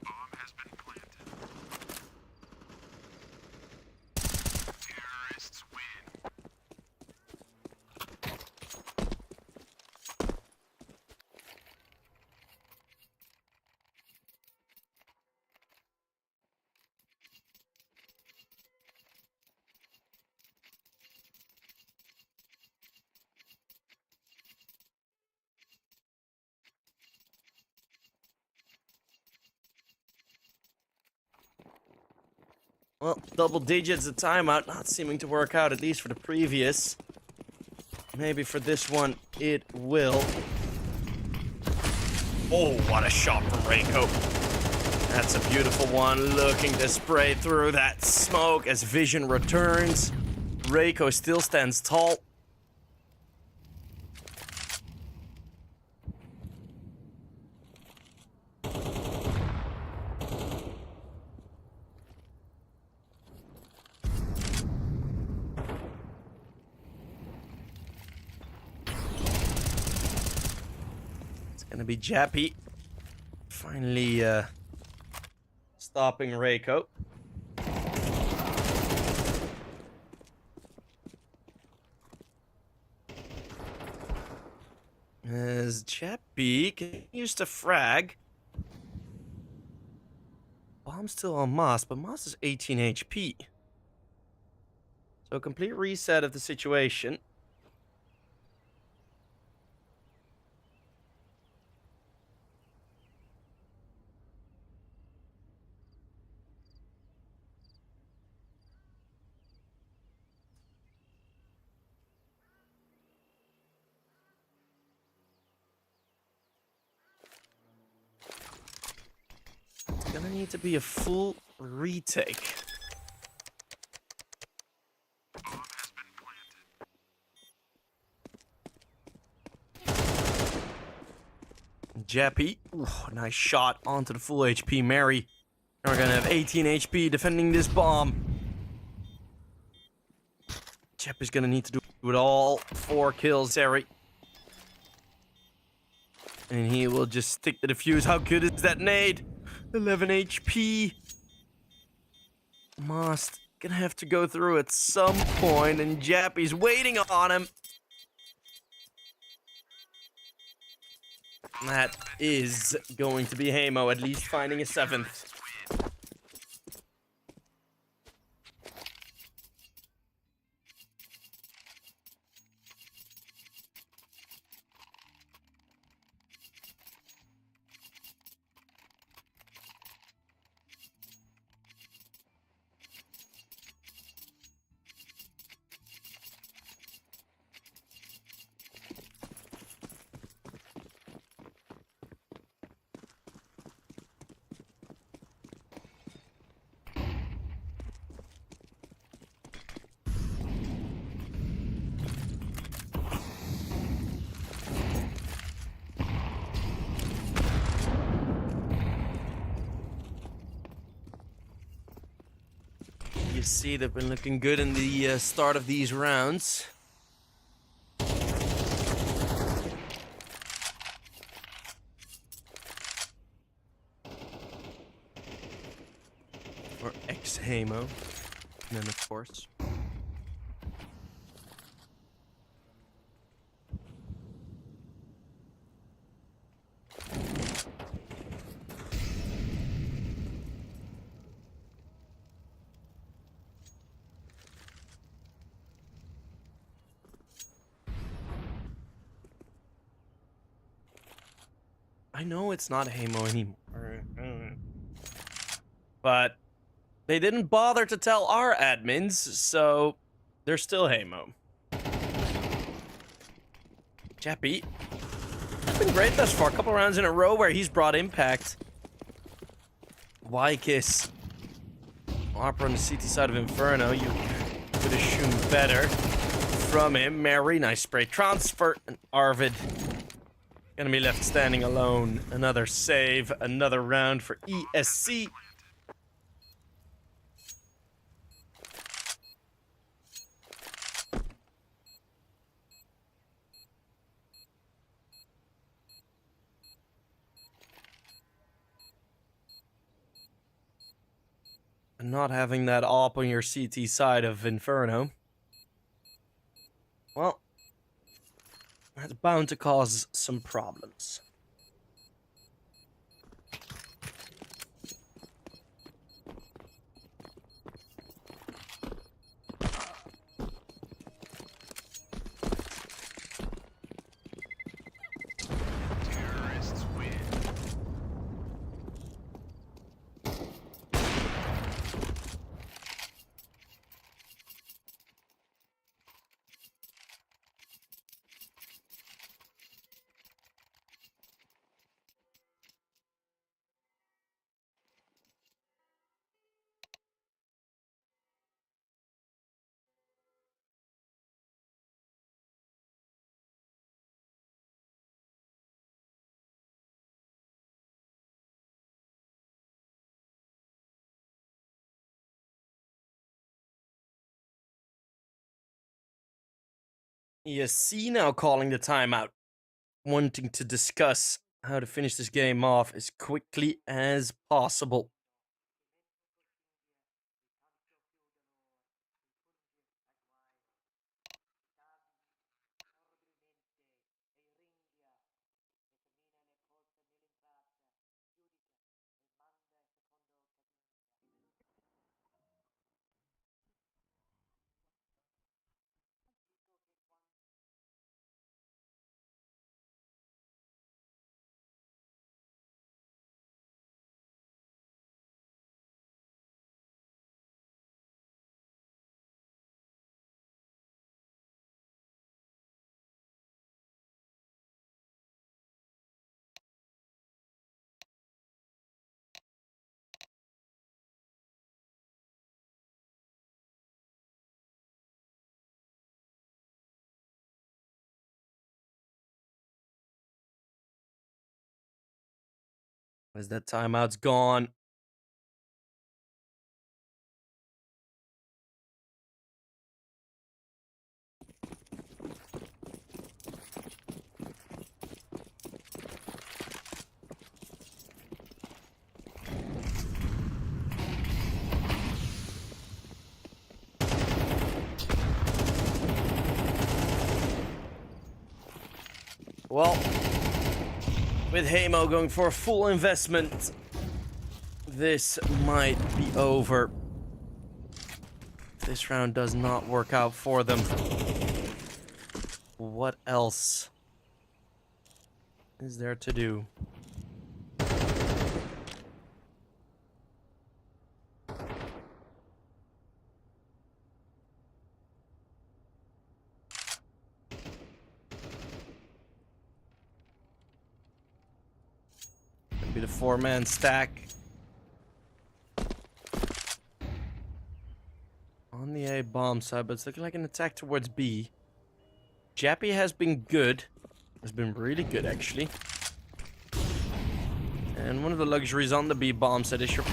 Bomb has been planted. Terrorists win. Well, double digits a timeout, not seeming to work out, at least for the previous. Maybe for this one, it will. Oh, what a shot from Reiko. That's a beautiful one, looking to spray through that smoke as vision returns. Reiko still stands tall. Gonna be Jappy. Finally, stopping Reiko. As Jappy continues to frag. Bomb's still on Moss, but Moss is 18 HP. So a complete reset of the situation. It's gonna need to be a full retake. Bomb has been planted. Jappy. Ooh, nice shot onto the full HP Mary. Now we're gonna have 18 HP defending this bomb. Jappy's gonna need to do it all. 4 kills, Harry. And he will just stick to the fuse. How good is that nade? 11 HP. Must gonna have to go through at some point, and Jappy's waiting on him. That is going to be Heimo, at least finding a 7th. You see, they've been looking good in the start of these rounds. Or ex-Heimo. And then, of course. I know it's not Heimo anymore. But they didn't bother to tell our admins, so they're still Heimo. Jappy. It's been great thus far. A couple rounds in a row where he's brought impact. Wykiss. Opera on the CT side of Inferno. You could assume better from him. Mary, nice spray transfer. And Arvid gonna be left standing alone. Another save, another round for ESC. And not having that op on your CT side of Inferno, well, that's bound to cause some problems. Terrorists win. ESC now calling the timeout, wanting to discuss how to finish this game off as quickly as possible. As that timeout's gone. Well, with Heimo going for a full investment, this might be over. This round does not work out for them. What else is there to do? Gonna be the 4-man stack. On the A bomb side, but it's looking like an attack towards B. Jappy has been good. Has been really good, actually. And one of the luxuries on the B bomb side is you're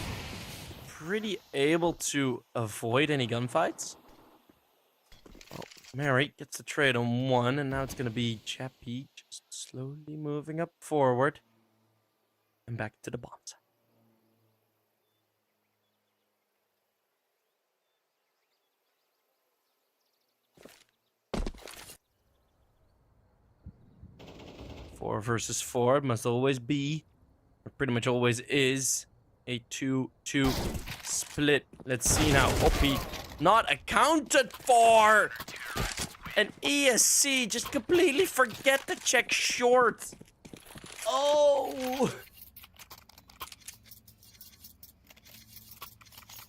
pretty able to avoid any gunfights. Oh, Mary gets the trade on one, and now it's going to be Jappy just slowly moving up forward. And back to the bomb side. Four versus four must always be, or pretty much always is, a 2-2 split. Let's see now. Wopa not accounted for. And ESC just completely forget to check short. Oh.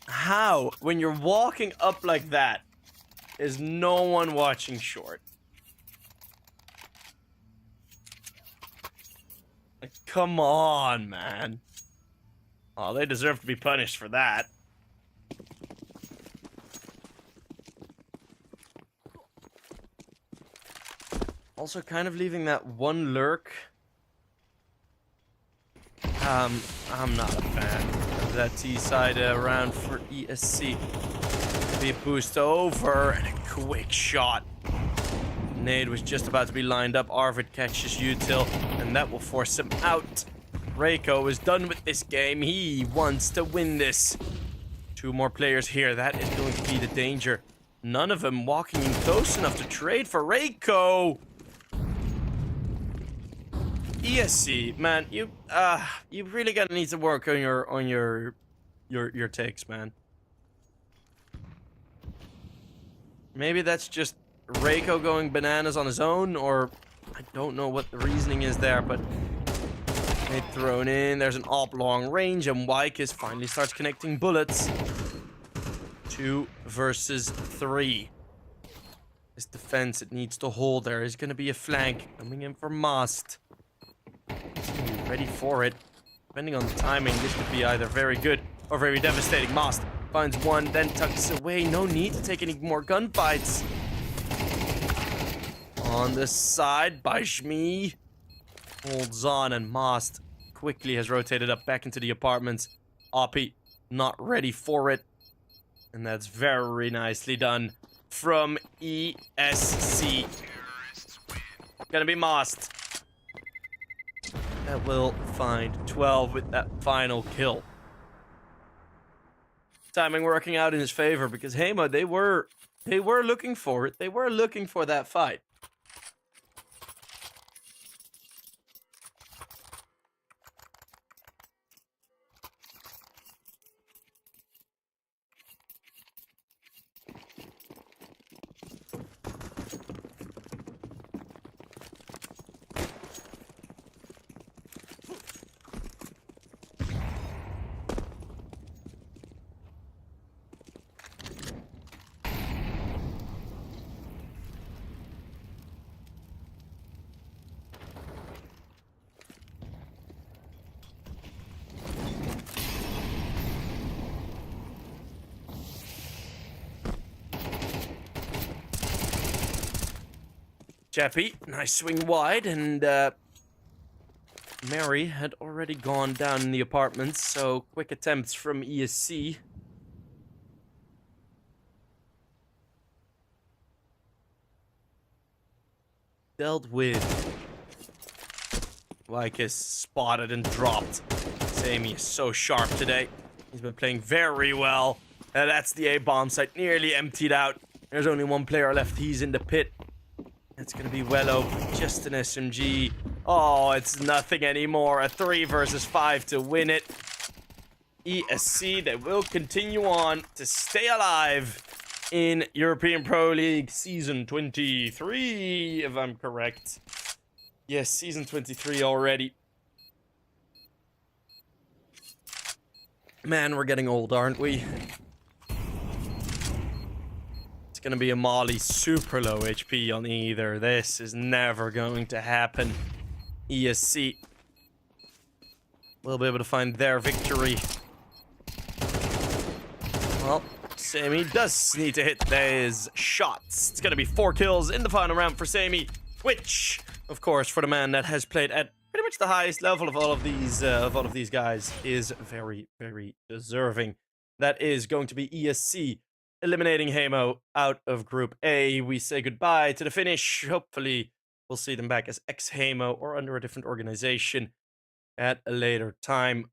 How, when you're walking up like that, is no one watching short? Like, come on, man. Oh, they deserve to be punished for that. Also, kind of leaving that one lurk. I'm not a fan of that T-side round for ESC. Be a boost over and a quick shot. Nade was just about to be lined up. Arvid catches Util, and that will force him out. Reiko is done with this game. He wants to win this. Two more players here. That is going to be the danger. None of them walking in close enough to trade for Reiko. ESC, man, you really gotta need to work on your takes, man. Maybe that's just Reiko going bananas on his own, or I don't know what the reasoning is there, but they thrown in. There's an op long range, and Wykus finally starts connecting bullets. 2 versus 3. This defense, it needs to hold. There is going to be a flank coming in for Mast. Ready for it. Depending on the timing, this could be either very good or very devastating. Mast finds one, then tucks away. No need to take any more gunfights. On the side by Shmi. Holds on, and Mast quickly has rotated up back into the apartments. Oppie not ready for it. And that's very nicely done from ESC. Gonna be Mast. that will find 12 with that final kill. Timing working out in his favor because Heimo, they were looking for it. They were looking for that fight. Chappie, nice swing wide, and Mary had already gone down in the apartments, so quick attempts from ESC. Dealt with. Like is spotted and dropped. Sammy is so sharp today. He's been playing very well. That's the A-bomb site nearly emptied out. There's only one player left. He's in the pit. It's going to be well over. Just an SMG. Oh, it's nothing anymore. A 3 versus 5 to win it. ESC, they will continue on to stay alive in European Pro League Season 23, if I'm correct. Yes, Season 23 already. Man, we're getting old, aren't we? It's gonna be a Molly super low HP on either. This is never going to happen. ESC will be able to find their victory. Well, Sammy does need to hit those shots. It's gonna be 4 kills in the final round for Sammy, which, of course, for the man that has played at pretty much the highest level of all of these guys, is very, very deserving. That is going to be ESC. Eliminating Heimo out of Group A. We say goodbye to the finish. Hopefully, we'll see them back as ex-Heimo or under a different organization at a later time.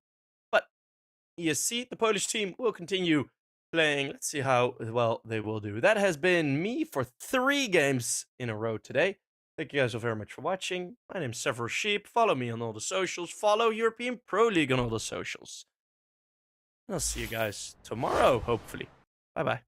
But ESC, the Polish team, will continue playing. Let's see how well they will do. That has been me for 3 games in a row today. Thank you guys all very much for watching. My name's Several Sheep. Follow me on all the socials. Follow European Pro League on all the socials. And I'll see you guys tomorrow, hopefully. Bye-bye.